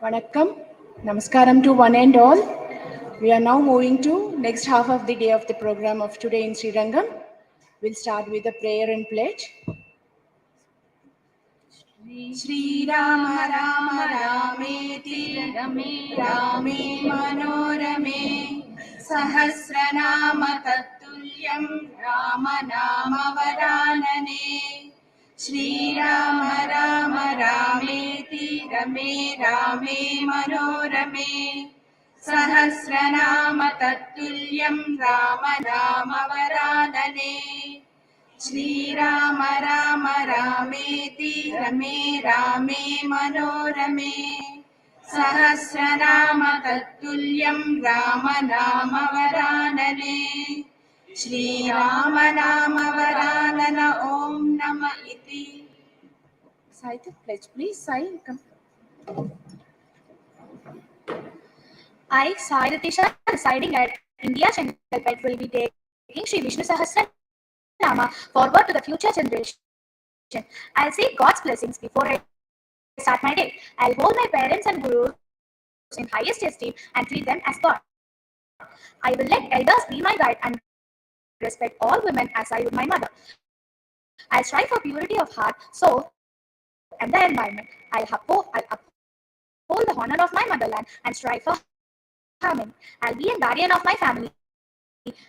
Vanakkam, Namaskaram to one and all. We are now moving to next half of the day of the program of today in Srirangam. We'll start with a prayer and pledge. Shri Rama Rama Rameti Rame Rame Manorame Sahasranama Tattulyam Rama Nama Varanane Shri Rama Rama Rameti Rame Rame Manorame Sahasranama Tattulyam Rama Nama Varanane Shri Rama Rama Rameti Rame Rame Manorame Sahasranama Tattulyam Rama Nama Varanane Shri Rama Nama Varanana Om Nama Iti. Sai, pledge please. Sai, come. I, Sai Ratisha, residing at India, Chennai, will be taking Sri VISHNU SAHASRANAMA forward to the future generation. I'll seek God's blessings before I start my day. I'll hold my parents and gurus in highest esteem and treat them as God. I will let elders be my guide and respect all women as I would my mother. I'll strive for purity of heart, soul, and the environment. I'll uphold the honor of my motherland and strive for harmony. I'll be a guardian of my family,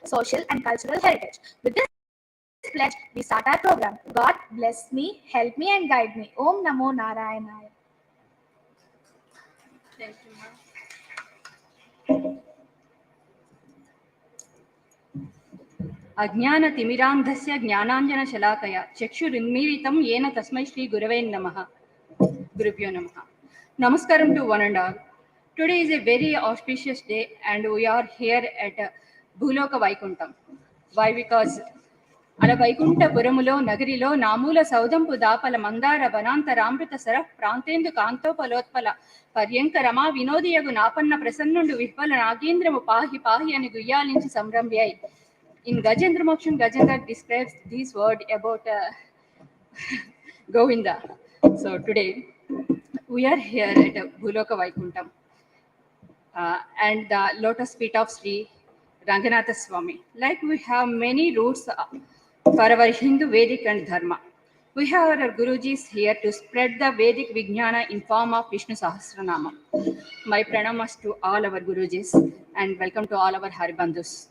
social and cultural heritage. With this pledge, we start our program. God bless me, help me and guide me. Om Namo Narayanaya. Thank you, ma'am. अज्ञान तिमिरांधस्य ज्ञानांजन शलाकया चक्षुरुन्मीलितं येन तस्मै श्री गुरवे नमः. Gurubhyo Namaha. Namaskaram to one and all. Today is a very auspicious day and we are here at Bhuloka Vaikuntham. Why? Because ala Vaikunta Puramulo Nagarilo Namula Saudampu Dapala Mandara Bananta Ramrita Saraf Prantendu Kanto Palotpala Paryanka Rama Vinodiyagu Napanna Prasannundu Vihpala Nagendra Pahi Pahi and Guyalinchi Samrambyai. In Gajendra Moksham, Gajendra describes this word about Govinda. So today we are here at Bhuloka Vaikuntham and the lotus feet of Sri Ranganatha Swami. Like we have many roots for our Hindu, Vedic and Dharma. We have our Gurujis here to spread the Vedic Vijnana in form of Vishnu Sahasranama. My pranamas to all our Gurujis and welcome to all our Haribandhus.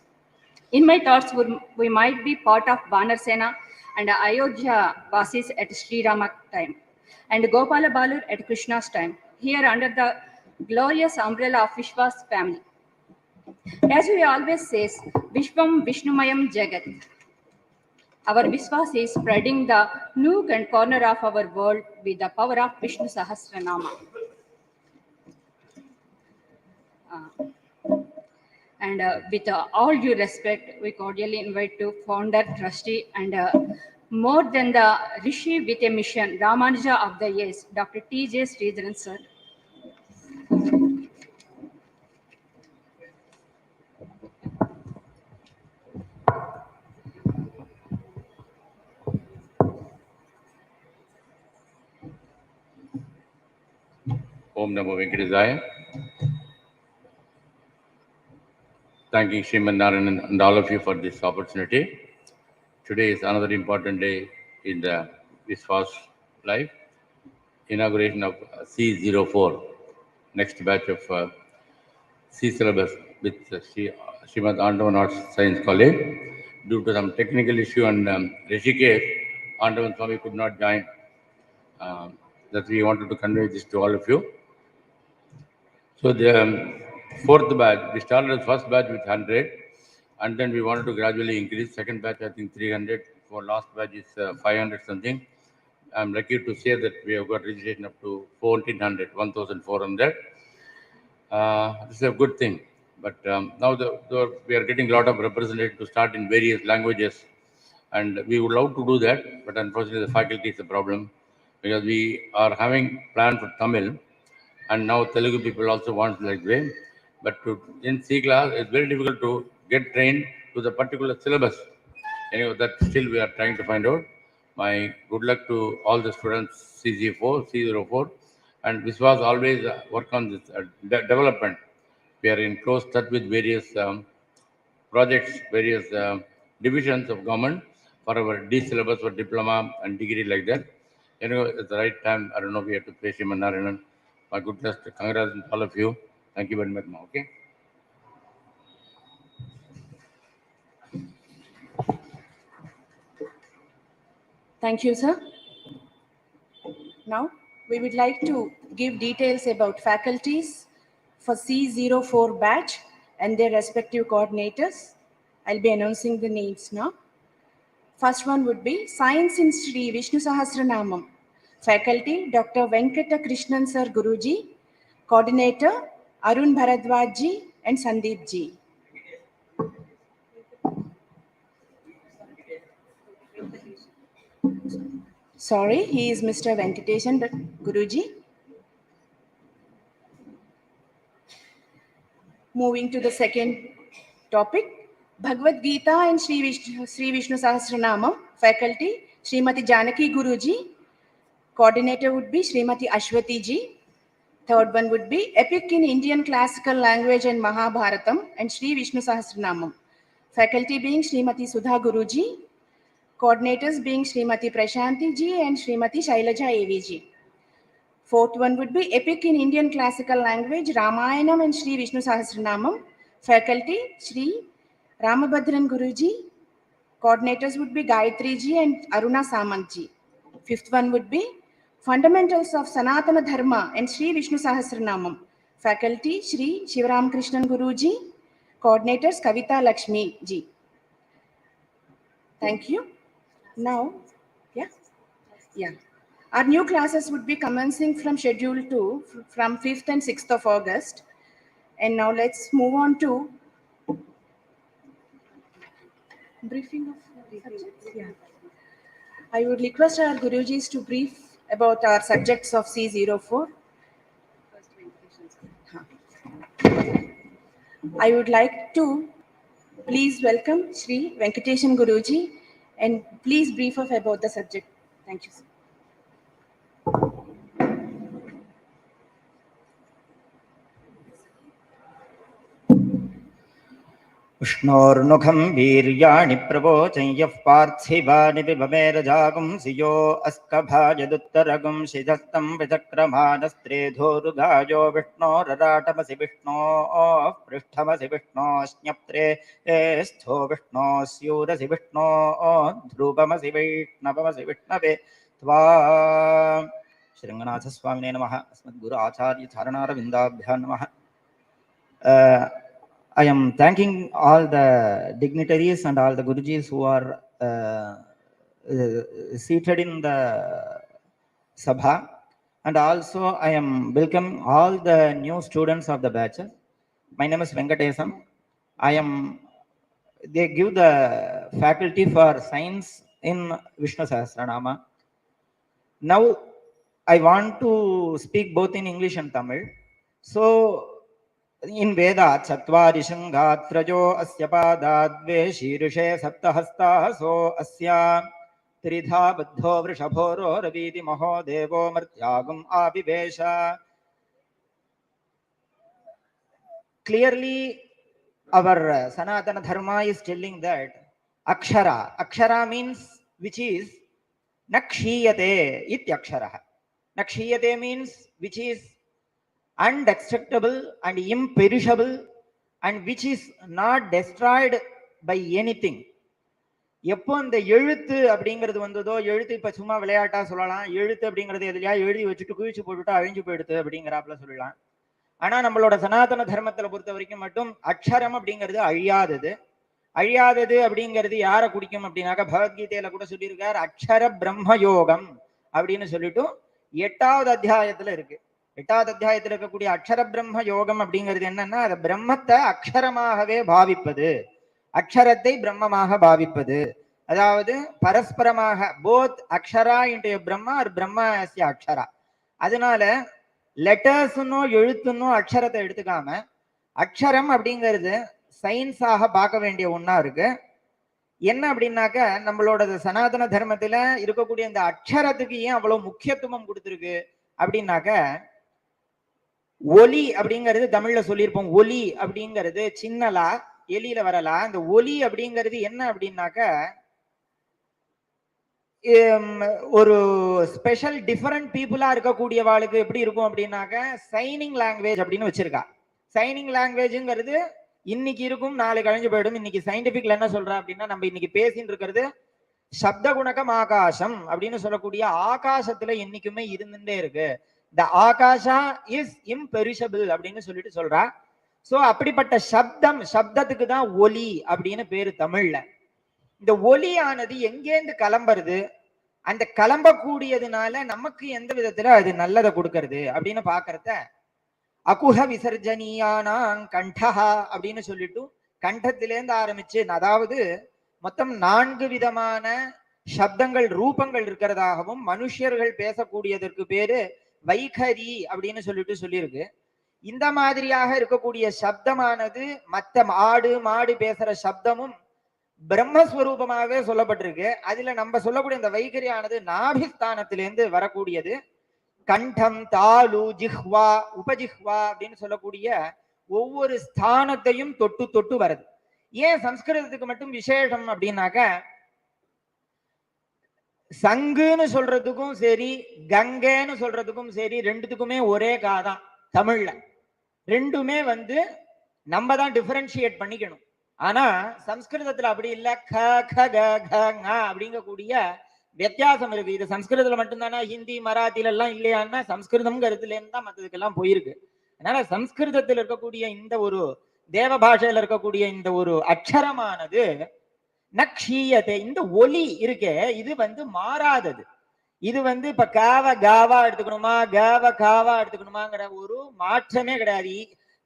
In my thoughts, we might be part of Banar Sena and Ayodhya Vasis at Sri.Rama time and Gopala Balur at Krishna's time, here under the glorious umbrella of Vishva's family. As we always say, Vishvam Vishnumayam Jagat. Our Visvas is spreading the nook and corner of our world with the power of Vishnu Sahasranama. And with all due respect, we cordially invite to founder, trustee, and more than the Rishi with a mission, Ramanuja of the years, Dr.T.J.Sridharan, sir. Om Namo Venkatesaya. Thanking Sri.Maadhvacharya and all of you for this opportunity. Today is another important day in the VISVAS life. Inauguration of C04, next batch of C syllabus with Srimad Andaman Arts Science College. Due to some technical issue and Rishikesh, Andaman Swami could not join. That we wanted to convey this to all of you. So the fourth batch, we started the first batch with 100 and then we wanted to gradually increase. Second batch, I think 300. For last batch is 500 something. I'm lucky to say that we have got registration up to 1400, 1400. This is a good thing. But now we are getting a lot of representatives to start in various languages. And we would love to do that. But unfortunately, the faculty is a problem. Because we are having plan for Tamil. And now Telugu people also want like way. But in C class, it's very difficult to get trained to the particular syllabus. Anyway, that still we are trying to find out. My good luck to all the students CG4, C04, and VISVAS always work on this development. We are in close touch with various projects, various divisions of government for our D syllabus for diploma and degree like that. Anyway, at the right time, I don't know, we have to pray Smt.Rama. My good luck, congratulations to all of you. Thank you very much, ma. Okay. Thank you, sir. Now, we would like to give details about faculties for C04 batch and their respective coordinators. I'll be announcing the names now. First one would be Science in Sri Vishnu Sahasranamam. Faculty, Dr. Venkata Krishnan Sir Guruji. Coordinator, Arun Bharadwaj and Sandeep ji. Sorry, he is Mr. Venkateshan Guruji. Moving to the second topic, Bhagavad Gita and Sri Vishnu Sahasranamam. Faculty, Srimati Janaki Guruji. Coordinator would be Srimati Ashwati ji. Third one would be Epic in Indian Classical Language and Mahabharatam and Sri Vishnu Sahasranamam. Faculty being Srimati Sudha Guruji. Coordinators being Srimati Prashanti ji and Srimati Shailaja AV ji. Fourth one would be Epic in Indian Classical Language, Ramayanam and Sri Vishnu Sahasranamam. Faculty, Sri Ramabhadran Guruji. Coordinators would be Gayatri ji and Aruna Samant ji. Fifth one would be Fundamentals of Sanatana Dharma and Sri Vishnu Sahasranamam. Faculty, Sri Shivaram Krishnan Guruji. Coordinators, Kavita Lakshmi ji. Thank you. Now, yeah. Our new classes would be commencing from Schedule 2 from 5th and 6th of August. And now let's move on to briefing of subjects. Yeah. I would request our Gurujis to brief about our subjects of C04. I would like to please welcome Sri Venkateshan Guruji and please brief us about the subject. Thank you, sir. विष्णोर्नुखं वीर्याणि प्रवोचयः पार्थिवानि विभवेरजागुंसियो अस्कभाजदुत्तरगुं शिधस्तं विचक्रमानस्त्रेधोरुगायो विष्णोरराटमसि विष्णोः पृष्ठमसि विष्णोश्ज्ञप्त्रे स्थो विष्णोस्यूरसि विष्णोः ध्रुवमसि वैष्णवमसि विष्णवे त्वा श्रीरङ्गनाथस्वामिने नमः। अस्मद्गुरु आचार्य चरणारविन्दाभ्यां नमः। I am thanking all the dignitaries and all the Gurujis who are seated in the Sabha, and also I am welcoming all the new students of the batch. My name is Venkatesam. They give the faculty for science in Vishnu Sahasranama. Now I want to speak both in English and Tamil. So in Veda, Chatvari Shangat Trajo Asya Padadve Shirishe Saptahasta So Asya Tridha Buddho Vrishabhoro Raviti Maho Devo Martyagam Abhivesha. Clearly, our Sanatana Dharma is telling that Akshara. Akshara means which is Nakshiyate Ityakshara. Nakshiyate means which is undestructible and imperishable and which is not destroyed by anything. எப்போ இந்த எழுத்து அப்படிங்கிறது வந்ததோ, எழுத்து இப்ப சும்மா விளையாட்டா சொல்லலாம், எழுத்து அப்படிங்கிறது எதுலையா எழுதி வச்சுட்டு குவிச்சு போட்டுட்டு அழிஞ்சு போயிடுது அப்படிங்கிறாப்புல சொல்லலாம். ஆனா நம்மளோட சனாதன தர்மத்துல பொறுத்த வரைக்கும் மட்டும் அக்ஷரம் அப்படிங்கிறது அழியாதது. அழியாதது அப்படிங்கிறது யாரை குடிக்கும் அப்படின்னாக்க பகவத்கீதையில கூட சொல்லியிருக்கார், அக்ஷர பிரம்ம யோகம் அப்படின்னு சொல்லிட்டு 8வது அத்தியாயத்துல இருக்கு. 8வது அத்தியாயத்தில் இருக்கக்கூடிய அக்ஷர பிரம்ம யோகம் அப்படிங்கிறது என்னன்னா, அது பிரம்மத்தை அக்ஷரமாகவே பாவிப்பது, அக்ஷரத்தை பிரம்மமாக பாவிப்பது. அதாவது பரஸ்பரமாக போத் அக்ஷரா இன்டு பிரம்மா ஆர் பிரம்மா அஸ்ய அக்ஷரா. அதனால லெட்டர்ஸ்னோ எழுத்துனோ அக்ஷரத்தை எடுத்துக்காம அக்ஷரம் அப்படிங்கிறது சயின்ஸாக பார்க்க வேண்டிய ஒண்ணா இருக்கு. என்ன அப்படின்னாக்க நம்மளோட சனாதன தர்மத்துல இருக்கக்கூடிய இந்த அக்ஷரத்துக்கு ஏன் அவ்வளவு முக்கியத்துவம் கொடுத்துருக்கு அப்படின்னாக்க, ஒலி அப்படிங்கிறது தமிழ்ல சொல்லியிருப்போம். ஒலி அப்படிங்கிறது சின்னலா எலியில வரலாம். இந்த ஒலி அப்படிங்கிறது என்ன அப்படின்னாக்க ஒரு ஸ்பெஷல் டிஃபரெண்ட் பீப்புளா இருக்கக்கூடியவாளுக்கு எப்படி இருக்கும் அப்படின்னாக்க சைனிங் லாங்குவேஜ் அப்படின்னு வச்சிருக்கா. சைனிங் லாங்குவேஜ்ங்கிறது இன்னைக்கு இருக்கும், நாளை கழிஞ்சு போயிடும். இன்னைக்கு சயின்டிபிக்ல என்ன சொல்றா அப்படின்னா, நம்ம இன்னைக்கு பேசிட்டு இருக்கிறது சப்த குணகம் ஆகாசம் அப்படின்னு சொல்லக்கூடிய ஆகாசத்துல என்னைக்குமே இருந்துட்டே இருக்கு. த ஆகாஷா இஸ் இம்பெரிஷபிள் அப்படின்னு சொல்லிட்டு சொல்றா. சோ அப்படிப்பட்ட சப்தத்துக்கு தான் ஒலி அப்படின்னு பேரு தமிழ்ல. இந்த ஒலியானது எங்கேருந்து கிளம்புறது, அந்த கிளம்பக்கூடியதுனால நமக்கு எந்த விதத்துல அது நல்லதை கொடுக்கறது அப்படின்னு பாக்குறத அகுஹ விசர்ஜனியானாங் கண்டஹா அப்படின்னு சொல்லிட்டு கண்டத்திலேருந்து ஆரம்பிச்சு, அதாவது மொத்தம் 4 விதமான சப்தங்கள் ரூபங்கள் இருக்கிறதாகவும் மனுஷர்கள் பேசக்கூடியதற்கு பேரு வைகரி அப்படின்னு சொல்லிட்டு சொல்லியிருக்கு. இந்த மாதிரியாக இருக்கக்கூடிய சப்தமானது மற்ற ஆடு மாடு பேசுற சப்தமும் பிரம்மஸ்வரூபமாகவே சொல்லப்பட்டிருக்கு. அதுல நம்ம சொல்லக்கூடிய இந்த வைகரியானது நாபிஸ்தானத்திலேருந்து வரக்கூடியது. கண்டம், தாலு, ஜிஹ்வா, உபஜிஹ்வா அப்படின்னு சொல்லக்கூடிய ஒவ்வொரு ஸ்தானத்தையும் தொட்டு தொட்டு வருது. ஏன் சம்ஸ்கிருதத்துக்கு மட்டும் விசேஷம் அப்படின்னாக்க, சங்குன்னு சொல்றதுக்கும் சரி, கங்கைன்னு சொல்றதுக்கும் சரி, ரெண்டுத்துக்குமே ஒரே காதான் தமிழ்ல. ரெண்டுமே நம்ம தான் டிஃபரன்ஷியேட் பண்ணிக்கணும். ஆனா சம்ஸ்கிருதத்துல அப்படி இல்லை. க க க க அப்படிங்கக்கூடிய வித்தியாசம் இருக்கு. இது சம்ஸ்கிருதத்துல மட்டும்தானா, ஹிந்தி மராத்தில எல்லாம் இல்லையான்னா சம்ஸ்கிருதம்ங்கிறதுல இருந்து தான் மற்றதுக்கெல்லாம் போயிருக்கு. அதனால சம்ஸ்கிருதத்தில் இருக்கக்கூடிய இந்த ஒரு தேவ பாஷையில இருக்கக்கூடிய இந்த ஒரு அக்ஷரமானது நக்ஷீயத்தை, இந்த ஒலி இருக்கே இது மாறாதது. இது இப்ப காவ காவா எடுத்துக்கணுமா, காவ காவா எடுத்துக்கணுமாங்கிற ஒரு மாற்றமே கிடையாது.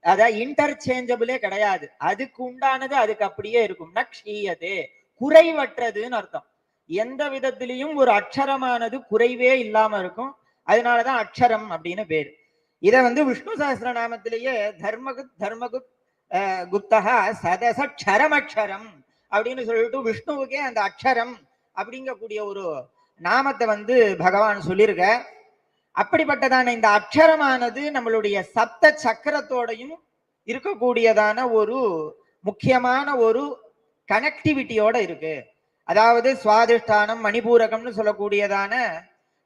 அதாவது இன்டர்சேஞ்சபிளே கிடையாது. அதுக்கு உண்டானது அதுக்கு அப்படியே இருக்கும். நக்ஷீயதே, குறைவற்றதுன்னு அர்த்தம். எந்த விதத்திலையும் ஒரு அக்ஷரமானது குறைவே இல்லாம இருக்கும். அதனாலதான் அக்ஷரம் அப்படின்னு பேரு. இத விஷ்ணு சஹஸ்ரநாமத்திலேயே தர்மகுத் குப்தகா சதசரமக்ஷரம் அப்படின்னு சொல்லிட்டு விஷ்ணுவுக்கே அந்த அக்ஷரம் அப்படிங்கக்கூடிய ஒரு நாமத்தை பகவான் சொல்லியிருக்க. அப்படிப்பட்டதான இந்த அக்ஷரமானது நம்மளுடைய சப்த சக்கரத்தோடையும் இருக்கக்கூடியதான ஒரு முக்கியமான ஒரு கனெக்டிவிட்டியோட இருக்கு. அதாவது சுவாதிஷ்டானம், மணிபூரகம்னு சொல்லக்கூடியதான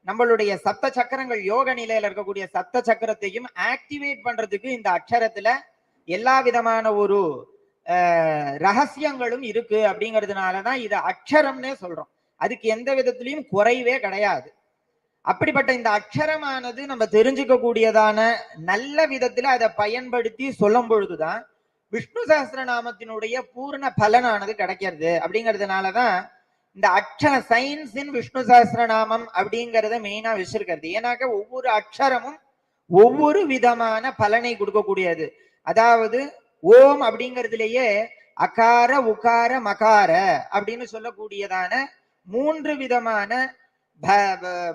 நம்மளுடைய சப்த சக்கரங்கள், யோக நிலையில இருக்கக்கூடிய சப்த சக்கரத்தையும் ஆக்டிவேட் பண்றதுக்கு இந்த அக்ஷரத்துல எல்லா விதமான ஒரு ரகசியங்களும் இருக்கு. அப்படிங்கிறதுனாலதான் இதை அக்ஷரம்னே சொல்றோம். அதுக்கு எந்த விதத்திலையும் குறைவே கிடையாது. அப்படிப்பட்ட இந்த அக்ஷரமானது நம்ம தெரிஞ்சுக்க கூடியதான நல்ல விதத்துல அதை பயன்படுத்தி சொல்லும் பொழுதுதான் விஷ்ணு சஹஸ்ரநாமத்தினுடைய பூர்ண பலனானது கிடைக்கிறது. அப்படிங்கிறதுனாலதான் இந்த அக்ஷர சயின்ஸ் இன் விஷ்ணு சஹஸ்ரநாமம் அப்படிங்கிறத மெயினா வச்சிருக்கிறது. ஏன்னாக்க ஒவ்வொரு அக்ஷரமும் ஒவ்வொரு விதமான பலனை கொடுக்கக்கூடியது. அதாவது ஓம் அப்படிங்கிறதுலயே அகார உகார மகார அப்படின்னு சொல்லக்கூடியதான 3 விதமான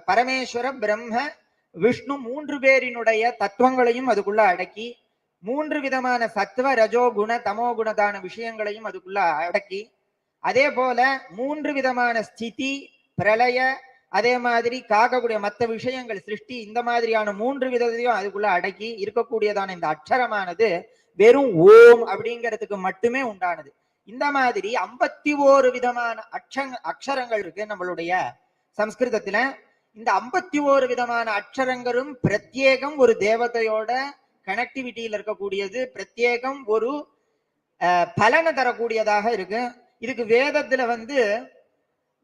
பரமேஸ்வர பிரம்ம விஷ்ணு 3 பேரினுடைய தத்துவங்களையும் அதுக்குள்ள அடக்கி, 3 விதமான சத்துவ ரஜோ குண தமோ குணதான விஷயங்களையும் அதுக்குள்ள அடக்கி, அதே போல 3 விதமான ஸ்திதி பிரளய, அதே மாதிரி காக்கக்கூடிய மற்ற விஷயங்கள் சிருஷ்டி, இந்த மாதிரியான 3 விதத்தையும் அதுக்குள்ள அடக்கி இருக்கக்கூடியதான இந்த அக்ஷரமானது வெறும் ஓம் அப்படிங்கிறதுக்கு மட்டுமே உண்டானது. இந்த மாதிரி 51 விதமான அக்ஷரங்கள் இருக்கு நம்மளுடைய சம்ஸ்கிருதத்துல. இந்த 51 விதமான அக்ஷரங்களும் பிரத்யேகம் ஒரு தேவதையோட கனெக்டிவிட்டியில இருக்கக்கூடியது, பிரத்யேகம் ஒரு பலனை தரக்கூடியதாக இருக்கு. இதுக்கு வேதத்துல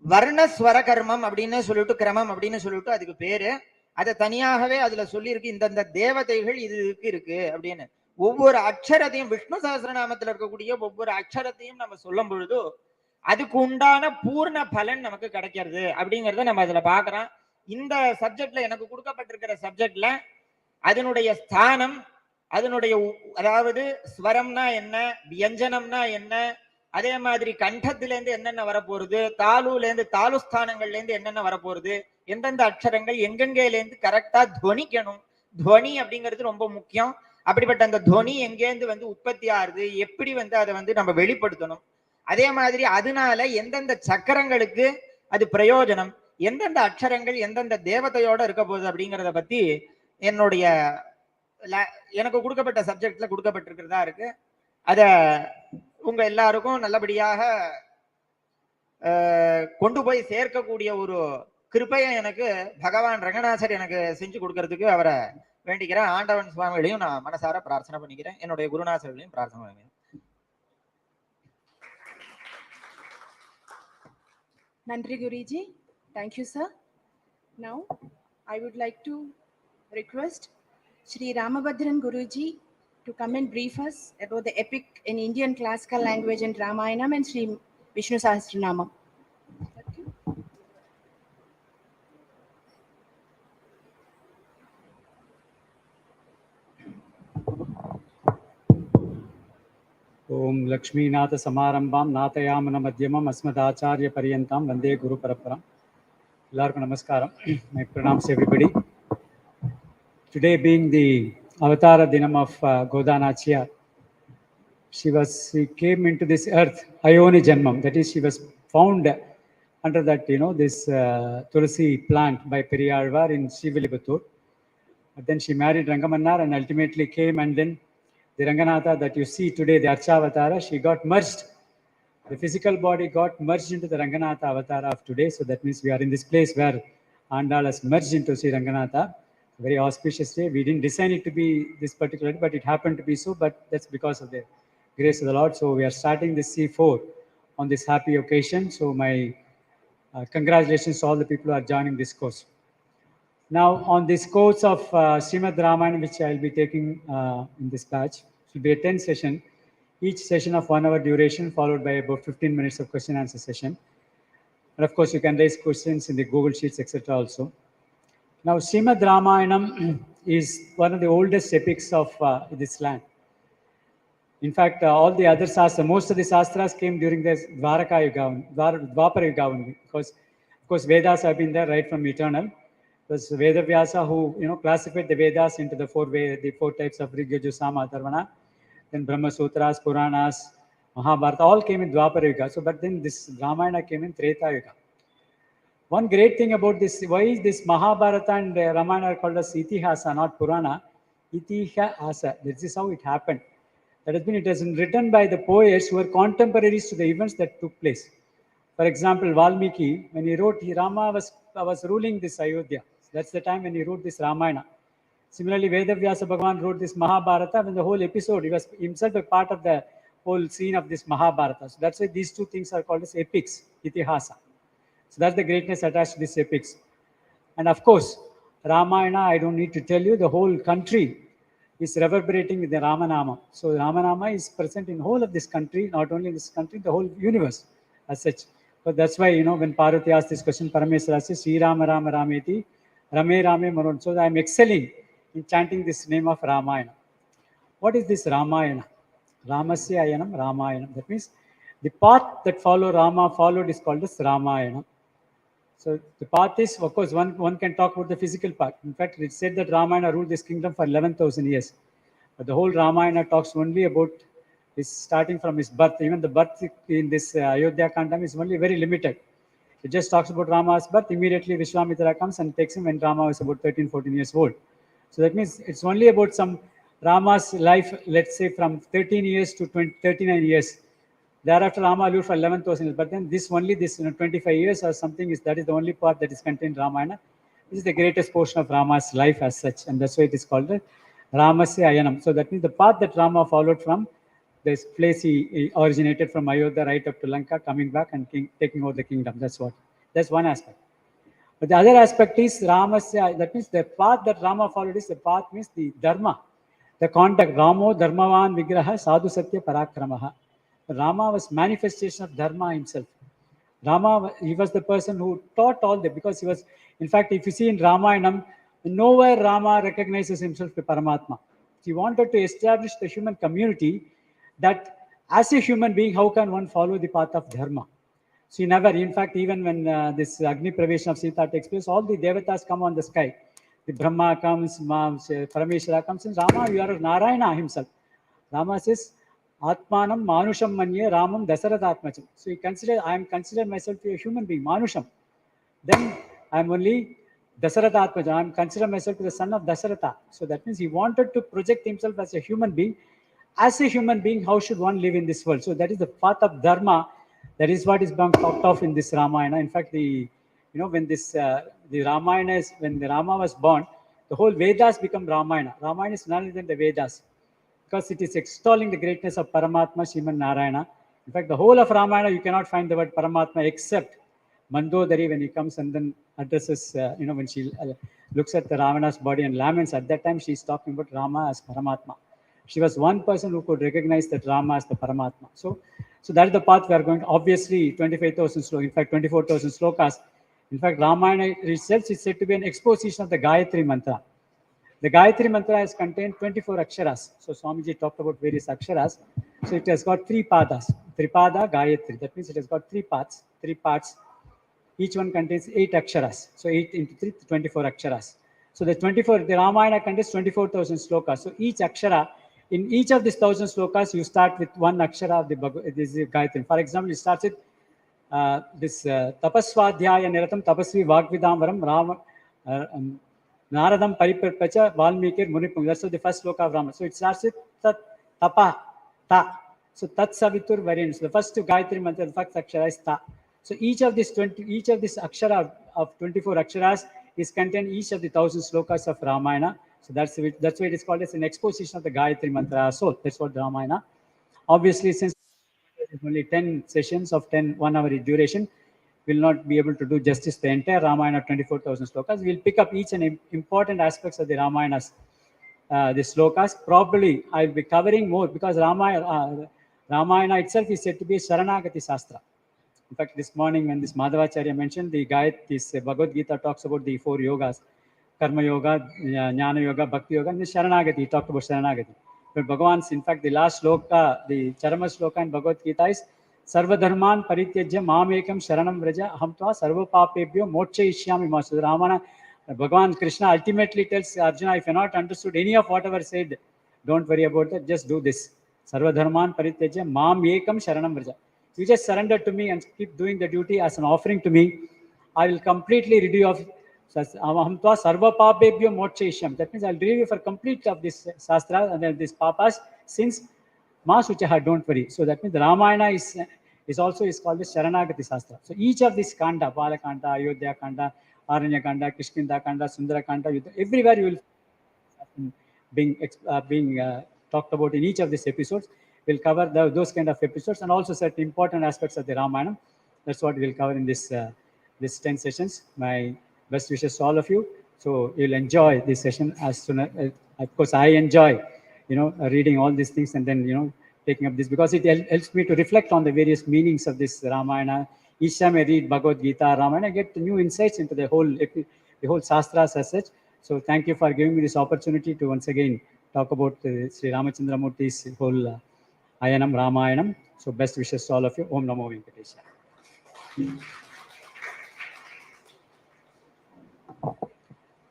வர்ணஸ்வர கர்மம் அப்படின்னு சொல்லிட்டு கிரமம் அப்படின்னு சொல்லிட்டு அதுக்கு பேரு. அதை தனியாகவே அதுல சொல்லியிருக்கு. இந்தந்த தேவதைகள் இதுக்கு இருக்கு அப்படின்னு. ஒவ்வொரு அக்ஷரத்தையும் விஷ்ணு சஹஸ்ரநாமத்துல இருக்கக்கூடிய ஒவ்வொரு அக்ஷரத்தையும் நம்ம சொல்லும் பொழுது அதுக்கு உண்டான பூர்ண பலன் நமக்கு கிடைக்கிறது அப்படிங்கிறத நம்ம அதுல பாக்குறோம். இந்த சப்ஜெக்ட்ல எனக்கு கொடுக்கப்பட்டிருக்கிற சப்ஜெக்ட்ல அதனுடைய ஸ்தானம், அதனுடைய அதாவது ஸ்வரம்னா என்ன, வியஞ்சனம்னா என்ன, அதே மாதிரி கண்டத்திலேருந்து என்னென்ன வரப்போறது, தாலுலேருந்து தாலுஸ்தானங்கள்லேருந்து என்னென்ன வரப்போறது, எந்தெந்த அக்ஷரங்கள் எங்கெங்கேலேருந்து கரெக்டா துவனிக்கணும். துவனி அப்படிங்கிறது ரொம்ப முக்கியம். அப்படிப்பட்ட அந்த துவனி எங்கேருந்து உற்பத்தி ஆகுது, எப்படி அதை நம்ம வெளிப்படுத்தணும், அதே மாதிரி அதனால எந்தெந்த சக்கரங்களுக்கு அது பிரயோஜனம், எந்தெந்த அக்ஷரங்கள் எந்தெந்த தேவதையோட இருக்க போகுது அப்படிங்கிறத பத்தி என்னுடைய எனக்கு கொடுக்கப்பட்ட சப்ஜெக்ட்ல கொடுக்கப்பட்டிருக்கிறதா இருக்கு. அத உங்க எல்லாருக்கும் நல்லபடியாக கொண்டு போய் சேர்க்கக்கூடிய ஒரு கிருப்பையை எனக்கு பகவான் ரங்கநாதர் எனக்கு செஞ்சு கொடுக்கறதுக்கு அவரை வேண்டிக்கிறேன். ஆண்டவன் சுவாமிகளையும் நான் மனசார பிரார்த்தனை பண்ணிக்கிறேன். என்னுடைய குருநாதர்களையும் பிரார்த்தனை பண்ணிக்கிறேன். Nandri Guruji. Thank you, sir. Now, I would like to request Sri.Ramabhadran Guruji to come and brief us about the epic in Indian classical language and Ramayanam and Sri Vishnu Sahasranamam. Om Laxminath समारंभां नाथयामन Madhyamam अस्मदाचार्य पर्यंतां Vande Guru परंपरां. Ellarkum namaskaram. My pranams everybody. Today being the Avatara Dinam of Godanachya, she came into this earth Ayoni Janmam. That is, she was found under that this Tulsi plant by Periyalvar in Srivillibuthur. But then she married Rangamannar and ultimately came, and then the Ranganatha that you see today, the Archavatara, she got merged. The physical body got merged into the Ranganatha Avatara of today. So that means we are in this place where Andal has merged into Sri Ranganatha. Very auspicious day. We didn't design it to be this particular, but it happened to be so. But that's because of the grace of the Lord. So we are starting this C4 on this happy occasion. So my congratulations to all the people who are joining this course. Now, on this course of Smt.Rama, which I will be taking in this batch, it will be a 10 session, each session of 1 hour duration, followed by about 15 minutes of question answer session. And of course, you can raise questions in the Google Sheets, etc. also. Now, Smt.Rama is one of the oldest epics of this land. In fact, all the other Shastras, most of the Shastras came during the Dwaraka Yuga, Dwapara Yuga only, because of course Vedas have been there right from eternal. There's Vedavyasa who classified the Vedas into the four types of Rig, Yajur, Sama, Atharvana. Then Brahma Sutras, Puranas, Mahabharata all came in Dwapara Yuga. So, but then this Ramayana came in Treta Yuga. One great thing about this, why is this Mahabharata and Ramayana are called as Itihasa, not Purana? Itihasa. This is how it happened. That has been, it has been written by the poets who were contemporaries to the events that took place. For example, Valmiki, when he wrote, Rama was ruling this Ayodhya. That's the time when he wrote this Ramayana. Similarly, Vedavyasa Bhagavan wrote this Mahabharata, when the whole episode, he was himself a part of the whole scene of this Mahabharata. So that's why these two things are called as epics, Itihasa. So that's the greatness attached to these epics. And of course, Ramayana, I don't need to tell you, the whole country is reverberating with the Ramanama. So Ramanama is present in the whole of this country, not only in this country, the whole universe as such. But that's why, when Parvati asked this question, Parameswara says, Sri Rama Rama Rameti, Rame Rame Manon. So I'm excelling in chanting this name of Ramayana. What is this Ramayana? Ramasya Ayanam Ramayanam. That means the path that Rama followed is called as Ramayana. So the path is, of course, one can talk about the physical part. In fact, it's said that Ramayana ruled this kingdom for 11,000 years. But the whole Ramayana talks only about is starting from his birth. Even the birth in this Ayodhya Kandam is only very limited. It just talks about Rama's birth. Immediately Vishwamitra comes and takes him when Rama was about 13, 14 years old. So that means it's only about some Rama's life, let's say from 13 years to 39 years. Thereafter Rama lived for 11,000 years. But then this 25 years or something, that is the only part that is contained in Ramayana. This is the greatest portion of Rama's life as such. And that's why it is called Ramasya Ayanam. So that means the path that Rama followed from this place he originated from Ayodhya right up to Lanka, coming back and taking over the kingdom. That's one aspect. But the other aspect is Ramasya, that means the path that Rama followed is the path means the Dharma, the conduct. Ramo Dharmavan Vigraha Sadhu Satya Parakramaha. Rama was manifestation of Dharma himself. Rama, he was the person who taught all that, because he was, in fact, if you see in Ramayanam, nowhere Rama recognizes himself to Paramatma. He wanted to establish the human community that as a human being, how can one follow the path of Dharma? So he never, in fact, even when this Agni Praveshan of Sita takes place, all the Devatas come on the sky. The Brahma comes, Parameshwara comes, and Rama, you are Narayana himself. Rama says, Atmanam Manusham Manye Ramam Dasarathatmacham. So I am considered myself to be a human being, Manusham. Then I am only Dasarathatmacham. I am considered myself to the son of Dasaratha. So that means he wanted to project himself as a human being. As a human being, how should one live in this world? So that is the path of Dharma. That is what is being talked of in this Ramayana. In fact, when the Ramayana is, when the Rama was born, the whole Vedas become Ramayana. Ramayana is none other than the Vedas, because it is extolling the greatness of Paramatma, Sriman Narayana. In fact, the whole of Ramayana, you cannot find the word Paramatma except Mandodari when he comes and then addresses, when she looks at the Ravana's body and laments. At that time, she is talking about Rama as Paramatma. She was one person who could recognize that Rama as the Paramatma. So that is the path we are going. Obviously, 25,000 slokas, in fact, 24,000 slokas. In fact, Ramayana itself is said to be an exposition of the Gayatri Mantra. The Gayatri Mantra has contained 24 aksharas. So Swamiji talked about various aksharas. So it has got three padas. Tripada Gayatri. That means it has got three parts. Each one contains 8 aksharas. So 8 into 3, 24 aksharas. So the Ramayana contains 24,000 slokas. So each akshara, in each of these 1,000 slokas, you start with one akshara of this Gayatri. For example, it starts with Tapaswadhyaya Niratam Tapasvi Vagvidamvaram Rama Naradam Paripurpacha Valmikir Munipum. That's the first sloka of Rama. So it starts with Tat Tapa Ta. So Tat Savitur Variant. So the first Gayatri Mantra, the first akshara is Ta. So each of this akshara of 24 aksharas is contained each of the 1,000 slokas of Ramayana. So that's why it is called as an exposition of the Gayatri Mantra. So that's what Ramayana. Obviously, since only 10 sessions of 1 hour duration, will not be able to do justice to the entire Ramayana 24,000 slokas. We'll pick up each and important aspects of the Ramayanas, the slokas. Probably I'll be covering more because Ramayana itself is said to be a Sharanagati Shastra. In fact, this morning when this Madhvacharya mentioned this Bhagavad Gita talks about the 4 yogas, Karma Yoga, Jnana Yoga, Bhakti Yoga, and the Sharanagati. He talked about Sharanagati. But Bhagavan's, in fact, the last sloka, the Charma sloka in Bhagavad Gita is Sarva Dharman Parityajya Mamekam Sharanam Vraja Aham Tva Sarva Papebhyo Moksha Ishyami Ma. So Ramana, Bhagavan Krishna ultimately tells Arjuna, if you not understood any of whatever said, don't worry about that, just do this. Sarva Dharman Parityajya Mamekam Sharanam Vraja. You just surrender to me and keep doing the duty as an offering to me. I will completely rid you of Aham Tva Sarva Papebhyo Moksha Ishyam. That means I'll relieve you for complete of this Shastra and then this Papas since Ma Suchaha, don't worry. So that means the Ramayana is also called the Sharanagati Shastra. So each of these Kanda, Balakanda, Ayodhya Kanda, Aranya Kanda, Kishkinda Kanda, Sundara Kanda, everywhere you will being talked about in each of these episodes. We'll cover those kind of episodes and also certain important aspects of the Ramayana. That's what we'll cover in this 10 sessions. My best wishes to all of you. So you'll enjoy this session as soon as, of course, I enjoy, reading all these things and then, taking up this because it helps me to reflect on the various meanings of this Ramayana. Each time I read Bhagavad Gita, Ramayana, I get new insights into the whole Shastras as such. So thank you for giving me this opportunity to once again talk about Sri Ramachandra Murthy's whole Ayanam Ramayanam. So best wishes to all of you. Om Namo Venkatesha.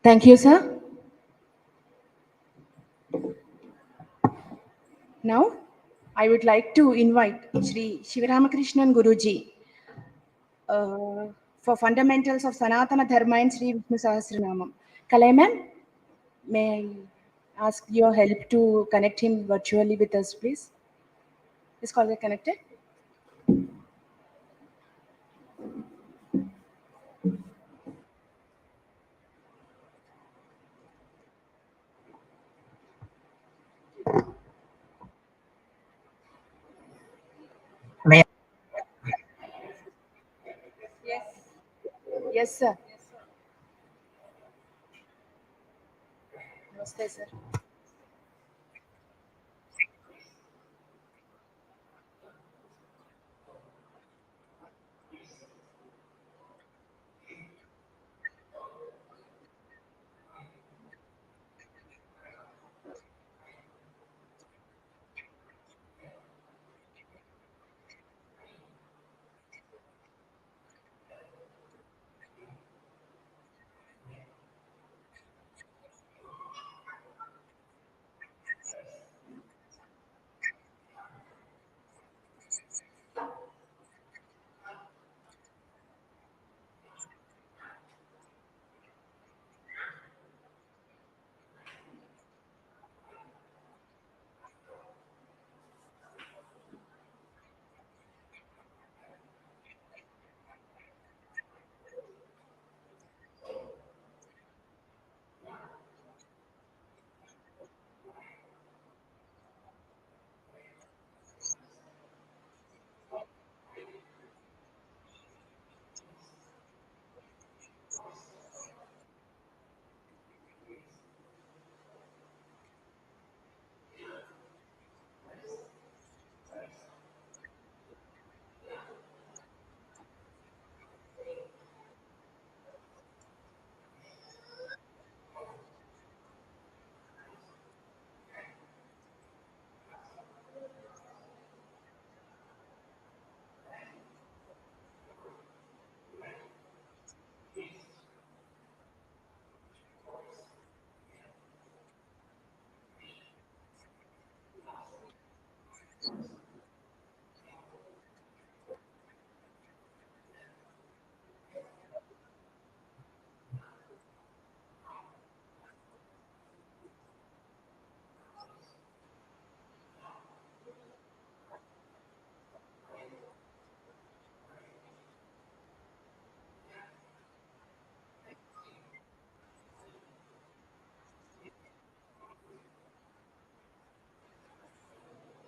Thank you, sir. Now, I would like to invite Sri Shivaramakrishnan Guruji for fundamentals of Sanatana Dharma and Sri Vishnu Sahasranamam. Kalai ma'am, may I ask your help to connect him virtually with us, please? Is call get connected? Yes, sir. Namaste, sir.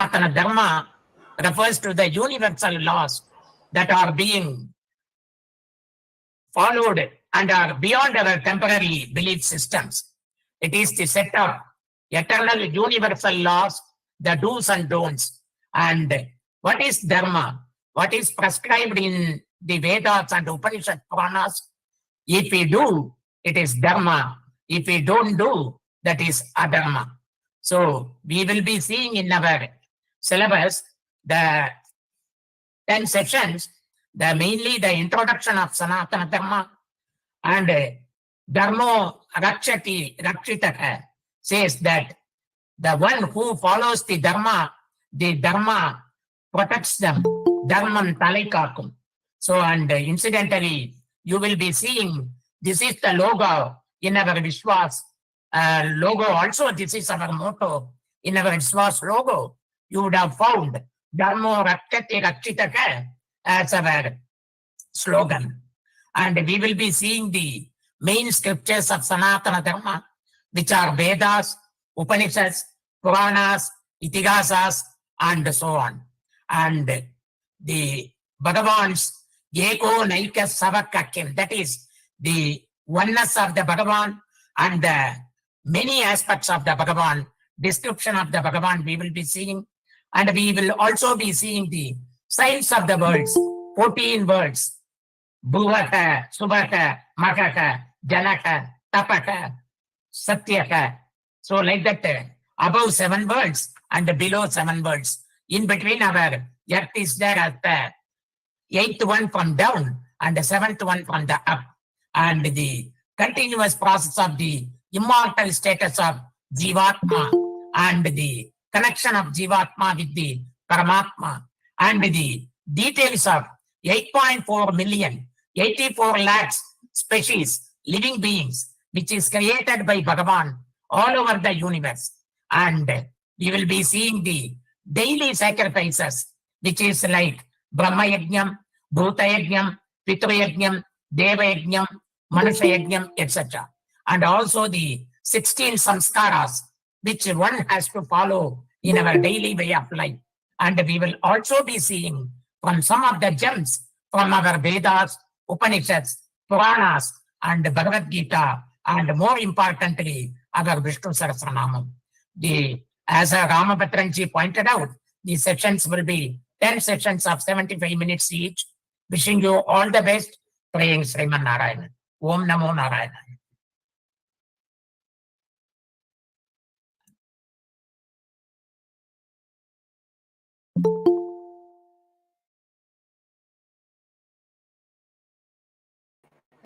Sanatana Dharma refers to the universal laws that are being followed and are beyond our temporary belief systems. It is the set of eternal universal laws, the do's and don'ts. And what is Dharma? What is prescribed in the Vedas and Upanishad Puranas? If we do, it is Dharma. If we don't do, that is Adharma. So we will be seeing in our syllabus the 10 sessions, mainly the introduction of Sanatana Dharma and Dharmo Rakshati Rakshitaka says that the one who follows the Dharma protects them. Dharman Talikakum. So, and incidentally, you will be seeing this is the logo in our VISVAS logo. Also, this is our motto in our VISVAS logo. You would have found Dharmo Rakshati Rakshitaka as our slogan. And we will be seeing the main scriptures of Sanatana Dharma, which are Vedas, Upanishads, Puranas, Itigasas, and so on. And the Bhagavan's Eko Naika Savakakim, that is the oneness of the Bhagavan and the many aspects of the Bhagavan, description of the Bhagavan we will be seeing. And we will also be seeing the signs of the words, 14 words, Bhuvaka, Subhaka, Makaka, Janaka, Tapaka, Satyaka. So like that, above 7 words and below 7 words. In between our earth is there as the 8th one from down and the 7th one from the up. And the continuous process of the immortal status of Jivatma and the connection of Jivatma with the Paramatma and the details of 8.4 million, 84 lakhs species, living beings, which is created by Bhagavan all over the universe. And we will be seeing the daily sacrifices, which is like Brahma Yajnam, Bhuta Yajnam, Pitru Yajnam, Deva Yajnam, Manusha Yajnam, etc. And also the 16 samskaras, which one has to follow in our daily way of life. And we will also be seeing from some of the gems from our Vedas, Upanishads, Puranas, and Bhagavad Gita, and more importantly, our VISHNU SAHASRANAMAM. As Ramabhatranji pointed out, the sessions will be 10 sessions of 75 minutes each. Wishing you all the best, praying Sri.Maadhvacharya. Om Namo Narayana.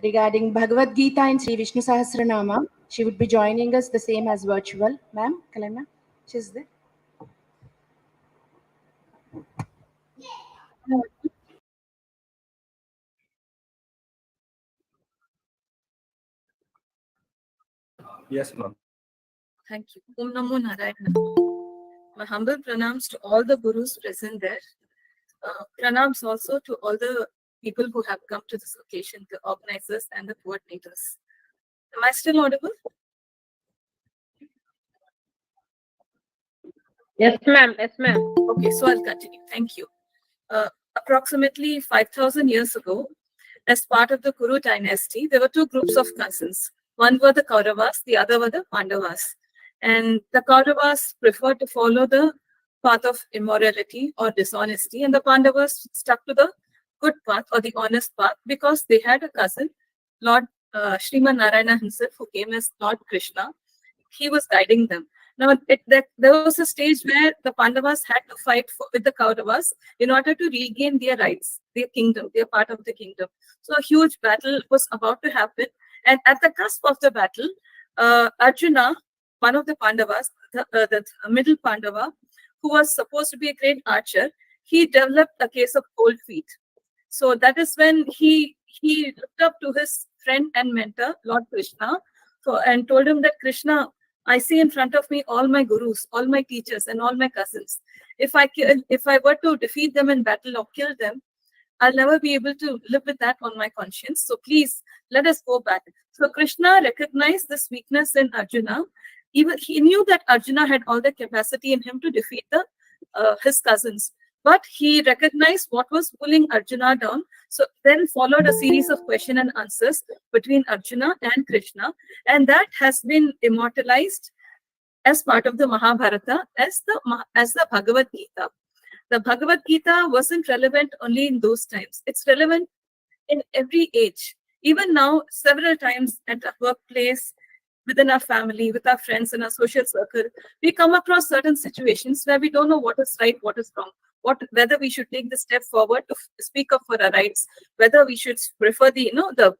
Regarding Bhagavad Gita and Sri Vishnu Sahasranama, she would be joining us the same as virtual. Ma'am, Kalana, she's there. Yes, ma'am. Thank you. Om Namo Narayana. My humble pranams to all the gurus present there. Pranams also to all the people who have come to this occasion, the organizers and the coordinators. Am I still audible? Yes, ma'am. Yes, ma'am. Okay, so I'll continue. Thank you. Approximately 5,000 years ago, as part of the Kuru dynasty, there were 2 groups of cousins. One were the Kauravas, the other were the Pandavas. And the Kauravas preferred to follow the path of immorality or dishonesty, and the Pandavas stuck to the good path or the honest path because they had a cousin, Lord Srimad Narayana himself, who came as Lord Krishna. He was guiding them. Now, there was a stage where the Pandavas had to fight with the Kauravas in order to regain their rights, their kingdom, their part of the kingdom. So a huge battle was about to happen. And at the cusp of the battle, Arjuna, one of the Pandavas, the middle Pandava, who was supposed to be a great archer, he developed a case of cold feet. So that is when he looked up to his friend and mentor, Lord Krishna, and told him that, Krishna, I see in front of me all my gurus, all my teachers, and all my cousins. If I were to defeat them in battle or kill them, I'll never be able to live with that on my conscience. So please, let us go back. So Krishna recognized this weakness in Arjuna. Even he knew that Arjuna had all the capacity in him to defeat the his cousins. But he recognized what was pulling Arjuna down. So then followed a series of question and answers between Arjuna and Krishna. And that has been immortalized as part of the Mahabharata as the Bhagavad Gita. The Bhagavad Gita wasn't relevant only in those times. It's relevant in every age. Even now, several times at our workplace, within our family, with our friends in our social circle, we come across certain situations where we don't know what is right, what is wrong, whether we should take the step forward to speak up for our rights, whether we should prefer the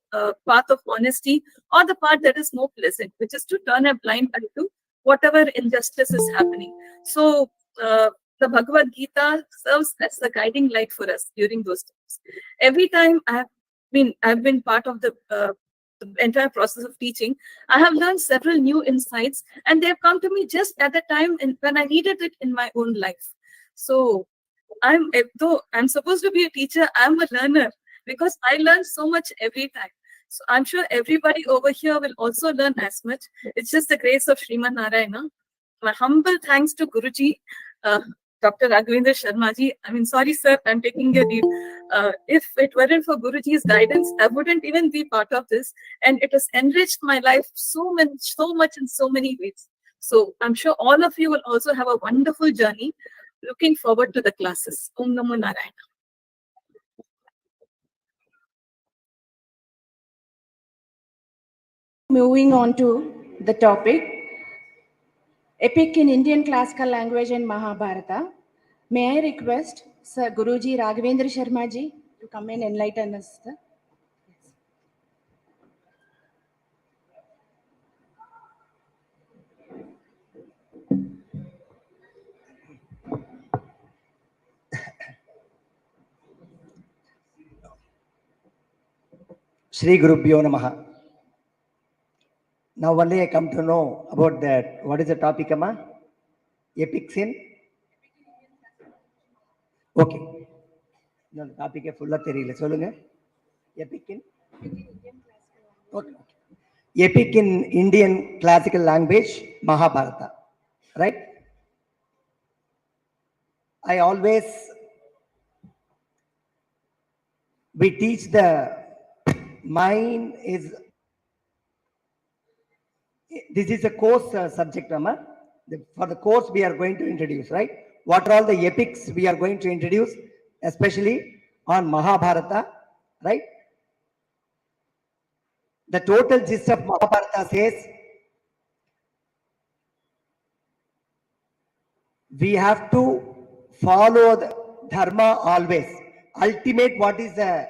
path of honesty or the path that is more pleasant, which is to turn a blind eye to whatever injustice is happening. So the Bhagavad Gita serves as the guiding light for us during those times. Every time I've been part of the entire process of teaching, I have learned several new insights, and they have come to me just at the time when I needed it in my own life. So though I'm supposed to be a teacher, I'm a learner because I learn so much every time. So I'm sure everybody over here will also learn as much. It's just the grace of Sri.Maadhvacharya. My humble thanks to Guruji, Dr.Raghavendra Sharma ji. Sorry, sir, I'm taking your leave. If it weren't for Guruji's guidance, I wouldn't even be part of this. And it has enriched my life so much in so many ways. So I'm sure all of you will also have a wonderful journey. Looking forward to the classes. Om Namo Narayana. Moving on to the topic, Epic in Indian Classical Language and Mahabharata. May I request Sir Guruji Raghavendra Sharma ji to come and enlighten us. Sir. Shri Gurubhyo Namaha. Now only I come to know about that. What is the topic, Amma? Epics in? Okay. No, the topic is full of theory. Epic in? Okay. Epic in Indian classical language, Mahabharata. Right? I always, we teach the mind is, this is a course subject, Amma. For the course we are going to introduce, right? What are all the epics we are going to introduce, especially on Mahabharata, right? The total gist of Mahabharata says, we have to follow the dharma always. Ultimate, what is the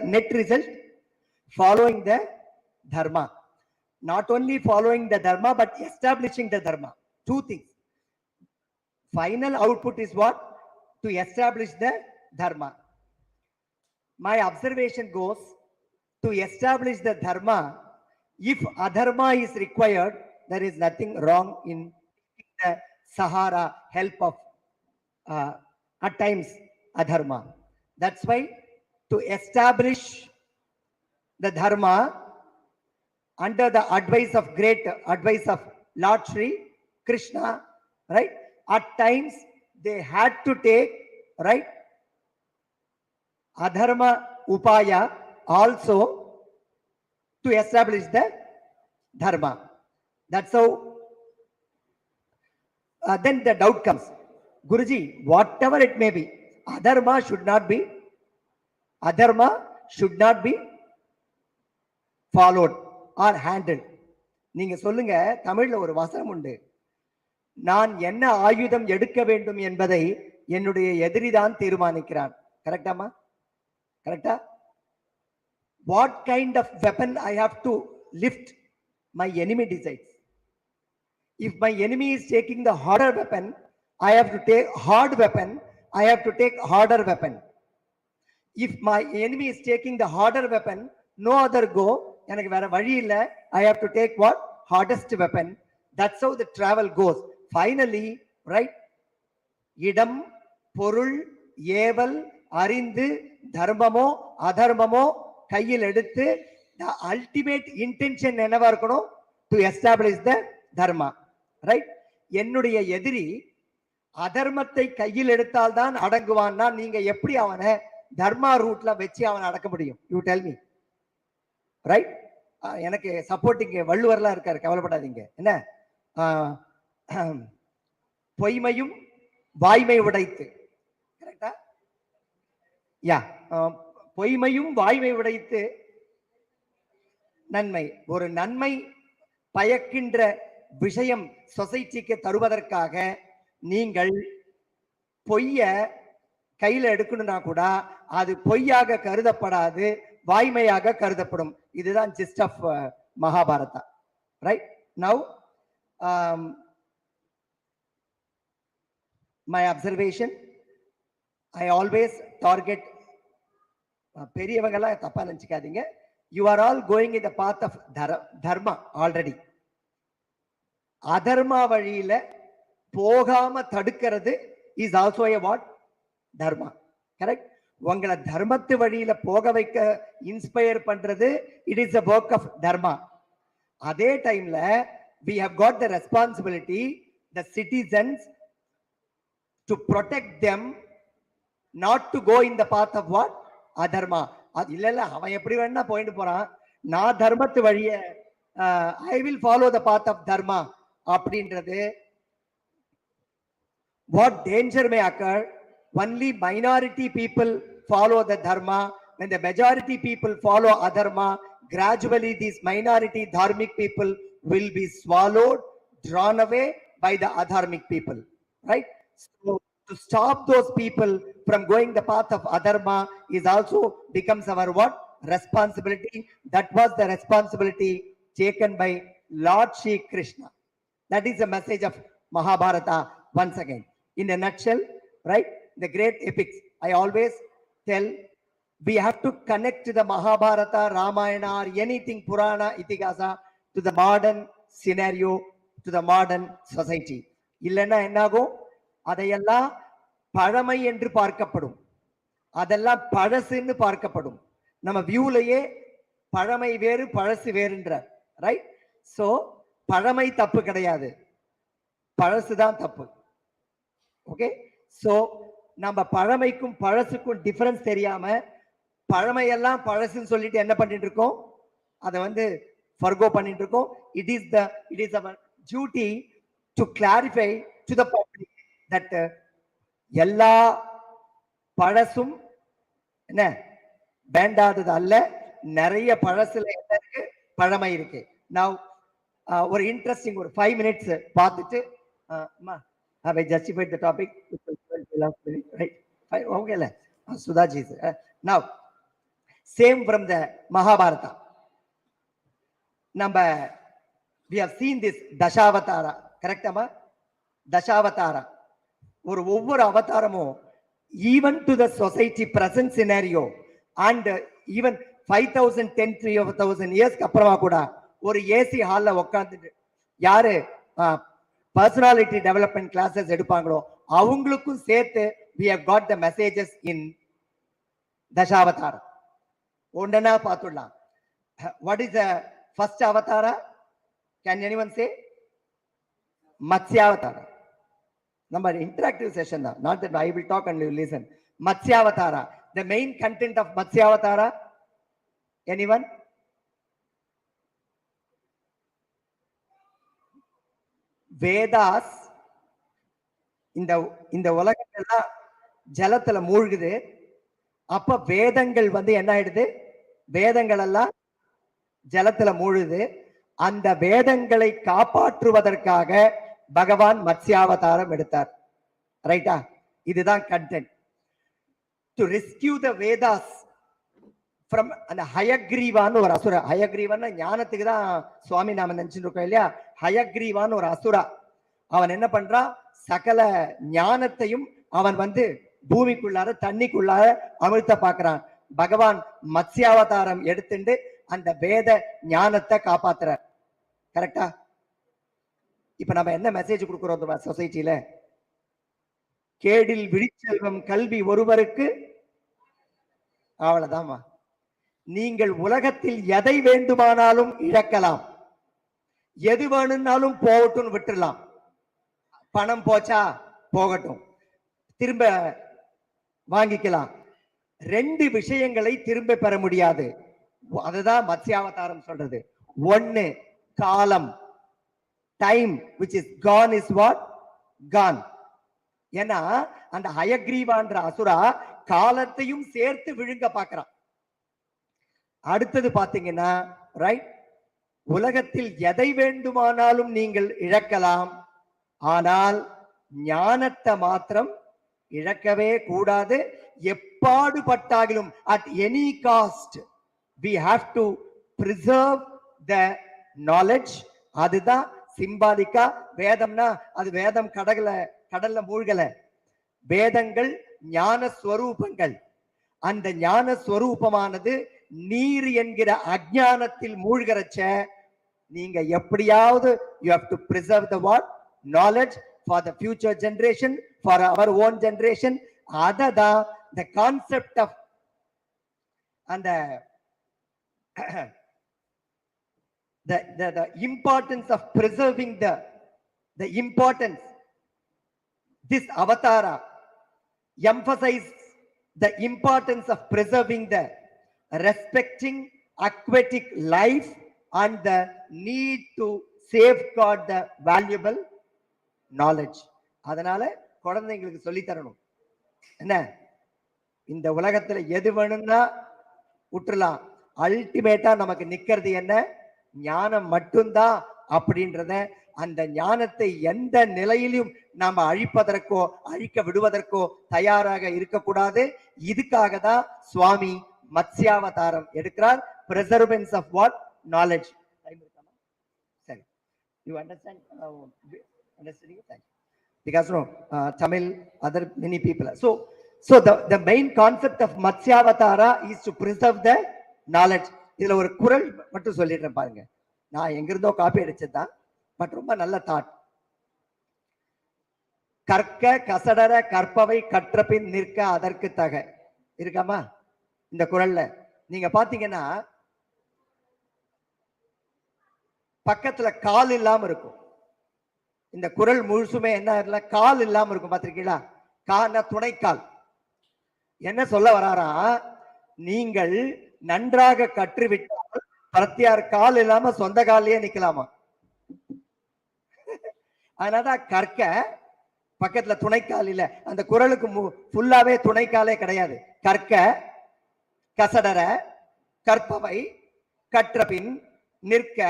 net result? Following the dharma. Not only following the dharma, but establishing the dharma. Two things. Final output is what? To establish the dharma. My observation goes, to establish the dharma, if adharma is required, there is nothing wrong in the Sahara help of at times adharma. That's why to establish the dharma under the advice of Lord Sri Krishna, right? At times they had to take, right, adharma upaya also to establish the dharma. That's how then the doubt comes. Guruji, whatever it may be, adharma should not be followed or handled. நீங்க சொல்லுங்க, தமிழ்ல ஒரு வசனம் உண்டு. நான் என்ன ஆயுதம் எடுக்க வேண்டும் என்பதை என்னுடைய எதிரிதான் தீர்மானிக்கிறான். கரெக்டாமா? கரெக்டா? What kind of weapon I have to lift, my enemy decides. If my enemy is taking the harder weapon, I have to take hard weapon. I have to take harder weapon. If my enemy is taking the harder weapon, no other go. எனக்கு வேற வழி இல்ல. I have to take what? Hardest weapon. That's how the travel goes. Finally, right? இடம், பொருள், ஏவல், அறிந்து, தர்மமோ அதர்மமோ கையில் எடுத்து, the ultimate intention என்னவா இருக்கணும்? To establish the dharma. Right? என்னுடைய எதிரி அதர்மத்தை கையில் எடுத்தால்தான் அடங்குவான்னா நீங்க எப்படி அவனை தர்மா ரூட்ல வச்சு அவனை அடக்க முடியும்? You tell me. ரைட்? எனக்கு சப்போர்ட்டிங் வள்ளுவர்லாம் இருக்காரு, கவலைப்படாதீங்க. என்ன பொய்மையும் வாய்மை உடைத்து, கரெக்டா? யா, பொய்மையும் வாய்மை உடைத்து நன்மை, ஒரு நன்மை பயக்கின்ற விஷயம் சொசைட்டிக்கு தருவதற்காக நீங்கள் பொய்ய கையில எடுக்கணும்னா கூட அது பொய்யாக கருதப்படாது, வாய்மையாக கருதப்படும். இதுதான் gist of Mahabharata. Right? Now my observation, I always target பெரியவங்கெல்லாம் தப்பா நினைச்சுக்காதீங்க. You are all going in the path of dharma already. Adharma வழியில போகாம தடுக்கிறது is also a what? Dharma. Correct? உங்களை தர்மத்து வழியில போக வைக்க இன்ஸ்பயர் பண்றது it is a work of dharma. அதே டைம்ல we have got the responsibility, the citizens, to protect them not to go in the path of what? Adharma. இல்ல இல்ல, அவன் எப்படி வேணா போயிட்டு போறான், நான் தர்மத்து வழிய I will follow the path of dharma அப்படின்றது. What danger may occur? Only minority people follow the dharma. When the majority people follow adharma, gradually these minority dharmic people will be swallowed, drawn away by the adharmic people. Right? So to stop those people from going the path of adharma is also becomes our what? Responsibility. That was the responsibility taken by Lord Shri Krishna. That is the message of Mahabharata once again. In a nutshell, right? The great epics. I always tell we have to connect the Mahabharata, Ramayana, or anything Purana, Itikasa to the modern scenario, to the modern society. இல்லைன்னா என்னாகும்? அதையெல்லாம் பழமை என்று பார்க்கப்படும், அதெல்லாம் பழசுன்னு பார்க்கப்படும். நம்ம வியூலையே பழமை வேறு பழசு வேறுன்றார். ரைட்? சோ பழமை தப்பு கிடையாது, பழசுதான் தப்பு. ஓகே? சோ நம்ம பழமைக்கும் பழசுக்கும் டிஃபரன்ஸ் தெரியாம பழமையெல்லாம் பழசுன்னு சொல்லிட்டு என்ன பண்ணிட்டு இருக்கோம்? அதை ஃபர்கோ பண்ணிட்டு இருக்கோம். It is our duty to clarify to the public that எல்லா பழசும் என்ன வேண்டாதது அல்ல, நிறைய பழசுல என்ன இருக்கு? பழமை இருக்கு. நான் ஒரு இன்ட்ரெஸ்டிங் ஒரு 5 minutes பார்த்துட்டு have I justified the topic? Right? Okay, Sudhaji. Now, same from the Mahabharata. Number, we have seen this Dashavatara. Correct, Amma? Dashavatara. ஒவ்வொரு அவதாரமும் even to the society present scenario and even 5,000, 10,000 years அப்புறமா கூட ஒரு AC ஹால்ல உட்கார்ந்துட்டு யாரு personality development classes எடுப்பாங்களோ அவங்களுக்கும் சேர்த்து we have got the messages in Dashavatara. ஒன்றா பார்த்துடலாம். What is the first avatara? Can anyone say? Matsyavatara. Number interactive session, not that I will talk and you listen. Matsyavatara. The main content of Matsyavatara. Anyone? Vedas இந்த உலகத்துல ஜலத்துல மூழ்குது. அப்ப வேதங்கள் என்ன ஆயிடுது? வேதங்கள் எல்லாம் ஜலத்துல மூழ்குது. அந்த வேதங்களை காப்பாற்றுவதற்காக பகவான் மத்ஸ்யாவதாரம் எடுத்தார். ரைட்டா? இதுதான் content. To rescue the Vedas from அந்த ஹயக்ரீவான்னு ஒரு அசுரா. ஹயக்ரீவான்னு ஞானத்துக்கு தான் சுவாமி நாம நினைச்சுட்டு இருக்கோம் இல்லையா? ஹயக்ரீவான்னு ஒரு அசுரா. அவன் என்ன பண்றான்? சகல ஞானத்தையும் அவன் பூமிக்குள்ளார தண்ணிக்குள்ளார அமிழ்த்த பாக்குறான். பகவான் மத்ஸ்யாவதாரம் எடுத்துட்டு அந்த வேத ஞானத்தை காப்பாத்துறார். கரெக்டா? இப்ப நம்ம என்ன மெசேஜ் கொடுக்கிறோம் சொசைட்டில? கேடில் விழிச்செல்வம் கல்வி ஒருவருக்கு. அவ்வளவுதான்மா. நீங்கள் உலகத்தில் எதை வேண்டுமானாலும் இழக்கலாம், எது வேணும்னாலும் போகட்டும் விட்டுடலாம். பணம் போச்சா போகட்டும், திரும்ப வாங்கிக்கலாம். 2 விஷயங்களை திரும்ப பெற முடியாது. அதுதான் மத்ஸ்யாவதாரம் சொல்றது. ஒன்னு காலம், time which is gone is what? Gone. ஏன்னா அந்த ஹயக்ரீவான்ற அசுரா காலத்தையும் சேர்த்து விழுங்க பார்க்கிறான். அடுத்தது பாத்தீங்கன்னா, ரைட், உலகத்தில் எதை வேண்டுமானாலும் நீங்கள் இழக்கலாம், ஆனால் ஞானத்தை மாத்திரம் இழக்கவே கூடாது. எப்பாடுபட்டாலும் at any cost we have to preserve the knowledge. அதுதான் சிம்பாலிக்கா. வேதம்னா அது வேதம் கடல்ல மூழ்கல. வேதங்கள் ஞான ஸ்வரூபங்கள். அந்த ஞான ஸ்வரூபமானது நீர் என்கிற அஜ்ஞானத்தில் மூழ்கிறச்ச நீங்க எப்படியாவது you have to preserve the what? Knowledge for the future generation, for our own generation. அததான் the concept of and the importance of preserving the importance. This avatara emphasizes the importance of preserving the respecting aquatic life and the need to safeguard the valuable knowledge. அதனால குழந்தைங்களுக்கு சொல்லி தரணும். என்ன, இந்த உலகத்துல எது வேணும்னா விட்டுறலாம், அல்டிமேட்டா நமக்கு நிக்கிறது என்ன? ஞானம் மட்டும்தான் அப்படின்றத, அந்த ஞானத்தை எந்த நிலையிலும் நாம அழிப்பதற்கோ அழிக்க விடுவதற்கோ தயாராக இருக்கக்கூடாது. இதுக்காக தான் சுவாமி மத்ஸ்யாவதாரம் எடுக்கிறார். preservance of what? Knowledge. சரி, you understand? Understanding? Thank you. Because no, Tamil, other many people. So the main concept of Matsyavatara is to preserve the knowledge. இதுல ஒரு குறள் மட்டும் சொல்லிடுறேன் பாருங்க. நான் எங்கிருந்தோ காப்பி அடிச்சதுதான், பட் ரொம்ப நல்ல தாட். கற்க கசடர கற்பவை கற்றபின் நிற்க அதற்கு தக. இருக்காமா இந்த குறள்ல? நீங்க பாத்தீங்கன்னா பக்கத்துல கால் இல்லாம இருக்கும். இந்த குறள் முழுசுமே என்ன, கால் இல்லாம இருக்கும். பாத்திருக்கீங்களா? கால்னா துணைக்கால். என்ன சொல்ல வராரா, நீங்கள் நன்றாக கற்றுவிட்டால் பிரத்தியார் கால் இல்லாம சொந்த காலிலேயே நிக்கலாமா. அதனாலதான் கற்க, பக்கத்துல துணைக்கால் இல்ல. அந்த குறளுக்கு ஃபுல்லாவே துணைக்காலே கிடையாது. கற்க கசடர கற்பவை கற்றபின் நிற்க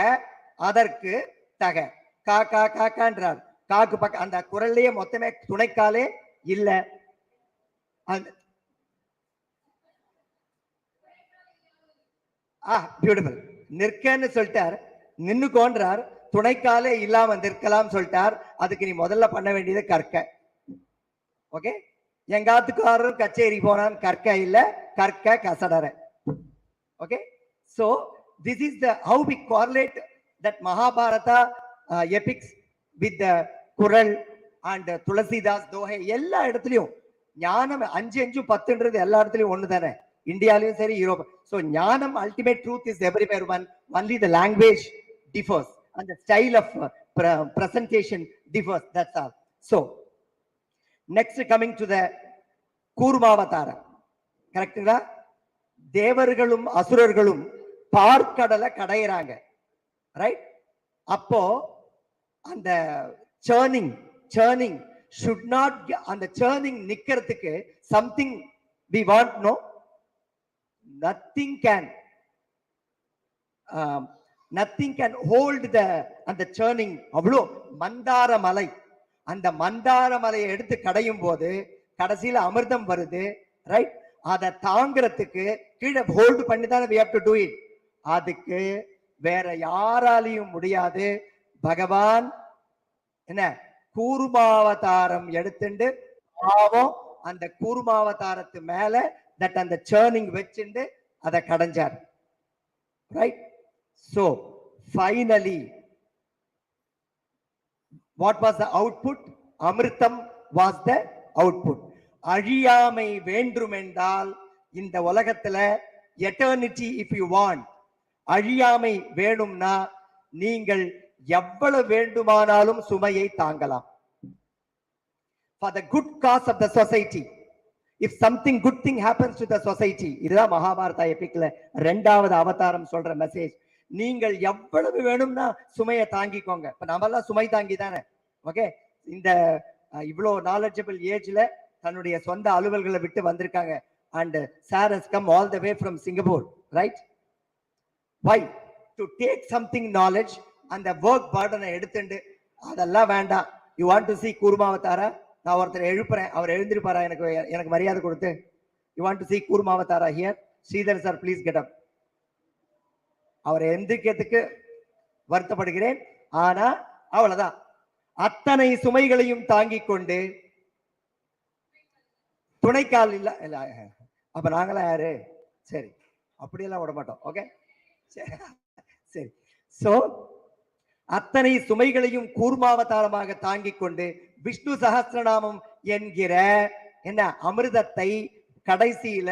அதற்கு தக. காக்கா காக்கான்றார். காக்கு பக்க அந்த குரல்லையே மொத்தமே துணைக்காலே இல்ல. பியூட்டிஃபுல். நிற்கன்னு சொல்லிட்டார், நின்னுக்கோன்றார். துணைக்காலே இல்லாம நிற்கலாம் சொல்லிட்டார். அதுக்கு நீ முதல்ல பண்ண வேண்டியது கற்க. ஓகே, எங்காத்துக்காரரும் கச்சேரி போனான், கற்க இல்ல, கற்க கசடர. Okay, so this is the how we correlate that Mahabharata epics with the Kural and Tulasidas Dohe. எல்லா இடத்துலயும் ஞானம் 5 5 10ன்றது எல்லா இடத்துலயும் ஒண்ணு தானே, இந்தியாலயும் சரி யூரோப். so ஞானம் ultimate truth is everywhere one, only the language differs and the style of presentation differs, that's all. So next coming to the கூர்மாவதார, கரெக்டுங்களா? தேவர்களும் அசுரர்களும் பார்க்கடலை கடையிறாங்க, ரைட்? அப்போ அந்த churning should not, அந்த churning நிக்கிறதுக்கு something we want, no, nothing can hold the அந்த churning. அவ்வளோ மந்தார மலை, அந்த மந்தார மலையை எடுத்து கடையும் போது கடைசியில அமிர்தம் வருது, ரைட்? அதை தாங்கிறதுக்கு கீழே ஹோல்டு பண்ணி தான் we have to do it. அதுக்கு வேற யாராலையும் முடியாது. பகவான் என்ன கூர்மாவதாரம் எடுத்துண்டு பாவம் அந்த கூர்மாவதாரத்து மேல தட் அந்த சேர்னிங் வச்சுண்டு அதை கடைஞ்சார், right? So finally what was the output? Amritam was the output. அழியாமை வேண்டும் என்றால் இந்த உலகத்துல எட்டர்னிட்டி இஃப் யூ வாண்ட், அழியாமை வேணும்னா நீங்கள் எவ்வளவு வேண்டுமானாலும் சுமையை தாங்கலாம். for the good cause of the society. If something good thing happens to the society, இதுதான் மகாபாரதா எபிக்ல ரெண்டாவது அவதாரம் சொல்ற மெசேஜ். நீங்கள் எவ்வளவு வேணும்னா சுமையை தாங்கிக்கோங்க. இப்ப நம்மெல்லாம் சுமை தாங்கி தானே. ஓகே, இந்த இவ்வளோ நாலேஜபிள் ஏஜ்ல தன்னுடைய சொந்த அலுவல்களை விட்டு வந்திருக்காங்க. And sir has come all the way from Singapore, right? Why? To take something knowledge and the work burden எடுத்துண்டு அதெல்லாம் வேண்டாம். You want to see கூர்மாவதாரா? நான் ஒருத்தர் எழுப்புறேன், அவர் எழுந்திருப்பாரா எனக்கு மரியாதை கொடுத்து? You want to see கூர்மாவதாரா here? Sridhar sir, please get up. அவர் எந்திரிக்கிறதுக்கு வருத்தப்படுகிறேன். ஆனா அவ்வளவுதான். அத்தனை சுமைகளையும் தாங்கிக் கொண்டு துணைக்கால் இல்ல இல்ல அப்ப நாங்களாம் யாரு? சரி, அப்படியெல்லாம் விட மாட்டோம். ஓகே, சரி. சோ அத்தனை சுமைகளையும் கூர்மாவதாரமாக தாங்கிக் கொண்டு விஷ்ணு சஹஸ்ரநாமம் என்கிற என்ன அமிர்தத்தை கடைசியில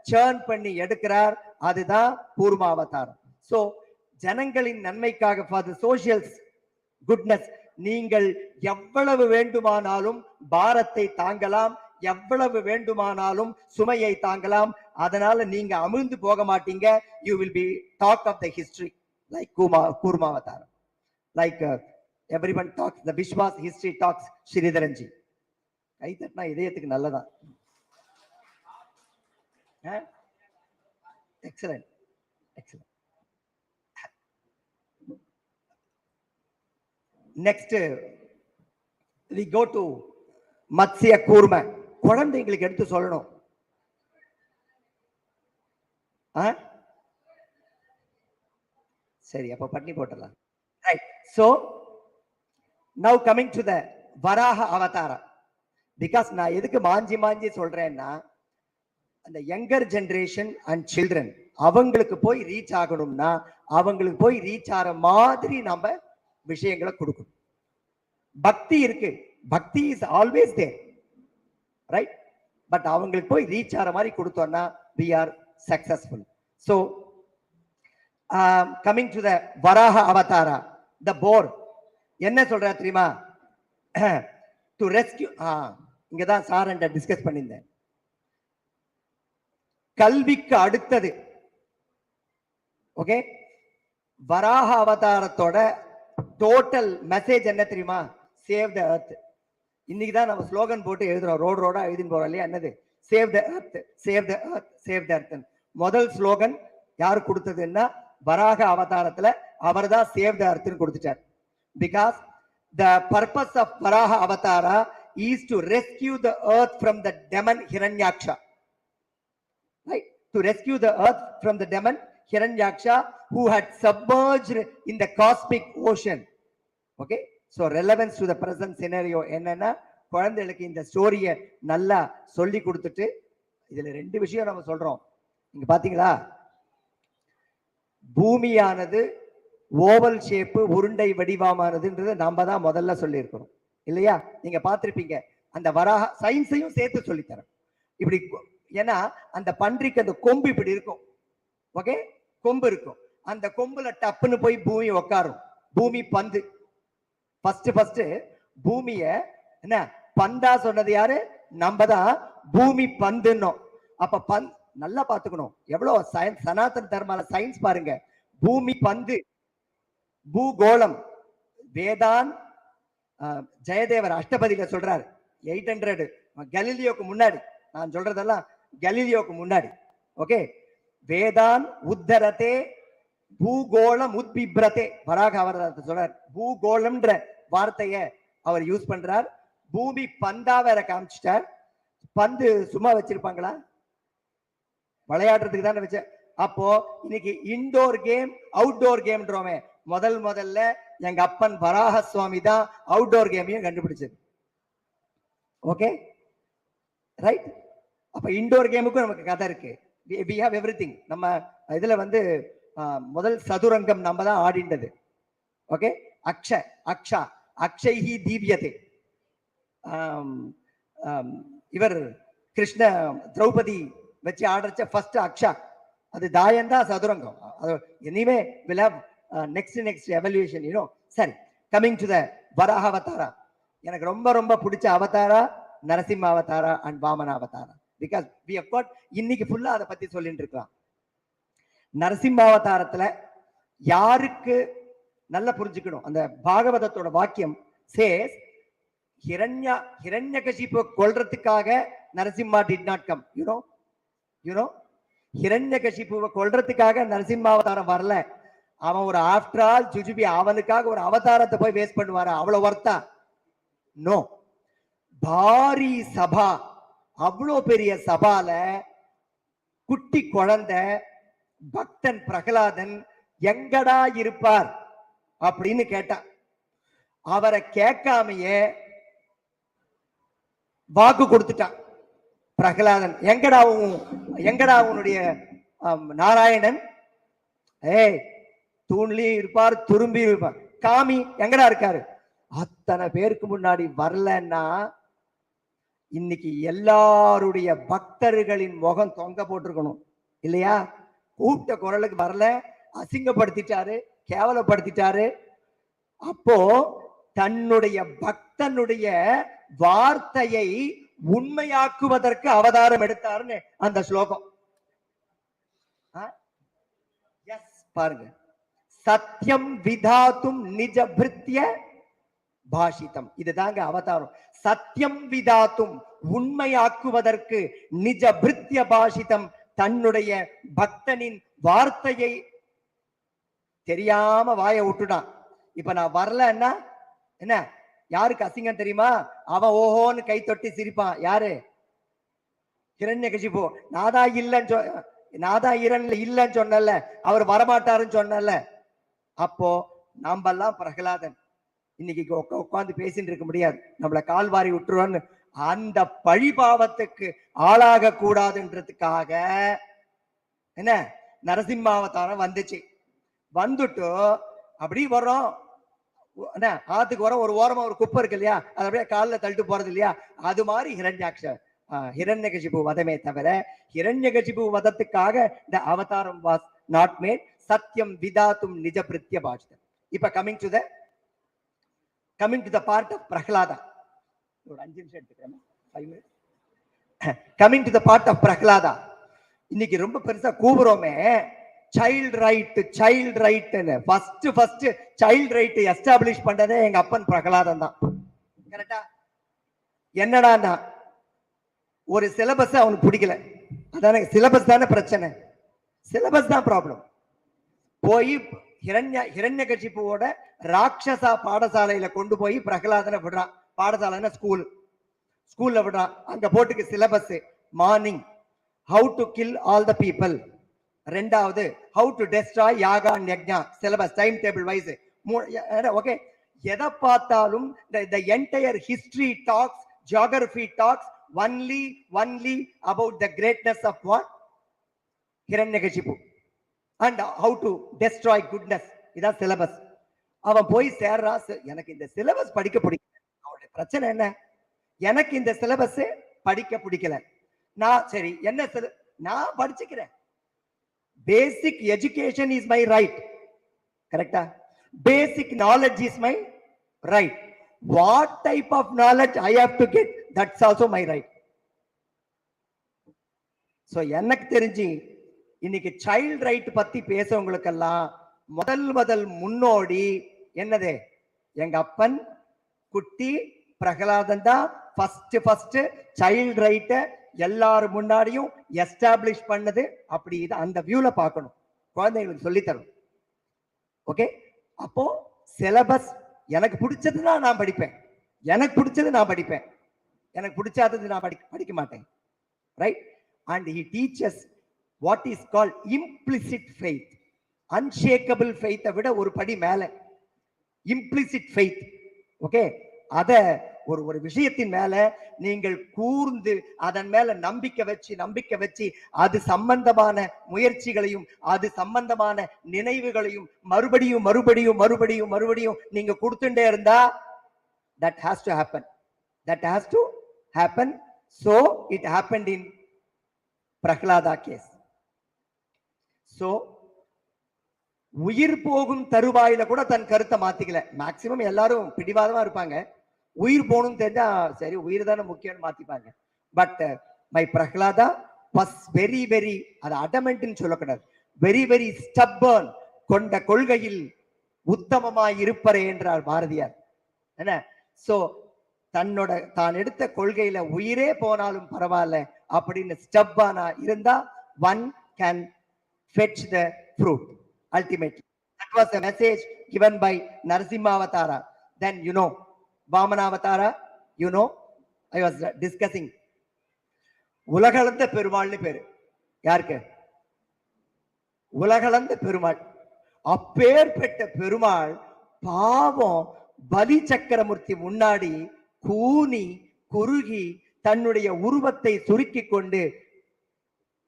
சேர்ன் பண்ணி எடுக்கிறார். அதுதான் கூர்மாவதாரம். சோ ஜனங்களின் நன்மைக்காக, ஃபார் தி சோஷியல் குட்னஸ், நீங்கள் எவ்வளவு வேண்டுமானாலும் பாரத்தை தாங்கலாம், எவ்வளவு வேண்டுமானாலும் சுமையை தாங்கலாம். அதனால நீங்க அமிழ்ந்து போக மாட்டீங்க. You will be talk of the history like கூர்மாவதாரம். Like everyone talks, the VISVAS history talks Sridharan ji. கை தட்டினா இதயத்துக்கு நல்லதான். Excellent, excellent. Next we go to Matsya Kurma. குழந்தைங்களுக்கு எடுத்து சொல்லணும். சரி, அப்ப பட்னி போட்டலாம். Right. So now coming to the Varaha Avatara. Because நான் எதுக்கு மாஞ்சி சொல்றேன்னா, அந்த younger generation and children அவங்களுக்கு போய் ரீச் ஆகணும்னா அவங்களுக்கு போய் ரீச் ஆகிற மாதிரி நம்ம விஷயங்களை கொடுக்கணும். பக்தி இருக்கு, bhakti is always there, right? But அவங்களுக்கு போய் ரீச் ஆகிற மாதிரி கொடுத்தோம்னா we are successful. So coming to the Varaha Avatara, the boar என்ன சொல்ற தெரியுமா? டு ரெஸ்கியூ, இங்கதான் சார் என்ற டிஸ்கஸ் பண்ணியிருந்தேன். கல்விக்கு அடுத்தது, ஓகே, வராக அவதாரத்தோட டோட்டல் மெசேஜ் என்ன தெரியுமா? Save the earth. இன்னைக்கு தான் நம்ம ஸ்லோகன் போட்டு எழுதுறோம், ரோடா எழுதின்னு போறோம் இல்லையா? என்னது? Save the earth, save the earth, save the earth. முதல் ஸ்லோகன் யாரு கொடுத்ததுன்னா வராக அவதாரத்துல அவர் தான் சேவ் த எர்த்னு கொடுத்துட்டார். Because the purpose of Varaha Avatara is to rescue the earth from the demon Hiranyaksha. Right? To rescue the earth from the demon Hiranyaksha who had submerged in the cosmic ocean. Okay? So relevance to the present scenario என்னன்னா, குழந்தைகளுக்கு இந்த ஸ்டோரியை நல்லா சொல்லி கொடுத்துட்டு, இதுல ரெண்டு விஷயம் நம்ம சொல்றோம். இங்க பாத்தீங்களா, பூமியானது ஓவல் ஷேப்பு, உருண்டை வடிவமானதுன்றது நாம தான் முதல்ல சொல்லி இருக்கிறோம் இல்லையா? நீங்க பார்த்திருப்பீங்க. அந்த வராக சயின்ஸையும் சேர்த்து சொல்லித்தரேன். இப்படி, ஏன்னா அந்த பன்றிக்கு அந்த கொம்பு இப்படி இருக்கும். ஓகே, கொம்பு இருக்கும். அந்த கொம்புல டப்புன்னு போய் பூமி உட்காரும். பூமி பந்து. ஃபர்ஸ்ட் பூமிய என்ன பந்தா சொன்னது யாரு? நம்ம தான் பூமி பந்துன்னோம். அப்ப நல்லா பாத்துக்கணும். எவ்வளவு சயின்ஸ், சனாதன தர்மால சயின்ஸ் பாருங்க. பூமி பந்து, பூகோளம். வேதான் ஜெயதேவர் அஷ்டபதியில சொல்றாரு, 800 கலீலியோக்கு முன்னாடி. நான் சொல்றதெல்லாம் கலீலியோக்கு முன்னாடி. ஓகே, வேதான் உத்தரத்தே பூகோளம் உத்பிப்ரதே. வராக அவதாரத்தை சொல்றார். பூகோளம்ன்ற வார்த்தைய அவர் யூஸ் பண்றார். பூமி பந்தா வேற காமிச்சிட்டார். பந்து சும்மா வச்சிருப்பாங்களா? விளையாடுறதுக்கு தானே வச்ச. அப்போ இன்னைக்கு இன்டோர் கேம், அவுட்டோர் கேம்ன்றோமே. முதல்ல எங்க அப்பன் வராக சுவாமி தான் அவுட்டோர் கேமையும் கண்டுபிடிச்சது. Okay, right? அப்ப இன்டோர் கேமுக்கும் நமக்கு கதை இருக்கு. we have everything. நம்ம இதுல வந்து முதல் சதுரங்கம் நம்ம தான் ஆடிண்டது. ஓகே, அக்ஷா அக்ஷைஹி தீவ்யதே. இவர் கிருஷ்ண திரௌபதி வச்சு ஆடுறச்ச ஃபர்ஸ்ட் அக்ஷா. அது தாயந்தா சதுரங்கம். Anyway will have next evaluation, you know. சரி, coming to the வராக அவதாரா. எனக்கு ரொம்ப பிடிச்ச அவதாரா Narasimha Avatara and Vamana Avatara. Because we have got இன்னைக்கு ஃபுல்லா அதை பத்தி சொல்லிட்டு இருக்கலாம். நரசிம்ம அவதாரத்துல யாருக்கு நல்லா புரிஞ்சுக்கணும், அந்த பாகவதத்தோட வாக்கியம் சேஸ் ஹிரண்யகசிபு கொல்றதுக்காக Narasimha did not come. You know ஹிரண்யகசிபுவை கொல்றதுக்காக நரசிம்ம அவதாரம் வரல. அவன் ஒரு ஆஃப்டர் ஆல் ஜுஜுபி அவனுக்காக ஒரு அவதாரத்தை போய் வேஸ்ட் பண்ணுவாரா? அவ்வளவு வர்த்தா? நோ. பாரி சபா, அவ்வளோ பெரிய சபால குட்டி குழந்தை பக்தன் பிரகலாதன் எங்கடா இருப்பார் அப்படின்னு கேட்டான். அவரை கேட்காமையே வாக்கு கொடுத்துட்டான் பிரகலாதன். எங்கடா உன்னுடைய நாராயணன்? ஏய், தூண்லயும் இருப்பார், துரும்பி இருப்பார், காமி எங்கடா இருக்காரு? அத்தனை பேருக்கு முன்னாடி வரலன்னா இன்னைக்கு எல்லாருடைய பக்தர்களின் முகம் தொங்க போட்டிருக்கணும் இல்லையா? கூப்பிட்ட குரலுக்கு வரல, அசிங்கப்படுத்திட்டாரு, கேவலப்படுத்திட்டாரு. அப்போ தன்னுடைய பக்தனுடைய வார்த்தையை உண்மையாக்குவதற்கு அவதாரம் எடுத்தாருன்னு அந்த ஸ்லோகம். பாருங்க, சத்தியம் விதாத்தும் நிஜ பிருத்திய பாஷிதம், இதுதாங்க அவதாரம். சத்தியம் விதாத்தும் உண்மையாக்குவதற்கு நிஜ பிருத்திய பாஷிதம், தன்னுடைய பக்தனின் வார்த்தையை தெரியாம வாயை விட்டுட்டான். இப்ப நான் வரலன்னா என்ன, யாருக்கு அசிங்கம் தெரியுமா? அவன் ஓஹோன்னு கை தொட்டி சிரிப்பான். யாரு? ஹிரண்யகசிபு. நாதா இல்லன்னு சொன்னல, அவர் வரமாட்டாருன்னு சொன்னல. அப்போ நாமெல்லாம் பிரகலாதன் இன்னைக்கு உட்காந்து பேசிட்டு இருக்க முடியாது, நம்மள கால்வாரி விட்டுருவான்னு அந்த பழிபாவத்துக்கு ஆளாக கூடாதுன்றதுக்காக என்ன நரசிம்மாவதாரம் வந்துச்சு. வந்துட்டு அப்படி வர்றோம், ஆத்துக்கு வரோம், ஒரு ஓரமா ஒரு குப்பை இருக்கு இல்லையா, அது அப்படியே காலில் தள்ளிட்டு போறது இல்லையா, அது மாதிரி ஹிரண்யகசிபு வதமே தவிர ஹிரண்யகசிபு வதத்துக்காக இந்த அவதாரம் வாஸ் நாட் மேட். சத்தியம் விதாத்தும் நிஜ பிருத்திய பாஷிதம். இப்ப coming to the part of Prahlada. ஒரு 5 நிமிஷம் எடுத்துக்கிறேன், 5 minutes. Coming to the part of Prahlada. இன்னைக்கு ரொம்ப பெருசா கூவுறோமே சைல்டு ரைட்னு. ஃபர்ஸ்ட் சைல்டு ரைட் எஸ்டாப்ளிஷ் பண்ணதே எங்க அப்பன் பிரகலாதன் தான். கரெக்டா? என்னடா, ஒரு சிலபஸ் அவனுக்கு பிடிக்கல, அதான சிலபஸ் தானே பிரச்சனை, சிலபஸ் தான் ப்ராப்ளம். போய் ஹிரண்யகசிபுவோட ராட்சசா பாடசாலையில கொண்டு போய் பிரகலாதனை விடுறான். பாடசாலைன்னா ஸ்கூல்ல விடுறான். அங்க போட்டுக்கு syllabus morning how to kill all the people, ரெண்டாவது how to destroy yaga and yagna, syllabus time table wise. Okay, எதை பார்த்தாலும் the entire history talks, geography talks only about the greatness of what? Hiranyakashipu and how to destroy goodness. இதான் syllabus. அவன் போய் சேர்றா. எனக்கு இந்த syllabus படிக்க பிடிக்கல. அவனுடைய பிரச்சனை என்ன? எனக்கு இந்த சிலபஸ் படிக்க பிடிக்கல. சரி என்ன நான் படிச்சுக்கிறேன். Basic education is my right. கரெக்டா? Basic knowledge is my right. What type of knowledge I have to get, that's also my right. So எனக்கு தெரிஞ்சு இன்னைக்கு சைல்ட் ரைட் பத்தி பேசவங்களுக்கெல்லாம் முதல் முன்னோடி என்னது? எங்க அப்பன் குட்டி பிரகலாதன் தான் ஃபர்ஸ்ட் சைல்ட் ரைட்டை எல்லாரும் முன்னாடியும் எஸ்டாப்ளிஷ் பண்ணது. அப்படி அந்த வியூல பார்க்கணும், குழந்தைங்களுக்கு சொல்லித்தரும். ஓகே, அப்போ சிலபஸ் எனக்கு பிடிச்சதுன்னா நான் படிப்பேன், எனக்கு பிடிச்சது நான் படிப்பேன், எனக்கு பிடிச்சாதது நான் படிக்க மாட்டேன். Right? And he teaches what is called implicit faith. Unshakable ஃபெய்த்தை விட ஒரு படி மேல இம்ப்ளிசிட் ஃபெய்த். ஓகே, அத ஒரு விஷயத்தின் மேல நீங்கள் கூர்ந்து அதன் மேல நம்பிக்கை வச்சு அது சம்பந்தமான முயற்சிகளையும் அது சம்பந்தமான நினைவுகளையும் மறுபடியும் நீங்க கொடுத்துட்டே இருந்தா that has to happen. So it happened in Prahlada case. So உயிர் போகும் தருவாயில கூட தன் கருத்தை மாத்திக்கல. மேக்சிமம் எல்லாரும் பிடிவாதமா இருப்பாங்க. உயிர் போகணும்னு தெரிஞ்சா சரி உயிர் தானே முக்கியம்னு மாத்திப்பாங்க. But my Prahlada was very very, அது அடமெண்ட்னு சொல்லக்கூடாது, வெரி வெரி ஸ்டப்பர்ன், கொண்ட கொள்கையில் உத்தமமாய் இருப்பரே என்றார் பாரதியார். என்ன? சோ தன்னோட தான் எடுத்த கொள்கையில உயிரே போனாலும் பரவாயில்ல அப்படின்னு ஸ்டப்பானா இருந்தா one can fetch the fruit ultimately. That was the message given by Narasimha Avatara. Then Vamana Avatara, I was discussing உலகளந்த பெருமாள்னு பேரு. யாருக்கு? உலகளந்த பெருமாள். அப்பேற்பட்ட பெருமாள் பாவம் பலி சக்கரமூர்த்தி முன்னாடி கூனி குறுகி தன்னுடைய உருவத்தை சுருக்கி கொண்டு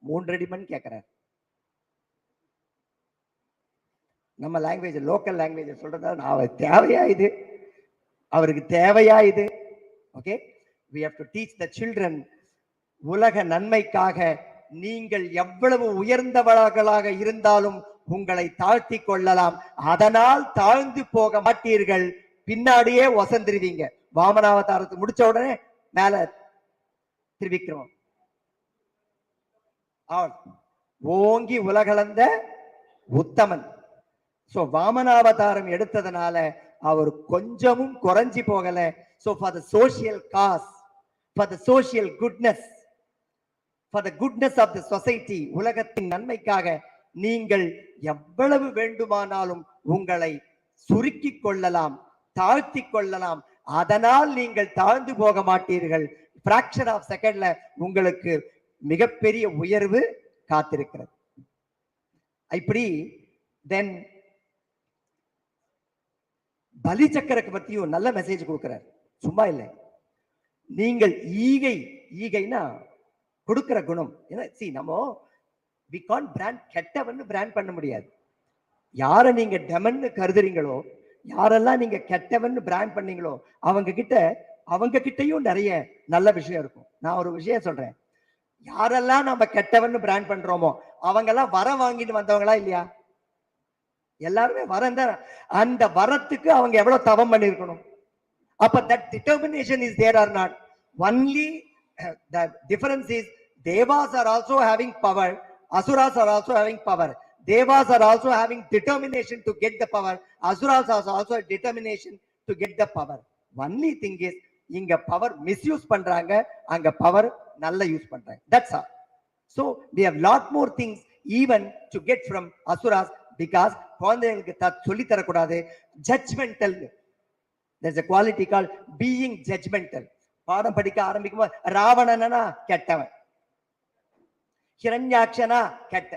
3 அடி மண் கேட்கிறார். நம்ம லாங்குவேஜ், லோக்கல் லாங்குவேஜ் சொல்றதா, தேவையா இது? அவருக்கு தேவையா இது? Okay, we have to teach the children. உலக நன்மைக்காக நீங்கள் எவ்வளவு உயர்ந்தவர்களாக இருந்தாலும் உங்களை தாழ்த்தி கொள்ளலாம், அதனால் தாழ்ந்து போக மாட்டீர்கள், பின்னாடியே வசந்துருவீங்க. வாமனாவதாரத்தை முடிச்ச உடனே மேல திருவிக்கிறோம், ஓங்கி உலகளந்த உத்தமன். சோ வாமனாவதாரம் எடுத்ததுனால அவர் கொஞ்சமும் குறைஞ்சி போகல. So for the social cause, for the social goodness, for the goodness of the society, உலகத்தின் நன்மைக்காக நீங்கள் எவ்வளவு வேண்டுமானாலும் உங்களை சுருக்கி கொள்ளலாம், தாழ்த்தி கொள்ளலாம், அதனால் நீங்கள் தாழ்ந்து போக மாட்டீர்கள். பிராக்சர் ஆஃப் செகண்ட்ல உங்களுக்கு மிகப்பெரிய உயர்வு காத்திருக்கிறது. இப்படி தென் பலி சக்கரக்கு பத்தியும் நல்ல மெசேஜ் கொடுக்கிறார். சும்மா இல்லை, நீங்கள் ஈகைனா கொடுக்கிற குணம். நம்ம we can't brand, கெட்டவன்னு பிராண்ட் பண்ண முடியாது. யாரை நீங்க டெமன்னு கருதுறீங்களோ, யாரெல்லாம் நீங்க கெட்டவன்னு பிராண்ட் பண்ணீங்களோ அவங்க கிட்டையும் நிறைய நல்ல விஷயம் இருக்கும். நான் ஒரு விஷயம் சொல்றேன், யாரெல்லாம் நம்ம கெட்டவன்னு பிராண்ட் பண்றோமோ அவங்க எல்லாம் வரம் வாங்கிட்டு வந்தவங்களா இல்லையா? எல்லாருமே வரம் தான். அந்த வரத்துக்கு அவங்க எவ்வளவு தவம் பண்ணிருக்கணும். அப்ப that determination is there or not? Only the difference is devas are also having power, asuras are also having power. Devas are also having determination to get the power, asuras are also determination to get the power. Only thing is இங்க power misuse பண்றாங்க, அங்க power நல்ல use பண்றாங்க. That's all. So we have lot more things even to get from asuras, because குழந்தைகளுக்கு சொல்லி தரக்கூடாது judgmental. There's a quality called being judgmental. பாடம் படிக்க ஆரம்பிக்கும் போது ராவணனா கெட்டவன், ஹிரண்யாட்சனா கெட்ட,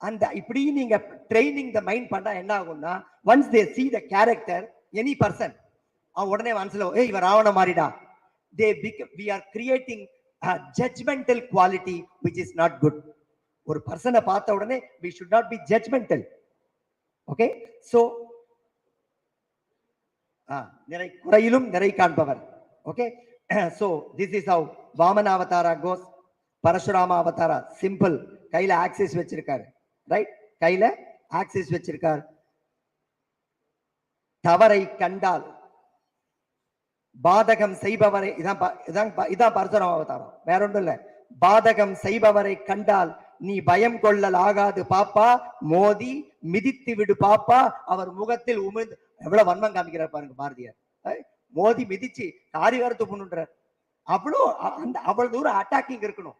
அந்த இப்படி நீங்க ட்ரைனிங் த மைண்ட் பண்ணா என்ன ஆகும்னா, once they see the character, any person, உடனே மனசுல இவன் Ravana மாறிடா. We are creating a judgmental quality which is not good. ஒரு பர்சனை பார்த்த உடனே we should not be judgmental. Okay, so நிறை குறையிலும் நிறை காண்பவர். Okay, so this is how Vamana Avatara goes. Parashurama Avatara simple, கையில ஆக்சிஸ் வச்சிருக்காரு, ரைட்? கையில ஆக்சிஸ் வச்சிருக்கார். தவறை கண்டால் பாதகம் செய்பவரை, இதான் பரசுராம அவதாரம், வேற ஒன்றும் இல்ல. பாதகம் செய்பவரை கண்டால் நீ பயம் கொள்ளல் ஆகாது பாப்பா, மோதி மிதித்து விடு பாப்பா, அவர் முகத்தில் உமிழ்ந்து. எவ்வளவு வன்மம் காமிக்கிறார் பாருங்க பாரதியார். மோதி மிதிச்சு காரிகாரத்து பண்ணுன்றார். அவ்வளவு தூரம் அட்டாக்கிங் இருக்கணும்.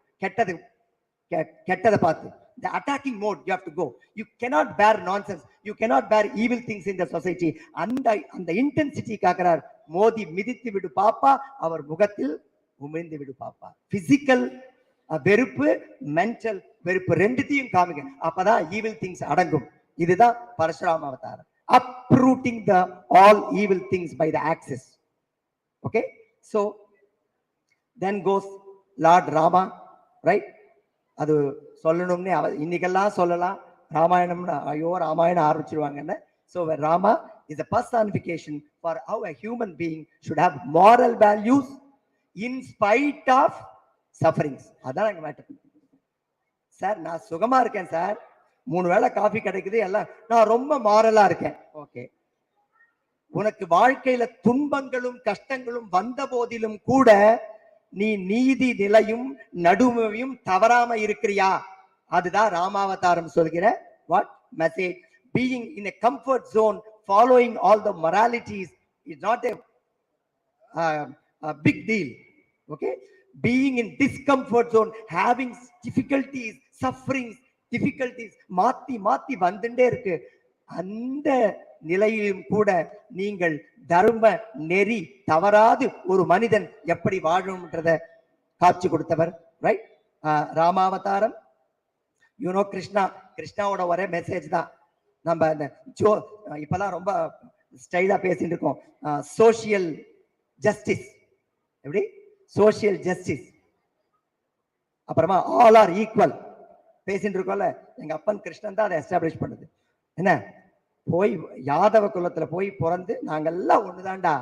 கெட்டதை பார்த்து the attacking mode you have to go. You cannot bear nonsense, you cannot bear evil things in the society. அந்த intensity காக்கறார். மோதி மிதித்து விடு பாப்பா, அவர் முகத்தில் உமிழ்ந்து விடு பாப்பா. பிசிக்கல் வெறுப்பு, மென்டல் வெறுப்பு, ரெண்டுத்தையும் காமிங்க, அப்பதான் evil things அடங்கும். இதுதான் பரசுராம அவதாரம். uprooting the all evil things by the axis. Okay, so then goes Lord Rama, right? அது சொல்லணும்னே இன்னைக்கெல்லாம் சொல்லலாம், ராமாயணம்னு ஐயோ Ramayanam ஆரம்பிச்சிருவாங்கன்னு. So Rama is a personification for how a human being should have moral values in spite of sufferings. அதான் எங்க matter. Sir நான் சுகமா இருக்கேன் sir, 3 வேளை காஃபி கிடைக்குது, எல்லாம் நான் ரொம்ப மாரலா இருக்கேன். ஓகே, உனக்கு வாழ்க்கையில துன்பங்களும் கஷ்டங்களும் வந்த போதிலும் கூட நீ நீதி நிலையும் நடுமையும் தவறாம இருக்கிறியா? அதுதான் ராமாவதாரம் சொல்கிற what message. Being in a comfort zone, following all the moralities is not a big deal. Okay, being in discomfort zone, having difficulties, sufferings, difficulties மாத்தி மாத்தி வந்துட்டே இருக்கு. அந்த நிலையிலும் கூட நீங்கள் தர்ம நெறி தவறாது ஒரு மனிதன் எப்படி வாழும்ன்றத காட்சி கொடுத்தவர். ரைட், ராமாவதாரம். யூனோ கிருஷ்ணாவோட ஒரே மெசேஜ் தான். நம்ம அந்த இப்பெல்லாம் ரொம்ப ஸ்டைலா பேசிட்டு இருக்கோம், சோசியல் ஜஸ்டிஸ். எப்படி சோசியல் ஜஸ்டிஸ், அப்புறமா ஆல் ஆர் ஈக்குவல் பேசிட்டு இருக்கோம்ல. எங்க அப்பன் கிருஷ்ணன் தான் அதை எஸ்டாப்ளிஷ் பண்ணுது. என்ன, போய் யாதவ குலத்துல போய் பிறந்து நாங்கெல்லாம் ஒண்ணுதான்டா,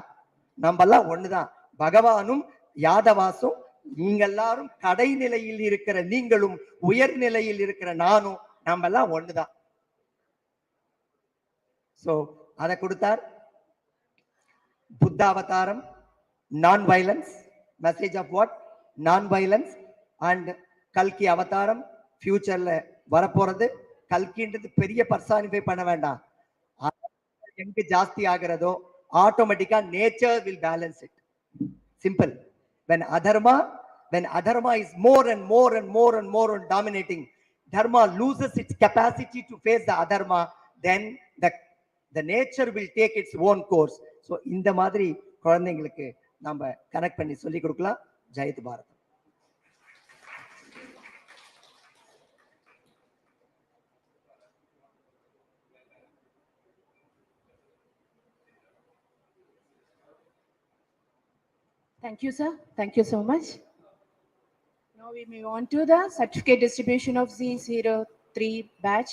நம்ம எல்லாம் ஒண்ணுதான், பகவானும் யாதவாசும் நீங்க எல்லாரும் கடைநிலையில் இருக்கிற நீங்களும் உயர்நிலையில் இருக்கிற நானும் நம்ம எல்லாம் ஒண்ணுதான். சோ அதை கொடுத்தார். புத்தாவதாரம், non violence, message of what non violence. And கல்கி அவதாரம் ஃபியூச்சர்ல வரப்போறது. கல்கின்றது பெரிய பர்சானிஃபை பண்ண வேண்டாம், எங்க ஜாஸ்தி ஆகிறதோ ஆட்டோமேட்டிக்கா nature will balance it. Simple. when adharma is more and more and more and more on dominating, dharma loses its capacity to face the adharma, then the nature will take its own course. So இந்த மாதிரி குழந்தைங்களுக்கு நம்ம connect பண்ணி சொல்லி கொடுக்கலாம். Jayath Bharat. Thank you, sir. Thank you so much. Now we move on to the certificate distribution of Z03 batch.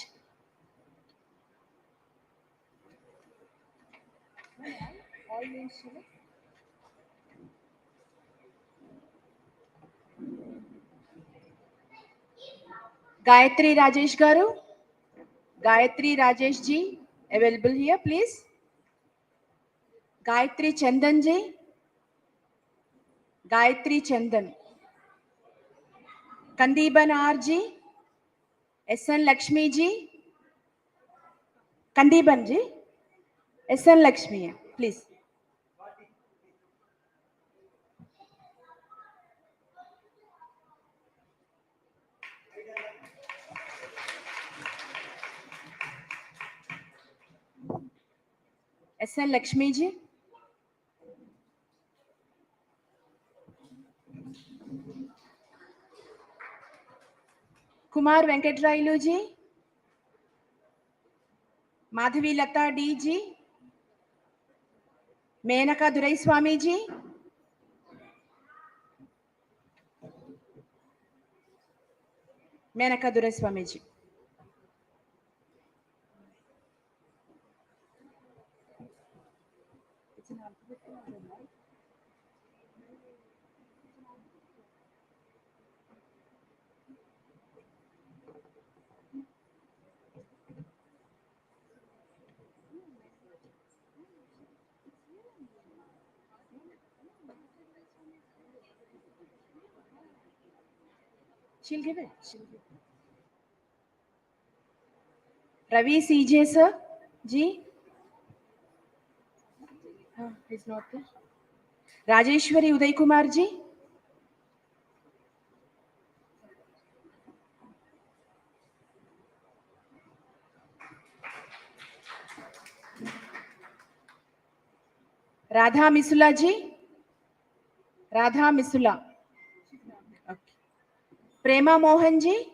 Gayatri Rajesh Garu. Gayatri Rajesh ji, available here, please. Gayatri Chandan ji. Gayatri Chandan. Kandiban R ji. SN Lakshmi ji. Kandiban ji. SN Lakshmi, please. SN Lakshmi ji. Kumar Venkatrailu ji. Madhavi Lata D ji. Menaka Duraiswamy ji. Menaka Duraiswamy ji. She'll give it. Ravi CJ sir, ji. He's not there. Rajeshwari Uday Kumar ji. Radha Misula ji. Radha Misula. Okay. Prema Mohan ji.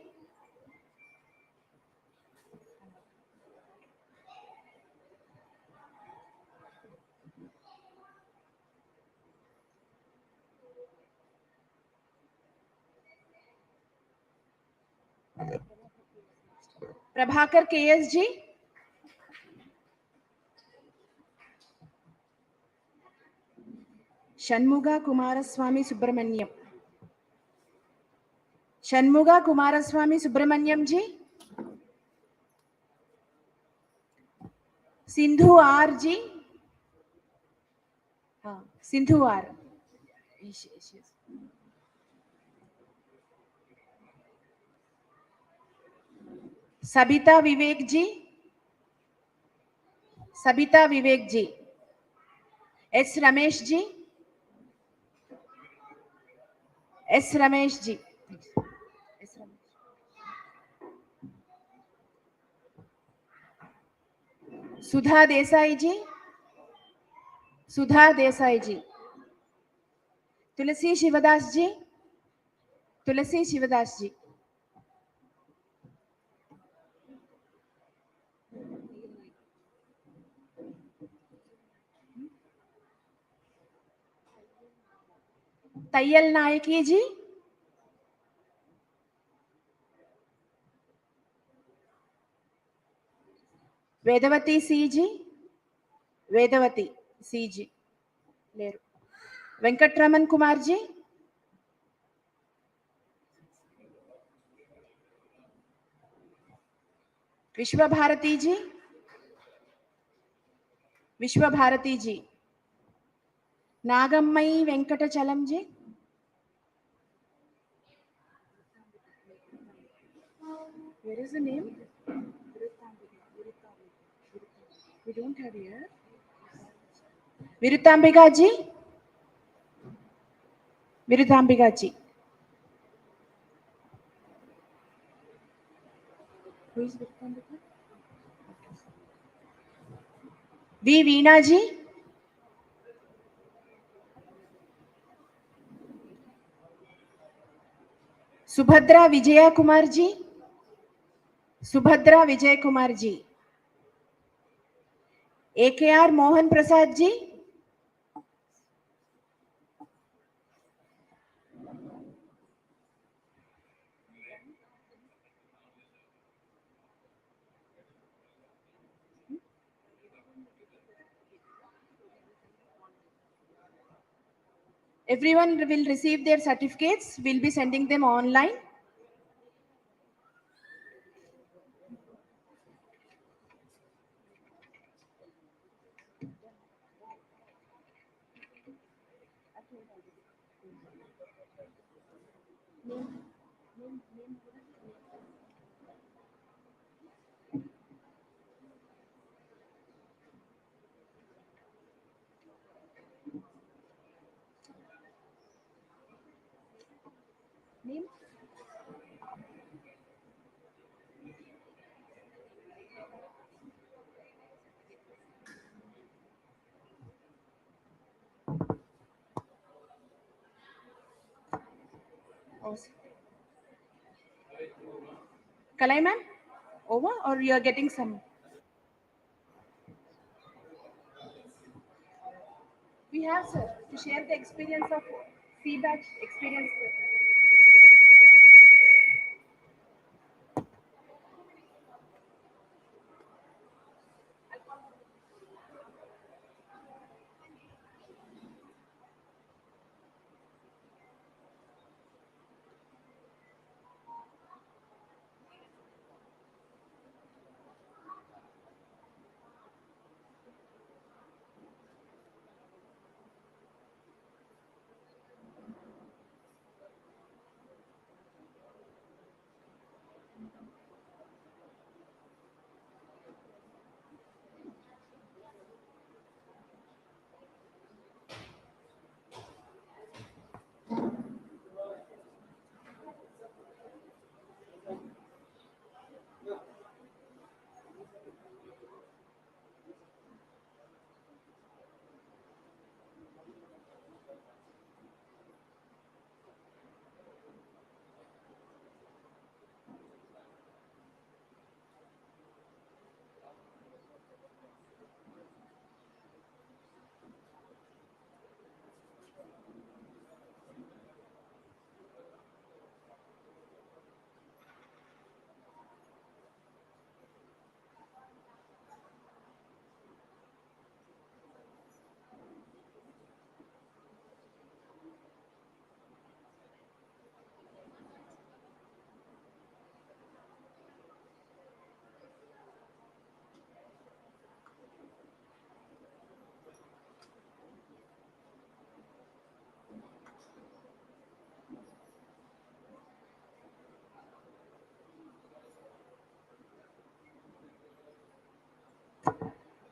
Prabhakar KS ji. Shanmuga Kumaraswamy Subramanyam. Shanmuga Kumaraswamy Subramanyam ji. Sindhu R ji. Sindhuvar. Yes. Sabita Vivek ji. Sabita Vivek ji. S. Ramesh ji. S. Ramesh ji. S. Ramesh. Sudha Desai ji. Sudha Desai ji. Tulasi Shivadas ji. Tulasi Shivadas ji. Tayyal Nayaki ji. Vedavati C ji. Vedavati C ji. Leru. Venkatraman Kumar ji. Vishwa Bharati ji. Vishwa Bharati ji. Nagammai Venkatachalam ji. Where is the name? We don't have here. Virutambika ji. Virutambika ji. Who is Virutambika? V. Veena ji. Subhadra Vijaya Kumar ji. Subhadra Vijay Kumar ji. AKR Mohan Prasad ji. Everyone will receive their certificates. We'll be sending them online. Name? Kalai ma'am? Over or you are getting some? We have, sir, to share the experience of feedback experience.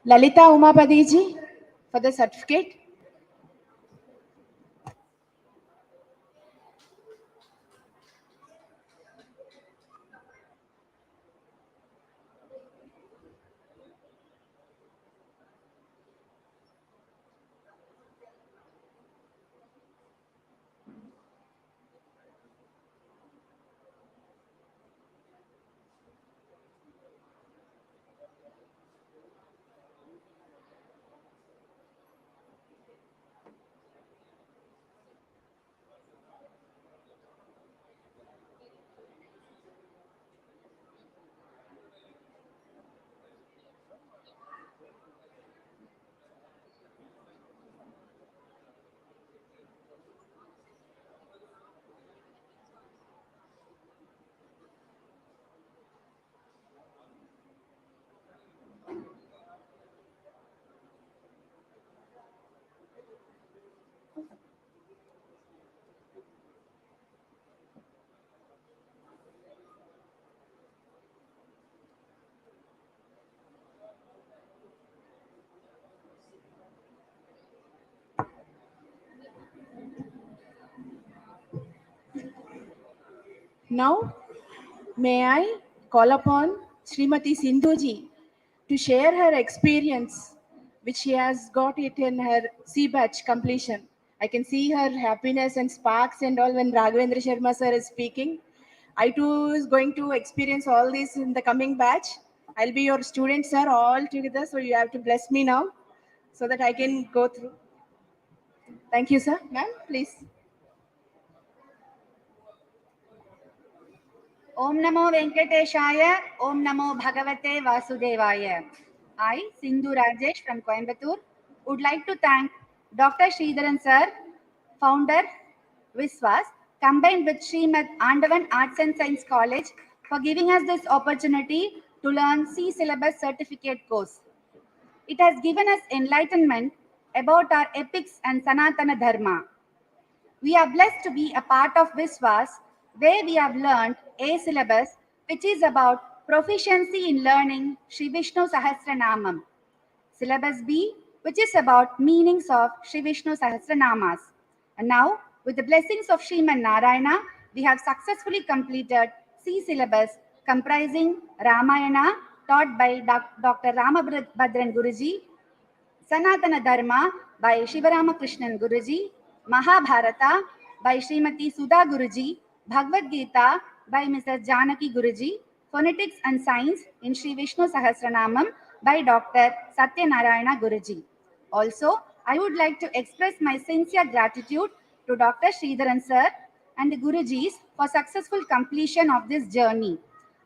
Lalita Umapadiji for the certificate. Now, may I call upon Srimati Sindhuji to share her experience, which she has got it in her C batch completion. I can see her happiness and sparks and all when Raghavendra Sharma sir is speaking. I too is going to experience all this in the coming batch. I'll be your student, sir, all together. So you have to bless me now so that I can go through. Thank you, sir. Ma'am, please. Om Namo Venkateshaya, Om Namo Bhagavate Vasudevaya. I, Sindhu Rajesh from Coimbatore, would like to thank Dr. Sridharan sir, founder, VISVAS, combined with Smt.Andavan Arts and Science College for giving us this opportunity to learn C syllabus certificate course. It has given us enlightenment about our epics and Sanatana Dharma. We are blessed to be a part of VISVAS, where we have learned A syllabus, which is about proficiency in learning Sri Vishnu Sahasranamam. Syllabus B, which is about meanings of Sri Vishnu Sahasranamas. And now, with the blessings of Sriman Narayana, we have successfully completed C syllabus comprising Ramayana, taught by Dr. Ramabhadran Guruji, Sanatana Dharma by Shivaramakrishnan Guruji, Mahabharata by Srimati Sudha Guruji, Bhagavad Gita by Mrs. Janaki Guruji, Phonetics and Science in Sri Vishnu Sahasranamam by Dr. Satyanarayana Guruji. Also, I would like to express my sincere gratitude to Dr. Sridharan sir and the Gurujis for successful completion of this journey.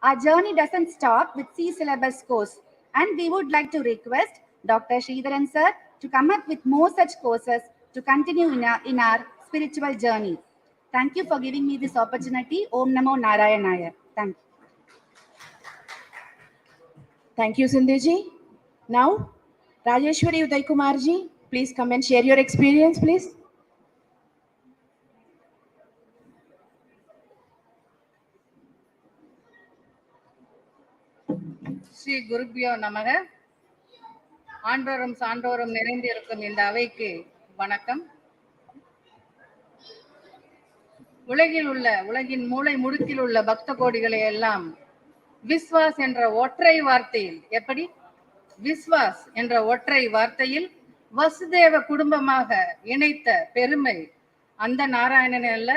Our journey doesn't stop with C syllabus course, and we would like to request Dr. Sridharan sir to come up with more such courses to continue in our spiritual journey. Thank you for giving me this opportunity. Om Namo Narayanaya. Thank you. Thank you, Sindhuji. Now, Rajeshwari Uday Kumarji, please come and share your experience, please. Sri குருபியோ நமக. ஆண்டோரும் சான்றோரும் நிறைந்திருக்கும் இந்த அவைக்கு வணக்கம். உலகின் மூளை முடுக்கில் உள்ள பக்த கோடிகளை எல்லாம் விஸ்வாஸ் என்ற ஒற்றை வார்த்தையில், எப்படி விஸ்வாஸ் என்ற ஒற்றை வார்த்தையில் வசுதேவ குடும்பமாக இணைத்த பெருமை அந்த நாராயணன் அல்ல,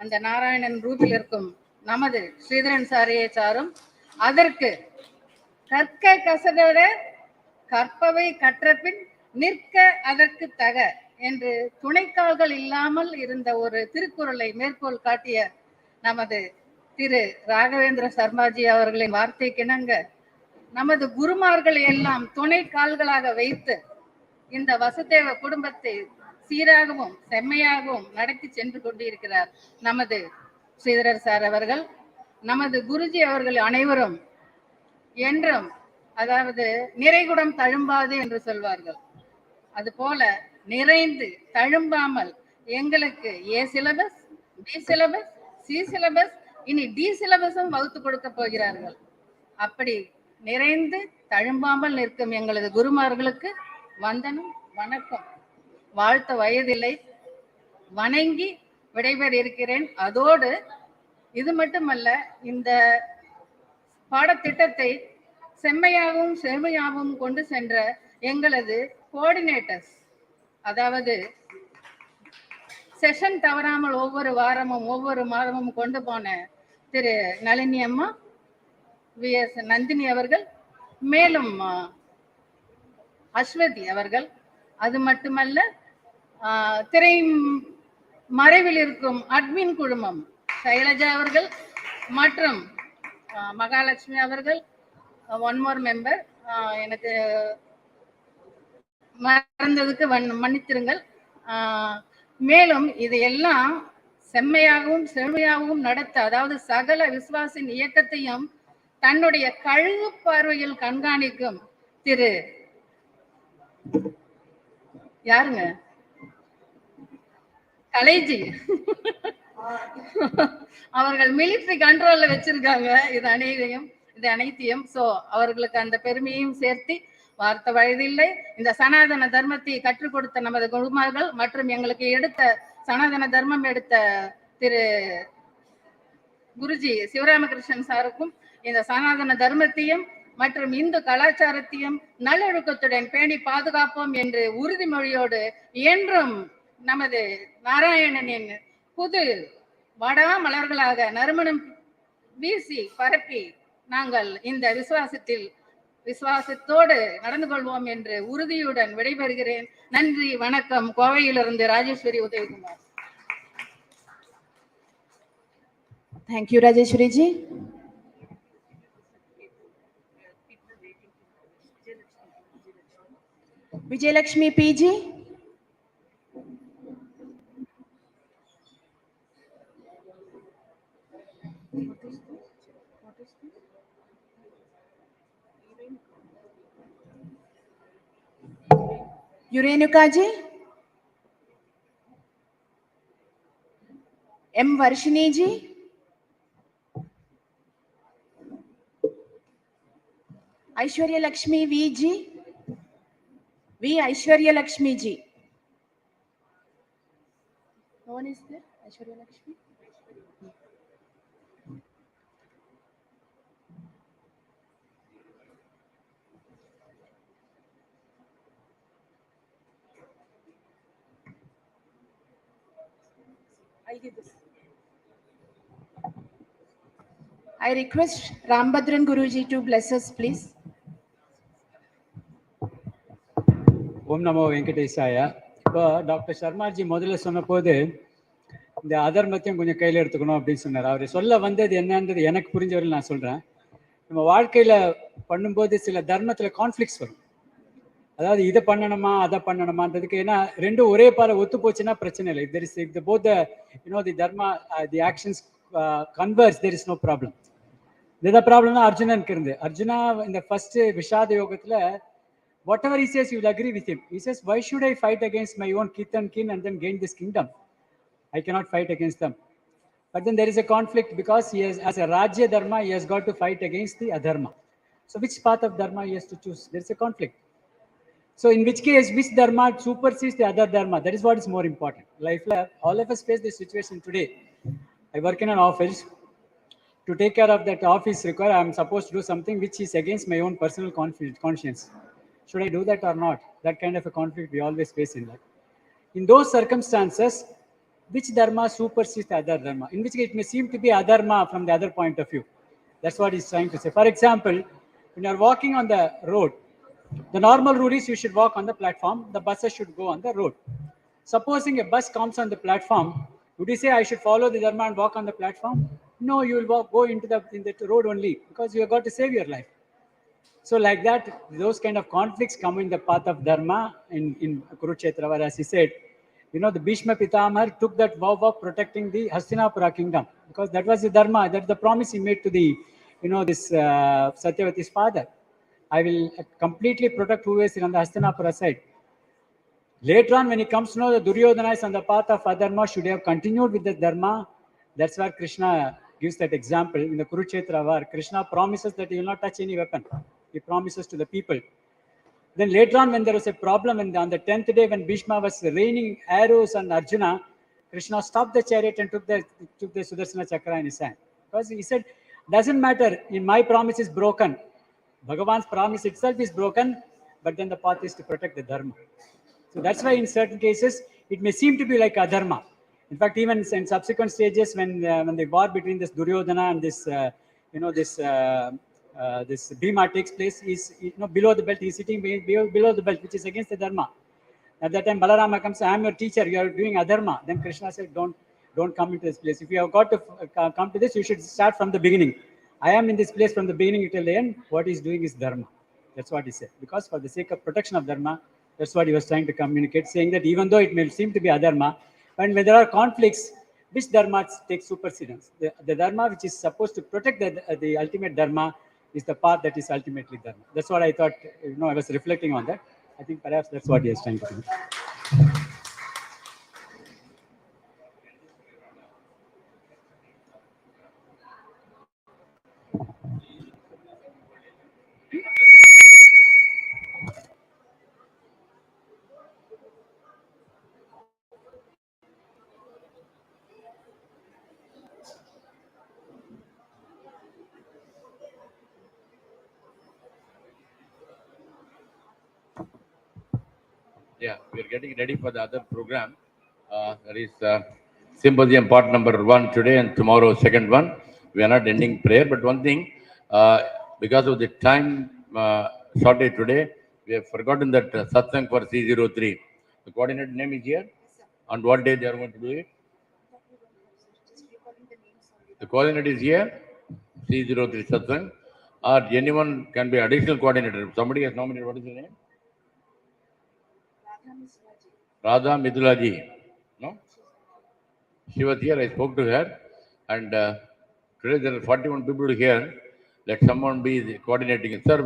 அந்த நாராயணன் ரூபில் இருக்கும் நமது ஸ்ரீதரன் சாரையை சாரும். அதற்கு கற்க கசடர கற்பவை கற்றபின் நிற்க அதற்கு தக என்று துணைக்கால்கள் இல்லாமல் இருந்த ஒரு திருக்குறளை மேற்கோள் காட்டிய நமது திரு ராகவேந்திர சர்மாஜி அவர்களின் வார்த்தைக்கிணங்க நமது குருமார்களை எல்லாம் துணை கால்களாக வைத்து இந்த வசுதேவ குடும்பத்தை சீராகவும் செம்மையாகவும் நடத்தி சென்று கொண்டிருக்கிறார் நமது ஸ்ரீதரர் சார் அவர்கள். நமது குருஜி அவர்கள் அனைவரும் என்றும், அதாவது நிறைகுடம் தழும்பாது என்று சொல்வார்கள், அதுபோல நிறைந்து தழும்பாமல் எங்களுக்கு A syllabus, B syllabus, C syllabus, இனி டி சிலபஸும் வகுத்து கொடுக்க போகிறார்கள். அப்படி நிறைந்து தழும்பாமல் நிற்கும் எங்களது குருமார்களுக்கு வந்தனம் வணக்கம். வாழ்த்த வயதில்லை, வணங்கி விடைபெற இருக்கிறேன். அதோடு இது மட்டுமல்ல, இந்த பாடத்திட்டத்தை செம்மையாகவும் செழுமையாகவும் கொண்டு சென்ற எங்களது கோஆர்டினேட்டர்ஸ், அதாவது செஷன் தவறாமல் ஒவ்வொரு வாரமும் ஒவ்வொரு மாதமும் கொண்டு போன திரு நளினி அம்மா, VS நந்தினி அவர்கள், மேலும் அஸ்வதி அவர்கள், அது மட்டுமல்ல திரை மறைவில் இருக்கும் அட்மின் குழுமம் சைலஜா அவர்கள் மற்றும் மகாலட்சுமி அவர்கள், ஒன் மோர் மெம்பர், எனக்கு மறந்ததுக்கு மன்னித்திருங்கள். மேலும் இதையெல்லாம் செம்மையாகவும் செழுமையாகவும் நடத்த, அதாவது சகல விஸ்வாசின் இயக்கத்தையும் தன்னுடைய கழுகு பார்வையில் கண்காணிக்கும் திரு யாருங்க, கலைஜி அவர்கள் மிலிட்டரி கண்ட்ரோல்ல வச்சிருக்காங்க இது அனைத்தையும். சோ அவர்களுக்கு அந்த பெருமையையும் சேர்த்து வார்த்த வயதில்லை. இந்த சனாதன தர்மத்தை கற்றுக் கொடுத்த நமது குருமார்கள் மற்றும் எங்களுக்கு எடுத்த சனாதன தர்மம் எடுத்த திரு குருஜி சிவராமகிருஷ்ணன் சாருக்கும் இந்த சனாதன தர்மத்தையும் மற்றும் இந்து கலாச்சாரத்தையும் நல்லொழுக்கத்துடன் பேணி பாதுகாப்போம் என்று உறுதிமொழியோடு என்றும் நமது நாராயணனின் புது வடா மலர்களாக நறுமணம் வீசி பரப்பி நாங்கள் இந்த விசுவாசத்தோடு நடந்து கொள்வோம் என்று உறுதியுடன் விடைபெறுகிறேன். நன்றி, வணக்கம். கோவையிலிருந்து Rajeswari Udhayakumar. Thank you, Rajeshwari ji. Vijayalakshmi PG. Yurenuka ji. M. Varshini ji. Aishwarya Lakshmi V ji. V. Aishwarya Lakshmi ji. No one is there? Aishwarya Lakshmi? I'll give this. I request Rambhadran Guruji to bless us, please. ஓம் நமோ வெங்கடேசாயா. இப்போ doctor Sharmaji முதல்ல சொன்ன போது இந்த அதர்மத்தையும் கொஞ்சம் கையில் எடுத்துக்கணும் அப்படின்னு சொன்னார். அவர் சொல்ல வந்தது என்னன்றது எனக்கு புரிஞ்சவரை நான் சொல்கிறேன். நம்ம வாழ்க்கையில் பண்ணும்போது சில தர்மத்தில் கான்ஃப்ளிக்ஸ் வரும். அதாவது இதை பண்ணணுமா அதை பண்ணணுமான்றதுக்கு, ஏன்னா ரெண்டும் ஒரே பால ஒத்து போச்சுன்னா பிரச்சனை இல்லை. There is the both the dharma the actions converse, there is no problem. இந்த ப்ராப்ளம் தான் அர்ஜுனனுக்கு இருந்து. அர்ஜுனா இந்த ஃபர்ஸ்ட் விஷாத யோகத்தில் whatever he says, you will agree with him. He says, why should I fight against my own kith and kin and then gain this kingdom? I cannot fight against them. But then there is a conflict because he has, as a Rajya Dharma, he has got to fight against the Adharma. So which path of Dharma he has to choose? There is a conflict. So in which case, which Dharma supersedes the other Dharma? That is what is more important. Life, all of us face this situation today. I work in an office. To take care of that office require, I am supposed to do something which is against my own personal conscience. Should I do that or not? That kind of a conflict we always face in life. In those circumstances, which dharma supersedes the other dharma? In which case it may seem to be adharma from the other point of view. That's what he's trying to say. For example, when you're walking on the road, the normal rule is you should walk on the platform. The buses should go on the road. Supposing a bus comes on the platform, would you say I should follow the dharma and walk on the platform? No, you will go into the road only because you have got to save your life. So like that, those kind of conflicts come in the path of dharma in Kurukshetra, where as he said, the Bhishma Pitamar took that vow of protecting the Hastinapura kingdom because that was the dharma, that's the promise he made to the, this Satyavati's father. I will completely protect who is on the Hastinapura side. Later on, when he comes to know the Duryodhana is on the path of adharma, should have continued with the dharma. That's where Krishna gives that example in the Kurukshetra war. Krishna promises that he will not touch any weapon. He promises to the people. Then later on, when there was a problem, and on the 10th day, when Bhishma was raining arrows on Arjuna, Krishna stopped the chariot and took the Sudarsana Chakra in his hand. Because he said, doesn't matter, in my promise is broken. Bhagavan's promise itself is broken, but then the path is to protect the dharma. So that's why in certain cases, it may seem to be like adharma. In fact, even in subsequent stages, when the war between this Duryodhana and this, this Bhima takes place, is below the belt. He's sitting below the belt, which is against the dharma. At that time, Balarama comes, I am your teacher. You are doing adharma. Then Krishna said, don't come into this place. If you have got to come to this, you should start from the beginning. I am in this place from the beginning till the end. What he's doing is dharma. That's what he said. Because for the sake of protection of dharma, that's what he was trying to communicate, saying that even though it may seem to be adharma, but when there are conflicts, which dharma takes supersedence? The dharma which is supposed to protect the ultimate dharma is the path that is ultimately dharma. That's what I thought, I was reflecting on that. I think perhaps that's what he is trying to do. Yeah, we are getting ready for the other program. There is symposium part number 1 today and tomorrow second one. We are not ending prayer, but one thing, because of the time shortage today, we have forgotten that satsang for C03. The coordinator name is here. On what day they are going to do it? The coordinator is here, C03 satsang. Or anyone can be additional coordinator. If somebody has nominated, what is the name? Radha Midulaji. No? She was here, I spoke to her, and today there are 41 people here. Let someone be coordinating. Sir,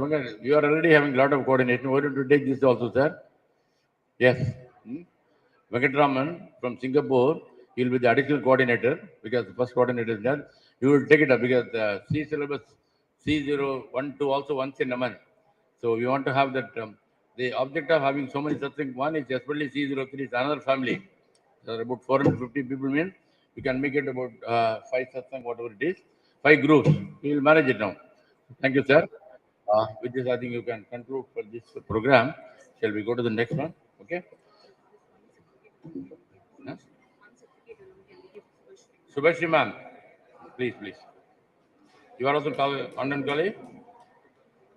you are already having a lot of coordination. Why don't you take this also, sir? Yes. Venkataraman from Singapore, he will be the additional coordinator because the first coordinator is there. You will take it up because the C syllabus C012 also once in a month. So we want to have that. The object of having so many such things, one is especially C03 is another family. There are about 450 people means we can make it about 5 satsang, whatever it is, 5 groups. We will manage it now. Thank you, sir. With this, I think you can conclude for this program. Shall we go to the next one? Okay. Huh? Subhashri ma'am, please. You are also London College?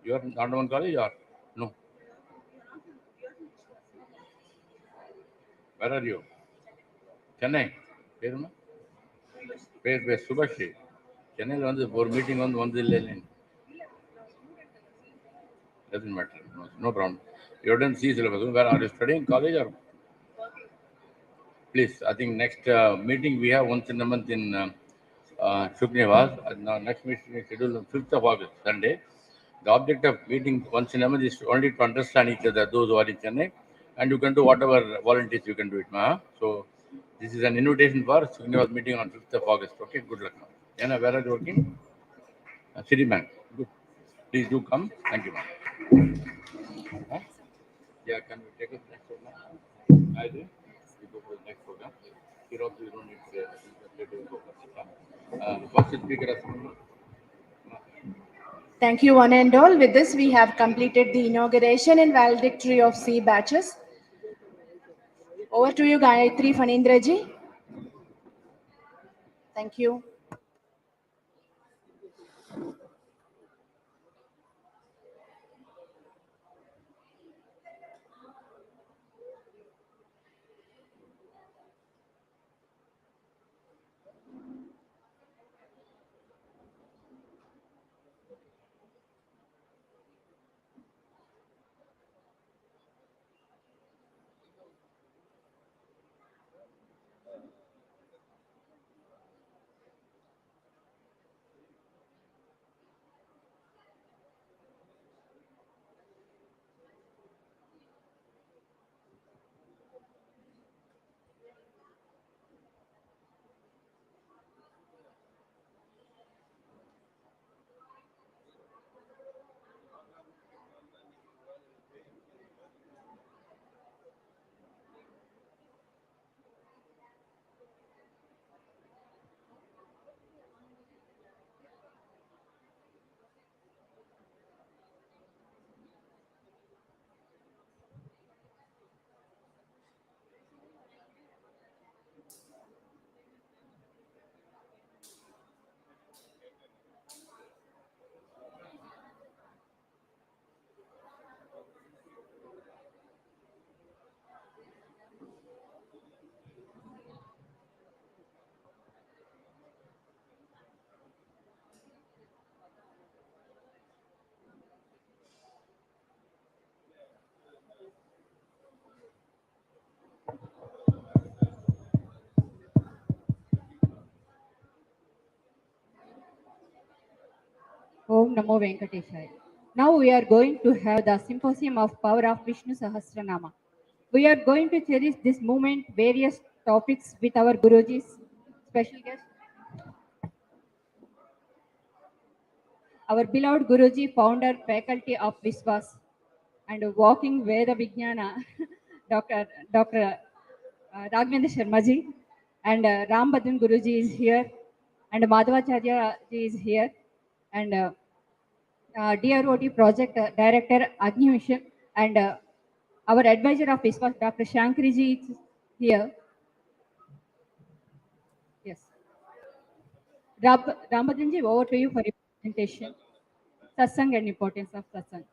You are London College or no? Where are you? Chennai. Where Subhashri? Chennai for meeting on the lane. Doesn't matter. No problem. You didn't see syllabus. Where are you studying? College or? Please, I think next meeting we have once in a month in Shuknivas. Now next meeting is scheduled on 5th of August, Sunday. The object of meeting once in a month is only to understand each other, those who are in Chennai, and you can do whatever volunteers you can do it. So this is an invitation for Shuknivas meeting on 5th of August. Okay, good luck now. Anna, where are you working? City Bank. Good. Please do come. Thank you, ma'am. Huh? Yeah, can we take us next program? I do. We go for the next program. Here also you don't need first speaker is Thank you, one and all. With this, we have completed the inauguration and valedictory of C batches. Over to you, Gayatri Fanindraji. Thank you. Om Namo Venkateshaya. Now we are going to have the symposium of power of Vishnu Sahasranama. We are going to cherish this moment, various topics with our Guruji's special guest. Our beloved Guruji, founder, faculty of VISVAS and walking Veda Vijnana, Dr. Raghavendra Sharmaji, and Rambhadan Guruji is here, and Madhvacharya ji is here, and DROT project director Agni Mission, and our advisor of VISVAS, Dr. Shankari ji is here. Yes. Rambhadan ji, over to you for your presentation. Satsang and importance of Satsang.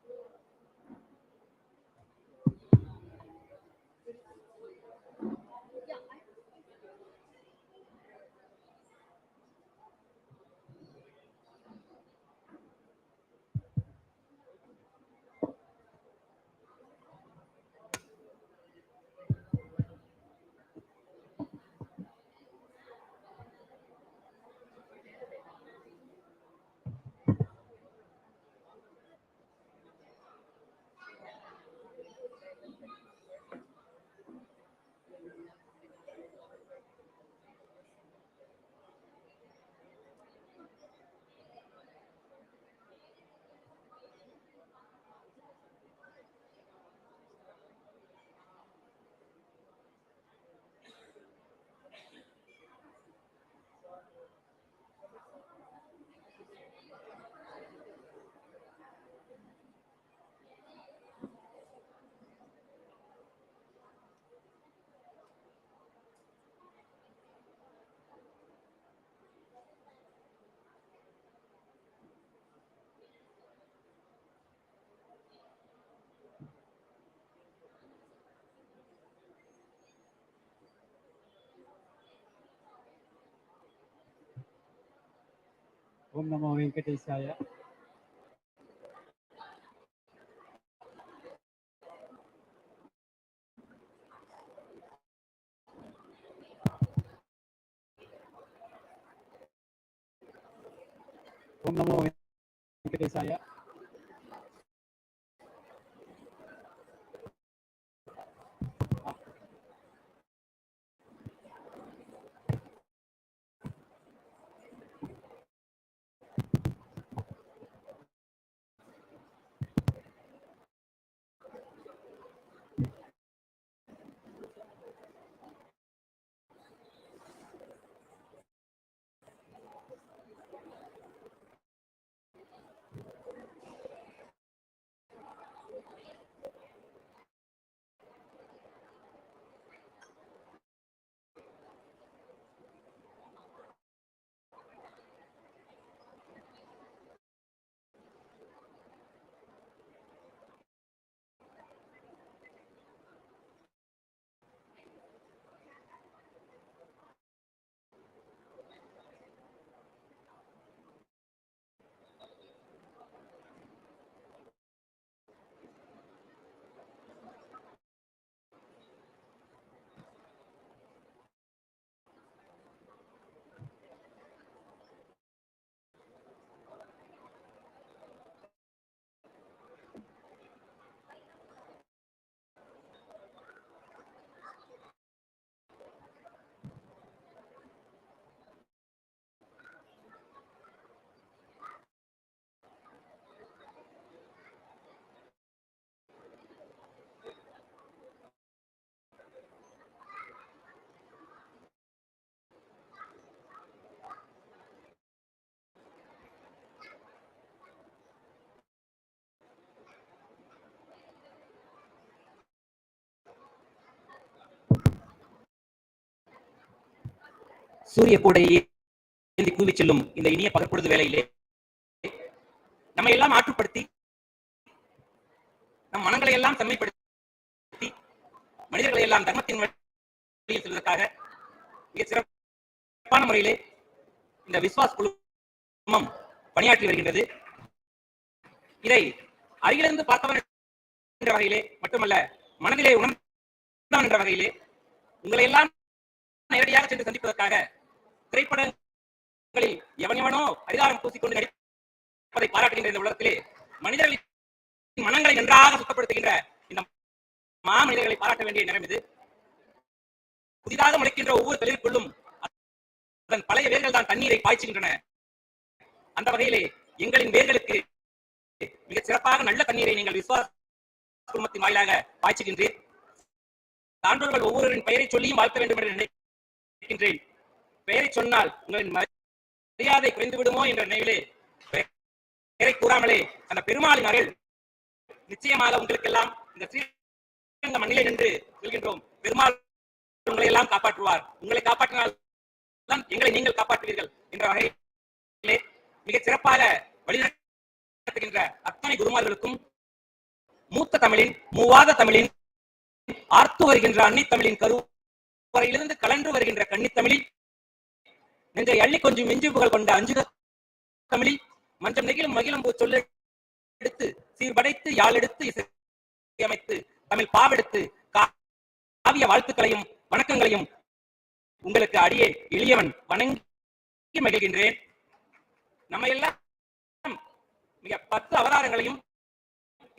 Om Namo Venkateshaya. Om Namo Venkateshaya. சூரிய கூடையை ஏந்தி கூவி செல்லும் இந்த இனிய பகற்பொழுது வேளையிலே நம்மை எல்லாம் ஆற்றுப்படுத்தி நம் மனங்களை எல்லாம் தன்மைப்படுத்தி மனிதர்களை எல்லாம் தர்மத்தின் வழியில் செல்வதற்காக மிக சிறப்பான முறையிலே இந்த விஸ்வாஸ் குழுமம் பணியாற்றி வருகின்றது. இதை அருகிலிருந்து பார்த்தவன் என்ற வகையிலே மட்டுமல்ல, மனதிலே உணர்ந்தவன் என்ற வகையிலே உங்களை எல்லாம் நேரடியாக சென்று சந்திப்பதற்காக திரைப்படங்களில் எவனெவனோ அதிகாரம் பூசிக்கொண்டு பாராட்டுகின்ற இந்த உலகத்திலே மனிதர்களின் மனங்களை நன்றாக சுத்தப்படுத்துகின்ற இந்த மாமனிதர்களை பாராட்ட வேண்டிய நேரம் இது. புதிதாக முளைக்கின்ற ஒவ்வொரு தொழிலுக்குள்ளும் அதன் பழைய வேர்கள் தான் தண்ணீரை பாய்ச்சுகின்றன. அந்த வகையிலே எங்களின் வேர்களுக்கு மிக சிறப்பாக நல்ல தண்ணீரை நீங்கள் விஸ்வாச குடும்பத்தின் வாயிலாக பாய்ச்சுகின்றேன். சான்றோர்கள் ஒவ்வொருவரின் பெயரை சொல்லியும் வாழ்த்த வேண்டும் என்று நினைக்கின்றேன். பெயரை சொன்னால் உங்களின் மரியாதை குறைந்து விடுமோ என்ற நினைவிலே பெயரை கூறாமலே அந்த பெருமாளின் அருள் நிச்சயமாக உங்களுக்கெல்லாம் இந்த ஸ்ரீரங்க மண்ணிலே நின்று சொல்கின்றோம். பெருமாள் உங்களை எல்லாம் காப்பாற்றுவார். உங்களை காப்பாற்றினால் தான் எங்களை நீங்கள் காப்பாற்றுவீர்கள் என்ற வகையிலே மிக சிறப்பாக வழிநடத்துகின்ற அத்தனை குருமார்களுக்கும் மூத்த தமிழின் மூவாத தமிழின் ஆர்த்து வருகின்ற அன்னை தமிழின் கருவறையிலிருந்து கலன்று வருகின்ற கன்னி தமிழில் நெஞ்சை அள்ளி கொஞ்சம் மெஞ்சு புகழ் கொண்ட அஞ்சுக தமிழில் மஞ்சம் நெகிழும் மகிழும் சொல்ல எடுத்து சீர்படைத்து யாழ் எடுத்து இசையமைத்து தமிழ் பாவெடுத்து காவிய வாழ்த்துக்களையும் வணக்கங்களையும் உங்களுக்கு அடியே எளியவன் வணங்கி மகிழ்கின்றேன். நம்ம எல்லாம் மிக 10 அவதாரங்களையும்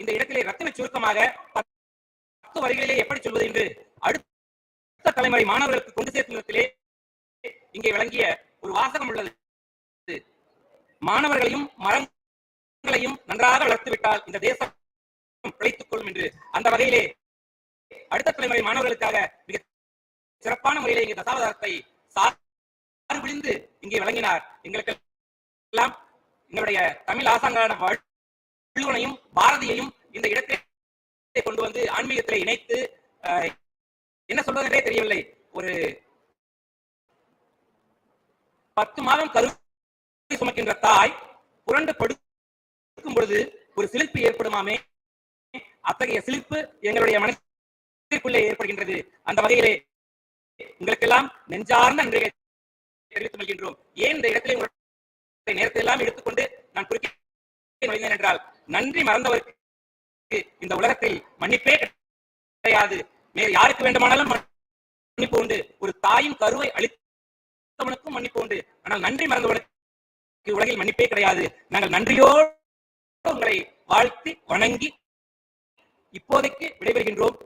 இந்த இடத்திலே ரத்தின சுருக்கமாக 10 வரிகளிலே எப்படி சொல்வது என்று அடுத்த தலைமுறை மாணவர்களுக்கு கொண்டு சேர்க்கும் விதத்திலே இங்கே விளங்கிய ஒரு வாசகம் உள்ளது. மாணவர்களையும் மரங்களையும் நன்றாக வளர்த்துவிட்டால் இந்த தேசம் பிழைத்துக் கொள்ளும் என்று. அந்த வகையிலே அடுத்த தலைமுறை மாணவர்களுக்காக மிக சிறப்பான முறையிலே இங்கே தசாவதாரத்தை சாறு விழிந்து இங்கே வழங்கினார். எங்களுக்கு எல்லாம் எங்களுடைய தமிழ் ஆசாங்கரான வள்ளுவனையும் பாரதியையும் இந்த இடத்தை கொண்டு வந்து ஆன்மீகத்திலே இணைத்து என்ன சொல்வதென்றே தெரியவில்லை. ஒரு 10 மாதம் கருவை சுமக்கின்ற தாய் புரண்டு படுக்கும் பொழுது ஒரு சிலிர்ப்பு ஏற்படுமாமே, அத்தகைய சிலிர்ப்பு எங்களுடைய மனதிற்குள்ளே ஏற்படுகின்றது. அந்த வகையிலே உங்களுக்கெல்லாம் நெஞ்சார்ந்த நன்றியை தெரிவித்துக் கொள்கின்றோம். ஏன் இந்த இடத்திலே உங்களுடைய நேரத்தை எல்லாம் எடுத்துக்கொண்டு நான் குறுக்கே நுழைந்தேன் என்றால், நன்றி மறந்தவருக்கு இந்த உலகத்தில் மன்னிப்பே கிடையாது. வேறு யாருக்கு வேண்டுமானாலும் மன்னிப்பு உண்டு. ஒரு தாயின் கருவை அளித்தவனுக்கும் மன்னிப்பு உண்டு. ஆனால் நன்றி மறந்தவனுக்கு உலகில் மன்னிப்பே கிடையாது. நாங்கள் நன்றியோடு உங்களை வாழ்த்தி வணங்கி இப்போதைக்கு விடைபெறுகின்றோம்.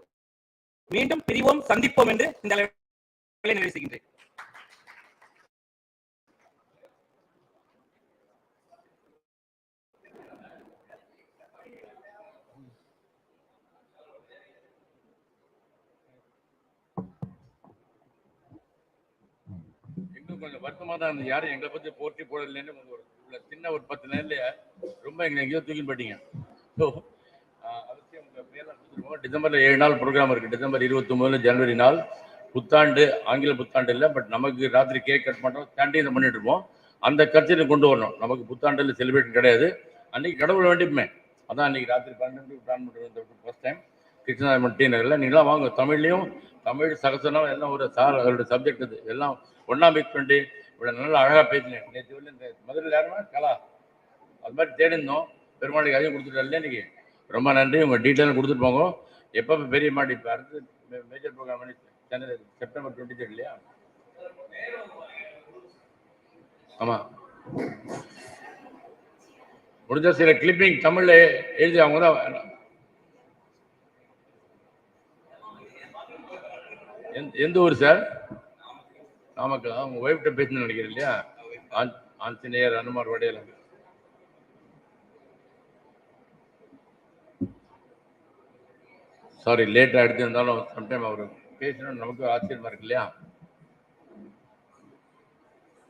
மீண்டும் பிரிவோம், சந்திப்போம் என்று இந்த நிறைவு செய்கின்றேன். கொஞ்சம் வருத்தமா தான் இருந்தது. யாரும் எங்களை பத்தி போற்றி போடலன்னு சின்ன ஒரு 10 நேரலையா ரொம்ப எங்களை எங்கேயோ தூக்கி போட்டீங்க. ஸோ அவசியம் உங்க பேரெல்லாம் கொடுத்துருவோம். டிசம்பர்ல 7 நாள் ப்ரோக்ராம் இருக்கு. டிசம்பர் 29 ஜனவரி நாள் புத்தாண்டு, ஆங்கில புத்தாண்டு இல்லை, பட் நமக்கு ராத்திரி கேக் கட் பண்ணுறோம், கேண்டீன் பண்ணிட்டு இருப்போம். அந்த கல்ச்சரை கொண்டு வரணும். நமக்கு புத்தாண்டில் செலிப்ரேட் கிடையாது. அன்னைக்கு கடவுள் வேண்டிப்பமே. அதான் அன்னைக்கு ராத்திரி 12 பிளான் பண்ணுறது ஃபர்ஸ்ட் டைம் கிருஷ்ணாமன் டி நகரில். நீங்களாம் வாங்க. தமிழ்லையும் தமிழ் சகசனம் எல்லாம் ஒரு அவரோட சப்ஜெக்ட் இது எல்லாம் ஒன்றா மிக்ஸ் பண்ணி இவ்வளோ நல்லா அழகாக பேசினேன். நேற்று வந்து இந்த மதுரையில் யாருன்னா கலா அது மாதிரி தேடிருந்தோம். பெருமாளுக்கு அதிகம் கொடுத்துட்டால இன்னைக்கு. ரொம்ப நன்றி. உங்கள் டீட்டெயிலும் கொடுத்துட்டு போங்க. எப்போ பெரிய மாடி இப்போ அடுத்து மேஜர் ப்ரோக்ராம் பண்ணி சென்னை செப்டம்பர் 23 இல்லையா? ஆமாம், முடிஞ்ச சில கிளிப்பிங் தமிழில் எழுதி அவங்க தான். எந்த ஊர் சார்? நாமக்கல். அவங்க ஒய்ஃப்கிட்ட பேசணும்னு நினைக்கிறேன் இல்லையா? ஆஞ்சநேயர் அனுமார் வடையில. சாரி லேட்டாக எடுத்திருந்தாலும் சம்டைம் அவர் பேசணும்னு நமக்கு ஆச்சரியமா இருக்கு இல்லையா?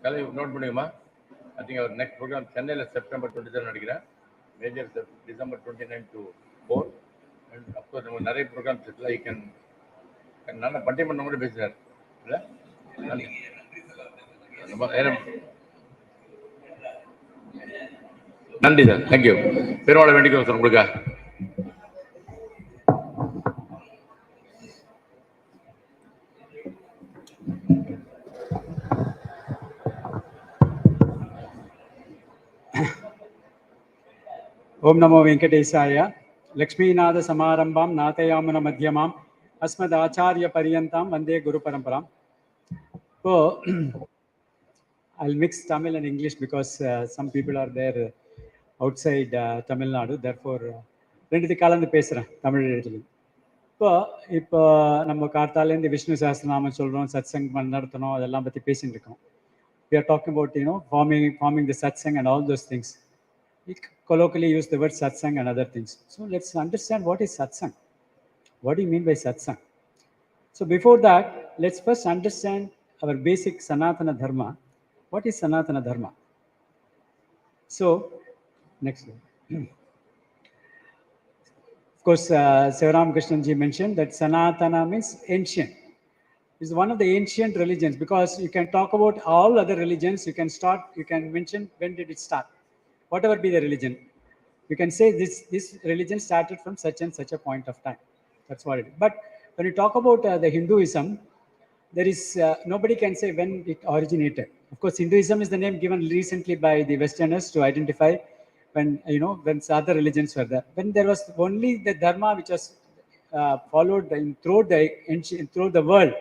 கலை நோட் பண்ணிக்குமா? ஐ திங்க் அவர் நெக்ஸ்ட் ப்ரோக்ராம் சென்னையில் செப்டம்பர் 27 நினைக்கிறேன். Major December 29 to 4. And of course நம்ம நிறைய ப்ரோக்ராம்ஸ் இருக்குல்ல. ஐ கேன் நல்லா பட்டிமன்றம் கூட பேசுகிறார் இல்லை? நன்றி சார், தேங்க்யூ. பெருமாளை வேண்டிக்கிறோம் சார் உங்களுக்கு. ओम नमो वेंकटेशाय. लक्ष्मीनाथ समारंभां नाथयामन मध्यमां अस्मदाचार्य पर्यन्तां वंदे गुरु परंपरां. So I'll mix Tamil and English because some people are there outside Tamil Nadu. Therefore, ரெண்டு கலந்து பேசுகிறேன் தமிழ் எழுதுலையும். இப்போ நம்ம கார்த்தாலேருந்து விஷ்ணு சஹஸ்ரநாமம் சொல்கிறோம், சத்சங் நடத்தணும், அதெல்லாம் பற்றி பேசிட்டு இருக்கோம். We are talking about, forming the satsang and all those things. We colloquially use the word satsang and other things. So let's understand what is satsang. What do you mean by satsang? So before that, let's first understand our basic Sanatana Dharma. What is Sanatana Dharma? So, next one. Of course, Sivaram Krishnanji mentioned that Sanatana means ancient. It's one of the ancient religions, because you can talk about all other religions. You can mention when did it start. Whatever be the religion, you can say this religion started from such and such a point of time. That's what it is. But when you talk about the Hinduism, there is nobody can say when it originated. Of course, Hinduism is the name given recently by the Westerners to identify when other religions were there. When there was only the Dharma which was followed throughout the world.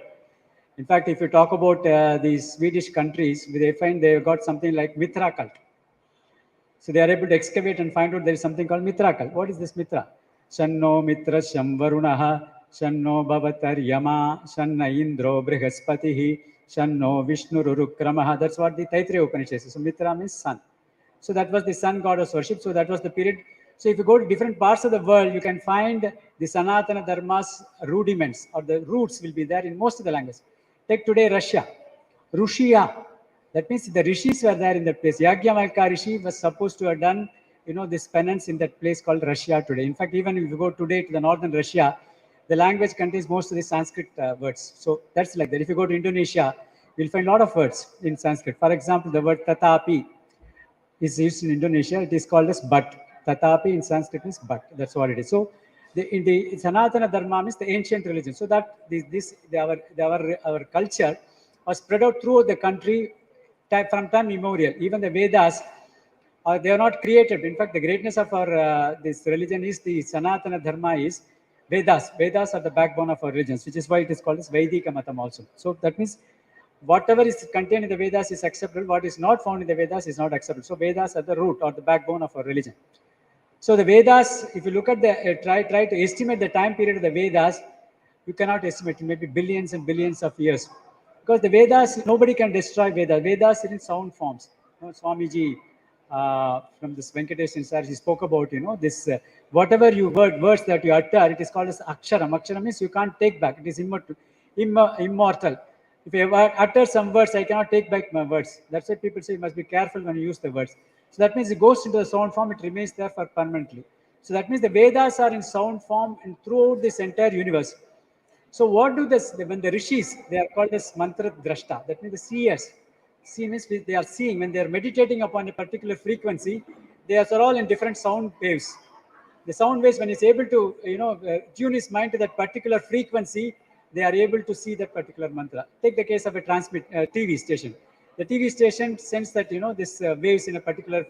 In fact, if you talk about these Swedish countries, they find they got something like Mitra cult. So they are able to excavate and find out there is something called Mitra cult. What is this Mitra? Shanno Mitra Shamvarunaha, Shanno Bhavatar-yama, Shanna Indro Brihaspatihi, Shanno Vishnu Rurukramaha. That's what the Taittiriya Upanishad says. So Mitra means sun. So that was the sun god was worshipped. So that was the period. So if you go to different parts of the world, you can find the Sanatana Dharma's rudiments, or the roots will be there in most of the languages. Take today Russia, Rushia. That means the rishis were there in that place. Yagyavalkya Rishi was supposed to have done, this penance in that place called Russia today. In fact, even if you go today to the northern Russia, the language contains most of the Sanskrit words. So that's like that. If you go to Indonesia, you'll find a lot of words in Sanskrit. For example, the word tatapi is used in Indonesia. It is called as but. Tatapi in Sanskrit means but. That's what it is. So in the Sanatana Dharma means the ancient religion. So that our culture was spread out throughout the country from time immemorial. Even the Vedas, they are not created. In fact, the greatness of our this religion is the Sanatana Dharma is Vedas. Vedas are the backbone of our religions, which is why it is called as Vaidika Matam also. So that means whatever is contained in the Vedas is acceptable. What is not found in the Vedas is not acceptable. So Vedas are the root or the backbone of our religion. So the Vedas, if you look at the try to estimate the time period of the Vedas, you cannot estimate. Maybe billions and billions of years. Because the Vedas, nobody can destroy Vedas. Vedas are in sound forms. Swamiji from this Venkatesh sir, he spoke about, this whatever words that you utter, it is called as Aksharam. Aksharam means you can't take back. It is immortal. If you utter some words, I cannot take back my words. That's why people say you must be careful when you use the words. So that means it goes into the sound form, it remains there for permanently. So that means the Vedas are in sound form and throughout this entire universe. So what do when the rishis, they are called as mantra drashta. That means the seers. See means they are seeing. When they are meditating upon a particular frequency, they are all in different sound waves. The sound waves, when he's able to tune his mind to that particular frequency, they are able to see that particular mantra. Take the case of a TV station. The TV station sends that this waves in a particular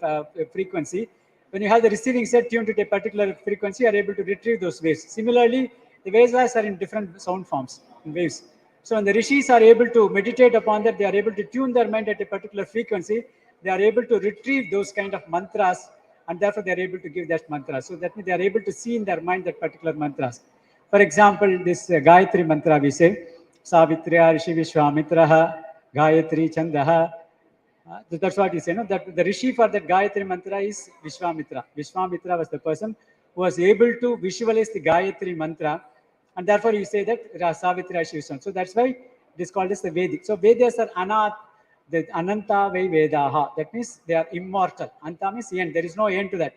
frequency. When you have the receiving set tuned to a particular frequency, you are able to retrieve those waves. Similarly, the Vesvas are in different sound forms, in waves. So when the rishis are able to meditate upon that, they are able to tune their mind at a particular frequency. They are able to retrieve those kind of mantras, and therefore they are able to give that mantra. So that means they are able to see in their mind that particular mantras. For example, this Gayatri mantra we say, Savitriya Rishi Vishwamitraha, Gayatri Chandaha. That's what you say, no? That the Rishi for that Gayatri mantra is Vishwamitra. Vishwamitra was the person who was able to visualize the Gayatri mantra, and therefore you say that Savitra Shivishwam. So that's why it is called as the Vedic. So Vedas are the Ananta Vai Vedaha. That means they are immortal. Anta means end. There is no end to that.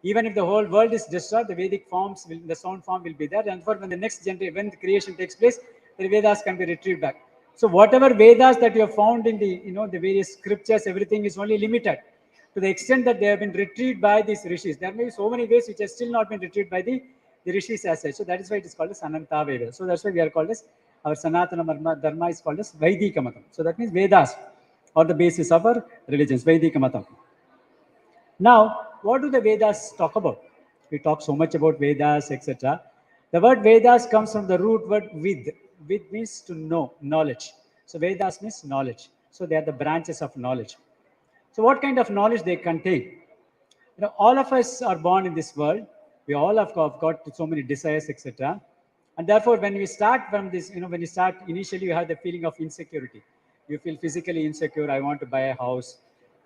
Even if the whole world is destroyed, the Vedic forms, the sound form will be there. And therefore, when the next generation, when the creation takes place, the Vedas can be retrieved back. So whatever Vedas that you have found in the the various scriptures, everything is only limited to the extent that they have been retrieved by these rishis. There may be so many ways which have still not been retrieved by the rishis as such. So that is why it is called as Ananta Veda. So that's why we are called as, our Sanatana Dharma is called as Vaidika Matam. So that means Vedas are the basis of our religions, Vaidika Matam. Now, what do the Vedas talk about? We talk so much about Vedas, etc. The word Vedas comes from the root word Vid. Vid means to know, knowledge. So Vedas means knowledge. So they are the branches of knowledge. So what kind of knowledge they contain? all of us are born in this world. We all have got so many desires, etc. And therefore, when we start from this, when you start initially, you have the feeling of insecurity. You feel physically insecure. I want to buy a house.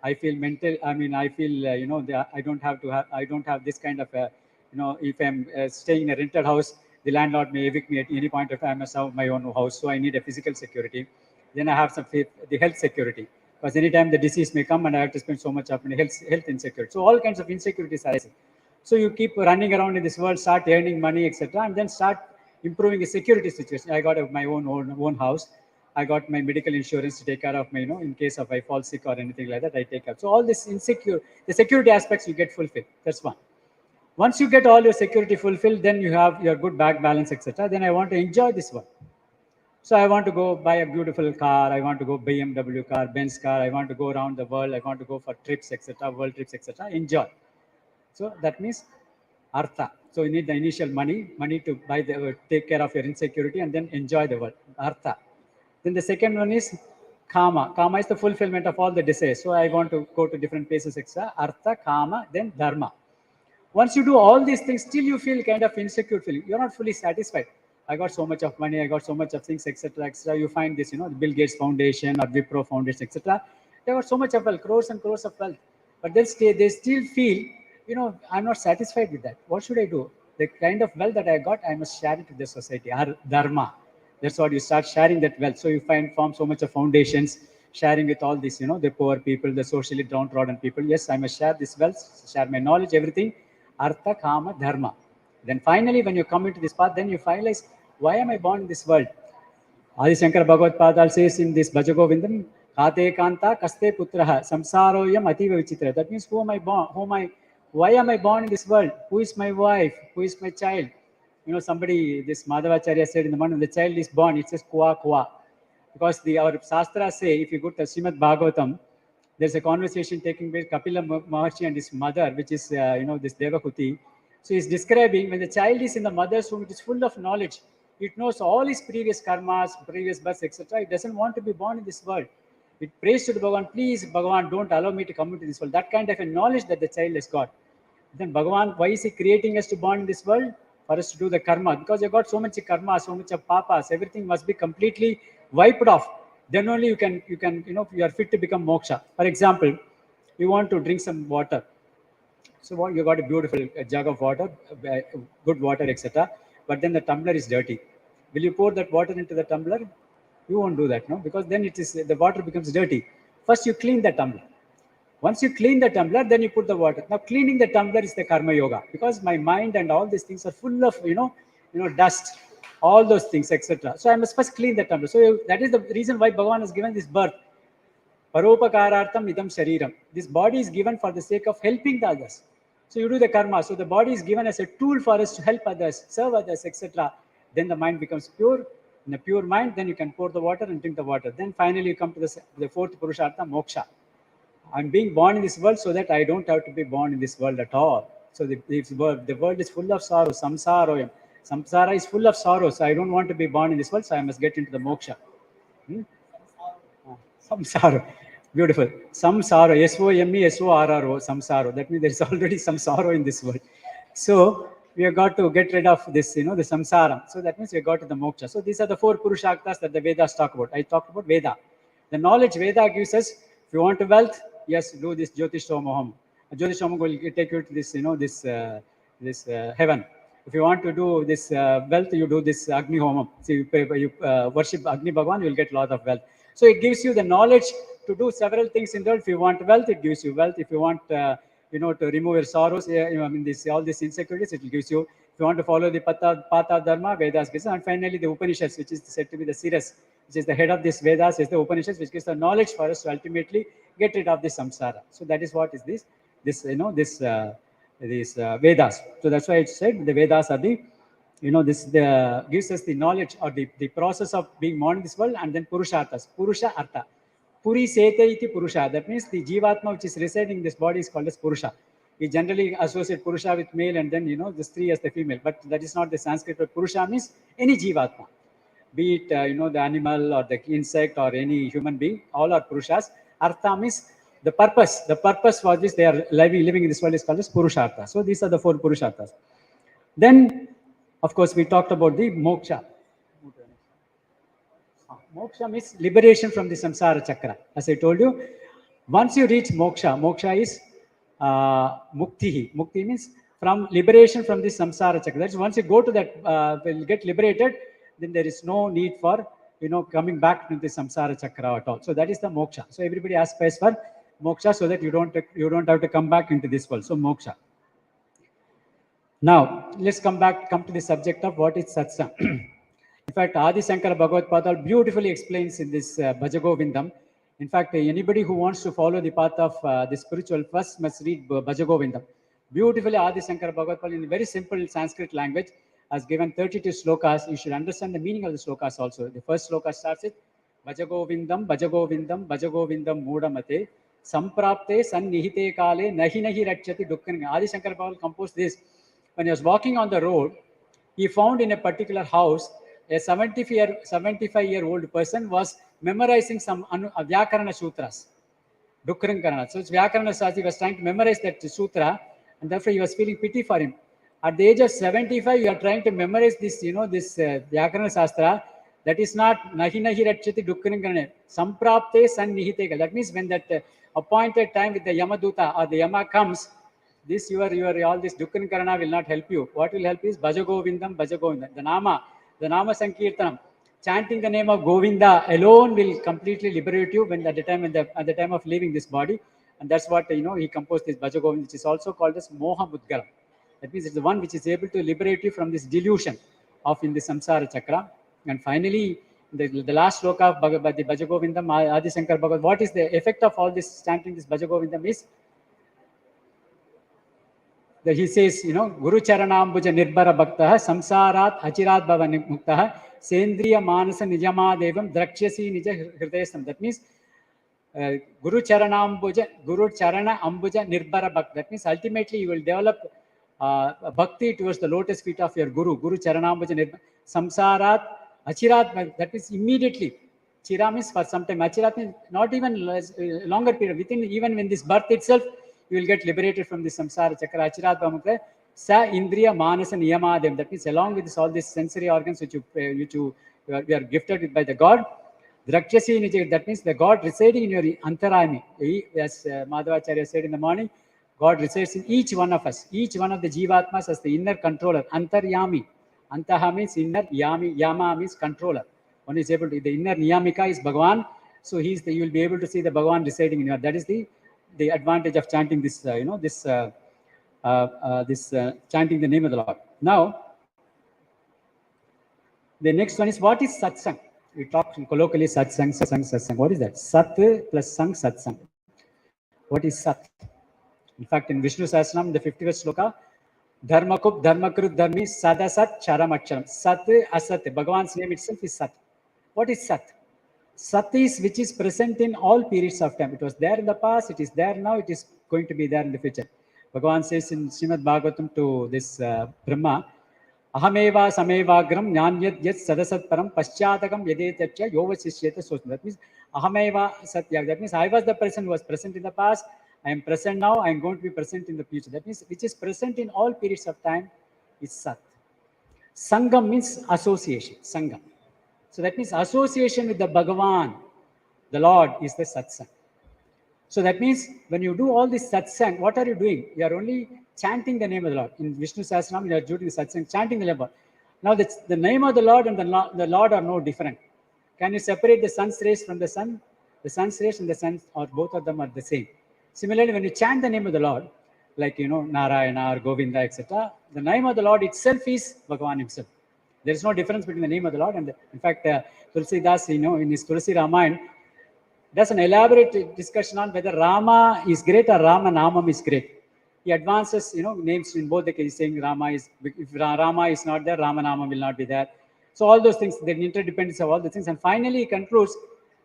I feel mental. I feel I don't have this kind of if I'm staying in a rented house, the landlord may evict me at any point of time. I must have my own house, so I need a physical security. Then I have the health security, because anytime the disease may come and I have to spend so much of my health insecurity. So all kinds of insecurities are rising. So you keep running around in this world, start earning money, etc., and then start improving the security situation. I got my own house. I got my medical insurance to take care of my, in case of I fall sick or anything like that, I take care. So all this the security aspects you get fulfilled. That's one. Once you get all your security fulfilled, then you have your good bank balance, etc. Then I want to enjoy this one. So I want to go buy a beautiful car. I want to go BMW car, Benz car. I want to go around the world. I want to go for trips, etc., world trips, etc. Enjoy. So that means artha. So you need the initial money to buy take care of your insecurity and then enjoy the world. Artha. Then the second one is kama. Kama is the fulfillment of all the desires. So I want to go to different places, etc. Artha, kama, then dharma. Once you do all these things, still you feel kind of insecure feeling. You're not fully satisfied. I got so much of money, I got so much of things, etc., etc. You find this, the Bill Gates Foundation or Wipro Foundation, etc. They got so much of wealth, crores and crores of wealth, but they still feel, I'm not satisfied with that. What should I do? The kind of wealth that I got, I must share it to the society. Dharma. That's what you start sharing that wealth. So you form so much of foundations, sharing with all these, the poor people, the socially downtrodden people. Yes, I must share this wealth, share my knowledge, everything. Artha, kama, dharma. Then finally, when you come into this path, then you realize, why am I born in this world? Adi Shankara Bhagavad Padal says in this Bhajagovindam, Kate Kanta Kaste Putraha Samsaroyam Ativa Vichitra. That means, who am I born? Why am I born in this world? Who is my wife? Who is my child? Somebody, this Madhavacharya said in the morning, the child is born, it says Kwa Kwa. Because our Shastras say, if you go to Srimad Bhagavatam, there's a conversation taking place, Kapila Maharshi and his mother, which is, this Devahuti. So he's describing when the child is in the mother's womb, it is full of knowledge. It knows all his previous karmas, previous births, etc. It doesn't want to be born in this world. It prays to the Bhagavan, please, Bhagavan, don't allow me to come into this world. That kind of a knowledge that the child has got. Then Bhagavan, why is he creating us to born in this world? For us to do the karma. Because you got so much karma, so much of papas, everything must be completely wiped off. Then only you are fit to become moksha. For example, you want to drink some water. So you got a beautiful jug of water, good water, etc. But then the tumbler is dirty. Will you pour that water into the tumbler? You won't do that, no? Because then the water becomes dirty. First, you clean the tumbler. Once you clean the tumbler, then you put the water. Now, cleaning the tumbler is the karma yoga, because my mind and all these things are full of, dust, all those things, etc. So I must first clean the tumbler. So that is the reason why Bhagavan has given this birth. Paropakarartham idam shariram. This body is given for the sake of helping the others. So you do the karma. So the body is given as a tool for us to help others, serve others, etc. Then the mind becomes pure. In a pure mind, then you can pour the water and drink the water. Then finally you come to the fourth purushartha, moksha. I'm being born in this world so that I don't have to be born in this world at all. So the world is full of sorrow. Samsara. Samsara is full of sorrow. So I don't want to be born in this world. So I must get into the moksha. Samsara. Beautiful. Samsara. S-O-M-E, S-O-R-R-O. Samsara. That means there is already some sorrow in this world. So we have got to get rid of this, the samsara. So that means we have got to the moksha. So these are the four purushaktas that the Vedas talk about. I talked about Veda. The knowledge Veda gives us, if you want wealth, yes, do this Jyotish Homam. Jyotish Homam will take you to this, this heaven. If you want to do this wealth, you do this Agni Homam. So you worship Agni Bhagavan, you will get a lot of wealth. So it gives you the knowledge to do several things in the world. If you want wealth, it gives you wealth. If you want, to remove your sorrows, all these insecurities, it will gives you. If you want to follow the Pata Dharma, Vedas gives, and finally the Upanishads, which is said to be the Siras, which is the head of this Vedas, is the Upanishads, which gives the knowledge for us to ultimately get rid of this samsara. So that is what is this Vedas. So that's why it said the Vedas are the, gives us the knowledge or the process of being born in this world, and then Purusharthas, Purusha Artha. Puri Sete iti Purusha. That means the Jivatma which is residing in this body is called as Purusha. We generally associate Purusha with male and then, the Stree as the female. But that is not the Sanskrit word. Purusha means any Jivatma. Be it, the animal or the insect or any human being. All are Purushas. Artha means the purpose for this they are living in this world is called as Purushartha. So these are the 4 Purusharthas. Then, of course, we talked about the moksha. Moksha means liberation from the samsara chakra. As I told you, once you reach moksha is mukti. Mukti means from liberation from the samsara chakra. That's once you go to that, will get liberated, then there is no need for coming back to the samsara chakra at all. So that is the moksha. So everybody aspires for moksha so that you don't have to come back into this world. So moksha. Now let's come to the subject of what is satsang. In fact, Adi Shankara Bhagavad Padal beautifully explains in this Bhajagovindam. In fact, anybody who wants to follow the path of the spiritual first must read Bhajagovindam. Beautifully, Adi Shankara Bhagavad Padal in a very simple Sanskrit language has given 32 slokas. You should understand the meaning of the slokas also. The first sloka starts with Bhajagovindam, Bhajagovindam, Bhajagovindam Mudamate, Samprapte Sannihite Kale, Nahi Nahi Rakshati Dukkan. Adi Shankara Bhagavad composed this. When he was walking on the road, he found in a particular house a 75-year-old person was memorizing some Vyakarana Sutras, Dukkarankarana. So Vyakarana Sastri was trying to memorize that sutra, and therefore he was feeling pity for him. At the age of 75, you are trying to memorize this, this Vyakarana Sastra. That is not Nahi Nahi Rakshati Dukkarankarana. Samprapte Sannihite. That means when that appointed time with the Yamaduta or the Yama comes, this all this Dukkarankarana will not help you. What will help is Bhajagovindam, Bhajagovindam. The Nama Sankirtanam, chanting the name of Govinda alone will completely liberate you at the time of leaving this body. And that's what he composed this Bhajagovinda, which is also called as Moha Mudgalam. That means it's the one which is able to liberate you from this delusion of in the samsara chakra. And finally, the last sloka of the Bhajagovindam, Adi Shankara Bhagavad, what is the effect of all this chanting this Bhajagovindam is that he says, Guru Charanambuja Nirbara Bhaktaha, Samsarat Achirat Bhava Muktaha, Sendriya Manasa Nijama Devam, Drakshasi Nija Hridayasam. That means Guru Charana Ambuja Nirbara Bhakta. That means ultimately you will develop bhakti towards the lotus feet of your Guru. Guru Charana Ambuja Nirbara. Samsarat Achirat, that means immediately. Chira means for some time. Achirat means not even longer period. Even when this birth itself, you will get liberated from the samsara chakra. Achirat Bhamukta, Sa Indriya Manasa Niyamadem. That means along with all these sensory organs which you are gifted with by the God. Drakshasi Nija, that means the God residing in your Antarayami. As Madhvacharya said in the morning, God resides in each one of us. Each one of the Jivatmas as the inner controller. Antaryami. Antaha means inner, Yama means controller. One is able to, the inner Niyamika is Bhagavan. So you will be able to see the Bhagavan residing in you. That is the advantage of chanting this, chanting the name of the Lord. Now, the next one is what is satsang? We talk colloquially satsang. What is that? Sat plus sang, satsang. What is sat? In fact, in Vishnu Sahasranam, the 51st sloka, Dharmakub, Dharmakrut, Dharmi, Sadasat, Charamakcharam. Sat, Asat. Bhagavan's name itself is Sat. What is Sat? Sat is which is present in all periods of time. It was there in the past, it is there now, it is going to be there in the future. Bhagavan says in Srimad.Bhagavatam to this Brahma, Ahameva Samevagram Nyanyat Yat Sadasat Param Paschatagam Yadetatya Yovasishyeta Sosma. That means Ahameva Satya. That means I was the person who was present in the past, I am present now, I am going to be present in the future. That means which is present in all periods of time is Sat. Sangam means association. Sangam. So that means association with the Bhagavan, the Lord, is the satsang. So that means when you do all this satsang, what are you doing? You are only chanting the name of the Lord. In Vishnu Sahasranam, you are doing the satsang, chanting the name of the Lord. Now the name of the Lord and the Lord are no different. Can you separate the sun's rays from the sun? The sun's rays and the sun, or both of them are the same. Similarly, when you chant the name of the Lord, like Narayana or Govinda, etc., the name of the Lord itself is Bhagavan himself. There is no difference between the name of the Lord and in fact, Tulsidas, in his Tulsi Ramayana, does an elaborate discussion on whether Rama is great or Rama Namam is great. He advances, names in both the cases, saying Rama is, if Rama is not there, Rama Namam will not be there. So all those things, the interdependence of all the things. And finally, he concludes,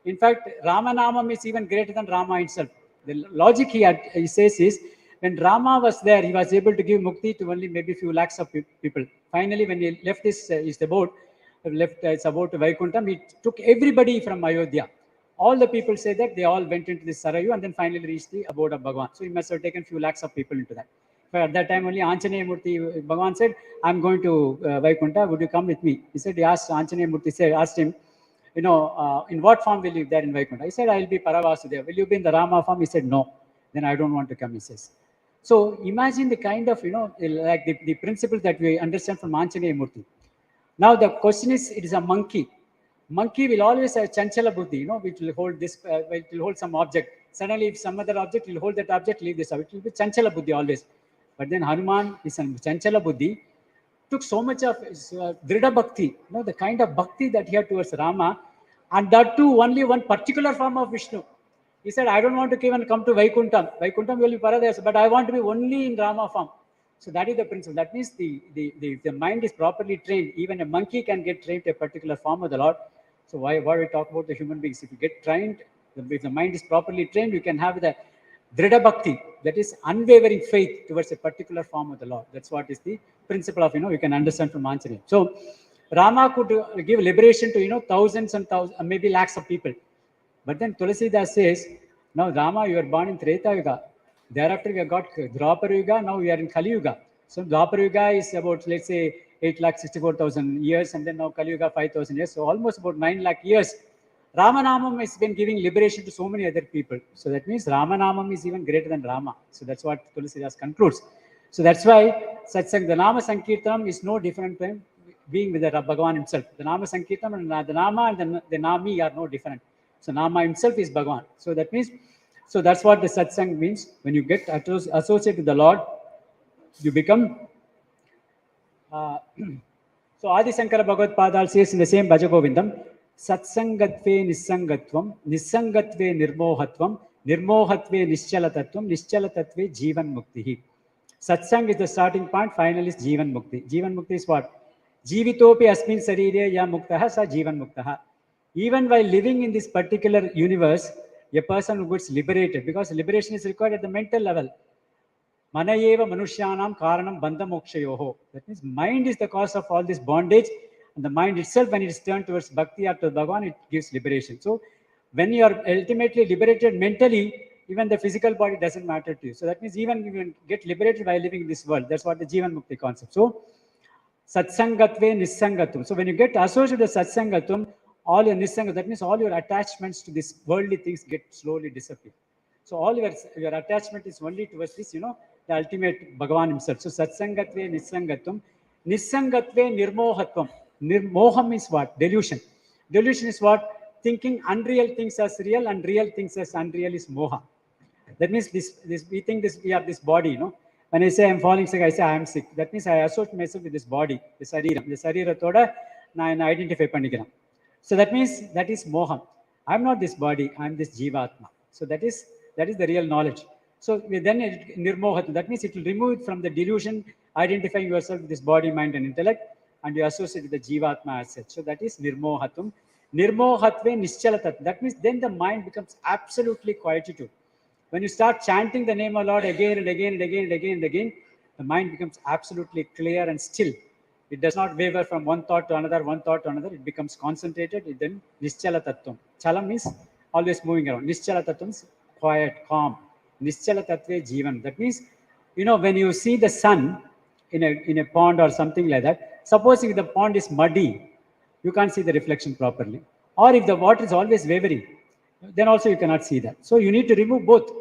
in fact, Rama Namam is even greater than Rama itself. The logic he says is, when Rama was there, he was able to give mukti to only maybe a few lakhs of people. Finally, when he left his abode to Vaikuntham, he took everybody from Ayodhya. all the people say that they all went into this Sarayu and then finally reached the abode of Bhagavan. So he must have taken few lakhs of people into that. But at that time only Anjaneya Murthy, Bhagavan said, I'm going to Vaikunta, would you come with me? He said, he asked Anjaneya Murthy, asked him, in what form will you be there in Vaikunta? He said, I will be Paravasudeva. Will you be in the Rama form? He said, no. Then I don't want to come, he says. So imagine the kind of, like the principle that we understand from Anjaneya Murthy. Now the question is, it is a monkey. Monkey will always have chanchala buddhi, which will hold this, which will hold some object. Suddenly, if some other object will hold that object, leave this. It will be chanchala buddhi always. But then Hanuman is a chanchala buddhi, took so much of drida bhakti, the kind of bhakti that he had towards Rama, and that too only one particular form of Vishnu. He said, I don't want to even come to Vaikuntham. Vaikuntham will be paradise, but I want to be only in Rama form. So that is the principle. That means the mind is properly trained. Even a monkey can get trained to a particular form of the Lord. So why we talk about the human beings? If you get trained, if the mind is properly trained, you can have the drida bhakti, that is unwavering faith towards a particular form of the Lord. That's what is the principle of, you can understand from Anjaneya. So Rama could give liberation to, thousands and thousands, maybe lakhs of people. But then Tulasidas says, now Rama, you are born in Treta Yuga. Thereafter, we have got Dwapara Yuga. Now we are in Kali Yuga. So Dwapara Yuga is about, let's say, 8,64,000 years, and then now Kali Yuga 5,000 years. So almost about 9 lakh years. Ramanamam has been giving liberation to so many other people. So that means Ramanamam is even greater than Rama. So that's what Tulasidas concludes. So that's why Satsang, the Nama Sankirtanam is no different than being with the Bhagavan himself. The Nama Sankirtanam and the Nama and the Nami are no different. So Nama himself is Bhagavan. So that means, so that's what the Satsang means. When you get associated with the Lord, you become. So Adi Sankara Bhagavad Padal says in the same Bhajagovindam, Satsangatve Nissangatvam, Nissangatve Nirmohatvam, Nirmohatve Nischalatatvam, Nischalatatve Jivan Muktihi. Satsang is the starting point, final is Jivan Mukti. Jivan Mukti is what? Jivitopi asmin sarire ya muktaha sa Jivan Muktaha. Even while living in this particular universe, a person who gets liberated, because liberation is required at the mental level. Manayeva manushyanam karanam bandha mokshayoho. That means mind is the cause of all this bondage, and the mind itself, when it is turned towards bhakti or to Bhagavan, it gives liberation. So when you are ultimately liberated mentally, even the physical body doesn't matter to you. So that means even you get liberated by living in this world. That's what the Jivan Mukti concept. So Satsangatve Nissangatum. So when you get associated with Satsangatum, all your Nissangatum, that means all your attachments to these worldly things get slowly disappear. So all your attachment is only towards this, the ultimate Bhagavan himself. So Satsangatve Nissangatum. Nissangatve Nirmohatvam. Nirmoham is what? Delusion. Delusion is what? Thinking unreal things as real and real things as unreal is moha. That means we think we have this body, When I say I'm falling sick, I say I am sick. That means I associate myself with this body, the sariram. The sariratoda na identify pannikiram. So that means that is moham. I'm not this body, I'm this jivatma. So that is the real knowledge. So then nirmohatam, that means it will remove it from the delusion, identifying yourself with this body, mind and intellect, and you associate with the jivatma as such. So that is nirmohatam. Nirmohatve nischalatat. That means then the mind becomes absolutely quietude. When you start chanting the name of Lord again and again and again and again and again, the mind becomes absolutely clear and still. It does not waver from one thought to another, one thought to another. It becomes concentrated. It then nischala tattvam. Chala means always moving around. Nischala tattvam is quiet, calm. Nischala tattve jivan. That means, when you see the sun in a pond or something like that, supposing the pond is muddy, you can't see the reflection properly. Or if the water is always wavering, then also you cannot see that. So you need to remove both.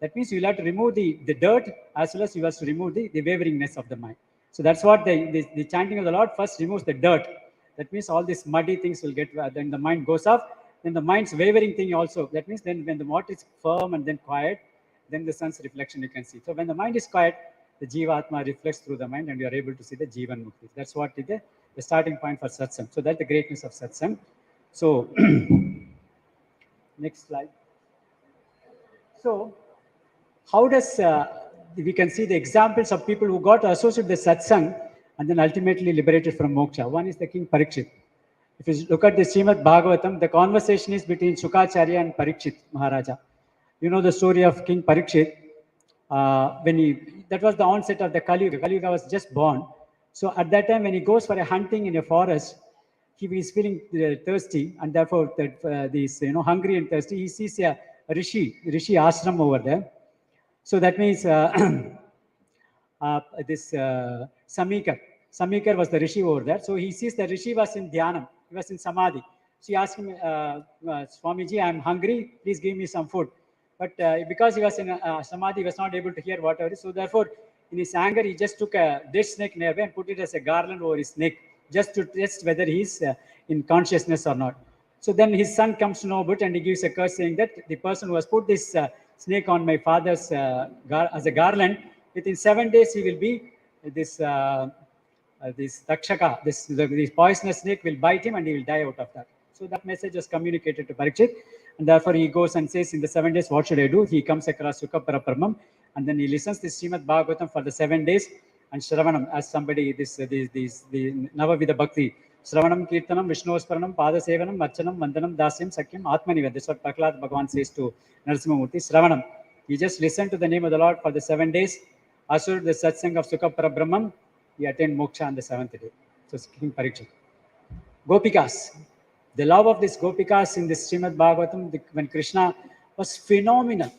That means you'll have to remove the dirt as well as you have to remove the waveringness of the mind. So that's what the chanting of the Lord first removes the dirt. That means all these muddy things will get, then the mind goes up, then the mind's wavering thing also. That means then when the water is firm and then quiet, then the sun's reflection you can see. So when the mind is quiet, the Jivatma reflects through the mind and you are able to see the Jivan Mukti. That's what is the starting point for Satsang. So that's the greatness of Satsang. So next slide. So how does, we can see the examples of people who got associated with the Satsang and then ultimately liberated from moksha. One is the King Parikshit. If you look at the Srimad.Bhagavatam, the conversation is between Shukacharya and Parikshit Maharaja. You know the story of King Parikshit. That was the onset of the Kali Yuga. Kali Yuga was just born. So at that time, when he goes for a hunting in a forest, he is feeling thirsty, and therefore that these hungry and thirsty. He sees a rishi ashram over there. So that means this Samikar was the rishi over there. So he sees the rishi was in dhyanam, he was in samadhi. So he asked him, Swamiji, I am hungry, please give me some food. But because he was in samadhi, he was not able to hear whatever. So therefore, in his anger, he just took a dead snake nearby and put it as a garland over his neck, just to test whether he is in consciousness or not. So then his son comes to know about it, and he gives a curse saying that the person who has put this snake on my father's as a garland, within 7 days he will be this Dakshaka, this poisonous snake will bite him and he will die out of that. So that message was communicated to Parikshit, and therefore he goes and says, in the 7 days, what should I do? He comes across Sukha Paraparamam, and then he listens to Srimad.Bhagavatam for the 7 days, and Shravanam, as somebody, the Navavida Bhakti, Shravanam, Kirtanam, Vishnosparanam, Padasevanam, Marchanam, Vandanam, Dasyam, Sakyam, Atmanivedha. This is what Prahlad Bhagavan says to Narasimhamurti. Shravanam, he just listened to the name of the Lord for the 7 days. Asur, the satsang of Sukha Parabrahmam, he attained moksha on the 7th day. So King Parikshit. Gopikas. The love of this Gopikas in this Srimad Bhagavatam, when Krishna was phenomenal.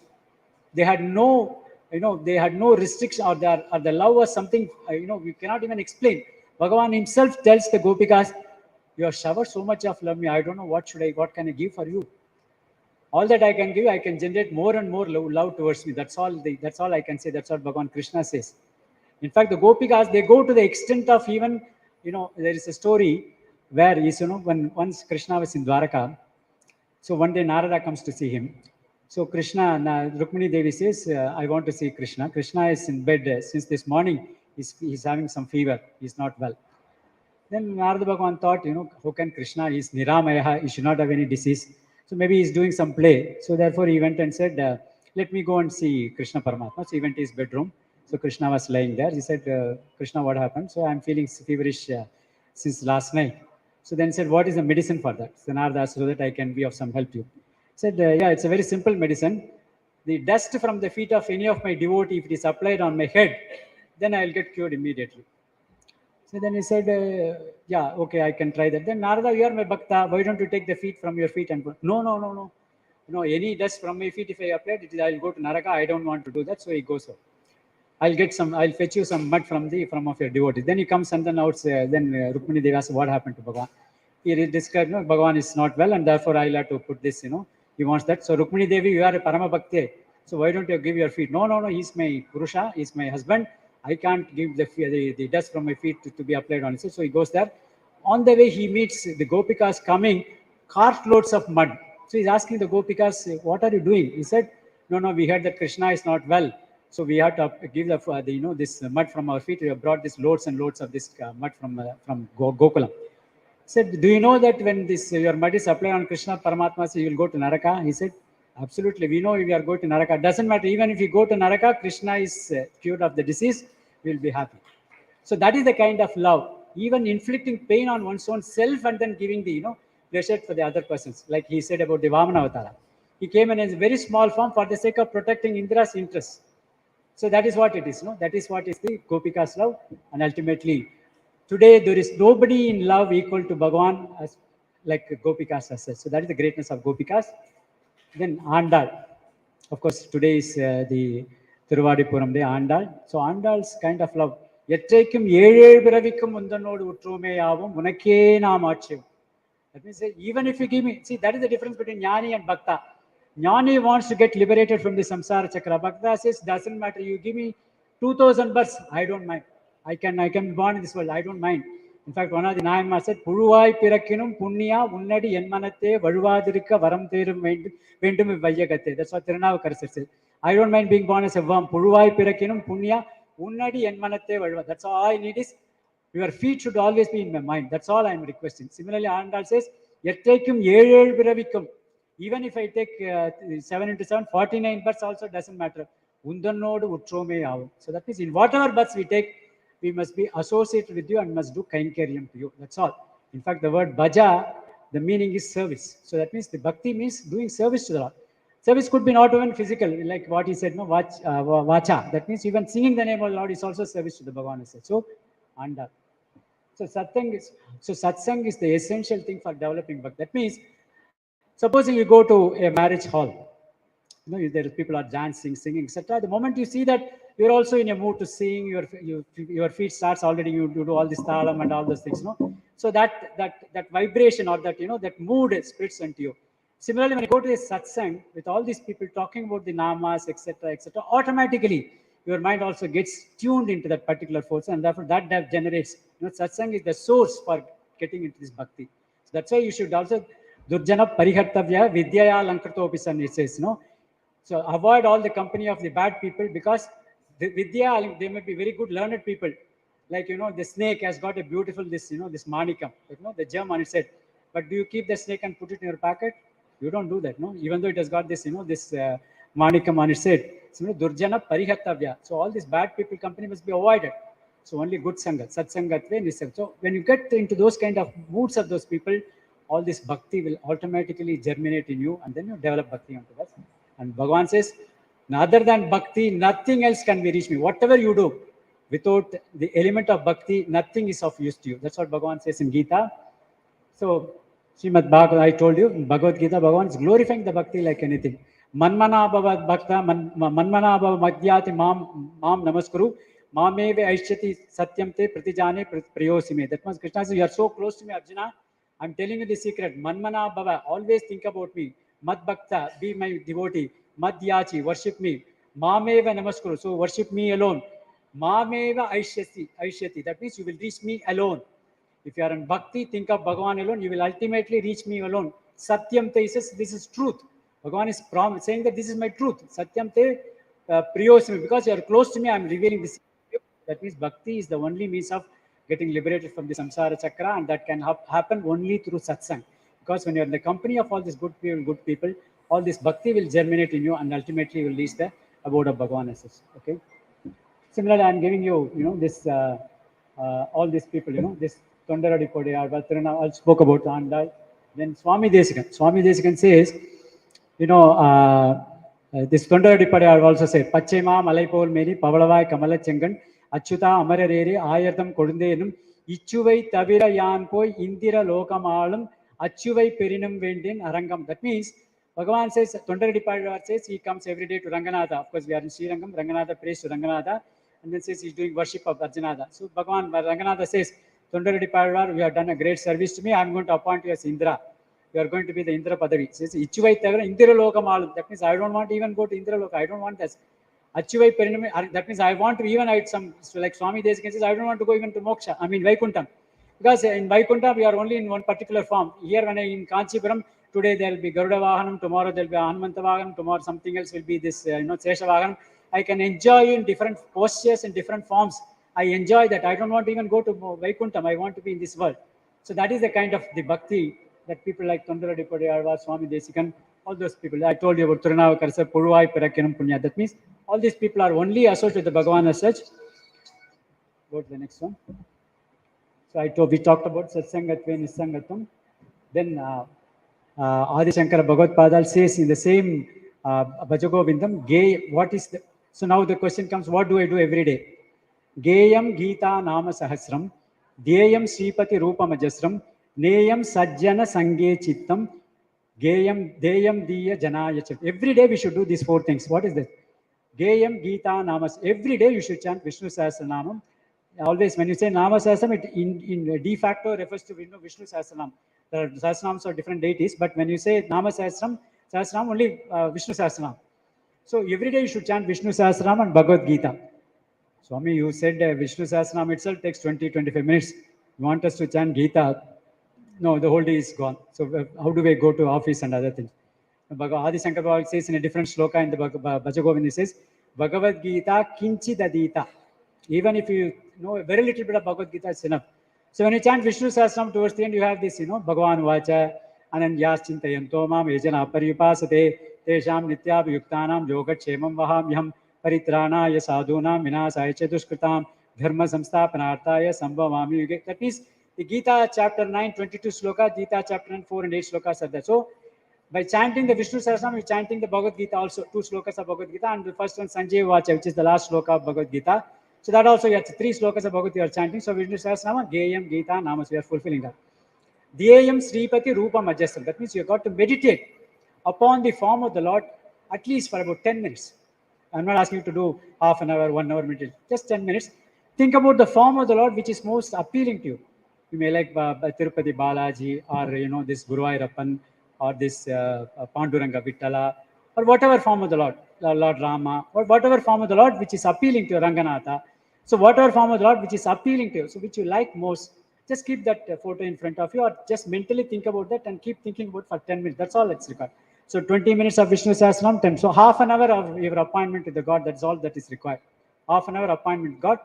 They had no, they had no restriction, or the love was something, we cannot even explain. Bhagavan himself tells the Gopikas, you have showered so much of love me, I don't know what can I give for you. All that I can give, I can generate more and more love towards me. That's all I can say. That's what Bhagavan Krishna says. In fact, the Gopikas, they go to the extent of even, there is a story where, when once Krishna was in Dwaraka, so one day Narada comes to see him. So Krishna, Rukmini Devi says, I want to see Krishna. Krishna is in bed since this morning. He's having some fever. He's not well. Then Narada Bhagavan thought, how can Krishna, he's Niramayaha, he should not have any disease. So maybe he's doing some play. So therefore he went and said, let me go and see Krishna Paramatma. So he went to his bedroom. So Krishna was lying there. He said, Krishna, what happened? So I'm feeling feverish since last night. So then he said, what is the medicine for that? So Narada asked, so that I can be of some help to you. He said, yeah, it's a very simple medicine. The dust from the feet of any of my devotee, if it is applied on my head, then I'll get cured immediately. So then he said, yeah, okay, I can try that. Then Narada, you are my bhakta. Why don't you take the feet from your feet and go? No. Any dust from my feet, if I apply it, I'll go to Naraka. I don't want to do that. So he goes out. I'll fetch you some mud from of your devotees. Then he comes and then Rukmini Devi asks, what happened to Bhagavan? He described, Bhagavan is not well, and therefore I'll have to put this, he wants that. So Rukmini Devi, you are a Parama Bhakti. So why don't you give your feet? No, he's my Purusha, he's my husband. I can't give the dust from my feet to be applied on it. So he goes there. On the way, he meets the Gopikas coming, cartloads of mud. So he's asking the Gopikas, what are you doing? He said, no, we heard that Krishna is not well. So we have to give this mud from our feet. We have brought this loads and loads of this mud from Gokulam. He said, do you know that when your mud is applied on Krishna Paramatma, so you will go to Naraka? He said, absolutely. We know we are going to Naraka. Doesn't matter. Even if you go to Naraka, Krishna is cured of the disease. We will be happy. So that is the kind of love. Even inflicting pain on one's own self and then giving the pleasure for the other persons. Like he said about the Vamana Avatara. He came in a very small form for the sake of protecting Indra's interests. So that is what it is. That is what is the Gopika's love. And ultimately, today there is nobody in love equal to Bhagavan as like Gopikas has said. So that is the greatness of Gopikas. Then Andal. Of course, today is the Thiruvadipuram day, Andal. So Andal's kind of love. Yetrekum yezhu piravikkum undanodu uttrumeyavum unakke naamachiyam. That means even if you give me, see, that is the difference between Jnani and Bhakta. Jnani wants to get liberated from the samsara chakra. Bhakta says, doesn't matter. You give me 2000 births, I don't mind. I can be born in this world. I don't mind. In fact, one of the Nayama said, Puruvai pirakkinum punya unnadi enmanate valuvadirikka varam therum vendum vayagate. That's what Tirunavakar says. I don't mind being born as a worm. Puruvai pirakkinum punya unnadi enmanate valuva. That's all I need is your feet should always be in my mind. That's all I am requesting. Similarly, Andal says, Yetrekum yezhu piravikkum. Even if I take 7 into 7, 49 births also doesn't matter. Undanodu uttromeyavum. So that means in whatever births we take, we must be associated with you and must do kainkariam to you. That's all. In fact, the word bhaja, the meaning is service. So that means the bhakti means doing service to the Lord. Service could be not even physical, like what he said, vacha. That means even singing the name of the Lord is also service to the Bhagavan. So, Andal. So satsang is the essential thing for developing bhakti. That means, supposing you go to a marriage hall, there people are dancing, singing, etc. The moment you see that you're also in a mood to sing, your feet starts already. You do all this talam and all those things, So that vibration or that mood splits into you. Similarly, when you go to a satsang with all these people talking about the namas, etc., automatically your mind also gets tuned into that particular force, and therefore that generates. Satsang is the source for getting into this bhakti. So that's why you should also durjana parihartavya vidyaya lankrtopi san, it says, So avoid all the company of the bad people, because vidya, they may be very good learned people. Like, the snake has got a beautiful, this manikam, the gem on its head. But do you keep the snake and put it in your pocket? You don't do that, no? Even though it has got this, this manikam on its head. So, durjana parihatavya. So all these bad people company must be avoided. So only good sangat, satsangatve nisam. So when you get into those kind of moods of those people, all this bhakti will automatically germinate in you, and then you develop bhakti onto that. And Bhagavan says, other than bhakti, nothing else can be reached me. Whatever you do, without the element of bhakti, nothing is of use to you. That's what Bhagavan says in Gita. So, Srimad Bhagavad, I told you, Bhagavad Gita, Bhagavan is glorifying the bhakti like anything. Manmana bhava bhakta, manmana bhava madhyati mam namaskuru, mameve aishyati satyam te pratijane priyosime. That means Krishna says, you are so close to me, Arjuna. I'm telling you the secret. Manmana bhava, always think about me. Mad bhakta, be my devotee. Madhyachi, worship me. Mameva namaskuru, so worship me alone. Mameva aishyati, that means you will reach me alone. If you are in bhakti, think of Bhagavan alone, you will ultimately reach me alone. Satyam te says, this is truth. Bhagavan is saying that this is my truth. Satyam te priyosmi, because you are close to me, I am revealing this. That means bhakti is the only means of getting liberated from the samsara chakra, and that can happen only through satsang. Because when you are in the company of all these good people, all this bhakti will germinate in you, and ultimately will reach the abode of Bhagavan. Okay. Similarly, I am giving you, this all these people, this Tondaradi Kodiyar, Vatrana, I spoke about, and then Swami Desikan says, this Tondaradi Kodiyar also say, Pachema Malaipol Meri, Pavalavai Kamala Chengan, Achuta Amarareri, Ayardam Kodundenum, Ichuvai Tavira Yan Poi, Indira Lokamalam, Achuvai Perinam Vendin, Arangam. That means, Bhagavan says, Tondaradi Kodiyar says, he comes every day to Ranganatha. Of course, we are in Srirangam, Ranganatha prays to Ranganatha, and then says he's doing worship of Arjanatha. So Bhagavan Ranganatha says, Tondaradi Padvar, you have done a great service to me. I'm going to appoint you as Indra. You are going to be the Indra Padavi. Says, Ichuvai Tavira, Indira Lokamalam. That means I don't want to even go to Indra Loka. I don't want that. Achuvai Perinam, that means I want to even hide some, like Swami Desikan says, I don't want to go even to Moksha. I mean Vaikuntham. Because in Vaikuntham, we are only in one particular form. Here, when I in Kanchipuram, today there will be Garuda Vahanam, tomorrow there will be Hanumanta Vahanam, tomorrow something else will be this, Sesha Vahanam. I can enjoy in different postures and different forms. I enjoy that. I don't want to even go to Vaikuntham. I want to be in this world. So that is the kind of the bhakti that people like Tondaradi Kodiyar, Swami Desikan, all those people. I told you about Tirunavakarsa, Puruvai Pirakinam Punya. That means all these people are only associated with the Bhagavan as such. Go to the next one. So we talked about Satsangatve Nisangatam. Then Adi Shankara Bhagavad Padal says in the same Bhajagovindam, what is the... So now the question comes, what do I do every day? Geyam Gita Nama Sahasram, Deyam Sripati Rupa Majasram, Neyam Sajjana Sange Chittam, Deyam Diya Janaya Chit. Every day we should do these four things. What is that? Geyam Gita Namas. Every day you should chant Vishnu Sahasranamam. Always when you say Nama Sahasram, it in de facto refers to Vishnu Sahasranam. The Sahasranams are different deities, but when you say Nama Sahasram only Vishnu Sahasranam. So every day you should chant Vishnu Sahasranam and Bhagavad Gita. Swami, you said Vishnu Sahasranam itself takes 20-25 minutes. You want us to chant Gita? No, the whole day is gone. So how do we go to office and other things? Adi Shankar Bhagavad says in a different shloka in the Bhajagovinda, he says, Bhagavad Gita kinchidadita. Even if you know a very little bit of Bhagavad Gita, it's enough. So when you chant Vishnu Sahasranam towards the end, you have this, Bhagavan Vacha, Ananyas Chintayanto Mam Ejana Paripasate, Tesham Nityabhyuktanam Yogachemam Vahamyam Paritrana Yasadunam Vinasaya Chetushkritam Dharma Samsthapanarthaya Sambhavami Yuge. That means the Gita chapter 9, 22 sloka, Gita chapter 9, 4 and 8 slokas are there. So by chanting the Vishnu Sahasranam, you're chanting the Bhagavad Gita also, 2 slokas of Bhagavad Gita, and the first one, Sanjay Vacha, which is the last sloka of Bhagavad Gita. So that also, you have 3 slokas of Bhagavad you are chanting. So Vishnu Sahasranama, Geyam, Gita, Namas, we are fulfilling that. Dhyayam Sripati Rupam Ajasam. That means you have got to meditate upon the form of the Lord at least for about 10 minutes. I'm not asking you to do half an hour, 1 hour meditation, just 10 minutes. Think about the form of the Lord which is most appealing to you. You may like Tirupati Balaji, or this Guru Ayyappan, or this Panduranga Vittala, or whatever form of the Lord, Lord Rama, or whatever form of the Lord which is appealing to you, Ranganatha. So whatever form of the Lord which is appealing to you, so which you like most, just keep that photo in front of you, or just mentally think about that and keep thinking about for 10 minutes. That's all it's required. So 20 minutes of Vishnu Sahasranam, 10. So half an hour of your appointment with the God, that's all that is required. Half an hour appointment with God.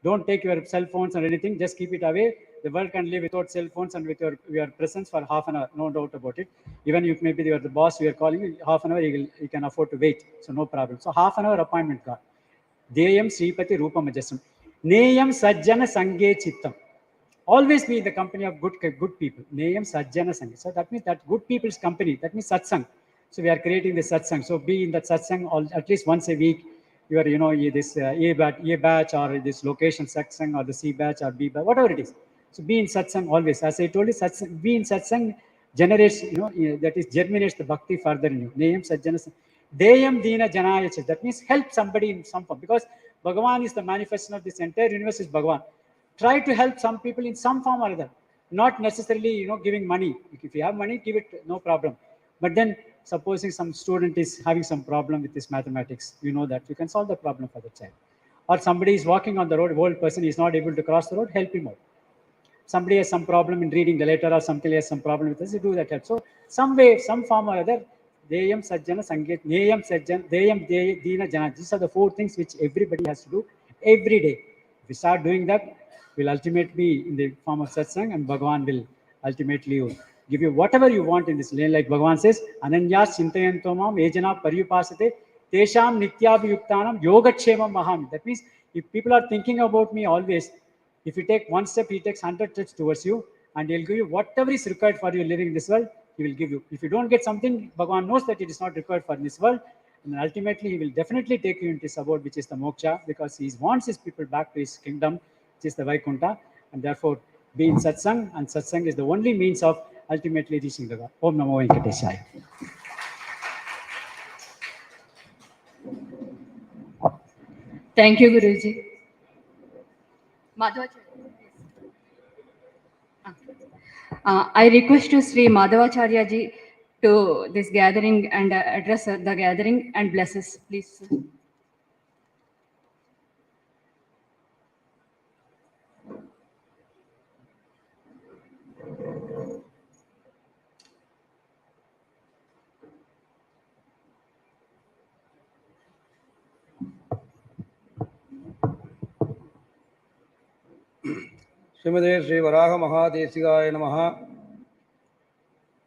Don't take your cell phones or anything, just keep it away. The world can live without cell phones and with your presence for half an hour, no doubt about it. Even if maybe you are the boss, you are calling, half an hour you can afford to wait, so no problem. So half an hour appointment God. Deyam Sripati Rupam Ajasam. Neyam Sajjana Sanghe Chittam. Always be in the company of good people. Neyam Sajjana Sanghe. So that means that good people's company, that means Satsang. So we are creating the Satsang. So be in that Satsang at least once a week. You are, this A batch or this location Satsang or the C batch or B batch, whatever it is. So be in Satsang always. As I told you, Satsang, be in Satsang generates, that is germinates the bhakti further in you. Neyam Sajjana Sanghe. Deyam Dina Janayacha. That means help somebody in some form. Because Bhagavan is the manifestation of this entire universe is Bhagavan. Try to help some people in some form or other. Not necessarily, giving money. If you have money, give it, no problem. But then, supposing some student is having some problem with his mathematics, that you can solve the problem for the child. Or somebody is walking on the road, old person is not able to cross the road, help him out. Somebody has some problem in reading the letter, or somebody has some problem with this, you do that help. So some way, some form or other, Deyam Sajjana Sanget, Neyam Sajjana, Deyam Dina Jana. These are the 4 things which everybody has to do every day. If we start doing that, will ultimately be in the form of satsang, and Bhagavan will ultimately give you whatever you want in this lane. Like Bhagavan says, Ananyas Chintayantomam Ejana Paryupasate Tesham Nityabhiyuktanam Yogakshemam Mahami. That means if people are thinking about me always, if you take 1 step, he takes 100 steps towards you, and he'll give you whatever is required for you living in this world, he will give you. If you don't get something, Bhagavan knows that it is not required for this world, and ultimately he will definitely take you into his abode, which is the moksha, because he wants his people back to his kingdom, which is the Vaikuntha, and therefore be in satsang, and satsang is the only means of ultimately reaching the God. Om Namo Venkateshaya. Thank you, Guruji. Madhvacharya. I request to Sri.Maadhvacharya ji to this gathering and address the gathering and bless us, please. Srimate Sri Varaha Mahadeshigaya Namaha.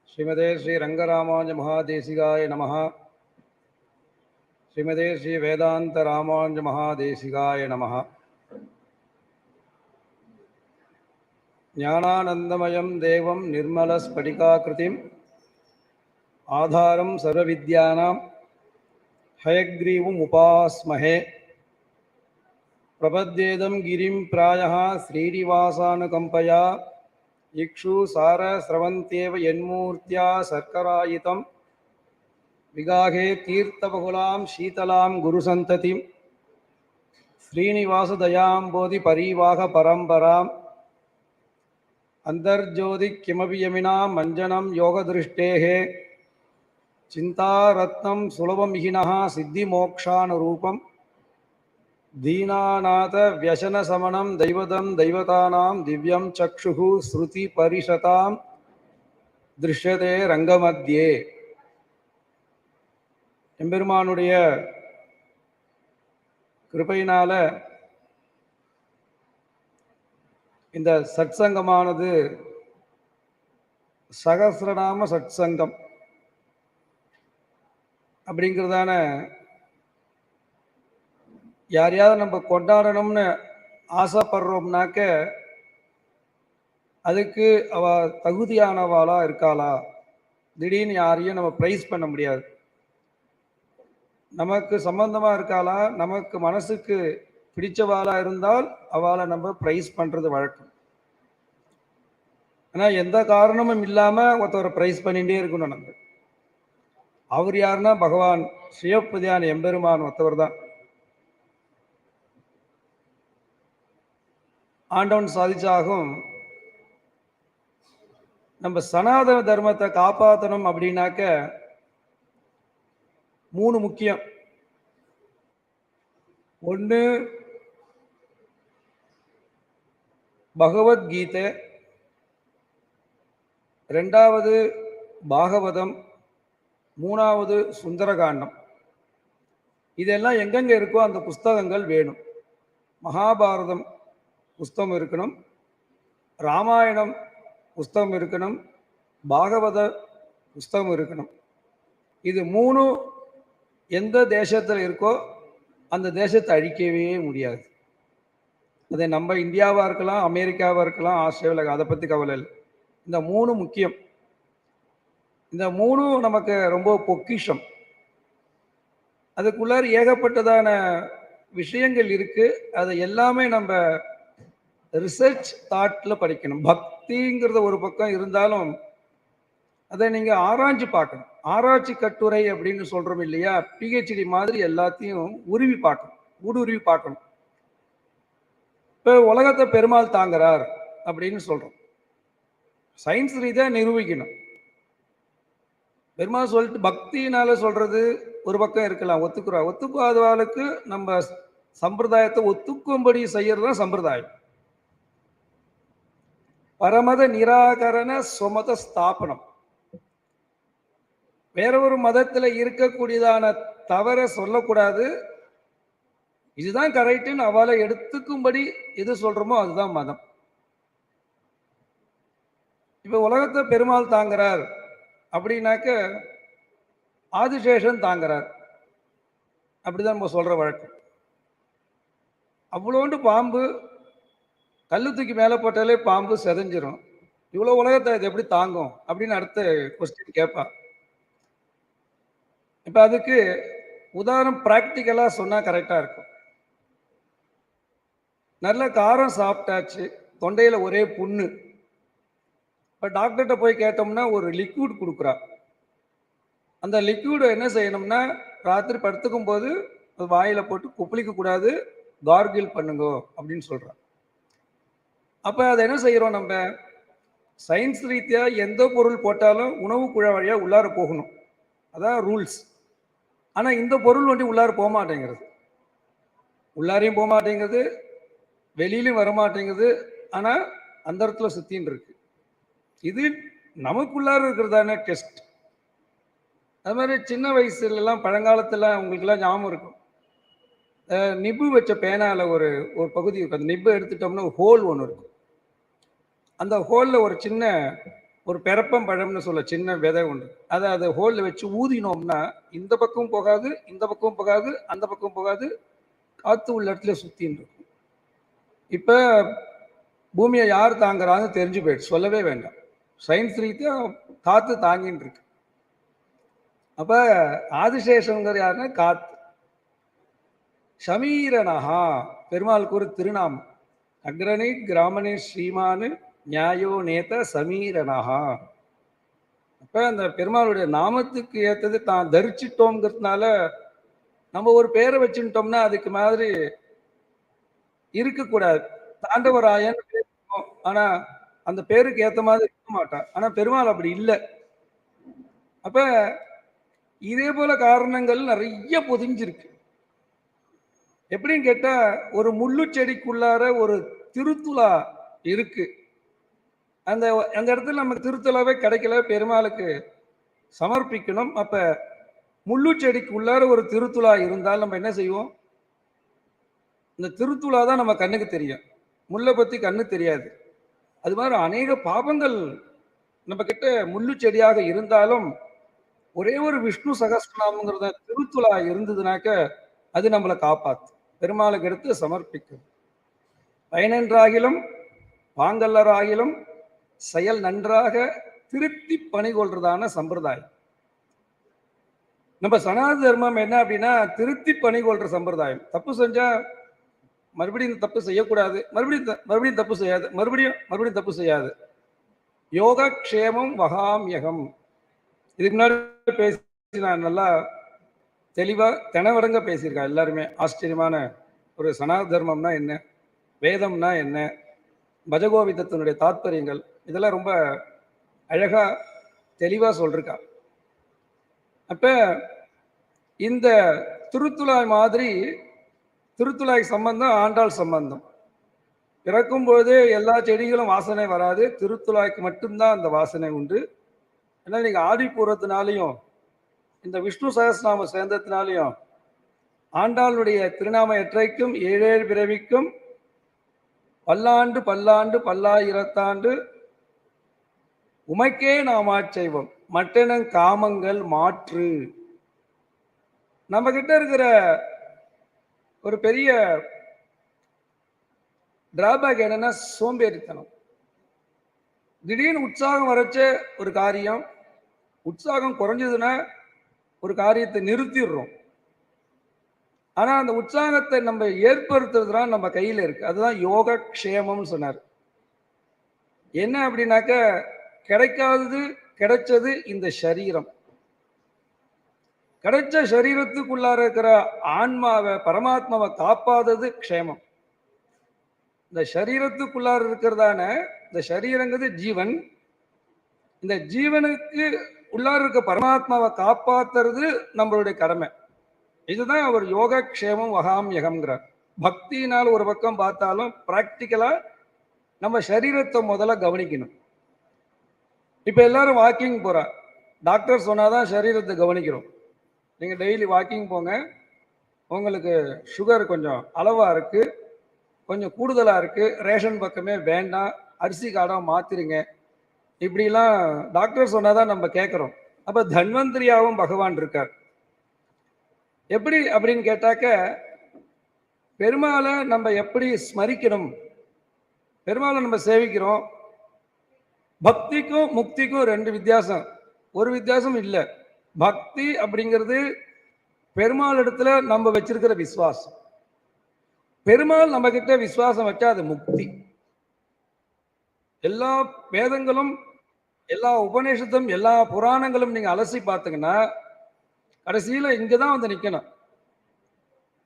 Srimate Sri Rangaramanja Mahadeshigaya Namaha. Srimate Sri Vedanta Ramanja Mahadeshigaya Namaha. Jnananandamayam Devam Nirmala Spatikakritim Adharam Sarvavidyanam Hayagrivam Upasmahe Prapadyedam Girim Prayaha Srinivasanakumpaya Ikshu Sara Sravanteva Yenmurtya Sarkarayitam Vigage Tirthabahulam Shitalam Guru Santatim Srinivasa Dayam Bodhi Parivaha Parambaram Andarjodi Kimabhiyamina Manjanam Yoga Drishtehe Chinta Ratnam Sulabam Ihinaha Siddhi Mokshan Rupam Deenanatha Vyasana Samanam Daivadam Daivatanam Divyam Chakshuhu Sruti Parishatam Drishyate Rangamadhye. எம்பெருமானுடைய கிருபையினால இந்த சத்சங்கமானது சகஸ்ரநாம சத்சங்கம் அப்படிங்கிறதான யாரையாவது நம்ம கொண்டாடணும்னு ஆசைப்படுறோம்னாக்க அதுக்கு அவ தகுதியானவாளா இருக்காளா? திடீர்னு யாரையும் நம்ம ப்ரைஸ் பண்ண முடியாது. நமக்கு சம்பந்தமா இருக்காளா, நமக்கு மனசுக்கு பிடிச்சவாளா இருந்தால் அவளை நம்ம ப்ரைஸ் பண்றது வழக்கம். ஆனா எந்த காரணமும் இல்லாம ஒருத்தவரை ப்ரைஸ் பண்ணிட்டே இருக்கணும் நம்ம. அவர் யாருன்னா பகவான் சிவபதியான எம்பெருமான் ஒருத்தவர் தான். ஆண்டவன் சாதிச்சாகும் நம்ம சனாதன தர்மத்தை காப்பாற்றணும் அப்படின்னாக்க 3 முக்கியம். ஒன்று பகவத்கீதை, 2வது பாகவதம், 3வது சுந்தரகாண்டம். இதெல்லாம் எங்கெங்க இருக்கோ அந்த புஸ்தகங்கள் வேணும். மகாபாரதம் புஸ்தகம் இருக்கணும், ராமாயணம் புஸ்தகம் இருக்கணும், பாகவத புஸ்தகம் இருக்கணும். இது 3 எந்த தேசத்தில் இருக்கோ அந்த தேசத்தை அழிக்கவே முடியாது. அதை நம்ம இந்தியாவாக இருக்கலாம், அமெரிக்காவாக இருக்கலாம், ஆஸ்திரேலியா, அதை பற்றி கவலை இல்லை. இந்த 3 முக்கியம். இந்த 3 நமக்கு ரொம்ப பொக்கிஷம். அதுக்குள்ளார ஏகப்பட்டதான விஷயங்கள் இருக்கு. அதை எல்லாமே நம்ம ரிசர்ச் தாட்டில் படிக்கணும். பக்திங்கிறத ஒரு பக்கம் இருந்தாலும் அதை நீங்க ஆராய்ச்சி பார்க்கணும். ஆராய்ச்சி கட்டுரை அப்படின்னு சொல்றோம் இல்லையா, பிஹெச்டி மாதிரி எல்லாத்தையும் உருவி பார்க்கணும், ஊடுருவி பார்க்கணும். இப்போ உலகத்தை பெருமாள் தாங்குறார் அப்படின்னு சொல்றோம். சயின்ஸ் ரீதியாக நிரூபிக்கணும். பெருமாள் சொல்லிட்டு பக்தினால சொல்றது ஒரு பக்கம் இருக்கலாம், ஒத்துக்குறா. ஒத்துக்காதவாளுக்கு நம்ம சம்பிரதாயத்தை ஒத்துக்கும்படி செய்யறது தான் சம்பிரதாயம். பரமத நிராகரண சுமத ஸ்தாபனம். வேற ஒரு மதத்தில் இருக்கக்கூடியதான தவற சொல்லக்கூடாது, இதுதான் கரெக்டுன்னு அவளை எடுத்துக்கும்படி எது சொல்றோமோ அதுதான் மதம். இப்ப உலகத்தை பெருமாள் தாங்குறார் அப்படின்னாக்க ஆதிசேஷன் தாங்குறார் அப்படிதான் நம்ம சொல்ற வழக்கம். அவ்வளோண்டு பாம்பு கல்லு தூக்கி மேலே போட்டாலே பாம்பு செதஞ்சிரும். இவ்வளோ உலகத்தை இது எப்படி தாங்கும் அப்படின்னு அடுத்த கொஸ்டின் கேட்பா. இப்போ அதுக்கு உதாரணம் ப்ராக்டிக்கலாக சொன்னால் கரெக்டாக இருக்கும். நல்ல காரம் சாப்பிட்டாச்சு, தொண்டையில் ஒரே புண்ணு. இப்போ டாக்டர்கிட்ட போய் கேட்டோம்னா ஒரு லிக்விட் கொடுக்குறா. அந்த லிக்விடை என்ன செய்யணும்னா ராத்திரி படுத்துக்கும் போது அது வாயில் போட்டு குப்பளிக்கக்கூடாது, கார்கில் பண்ணுங்க அப்படின்னு சொல்கிறா. அப்போ அதை என்ன செய்கிறோம் நம்ம? சயின்ஸ் ரீதியாக எந்த பொருள் போட்டாலும் உணவு குழாய் வழியாக உள்ளார போகணும், அதான் ரூல்ஸ். ஆனால் இந்த பொருள் உள்ளார போக மாட்டேங்கிறது, உள்ளாரையும் போக மாட்டேங்குது, வெளியிலும் வரமாட்டேங்குது. ஆனால் அந்த இடத்துல சுத்தின்னு இருக்கு. இது நமக்குள்ளார இருக்கிறதான டெஸ்ட். அது மாதிரி சின்ன வயசுலலாம் பழங்காலத்தில் உங்களுக்கெல்லாம் ஞாபகம் இருக்கும், நிப்பு வச்ச பேனால ஒரு பகுதி இருக்கும். அந்த நிப்பு எடுத்துட்டோம்னா ஹோல் ஒன்று இருக்கும். அந்த ஹோலில் ஒரு சின்ன ஒரு பெரப்பம் பழம்னு சொல்ல சின்ன விதை ஒன்று, அதை ஹோலில் வச்சு ஊதினோம்னா இந்த பக்கம் போகாது, இந்த பக்கம் போகாது, அந்த பக்கம் போகாது, காற்று உள்ள இடத்துல சுத்தின்னு இருக்கும். இப்போ பூமியை யார் தாங்குறான்னு தெரிஞ்சு போயிடுச்சு, சொல்லவே வேண்டாம். சயின்ஸ் ரீதியாக காற்று தாங்கின்னு இருக்கு. அப்போ ஆதிசேஷங்கிற யாருன்னா காற்று. ஷமீரனஹா பெருமாளுக்கு ஒரு திருநாமம். அக்ரணி கிராமணி ஸ்ரீமானு நியாயோ நேத சமீரனஹா. அப்போ அந்த பெருமாளுடைய நாமத்துக்கு ஏற்றது தான் தரிச்சிட்டோங்கிறதுனால நம்ம ஒரு பேரை வச்சுட்டோம்னா அதுக்கு மாதிரி இருக்கக்கூடாது. தாண்டவராயன் பேர், ஆனா அந்த பேருக்கு ஏற்ற மாதிரி இருக்க மாட்டான். ஆனா பெருமாள் அப்படி இல்லை. அப்ப இதே போல காரணங்கள் நிறைய பொதிஞ்சிருக்கு. எப்படின்னு கேட்டா ஒரு முள்ளு செடிக்குள்ளார ஒரு திருத்துலா இருக்கு. அந்த அந்த இடத்துல நமக்கு திருத்துலாவே கிடைக்கல, பெருமாளுக்கு சமர்ப்பிக்கணும். அப்ப முள்ளு செடிக்கு உள்ளார ஒரு திருத்துலா இருந்தால் நம்ம என்ன செய்வோம்? இந்த திருத்துலா தான் நம்ம கண்ணுக்கு தெரியும், முல்லை பத்தி கண்ணு தெரியாது. அது மாதிரி அநேக பாபங்கள் நம்ம கிட்ட முள்ளு செடியாக இருந்தாலும் ஒரே ஒரு விஷ்ணு சகஸ்ரநாமங்கிறத திருத்துலா இருந்ததுனாக்க அது நம்மளை காப்பாத்து, பெருமாளுக்கு எடுத்து சமர்ப்பிக்கும். பயனென்றாகிலும் பாங்கல்லராகிலும் செயல் நன்றாக திருத்தி பணிகொள்றதான சம்பிரதாயம். நம்ம சனாதன தர்மம் என்ன அப்படின்னா திருத்தி பணிகொள்ற சம்பிரதாயம். தப்பு செஞ்சா மறுபடியும் இந்த தப்பு செய்யக்கூடாது, மறுபடியும் தப்பு செய்யாது, மறுபடியும் தப்பு செய்யாது. யோகக்ஷேமம் வகாம்யகம். இதுக்கு முன்னாடி பேசி நான் நல்லா தெளிவாக தினவடங்க பேசியிருக்கேன். எல்லாருமே ஆச்சரியமான ஒரு சனாத தர்மம்னா என்ன, வேதம்னா என்ன, பஜகோவிதத்தினுடைய தாத்பரியங்கள், இதெல்லாம் ரொம்ப அழகா தெளிவாக சொல்லிருக்கா. அப்ப இந்த திருத்துழாய் மாதிரி திருத்துழாய் சம்பந்தம் ஆண்டாள் சம்பந்தம். பிறக்கும்போது எல்லா செடிகளும் வாசனை வராது, திருத்துழாய்க்கு மட்டும்தான் அந்த வாசனை உண்டு. ஏன்னா நீங்க ஆடி பூரத்தினாலையும் இந்த விஷ்ணு சகஸ்ரநாம சேர்ந்தத்தினாலையும் ஆண்டாளுடைய திருநாம எற்றைக்கும் ஏழேழு பிறவிக்கும் பல்லாண்டு பல்லாண்டு பல்லாயிரத்தாண்டு உமைக்கே நாமாச்செய்வோம் மட்டெனங் காமங்கள் மாற்று. நம்ம கிட்ட இருக்கிற ஒரு பெரிய டிராபேக் என்னன்னா சோம்பேறித்தனம். திடீர்னு உற்சாகம் வரைச்ச ஒரு காரியம், உற்சாகம் குறைஞ்சதுன்னா ஒரு காரியத்தை நிறுத்திடுறோம். ஆனா அந்த உற்சாகத்தை நம்ம ஏற்படுத்துறதுதான் நம்ம கையில இருக்கு. அதுதான் யோக க்ஷேமம்னு சொன்னார். என்ன அப்படின்னாக்க, கிடைக்காதது கிடைச்சது இந்த சரீரம். கிடைச்ச சரீரத்துக்குள்ளார இருக்கிற ஆன்மாவை பரமாத்மாவை காப்பாதது க்ஷேமம். இந்த சரீரத்துக்குள்ளார இருக்கிறதான இந்த சரீரங்கிறது ஜீவன். இந்த ஜீவனுக்கு உள்ளார இருக்க பரமாத்மாவை காப்பாத்துறது நம்மளுடைய கடமை. இதுதான் அவர் யோக க்ஷேமம் வகாம்யகம்ங்கிறார். பக்தினால் ஒரு பக்கம் பார்த்தாலும் பிராக்டிக்கலா நம்ம சரீரத்தை முதல்ல கவனிக்கணும். இப்ப எல்லாரும் வாக்கிங் போறா, டாக்டர் சொன்னாதான் சரீரத்தை கவனிக்கிறோம். நீங்க டெய்லி வாக்கிங் போங்க, உங்களுக்கு சுகர் கொஞ்சம் அளவா இருக்கு, கொஞ்சம் கூடுதலா இருக்கு, ரேஷன் பக்கமே வேண்டாம், அரிசி காடாக மாத்திருங்க, இப்படிலாம் டாக்டர் சொன்னாதான் நம்ம கேட்குறோம். அப்ப தன்வந்திரியாவும் பகவான் இருக்கார். எப்படி அப்படின்னு கேட்டாக்க, பெருமாளை நம்ம எப்படி ஸ்மரிக்கணும், பெருமாளை நம்ம சேவிக்கிறோம். பக்திக்கும் முக்திக்கும் ரெண்டு வித்தியாசம், ஒரு வித்தியாசம் இல்லை. பக்தி அப்படிங்கிறது பெருமாள் இடத்துல நம்ம வச்சிருக்கிற விசுவாசம். பெருமாள் நம்ம கிட்ட விசுவாசம் வச்சா அது முக்தி. எல்லா வேதங்களும் எல்லா உபநிஷத்தும் எல்லா புராணங்களும் நீங்க அலசி பார்த்தீங்கன்னா கடைசியில இங்கதான் வந்து நிக்கணும்.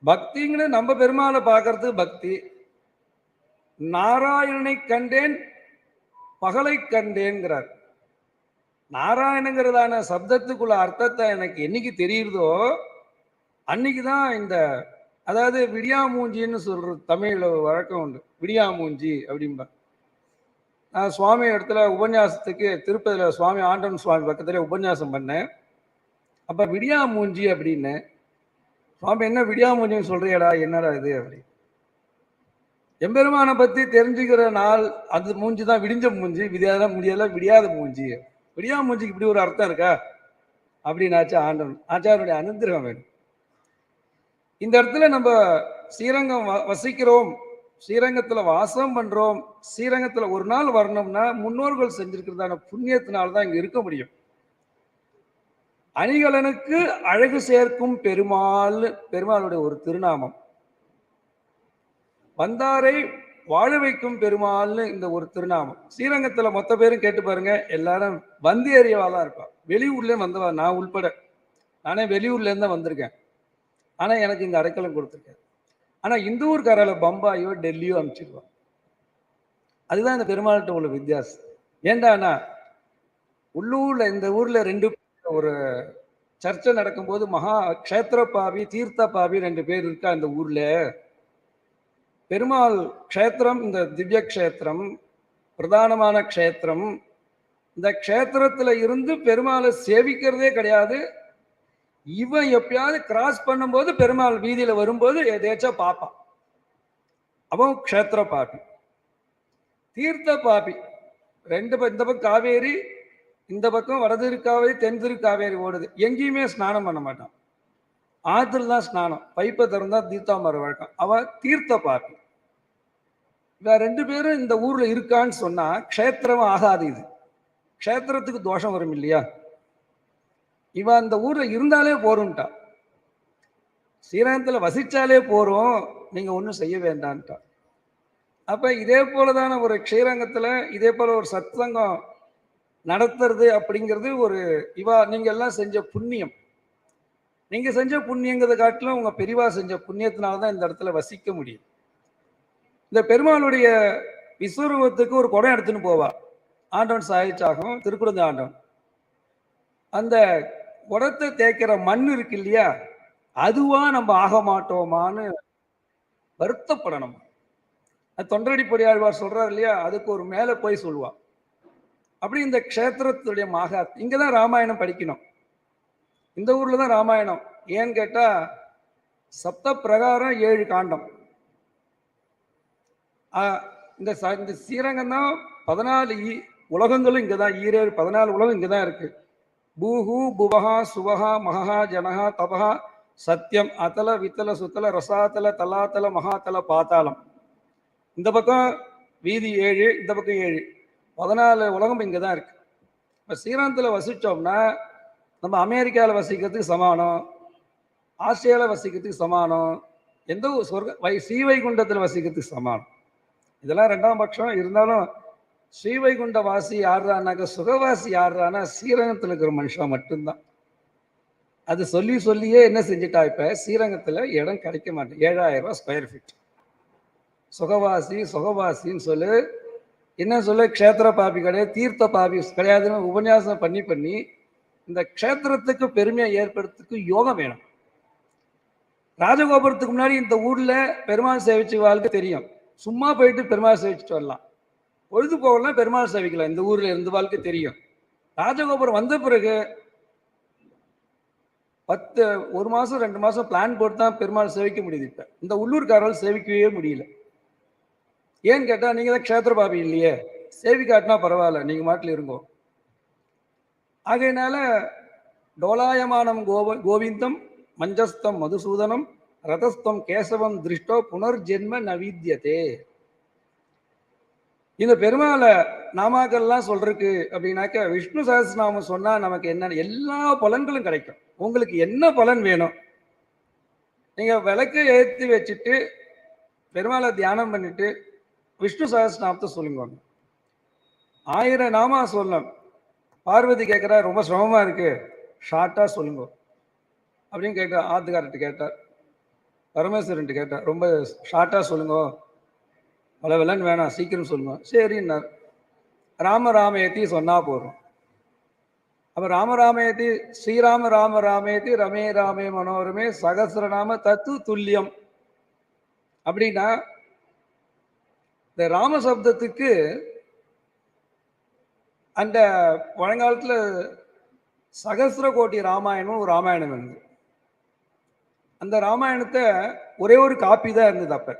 பக்திங்கன்னு நம்ம பெருமாளை பார்க்கறது பக்தி. நாராயணனை கண்டேன் பகலை கண்டேன்கிறார். நாராயணங்கிறதான சப்தத்துக்குள்ள அர்த்தத்தை எனக்கு என்னைக்கு தெரியுதோ அன்னைக்குதான் இந்த, அதாவது விடியாமூஞ்சின்னு சொல்றது தமிழ்ல வழக்கம் உண்டு. விடியாமூஞ்சி அப்படின்பா. நான் சுவாமி இடத்துல உபன்யாசத்துக்கு திருப்பதியில சுவாமி ஆண்டவன் சுவாமி பக்கத்துல உபன்யாசம் பண்ணேன். அப்ப விடியாமூஞ்சி அப்படின்னு, சுவாமி என்ன விடியாமூஞ்சின்னு சொல்றியடா, என்னடா இது அப்படி. எம்பெருமானை பத்தி தெரிஞ்சுக்கிற நாள் அது மூஞ்சி தான் விடிஞ்ச மூஞ்சி, விடியாத மூஞ்சி. விடியா மூஞ்சிக்கு இப்படி ஒரு அர்த்தம் இருக்கா அப்படின்னாச்சு ஆண்டவன் ஆச்சாரனுடைய அனுகிரகம் வேணும். இந்த இடத்துல நம்ம ஸ்ரீரங்கம் வசிக்கிறோம், ஸ்ரீரங்கத்துல வாசம் பண்றோம், ஸ்ரீரங்கத்துல ஒரு நாள் வரணும்னா முன்னோர்கள் செஞ்சிருக்கிறதான புண்ணியத்தினால்தான் இங்க இருக்க முடியும். அணிகலனுக்கு அழகு சேர்க்கும் பெருமாள், பெருமாளுடைய ஒரு திருநாமம். வந்தாரை வாழ வைக்கும் பெருமாள்னு இந்த ஒரு திருநாமம். ஸ்ரீரங்கத்துல மொத்த பேரும் கேட்டு பாருங்க, எல்லாரும் வந்தியறியவா தான் இருப்பா. வெளியூர்ல வந்தவா, நான் உள்பட. நானே வெளியூர்ல இருந்தா வந்திருக்கேன், ஆனா எனக்கு இங்க அடைக்கலம் கொடுத்துருக்கேன். ஆனா இந்த ஊர்காரால பம்பாயோ டெல்லியோ அனுப்பிச்சிருவான். அதுதான் இந்த பெருமாள்கிட்ட உள்ள வித்தியாசம். ஏண்டானா உள்ளூர்ல இந்த ஊர்ல ரெண்டு ஒரு சர்ச்சை நடக்கும்போது மகா க்ஷேத்திர பாவி தீர்த்த பாவி ரெண்டு பேர் இருக்கா இந்த ஊர்ல. பெருமாள் க்ஷேத்திரம், இந்த திவ்ய க்ஷேத்திரம் பிரதானமான க்ஷேத்திரம். இந்த க்ஷேத்திரத்துல இருந்து பெருமாளை சேவிக்கிறதே கிடையாது. இவன் எப்பயாவது கிராஸ் பண்ணும்போது பெருமாள் வீதியில வரும்போது எதேச்சும் பார்ப்பான். அவன் க்ஷேத்திர பாபி. தீர்த்த பாபி ரெண்டு இந்த பக்கம் காவேரி, இந்த பக்கம் வடதிருக்காவேரி தென்திருக்காவேரி ஓடுது. எங்கேயுமே ஸ்நானம் பண்ண மாட்டான், ஆத்துல தான் ஸ்நானம், பைப்பை திறந்தா தீர்த்தாமர வழக்கம். அவன் தீர்த்த பாபி. இவன் ரெண்டு பேரும் இந்த ஊர்ல இருக்கான்னு சொன்னா க்ஷேத்திரம் ஆகாது. இது க்ஷேத்திரத்துக்கு தோஷம் வரும் இல்லையா. இவன் அந்த ஊர்ல இருந்தாலே போறோம்ட்டா, ஸ்ரீரங்கத்துல வசிச்சாலே போறோம், நீங்க ஒன்றும் செய்ய வேண்டான்ட்டா. அப்ப இதே போலதான ஒரு க்ஷீரங்கத்துல இதே போல ஒரு சத்சங்கம் நடத்துறது அப்படிங்கிறது ஒரு நீங்க எல்லாம் செஞ்ச புண்ணியம். நீங்க செஞ்ச புண்ணியங்கிறத காட்டிலும் உங்க பெரியவா செஞ்ச புண்ணியத்தினால்தான் இந்த இடத்துல வசிக்க முடியும். இந்த பெருமாளுடைய விஸ்வரூபத்துக்கு ஒரு குடம் எடுத்துன்னு போவா. ஆண்டவன் சாயிச்சாகும் திருக்குறந்த ஆண்டவன். அந்த குடத்தை தேய்க்கிற மண் இருக்கு இல்லையா, அதுவா நம்ம ஆக மாட்டோமான்னு வருத்தப்படணும். தொண்டரடி பொடியாழ்வார் சொல்றாரு இல்லையா, அதுக்கு ஒரு மேல போய் சொல்லுவா. அப்படி இந்த க்ஷேத்திரத்துடைய இங்கதான் ராமாயணம் படிக்கணும். இந்த ஊர்ல தான் ராமாயணம். ஏன்னு கேட்டா சப்த பிரகாரம் 7 காண்டம். இந்த ஸ்ரீரங்கம் தான் 14 உலகங்களும் இங்கதான். 14 உலகம் இங்கதான் இருக்கு. பூஹு புவஹா சுவஹா மகா ஜனஹா தபஹா சத்தியம் அதல வித்தல சுத்தல ரசாத்தல தலாத்தல மகாத்தல பாத்தாளம். இந்த பக்கம் வீதி 7, இந்த பக்கம் 7, 14 உலகம் இங்கே தான் இருக்கு. இப்போ ஸ்ரீரங்கத்தில் வசித்தோம்னா நம்ம அமெரிக்காவில் வசிக்கிறதுக்கு சமானம், ஆஸ்திரேலியாவில் வசிக்கிறதுக்கு சமானம், எந்த ஸ்ரீவைகுண்டத்தில் வசிக்கிறதுக்கு சமானம். இதெல்லாம் 2ஆம் பட்சம். இருந்தாலும் ஸ்ரீவைகுண்ட வாசி யாருறானாக்க சுகவாசி யாருறானா ஸ்ரீரங்கத்தில் இருக்கிற மனுஷன் மட்டும்தான். அது சொல்லி சொல்லியே என்ன செஞ்சுட்டா, இப்போ ஸ்ரீரங்கத்தில் இடம் கிடைக்க மாட்டேன். 7000 ரூபா ஸ்கொயர் ஃபீட். சுகவாசின்னு சொல்லு, என்ன சொல்ல, க்ஷேத்திர பாபி கிடையாது, தீர்த்த பாபி கிடையாதுன்னு உபன்யாசம் பண்ணி இந்த க்ஷேத்திரத்துக்கு பெருமையை ஏற்படுறதுக்கு யோகம் வேணும். ராஜகோபுரத்துக்கு முன்னாடி இந்த ஊர்ல பெருமாள் சேவிச்சு வாழ்க்கை தெரியும். சும்மா போயிட்டு பெருமாள் சேவிச்சுட்டு வரலாம். பொழுது போகலாம், பெருமாள் சேவிக்கலாம். இந்த ஊர்ல இருந்து வாழ்க்கை தெரியும். ராஜகோபுரம் வந்த பிறகு 1 மாசம் 2 மாசம் பிளான் போட்டு தான் பெருமாள் சேவிக்க முடியுது. இப்ப இந்த உள்ளூர்காரர்கள் சேவிக்கவே முடியல. ஏன்னு கேட்டா, நீங்க தான் க்ஷேத்திர பாபி இல்லையே, சேவிக்காட்டினா பரவாயில்ல, நீங்க மாட்டில் இருங்கோ. ஆகையினால டோலாயமானம் கோவிந்தம் மஞ்சஸ்தம் மதுசூதனம் ரதஸ்தம் கேசவம் திருஷ்டோ புனர்ஜென்ம நவீத்தியதே. இந்த பெருமாளை நாமாக்கள்லாம் சொல்றதுக்கு அப்படின்னாக்க விஷ்ணு சஹஸ்ரநாமம் சொன்னா நமக்கு என்ன எல்லா பலன்களும் கிடைக்கும். உங்களுக்கு என்ன பலன் வேணும், நீங்க விளக்கு ஏற்றி வச்சுட்டு பெருமாளை தியானம் பண்ணிட்டு விஷ்ணு சஹஸ்ரநாமத்தை சொல்லுங்க. 1000 நாமா சொல்லணும். பார்வதி கேட்குறா, ரொம்ப சிரமமா இருக்கு, ஷார்ட்டா சொல்லுங்க அப்படின்னு கேட்டார். ஆத்துக்காரர்கிட்ட கேட்டார், பரமேஸ்வரன்ட்டு கேட்டார், ரொம்ப ஷார்ட்டா சொல்லுங்க, பல விலன் வேணாம், சீக்கிரம் சொல்லுங்க. சரின்னார். ராமராமேத்தி சொன்னா போறோம். அப்ப ராமராமேத்தி ஸ்ரீராம ராம ராமேத்தி ரமே ராமே மனோரமே சகசிரநாம தத்து துல்லியம். அப்படின்னா இந்த ராம சப்தத்துக்கு அந்த பழங்காலத்தில் சகசிர கோட்டி ராமாயணம் ஒரு ராமாயணம் இருந்தது. அந்த ராமாயணத்தை ஒரே ஒரு காப்பி தான் இருந்தது. அப்ப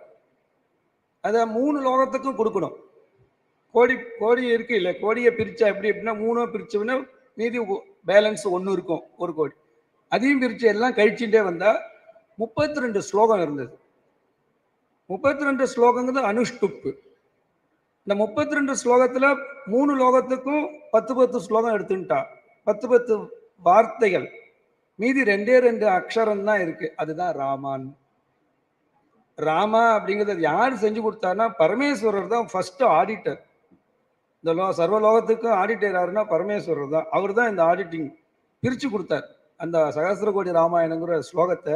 அதை 3 லோகத்துக்கும் கொடுக்கணும். கோடி இருக்கு இல்லை, கோடியை பிரிச்சா எப்படின்னா 3 பிரிச்சோம்னா மீதி பேலன்ஸ் 1 இருக்கும், 1 கோடி. அதையும் பிரிச்சு எல்லாம் கழிச்சுட்டே வந்தா 32 ஸ்லோகம் இருந்தது. 32 ஸ்லோகங்கிறது அனுஷ்டுப்பு. இந்த 32 ஸ்லோகத்துல 3 லோகத்துக்கும் 10 ஸ்லோகம் எடுத்துட்டா 10 வார்த்தைகள், மீதி 2 அக்ஷரம் தான் இருக்கு. அதுதான் ராமான். ராமா அப்படிங்கிறது யார் செஞ்சு கொடுத்தாருன்னா பரமேஸ்வரர் தான் ஃபர்ஸ்ட் ஆடிட்டர். இந்த சர்வலோகத்துக்கும் ஆடிட்டர் யாருன்னா பரமேஸ்வரர் தான். அவர் தான் இந்த ஆடிட்டிங் பிரிச்சு கொடுத்தார். அந்த சகஸ்ர கோடி ராமாயணங்கிற ஸ்லோகத்தை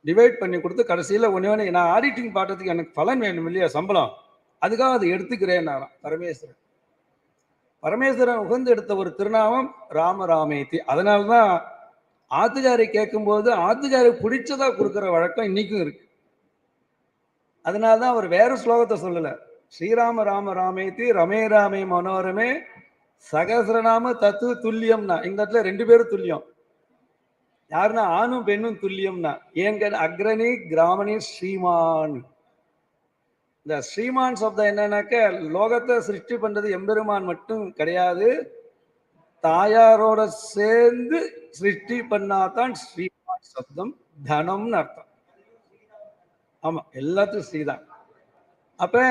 டிவைட் பண்ணி கொடுத்து கடைசியில் ஒன்று நான் ஆடிட்டிங் பாட்டத்துக்கு எனக்கு பலன் வேணும் இல்லையா, சம்பளம், அதுக்காக அதை எடுத்துக்கிறேன். பரமேஸ்வரன் பரமேஸ்வரன் உகந்து எடுத்த ஒரு திருநாமம் ராமராமேத்தி. அதனால்தான் ஆத்துக்காரை கேட்கும்போது ஆத்துக்காரை பிடிச்சதா கொடுக்குற வழக்கம் இன்னைக்கும் இருக்கு. அதனால்தான் அவர் வேற ஸ்லோகத்தை சொல்லல. ஸ்ரீராம ராம ராமேத்தி ரமே ராமே மனோரமே சகசிரநாம தத்து துல்லியம்னா. இந்த இடத்துல 2 பேரும் துல்லியம். யாருன்னா ஆணும் பெண்ணும் துல்லியம்னா. ஏன் அக்ரணி கிராமணி ஸ்ரீமான். இந்த ஸ்ரீமான் சப்தம் என்னன்னாக்க லோகத்தை சிருஷ்டி பண்றது எம்பெருமான் மட்டும் கிடையாது, தாயாரோட சேர்ந்து சிருஷ்டி பண்ணாதான் ஸ்ரீமான் சப்தம் தனம்னு அர்த்தம். ஆமா, எல்லாத்துக்கும் ஸ்ரீதான். அப்ப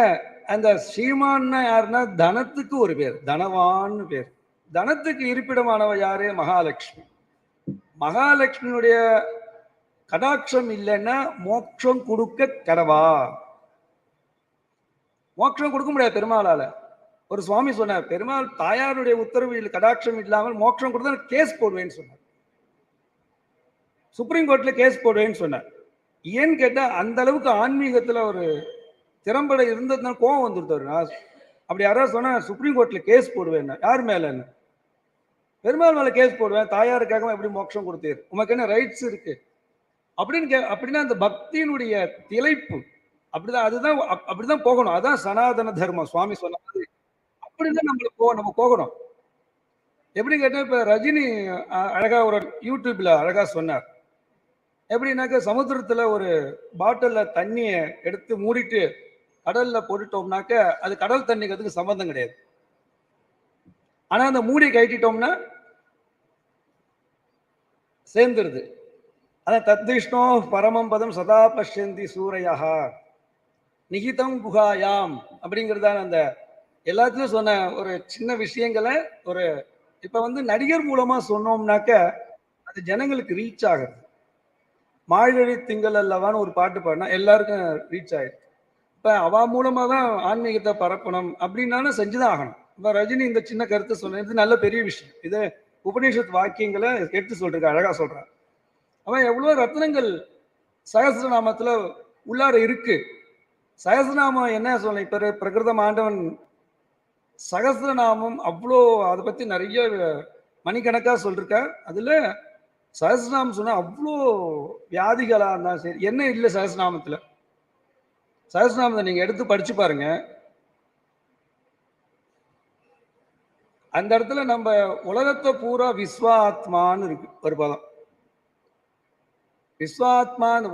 அந்த ஸ்ரீமான்னா யாருன்னா தனத்துக்கு ஒரு பேர், தனவான்னு பேர். தனத்துக்கு இருப்பிடமானவ யாரு? மகாலட்சுமி. மகாலட்சுமியுடைய கடாட்சம் இல்லைன்னா மோட்சம் கொடுக்க கடவா? மோட்சம் கொடுக்க முடியாது பெருமாளால. ஒரு சுவாமி சொன்னார், பெருமாள் தாயாருடைய உத்தரவு கடாட்சம் இல்லாமல் மோட்சம் கொடுத்தா கேஸ் போடுவேன்னு சொன்னார். சுப்ரீம் கோர்ட்ல கேஸ் போடுவேன்னு சொன்னார். ஏன்னு கேட்டா அந்த அளவுக்கு ஆன்மீகத்துல ஒரு திறம்பட இருந்ததுனால கோவம் வந்துருத்தாரு. அப்படி யாராவது சொன்னா சுப்ரீம் கோர்ட்ல கேஸ் போடுவேன். யார் மேல? பெருமாள் மேல கேஸ் போடுவேன். தாயாருக்காக எப்படி மோட்சம் கொடுத்தீர், உமக்கு என்ன ரைட்ஸ் இருக்கு அப்படின்னா அந்த பக்தியினுடைய திளைப்பு அப்படிதான். அதுதான் அப்படிதான் போகணும். அதான் சனாதன தர்மம். சுவாமி சொன்ன மாதிரி அப்படிதான் நம்ம போகணும். எப்படி கேட்டா இப்ப ரஜினி அழகா ஒரு யூடியூப்ல அழகா சொன்னார். எப்படின்னாக்க சமுத்திரத்துல ஒரு பாட்டில்ல தண்ணிய எடுத்து மூடிட்டு கடல்ல போட்டுட்டோம்னாக்க அது கடல் தண்ணிக்கு அதுக்கு சம்பந்தம் கிடையாது. ஆனா அந்த மூடி கட்டிட்டோம்னா சேர்ந்துருது. அதான் தத்விஷ்ணோ பரமம் பதம் சதா பஷ்யந்தி சூரையா நிகிதம் குஹாயாம் அப்படிங்கிறதான அந்த எல்லாத்துலயும் சொன்ன ஒரு சின்ன விஷயங்களை ஒரு இப்ப நடிகர் மூலமா சொன்னோம்னாக்க அது ஜனங்களுக்கு ரீச் ஆகுது. மாழ்கழி திங்கள் அல்லவான்னு ஒரு பாட்டு பாடினா எல்லாருக்கும் ரீச் ஆயிடுது. இப்ப அவ மூலமா தான் ஆன்மீகத்தை பரப்பணும் அப்படின்னாலும் செஞ்சுதான் ஆகணும். இப்ப ரஜினி இந்த சின்ன கருத்தை சொன்ன இது நல்ல பெரிய விஷயம். இது உபநிஷத் வாக்கியங்களை எடுத்து சொல்றேன், அழகா சொல்றான். அவன் எவ்வளவு ரத்னங்கள் சகஸ்ரநாமத்துல உள்ளார இருக்கு. சகஸ்ரநாமம் என்ன சொல்ல, இப்ப பிரகிருதம் ஆண்டவன் சகஸ்ரநாமம் அவ்வளோ அதை பத்தி நிறைய மணிக்கணக்கா சொல்லிருக்க. அதுல சகஸ்ரநாமம் சொன்னா அவ்வளோ வியாதிகளா இருந்தாலும் சரி, என்ன இல்லை சகஸ்ரநாமத்துல. சகஸ்ரநாமத்தை நீங்க எடுத்து படிச்சு பாருங்க. அந்த இடத்துல நம்ம உலகத்தை பூரா விஸ்வாத்மான்னு இருக்கு ஒரு பதம். விஸ்வாத்மான்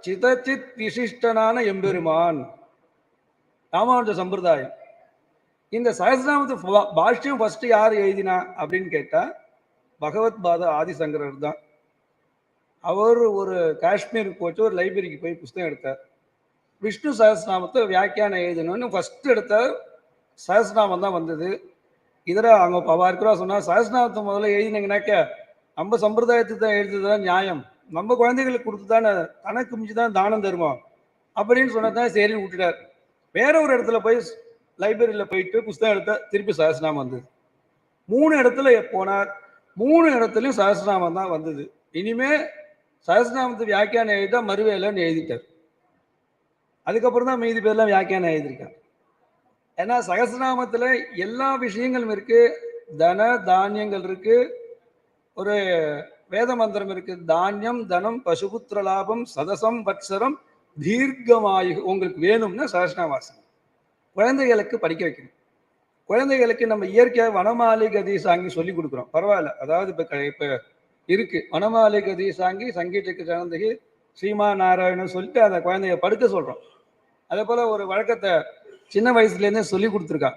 சிதச்சித் விசிஷ்டனான எம்பெருமான் ராமானுஜ சம்பிரதாயம். இந்த சகஸ்ரநாமத்து பாஷ்யம் ஃபர்ஸ்ட் யார் எழுதினா அப்படின்னு கேட்டா பகவத் பாத ஆதிசங்கரர் தான். அவர் ஒரு காஷ்மீருக்கு போச்சு, ஒரு லைப்ரரிக்கு போய் புஸ்தகம் எடுத்தார். விஷ்ணு சகஸ்ரநாமத்தை வியாக்கியானம் எழுதணும்னு ஃபர்ஸ்ட் எடுத்த சகஸ்ரநாமம் தான் வந்தது. இதர அவங்க அவருக்குறா சொன்னா சகஸ்ரநாமத்தை முதல்ல எழுதினீங்கன்னாக்க நம்ம சம்பிரதாயத்துக்கு தான் எழுதுதான் நியாயம், நம்ம குழந்தைகளுக்கு கொடுத்து தானே தனக்கு மிஞ்சுதான் தானம் தருவோம் அப்படின்னு சொன்னதான் சரின்னு விட்டுட்டார். வேற ஒரு இடத்துல போய் லைப்ரரியில போயிட்டு புஸ்தகம் எடுத்தா திருப்பி சகஸ்ரநாமம் வந்தது. 3 இடத்துல போனார், 3 இடத்துலையும் சகஸ்ரநாமம் தான் வந்தது. இனிமே சகஸ்ரநாமத்தை வியாக்கியானம் எழுதிட்டா மறுவேலைன்னு எழுதிட்டார். அதுக்கப்புறம் தான் மீதி பேர்லாம் வியாக்கியானம் எழுதியிருக்கார். ஏன்னா சகஸ்ரநாமத்துல எல்லா விஷயங்களும் இருக்கு. தன தானியங்கள் இருக்கு, ஒரு வேத மந்திரம் இருக்கு. தானியம் தனம் பசுபுத்திர லாபம் சதசம் வத்சரம் தீர்க்கமாயு. உங்களுக்கு வேணும்னா சகஸ்ரநாமவாசனம் குழந்தைகளுக்கு படிக்க வைக்கணும். குழந்தைகளுக்கு நம்ம இயற்கையாக வனமாலை கதி சாங்கி சொல்லி கொடுக்குறோம், பரவாயில்ல. அதாவது இப்ப இருக்கு வனமாலை கதி சாங்கி சங்கீட்டுக்கு சனந்தகி ஸ்ரீமா நாராயணன் சொல்லிட்டு அந்த குழந்தைய படுக்க சொல்றோம். அதே போல ஒரு வழக்கத்தை சின்ன வயசுலேருந்தே சொல்லி கொடுத்துருக்கா.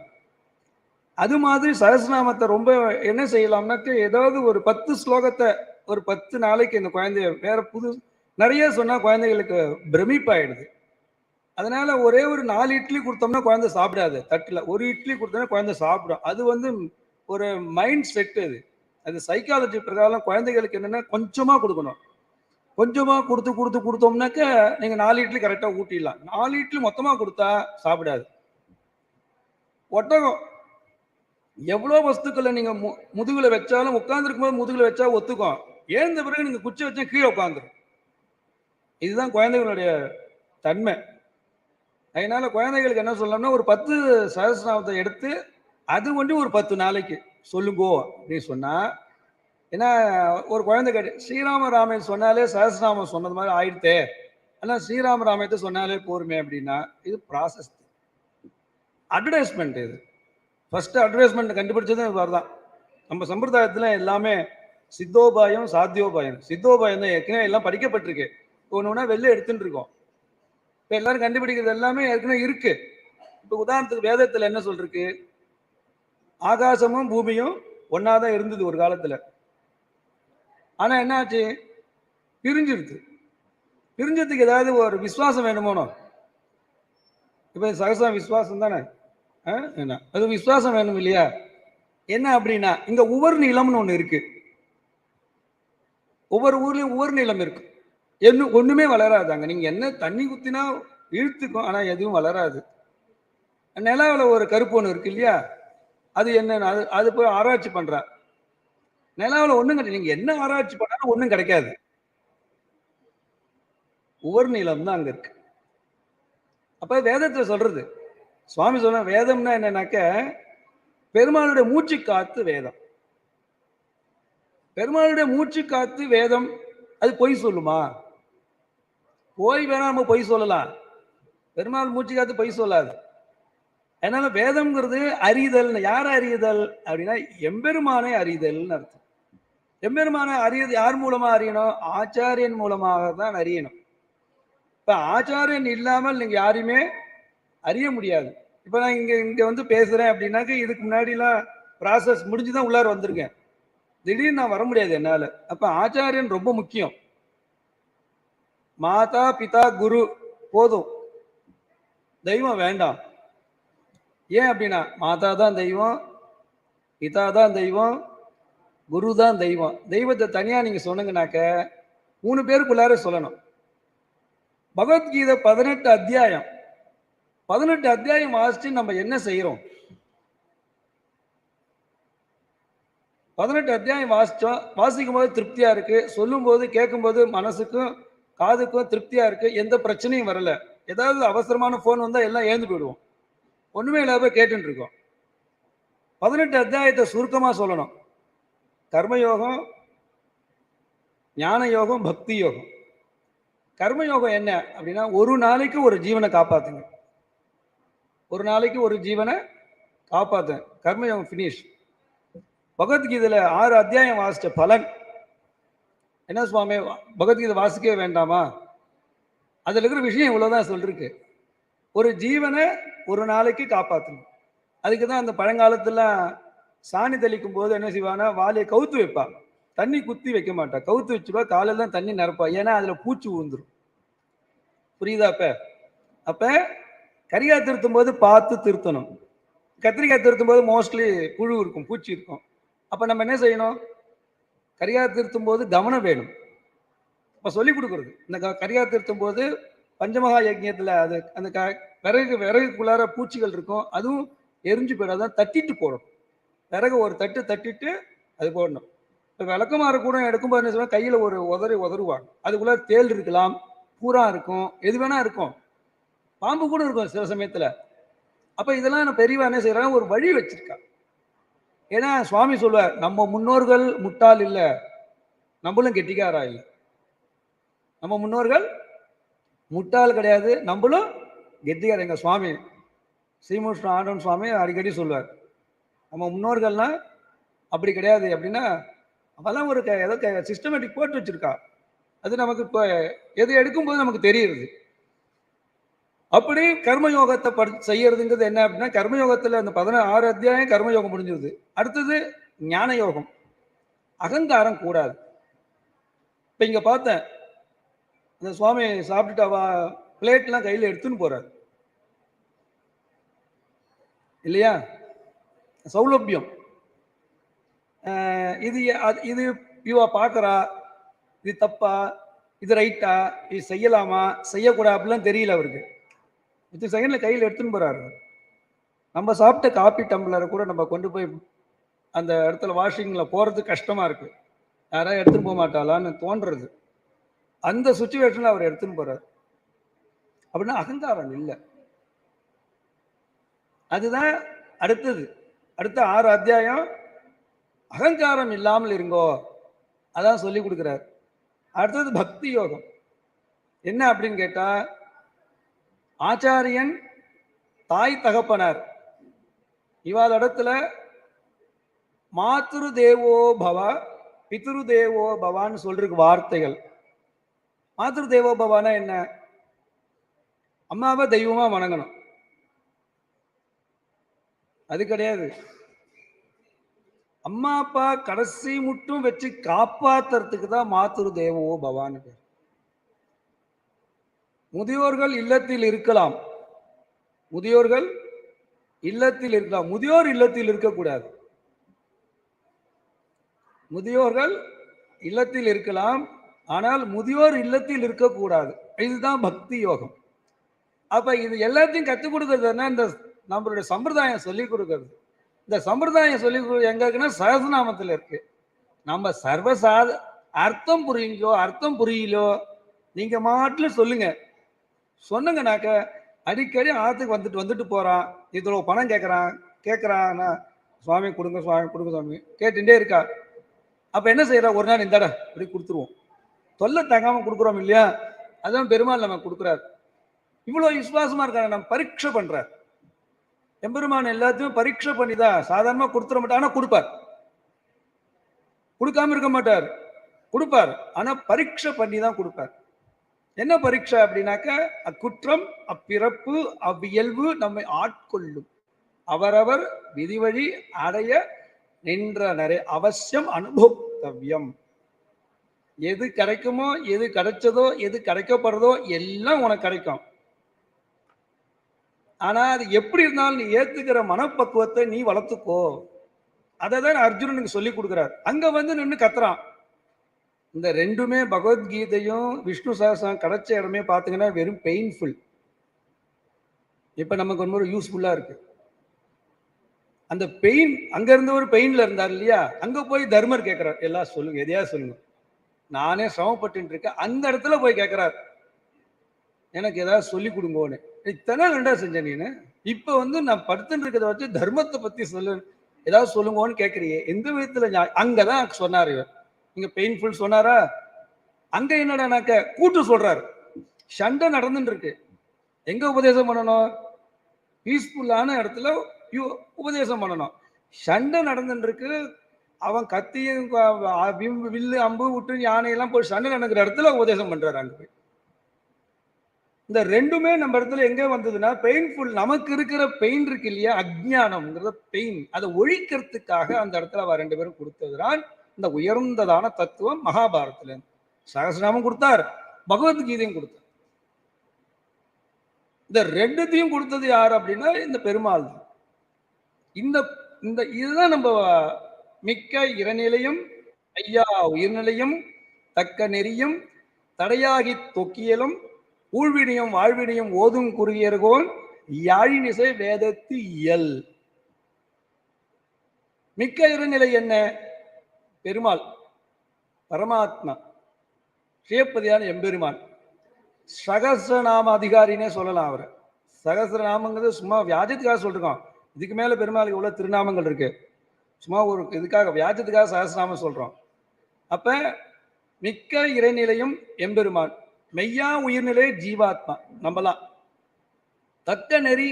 அது மாதிரி சகஸ்ரநாமத்தை ரொம்ப என்ன செய்யலாம்னாக்க ஏதாவது ஒரு 10 ஸ்லோகத்தை ஒரு 10 நாளைக்கு இந்த குழந்தைய வேற புது நிறைய சொன்னா குழந்தைகளுக்கு பிரமிப்பாயிடுது. அதனால ஒரே ஒரு 4 இட்லி கொடுத்தோம்னா குழந்தை சாப்பிடாது. தட்டுல ஒரு இட்லி கொடுத்தோம்னா குழந்தை சாப்பிடும். அது ஒரு மைண்ட் செட். அது சைக்காலஜி பிரகாரம் குழந்தைகளுக்கு என்னன்னா கொஞ்சமா கொடுக்கணும். கொஞ்சமா கொடுத்தோம்னாக்க நீங்க 4 இட்லி கரெக்டா ஊட்டிடலாம். 4 இட்லி மொத்தமா கொடுத்தா சாப்பிடாது. ஒட்டகம் எவ்வளவு வஸ்துக்களை நீங்க முதுகுல வச்சாலும் உட்கார்ந்துருக்கும் போது முதுகுல வச்சா ஒத்துக்கும். ஏந்த பிறகு நீங்க குச்சி வச்சா கீழே உட்காந்துரும். இதுதான் குழந்தைகளுடைய தன்மை. அதனால குழந்தைகளுக்கு என்ன சொல்லலாம்னா ஒரு 10 சகஸ்ரநாமத்தை எடுத்து அது ஒரு 10 நாளைக்கு சொல்லுங்கோ அப்படின்னு சொன்னா, ஏன்னா ஒரு குழந்தை கேட்டு ஸ்ரீராம ராமன் சொன்னாலே சகஸ்ரநாமம் சொன்னது மாதிரி ஆயிடுத்தே, ஆனால் ஸ்ரீராம ராமத்தை சொன்னாலே போருமே அப்படின்னா இது ப்ராசஸ், அட்வர்டைஸ்மெண்ட். இது ஃபர்ஸ்ட் அட்வர்டைஸ்மெண்ட் கண்டுபிடிச்சது இதுதான். நம்ம சம்பிரதாயத்துல எல்லாமே சித்தோபாயம் சாத்தியோபாயம். சித்தோபாயம் தான் ஏற்கனவே எல்லாம் படிக்கப்பட்டிருக்கு, ஒன்று வெளில எடுத்துட்டு இருக்கோம். இப்போ எல்லாரும் கண்டுபிடிக்கிறது எல்லாமே ஏற்கனவே இருக்கு. இப்போ உதாரணத்துக்கு வேதத்துல என்ன சொல்லிருக்கு, ஆகாசமும் பூமியும் ஒன்னாதான் இருந்தது ஒரு காலத்துல. ஆனா என்ன ஆச்சு, பிரிஞ்சிருது. பிரிஞ்சதுக்கு ஏதாவது ஒரு விசுவாசம் வேணுமோனோ. இப்ப சகசா விசுவாசம் தானே, என்ன அது விசுவாசம் வேணும் இல்லையா? என்ன அப்படின்னா இங்க உவர் நிலம்னு ஒண்ணு இருக்கு. ஒவ்வொரு ஊர்லயும் உவர் நிலம் இருக்கு. ஒண்ணுமே வளராதாங்க. நீங்க என்ன தண்ணி குத்தினா இழுத்துக்கும், ஆனா எதுவும் வளராது. நிலாவில் ஒரு கருப்பு ஒன்று இருக்கு இல்லையா, அது என்ன, அது போய் ஆராய்ச்சி பண்றேன். நிலாவில் ஒண்ணும் கிடையாது. நீங்க என்ன ஆராய்ச்சி பண்ணாலும் ஒண்ணும் கிடைக்காது. ஒவ்வொரு நீளம் தான் அங்க இருக்கு. அப்ப வேதத்தை சொல்றது, சுவாமி சொன்ன வேதம்னா என்னன்னாக்க பெருமாளுடைய மூச்சு காத்து வேதம். பெருமாளுடைய மூச்சு காத்து வேதம். அது பொய் சொல்லுமா? போய் வேணா நம்ம பொய் சொல்லலாம், பெருமாள் மூச்சு காத்து பொய் சொல்லாது. அதனால வேதம்ங்கிறது அறிதல். யார அறியுதல் அப்படின்னா எம்பெருமானை அறிதல்னு அர்த்தம். எம்பெருமானை அறியது யார் மூலமா அறியணும்? ஆச்சாரியன் மூலமாக தான் அறியணும். இப்ப ஆச்சாரியன் இல்லாமல் நீங்க யாரையுமே அறிய முடியாது. இப்ப நான் இங்க வந்து பேசுறேன் அப்படின்னாக்க இதுக்கு முன்னாடிலாம் ப்ராசஸ் முடிஞ்சுதான் உள்ளார வந்திருக்கேன். திடீர்னு நான் வர முடியாது என்னால. அப்ப ஆச்சாரியன் ரொம்ப முக்கியம். மாதா பிதா குரு போதும், தெய்வம் வேண்டாம். ஏன் அப்படின்னா மாதா தான் தெய்வம், பிதா தான் தெய்வம், குரு தான் தெய்வம். தெய்வத்தை தனியா நீங்க சொன்னீங்கன்னாக்க 3 பேருக்குள்ளார சொல்லணும். பகவத்கீதை 18 அத்தியாயம். 18 அத்தியாயம் வாசிச்சு நம்ம என்ன செய்யறோம்? 18 அத்தியாயம் வாசிக்கும் போது திருப்தியா இருக்கு, சொல்லும் போது கேட்கும் போது மனசுக்கும் காதுக்கும் திருப்தியா இருக்கு, எந்த பிரச்சனையும் வரல. ஏதாவது அவசரமான போன் வந்தா எல்லாம் ஏந்து போயிடுவோம், ஒண்ணுமே இல்லாம கேட்டுட்டு இருக்கோம். 18 அத்தியாயத்தை சுருக்கமா சொல்லணும். கர்மயோகம், ஞான யோகம், பக்தி யோகம். கர்மயோகம் என்ன அப்படின்னா ஒரு நாளைக்கு ஒரு ஜீவனை காப்பாத்துங்க. ஒரு நாளைக்கு ஒரு ஜீவனை காப்பாத்துங்க, கர்மயோகம் பினிஷ். பகவத்கீதையில 6 அத்தியாயம் வாசிச்ச பலன் என்ன சுவாமி? பகவத்கீதை வாசிக்கவே வேண்டாமா? அதுல இருக்கிற விஷயம் இவ்வளவுதான் சொல்லிருக்கு. ஒரு ஜீவனை ஒரு நாளைக்கு காப்பாற்றணும். அதுக்கு தான் அந்த பழங்காலத்துல சாணி தெளிக்கும் போது என்ன செய்வானா, வாலியை கவுத்து வைப்பா, தண்ணி குத்தி வைக்க மாட்டா, கவுத்து வச்சுப்பா, காலையில் தான் தண்ணி நிரப்பா. ஏன்னா அதுல பூச்சி விழுந்துரும். புரியுதா? அப்ப கரிகாய் திருத்தும் போது பார்த்து திருத்தணும். கத்திரிக்காய் திருத்தும் போது மோஸ்ட்லி புழு இருக்கும், பூச்சி இருக்கும். அப்ப நம்ம என்ன செய்யணும்? கரிகாய் திருத்தும் போது கவனம் வேணும். அப்ப சொல்லி கொடுக்குறது, இந்த கரிகாய் திருத்தும் போது பஞ்சமகா யஜ்யத்துல அது அந்த விறகுக்குள்ளார பூச்சிகள் இருக்கும், அதுவும் எரிஞ்சு போயிடும். அதான் தட்டிட்டு போடணும். விறகு ஒரு தட்டு தட்டிட்டு அது போடணும். இப்போ விளக்கமாறு கூட எடுக்கும்போது என்ன சொல்லுவாங்க, கையில் ஒரு உதறுவாங்க. அதுக்குள்ள தேள் இருக்கலாம், பூரா இருக்கும், எது வேணா இருக்கும், பாம்பு கூட இருக்கும் சில சமயத்துல. அப்ப இதெல்லாம் நான் பெரியவா என்ன செய்யறாங்க, ஒரு வழி வச்சிருக்கா. ஏன்னா சுவாமி சொல்லுவார், நம்ம முன்னோர்கள் முட்டாள் இல்லை, நம்மளும் கெட்டிக்காரா இல்லை. நம்ம முன்னோர்கள் முட்டாள் கிடையாது, நம்மளும் கெட்டிக்கார. எங்க சுவாமி ஸ்ரீமுஷ்ண ஆண்டவன் சுவாமி அடிக்கடி சொல்லுவார், நம்ம முன்னோர்கள்லாம் அப்படி கிடையாது. அப்படின்னா அவெல்லாம் ஒரு ஏதோ சிஸ்டமேட்டிக் போட்டு வச்சிருக்கா. அது நமக்கு இப்போ எது எடுக்கும்போது நமக்கு தெரியுது. அப்படி கர்மயோகத்தை செய்யறதுங்கிறது என்ன அப்படின்னா, கர்மயோகத்துல அந்த 16 அத்தியாயம் கர்மயோகம் முடிஞ்சிருது. அடுத்தது ஞான யோகம். அகங்காரம் கூடாது. இப்ப இங்க பார்த்தேன், அந்த சுவாமி சாப்பிட்டுட்டு பிளேட்லாம் கையில் எடுத்துன்னு போறாரு இல்லையா? சௌலபியம். இது இவ பார்க்கறா, இது தப்பா, இது ரைட்டா, இது செய்யலாமா செய்யக்கூடாது அப்படிலாம் தெரியல அவருக்கு. 10 செகண்ட்ல கையில் எடுத்துன்னு போறாரு. நம்ம சாப்பிட்ட காப்பி டம்ளரை கூட நம்ம கொண்டு போய் அந்த இடத்துல வாஷிங்ல போறது கஷ்டமா இருக்கு, யாராவது எடுத்துன்னு போக மாட்டாளான்னு தோன்றது. அந்த சுச்சுவேஷன்ல அவர் எடுத்துன்னு போறாரு. அப்படின்னா அகங்காரம் இல்லை. அதுதான் அடுத்தது. அடுத்த 6 அத்தியாயம் அகங்காரம் இல்லாமல் இருங்கோ, அதான் சொல்லி கொடுக்கிறார். அடுத்தது பக்தி யோகம். என்ன அப்படின்னு கேட்டா, ஆச்சாரியன் தாய் தகப்பனார் இவாத இடத்துல மாத்ரு தேவோ பவ பித்ரு தேவோ பவான்னு சொல்றதுக்கு வார்த்தைகள். மாத்ரு தேவோ பவானா என்ன? அம்மாவை தெய்வமா வணங்கணும், அது கிடையாது. அம்மா அப்பா கடைசி மட்டும் வச்சு காப்பாத்துறதுக்கு தான் மாத்ரு தேவோ பவான்னு பேர். முதியோர்கள் இல்லத்தில் இருக்கலாம், முதியோர்கள் இல்லத்தில் இருக்கலாம், முதியோர் இல்லத்தில் இருக்கக்கூடாது. முதியோர்கள் இல்லத்தில் இருக்கலாம், ஆனால் முதியோர் இல்லத்தில் இருக்கக்கூடாது. இதுதான் பக்தி யோகம். அப்ப இது எல்லாத்தையும் கற்றுக் கொடுக்கறதுன்னா இந்த நம்மளுடைய சம்பிரதாயம் சொல்லிக் கொடுக்கறது. இந்த சம்பிரதாயம் சொல்லி எங்க இருக்குன்னா சஹஸ்ரநாமத்தில் இருக்கு. நம்ம சர்வசாத அர்த்தம் புரியுங்கோ அர்த்தம் புரியலோ நீங்க மாட்டில் சொல்லுங்க. சொன்னங்கனாக்க அடிக்கடி ஆற்றுக்கு வந்துட்டு போறான், இதுல பணம் கேட்கறான், சுவாமி கொடுங்க சுவாமி கேட்டுட்டே இருக்கா. அப்ப என்ன செய்யறா, ஒரு நாள் இந்தாடா இப்படி கொடுத்துருவோம், தொல்லை தாங்காம கொடுக்குறோம் இல்லையா, அதான் பெருமாள் நம்ம கொடுக்குறாரு. இவ்வளவு விசுவாசமா இருக்காங்க, நம்ம பரீட்சை பண்றார். எம்பெருமான் எல்லாத்தையும் பரீட்சை பண்ணிதான் சாதாரணமா கொடுத்துட மாட்டார். ஆனா கொடுப்பார், கொடுக்காம இருக்க மாட்டார், கொடுப்பார். ஆனா பரீட்சை பண்ணி தான் கொடுப்பார். என்ன பரீட்சை அப்படின்னாக்க, அக்குற்றம் அப்பிறப்பு அவ்வியல்பு நம்மை ஆட்கொள்ளும், அவரவர் விதிவழி அடைய நின்றனரே அவசியம் அனுபவத்தவ்யம். எது கிடைக்குமோ, எது கிடைச்சதோ, எது கிடைக்கப்படுறதோ எல்லாம் உனக்கு கிடைக்கும். ஆனா அது எப்படி இருந்தாலும் நீ ஏத்துக்கிற மனப்பக்குவத்தை நீ வளர்த்துக்கோ. அதை தான் அர்ஜுனனுக்கு சொல்லி கொடுக்குறார். அங்க வந்து நின்று கத்துறான். இந்த ரெண்டுமே பகவத்கீதையும் விஷ்ணு சஹஸ்ரநாமம் கிடைச்ச இடமே பார்த்தீங்கன்னா வெறும் பெயின்ஃபுல். இப்ப நமக்கு ரொம்ப யூஸ்ஃபுல்லா இருக்கு. அந்த பெயின் அங்க இருந்து ஒரு பெயின்ல இருந்தார் இல்லையா, அங்க போய் தர்மர் கேட்கிறார், எல்லாம் சொல்லுங்க, எதையா சொல்லுங்க, நானே சிரமப்பட்டு இருக்கேன். அந்த இடத்துல போய் கேட்கிறார், எனக்கு ஏதாவது சொல்லி கொடுங்கோன்னு. இத்தனை ரெண்டா செஞ்ச நீனு, இப்ப வந்து நான் படுத்துட்டு இருக்கிறத வச்சு தர்மத்தை பத்தி சொல்லு, ஏதாவது சொல்லுங்கன்னு கேட்கறியே, எந்த விதத்துல? அங்கதான் சொன்னாரு இவர். இங்க பெயின்ஃபுல் சொன்னாரா, அங்க என்னடானாக்க கூட்டு சொல்றாரு. சண்டை நடந்துட்டு இருக்கு, எங்க உபதேசம் பண்ணணும்? பீஸ்ஃபுல்லான இடத்துல உபதேசம் பண்ணணும். சண்டை நடந்துட்டு இருக்கு, அவன் கத்தியும் வில்லு அம்பு விட்டு யானையெல்லாம் போய் சண்டை நடக்கிற இடத்துல உபதேசம் பண்றாரு. அங்க போய் இந்த ரெண்டுமே நம்ம இடத்துல எங்க வந்ததுன்னா பெயின்ஃபுல். நமக்கு இருக்கிற பெயின் இருக்கு இல்லையா, அஜ்ஞானம்ங்கிறத பெயின், அதை ஒழிக்கிறதுக்காக அந்த இடத்துல அவ ரெண்டு பேரும் கொடுத்ததுதான் இந்த உயர்ந்ததான தத்துவம். மகாபாரதத்துல சஹஸ்ரநாமம் கொடுத்தார், பகவத்கீதையும் கொடுத்தார். இந்த ரெண்டுத்தையும் கொடுத்தது யார் அப்படின்னா இந்த பெருமாள் தான். இந்த இதுதான் நம்ம மிக்க இறைநிலையும் ஐயா உயிர்நிலையும் தக்க நெறியும் தடையாகி தொக்கியலும் ஊழ்வினையும் வாழ்வினையும் ஓதும் குறுகியர்கோன் யாழினிசை வேதத்து இயல். மிக்க இறைநிலை என்ன? பெருமாள் பரமாத்மா ஸ்ரீபதியான எம்பெருமான். சகஸ்ரநாம அதிகாரினே சொல்லலாம் அவரை. சகஸ்ரநாமங்கிறது சும்மா வியாஜத்துக்காக சொல்றோம். இதுக்கு மேல பெருமாளுக்கு எவ்வளவு திருநாமங்கள் இருக்கு, சும்மா ஒரு இதுக்காக வியாஜத்துக்காக சகஸ்ரநாமம் சொல்றோம். அப்ப மிக்க இறைநிலையும் எம்பெருமான், மெய்யா உயிர்நிலை ஜீவாத்மா நம்பலாம். தக்க நெறி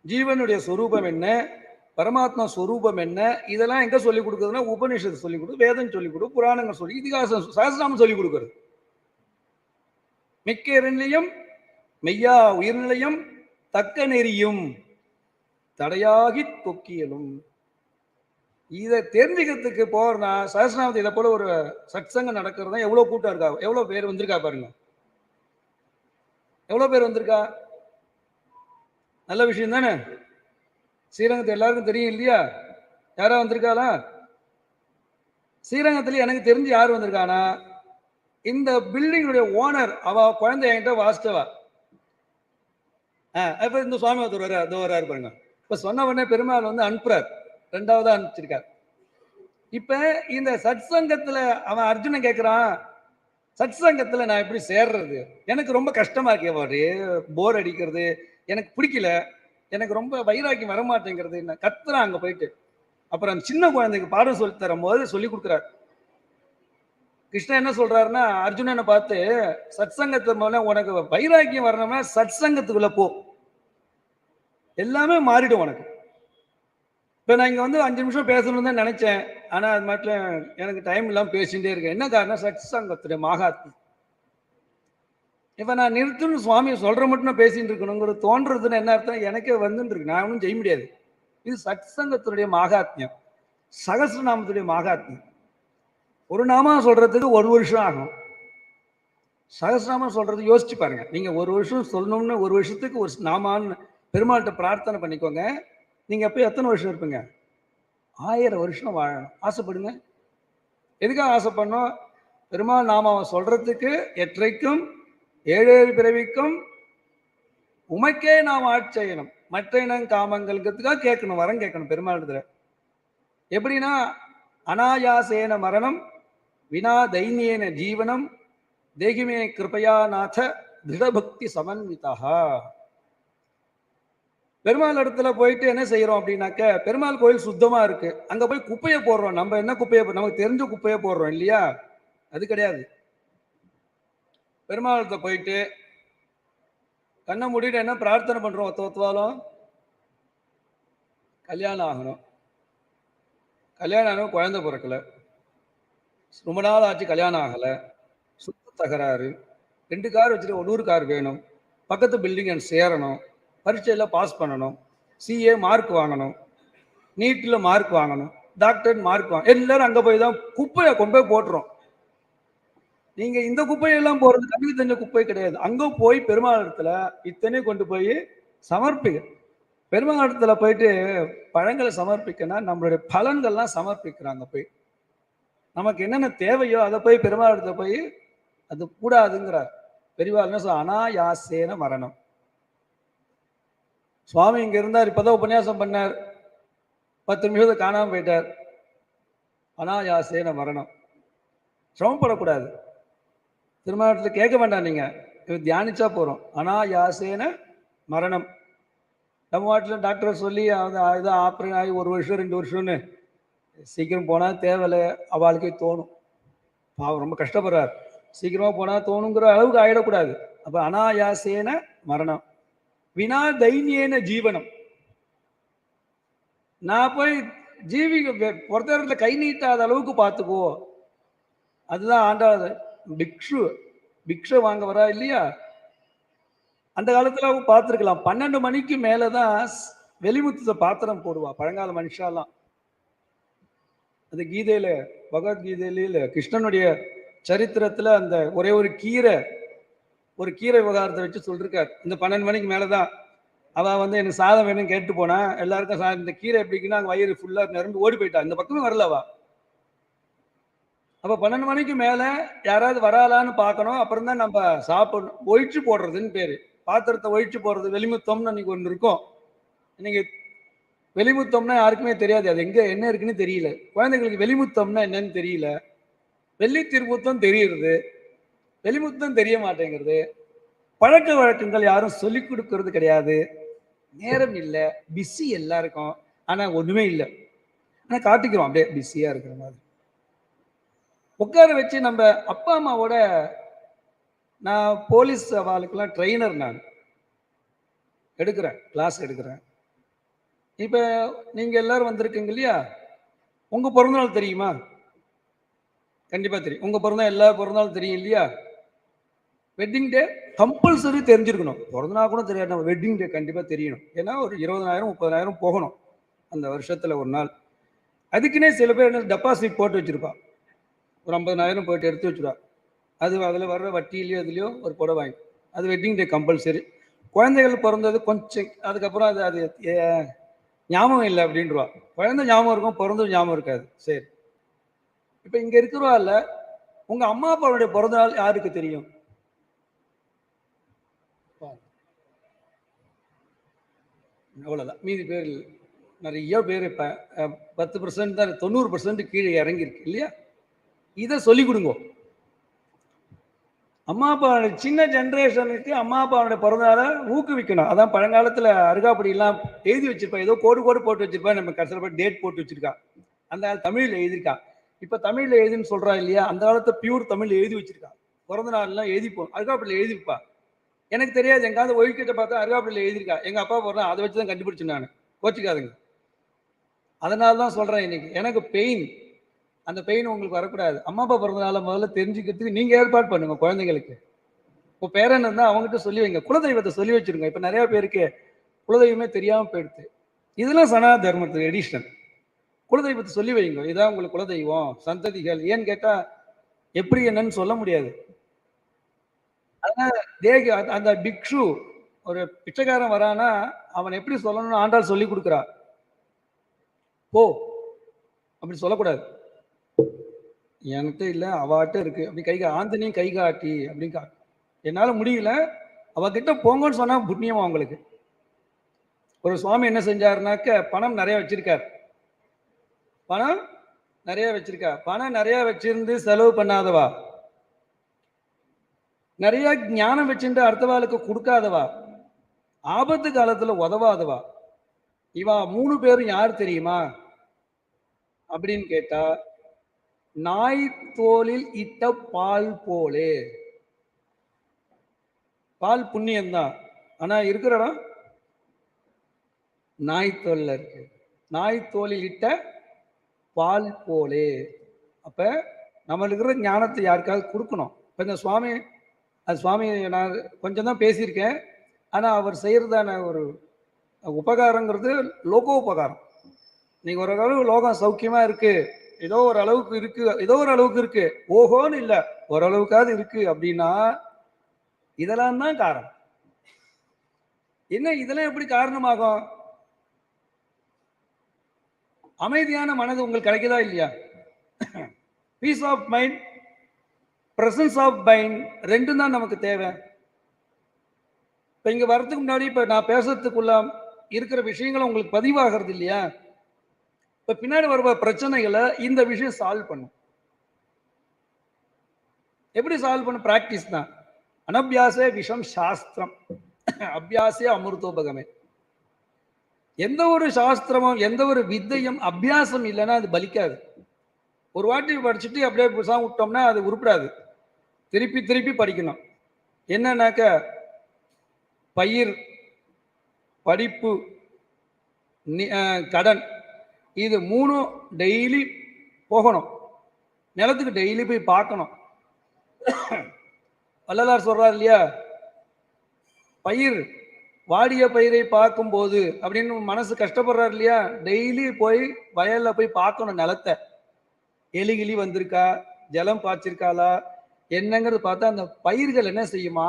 ஜீவனுடைய சொரூபம் என்ன, பரமாத்மா ஸ்வரூபம் என்ன, இதெல்லாம் எங்க சொல்லிக் கொடுக்குறதுன்னா உபநிஷத்து சொல்லிக் கொடு, வேதம் சொல்லிக் கொடு, புராணங்கள் சொல்லி, இதிகாசம் சஹஸ்ரநாமம் சொல்லிக் கொடுக்குறது. மிக்க இறைநிலையும் மெய்யா உயிர்நிலையும் தக்க நெறியும் தடையாகி தொக்கியலும். இதை தெரிஞ்சுக்கிறதுக்கு போறனா சஹஸ்ரநாமத்தை இதை போல ஒரு சத்சங்கம் நடக்கிறதா எவ்வளவு கூட்டம் இருக்கா, எவ்வளவு பேர் வந்திருக்கா பாருங்க, எவ்வளவு பேர் வந்திருக்கா. நல்ல விஷயம் தானே. ஸ்ரீரங்கத்தை எல்லாருக்கும் தெரியும் இல்லையா, யாரா வந்திருக்காளா? ஸ்ரீரங்கத்துல எனக்கு தெரிஞ்சு யார் வந்திருக்கானா, இந்த பில்டிங்குடைய ஓனர், அவ குழந்தை என்கிட்ட வாசிச்சவா. இப்ப இந்த சுவாமி ஒருத்தர் வர்றாரு பாருங்க. இப்ப சொன்ன உடனே பெருமாள் வந்து அனுப்புறார், ரெண்டாவதா அனுப்பிச்சிருக்கார். இப்ப இந்த சத்சங்கத்துல அவன் அர்ஜுனன் கேட்கிறான், சத்சங்கத்துல நான் எப்படி சேர்றது, எனக்கு ரொம்ப கஷ்டமா இருக்கே, போர் அடிக்கிறது, எனக்கு பிடிக்கல, எனக்கு ரொம்ப வைராக்கியம் வரமாட்டேங்கிறது, என்ன கத்துறான் அங்க போயிட்டு. அப்புறம் அந்த சின்ன குழந்தைக்கு பாடம் சொல்லி தரும் போது சொல்லி கொடுக்குறாரு. கிருஷ்ணன் என்ன சொல்றாருன்னா, அர்ஜுனனை பார்த்து, சத்சங்கத்து மூலம் உனக்கு வைராக்கியம் வரணும்னா சத்சங்கத்துக்குள்ள போ, எல்லாமே மாறிடும் உனக்கு. இப்ப நான் இங்க வந்து 5 நிமிஷம் பேசணும்னு தான் நினைச்சேன், ஆனா அது மட்டும் எனக்கு டைம் இல்லாம பேசிட்டே இருக்கேன். என்ன காரணம்? சத்சங்கத்துடைய மகாத்மியம். இப்ப நான் நிறுத்துன்னு சுவாமி சொல்ற மட்டும் நான் பேசிட்டு இருக்கணுங்கிறது தோன்றதுன்னு என்ன அர்த்தம்? எனக்கே வந்துட்டு இருக்கு, நான் ஒன்றும் செய்ய முடியாது. இது சத்சங்கத்துடைய மகாத்மியம், சகஸ்ரநாமத்துடைய மகாத்மியம். ஒரு நாமம் சொல்றதுக்கு 1 வருஷம் ஆகும், சகஸ்ரநாமம் சொல்றது யோசிச்சு பாருங்க. நீங்க 1 வருஷம் சொல்லணும்னு 1 வருஷத்துக்கு ஒரு நாமான்னு பெருமாள்கிட்ட பிரார்த்தனை பண்ணிக்கோங்க. நீங்க எப்ப எத்தனை வருஷம் இருப்பீங்க? 1000 வருஷம் வாழணும். ஆசைப்படுங்க. எதுக்காக ஆசைப்படணும்? பெருமாள் நாமாவை சொல்றதுக்கு எற்றைக்கும் ஏழேழு பிறவிக்கும் உமைக்கே நாம் ஆட்செய்யணும், மற்ற இனம் காமங்கள்ங்கிறதுக்காக கேட்கணும், வரம் கேட்கணும் பெருமாள் இடத்துல. எப்படின்னா அனாயாசேன மரணம் வினா தைன்யேன ஜீவனம் தேகிமே கிருபையா நாத திருடபக்தி சமன்விதா. பெருமாள் இடத்துல போயிட்டு என்ன செய்யறோம் அப்படின்னாக்க, பெருமாள் கோயில் சுத்தமா இருக்கு, அங்க போய் குப்பையை போடுறோம். நம்ம என்ன குப்பையை, நமக்கு தெரிஞ்ச குப்பையை போடுறோம் இல்லையா? அது கிடையாது. பெருமாளத்தை போயிட்டு கண்ணை மூடிட்டு என்ன பிரார்த்தனை பண்றோம்? ஒத்தவாலும் கல்யாணம் ஆகணும், கல்யாணம் ஆகணும், குழந்தை பிறக்கல, ரொம்ப நாள் ஆச்சு கல்யாணம் ஆகலை, சுத்த தகராறு, 2 கார் வச்சுட்டு 100 கார் வேணும், பக்கத்து பில்டிங் சேரணும், பரீட்சையில் பாஸ் பண்ணணும், சிஏ மார்க் வாங்கணும், நீட்டில் மார்க் வாங்கணும், டாக்டர் மார்க் வாங்க, எல்லாரும் அங்கே போய் தான் குப்பையை கொண்டு போய் போட்டுரும். நீங்க இந்த குப்பையெல்லாம் போறது கண்ணுக்கு தெரிஞ்ச குப்பை கிடையாது. அங்க போய் பெருமாள் இடத்துல இத்தனை கொண்டு போய் சமர்ப்பிக்க. பெருமாள் இடத்துல போயிட்டு பழங்களை சமர்ப்பிக்கனா நம்மளுடைய பலன்கள்லாம் சமர்ப்பிக்கிறாங்க. போய் நமக்கு என்னென்ன தேவையோ அதை போய் பெருமாள் இடத்துல போய் அது கூடாதுங்கிறார் பெரியவாள். என்ன சொல்ல? அனாயாசேன மரணம். சுவாமி இங்க இருந்தார், இப்பதான் உபன்யாசம் பண்ணார், 10 நிமிஷத்தை காணாம போயிட்டார். அனாயாசேன மரணம். சிரமப்படக்கூடாது, திருமணத்தில் கேட்க வேண்டாம், நீங்க தியானிச்சா போறோம். அனாயாசேன மரணம். நம்ம வாட்டில் டாக்டர் சொல்லி இதை ஆப்ரேஷன் ஆகி 1 வருஷம் 2 வருஷம்னு சீக்கிரம் போனால் தேவையில்லை அவளுக்கே தோணும். பாவம் ரொம்ப கஷ்டப்படுறார், சீக்கிரமா போனால் தோணுங்கிற அளவுக்கு ஆயிடக்கூடாது. அப்போ அனாயாசேன மரணம் வினா தைன்யேன ஜீவனம். நான் போய் ஜீவி பொறுத்தவரத்தில் கை நீட்டாத அளவுக்கு பார்த்துக்கோ. அதுதான் ஆண்டாள் பிக்ஷை வாங்க வரா இல்லையா? அந்த காலத்துல பார்த்துருக்கலாம், 12 மணிக்கு மேலதான் வெளிமுத்து பாத்திரம் போடுவா பழங்கால மனுஷாலாம். அந்த கீதையில, பகவத்கீதையில கிருஷ்ணனுடைய சரித்திரத்துல அந்த ஒரே ஒரு கீரை விவகாரத்தை வச்சு சொல்லிருக்காரு. இந்த 12 மணிக்கு மேலதான் அவ எனக்கு சாதம் வேணும்னு கேட்டு போனா, எல்லாருக்கும் இந்த கீரை எப்படின்னா வயிறு ஃபுல்லா நிரம்பி ஓடி போயிட்டா, இந்த பக்கமே வரலவா. அப்ப 12 மணிக்கு மேல யாராவது வராலான்னு பார்க்கணும், அப்புறம் தான் நம்ம சாப்பிடணும். ஒழிச்சு போடுறதுன்னு பேரு, பாத்திரத்தை ஒழிச்சு போடுறது. வெளிமுத்தம்னு அன்னைக்கு ஒன்று இருக்கும். இன்னைக்கு வெளிமுத்தம்னா யாருக்குமே தெரியாது, அது எங்க என்ன இருக்குன்னு தெரியல. குழந்தைங்களுக்கு வெளிமுத்தம்னா என்னன்னு தெரியல. வெள்ளி திருமுத்தம் தெரியுது, வெளிமுத்தம் தெரிய மாட்டேங்கிறது. பழக்க வழக்கங்கள் யாரும் சொல்லி கொடுக்கறது கிடையாது, நேரம் இல்லை, பிஸி எல்லாருக்கும். ஆனா ஒண்ணுமே இல்லை, ஆனா காட்டிக்கிறோம் அப்படியே பிஸியா இருக்கிற மாதிரி. உட்கார வச்சு நம்ம அப்பா அம்மாவோட, நான் போலீஸ் அவளுக்கெல்லாம் ட்ரெயினர், நான் எடுக்கிறேன், கிளாஸ் எடுக்கிறேன். இப்போ நீங்கள் எல்லாரும் வந்திருக்கீங்க இல்லையா? உங்கள் பிறந்தநாள் தெரியுமா? கண்டிப்பாக தெரியும். உங்கள் பிறந்தநாள் எல்லா பிறந்தநாள் தெரியும் இல்லையா? வெட்டிங் டே கம்பல்சரி தெரிஞ்சிருக்கணும். பிறந்தநாள் கூட தெரியாது, நம்ம வெட்டிங் டே கண்டிப்பாக தெரியணும். ஏன்னா ஒரு 20,000 30,000 போகணும் அந்த வருஷத்தில் ஒரு நாள். அதுக்குன்னே சில பேர் என்ன டெபாசிட் போட்டு வச்சுருப்பா, ஒரு 50,000 போயிட்டு எடுத்து வச்சுருவா. அதில் வர்ற வட்டியிலையோ இதுலையோ ஒரு புடவை வாங்கி, அது வெட்டிங் டே கம்பல்சரி. குழந்தைகள் பிறந்தது கொஞ்சம், அதுக்கப்புறம் அது ஞாபகம் இல்லை அப்படின்றவா. குழந்தை ஞாபகம் இருக்கும், பிறந்தது ஞாபகம் இருக்காது. சரி, இப்போ இங்கே இருக்கிறவா இல்லை, உங்கள் அம்மா அப்பாவுடைய பிறந்த நாள் யாருக்கு தெரியும்? அவ்வளோதான், மீதி பேர் நிறைய பேர் இப்போ 10% தான், 90% கீழே இறங்கியிருக்கு இல்லையா? இதை சொல்லிக் கொடுங்க. அம்மா அப்பா சின்ன ஜென்ரேஷனுக்கு அம்மா அப்பாவுடைய பிறந்தநாளை ஊக்குவிக்கணும். அதான் பழங்காலத்தில் அருகாப்படியெல்லாம் எழுதி வச்சிருப்பா, ஏதோ கோடு போட்டு வச்சிருப்பா, நம்ம கடைசியில் போய் டேட் போட்டு வச்சிருக்கா. அந்த காலம் தமிழில் எழுதியிருக்கா, இப்போ தமிழில் எழுதின்னு சொல்கிறா இல்லையா? அந்த காலத்தை பியூர் தமிழ் எழுதி வச்சிருக்கா. பிறந்த நாள்லாம் எழுதிப்போம், அருகாப்படியில் எழுதிப்பா. எனக்கு தெரியாது, எங்காவது ஒழிக்கிட்ட பார்த்தா அருகாப்படியில் எழுதியிருக்கா. எங்கள் அப்பா பிறந்தா அதை வச்சு தான் கண்டுபிடிச்சேன் நான், கோச்சிக்காதுங்க. அதனால தான் சொல்கிறேன், இன்னைக்கு எனக்கு பெயின், அந்த பெயின் உங்களுக்கு வரக்கூடாது. அம்மா அப்பா பிறந்தனால முதல்ல தெரிஞ்சுக்கிறதுக்கு நீங்கள் ஏற்பாடு பண்ணுங்க. குழந்தைங்களுக்கு இப்போ பேரன் இருந்தால் அவங்ககிட்ட சொல்லி வைங்க, குலதெய்வத்தை சொல்லி வச்சுருங்க. இப்போ நிறையா பேருக்கு குலதெய்வமே தெரியாமல் போயிடுது. இதெல்லாம் சனாதன தர்மத்துக்கு எடிஷன். குலதெய்வத்தை சொல்லி வைங்க, இதான் உங்களுக்கு குலதெய்வம், சந்ததிகள். ஏன்னு கேட்டால் எப்படி என்னன்னு சொல்ல முடியாது. அதனால் அந்த பிக்ஷு, ஒரு பிச்சைக்காரன் வரானா அவன் எப்படி சொல்லணும்னு ஆண்டாள் சொல்லி கொடுக்குறா. போ அப்படி சொல்லக்கூடாது. என்கிட்ட இல்லை, அவாட்ட இருக்கு அப்படி ஆந்தனையும் கை காட்டி அப்படின்னு என்னால் முடியல, அவகிட்ட போங்கன்னு சொன்னா புண்ணியம் அவங்களுக்கு. ஒரு சுவாமி என்ன செஞ்சாருனாக்க, பணம் நிறைய வச்சிருக்கார், பணம் நிறைய வச்சிருந்து செலவு பண்ணாதவா, நிறைய ஞானம் வச்சுட்டு அடுத்தவாளுக்கு கொடுக்காதவா, ஆபத்து காலத்துல உதவாதவா, இவா 3 பேரும் யார் தெரியுமா அப்படின்னு கேட்டா, நாய் தோலில் இட்ட பால் போலே. பால் புண்ணியம்தான், ஆனா இருக்கிற இடம் நாய் தோல்ல இருக்கு. நாய் தோலில் இட்ட பால் போலே. அப்ப நம்மளுக்கு இருக்கிற ஞானத்தை யாருக்காவது கொடுக்கணும். இப்ப இந்த சுவாமி, அது சுவாமி நான் கொஞ்சம் தான் பேசியிருக்கேன், ஆனா அவர் செய்யறதான ஒரு உபகாரங்கிறது லோகோபகாரம். நீங்க ஒரு அளவு லோகம் சௌக்கியமா இருக்கு, ஏதோ ஒரு அளவுக்கு இருக்கு, ஓஹோன்னு இல்லை, ஓரளவுக்காவது இருக்கு அப்படின்னா இதெல்லாம் தான் காரணம். என்ன இதெல்லாம் எப்படி காரணமாகும்? அமைதியான மனது உங்களுக்கு கிடைக்குதா இல்லையா? Peace of mind, presence of mind, ரெண்டும் தான் நமக்கு தேவை. இப்ப இங்க வர்றதுக்கு முன்னாடி இப்ப நான் பேசுறதுக்குள்ள இருக்கிற விஷயங்களை உங்களுக்கு பதிவாகிறது இல்லையா? இப்ப பின்னாடி வர பிரச்சனைகளை இந்த விஷயம் சால்வ் பண்ணும். எப்படி சால்வ் பண்ணும்? பிராக்டிஸ் தான். அனபியாசே விஷம் சாஸ்திரம், அபியாசே அமிர்தோபகமே. எந்த ஒரு சாஸ்திரமும் எந்த ஒரு வித்தையும் அபியாசம் இல்லைன்னா அது பலிக்காது. ஒரு வாட்டி படிச்சுட்டு அப்படியே புதுசாக விட்டோம்னா அது உருப்படாது. திருப்பி திருப்பி படிக்கணும். என்னன்னாக்க பயிர், படிப்பு, கடன், இது 3 டெய்லி போகணும். நிலத்துக்கு டெய்லி போய் பார்க்கணும். வள்ளலார் சொல்றார் இல்லையா, பயிர் வாடிய பயிரை பார்க்கும் போது அப்படின்னு மனசு கஷ்டப்படுறாரு இல்லையா, டெய்லி போய் வயல்ல போய் பார்க்கணும். நிலத்தை எலிகிளி வந்திருக்கா, ஜலம் பாய்ச்சிருக்காளா என்னங்கிறது பார்த்தா அந்த பயிர்கள் என்ன செய்யுமா,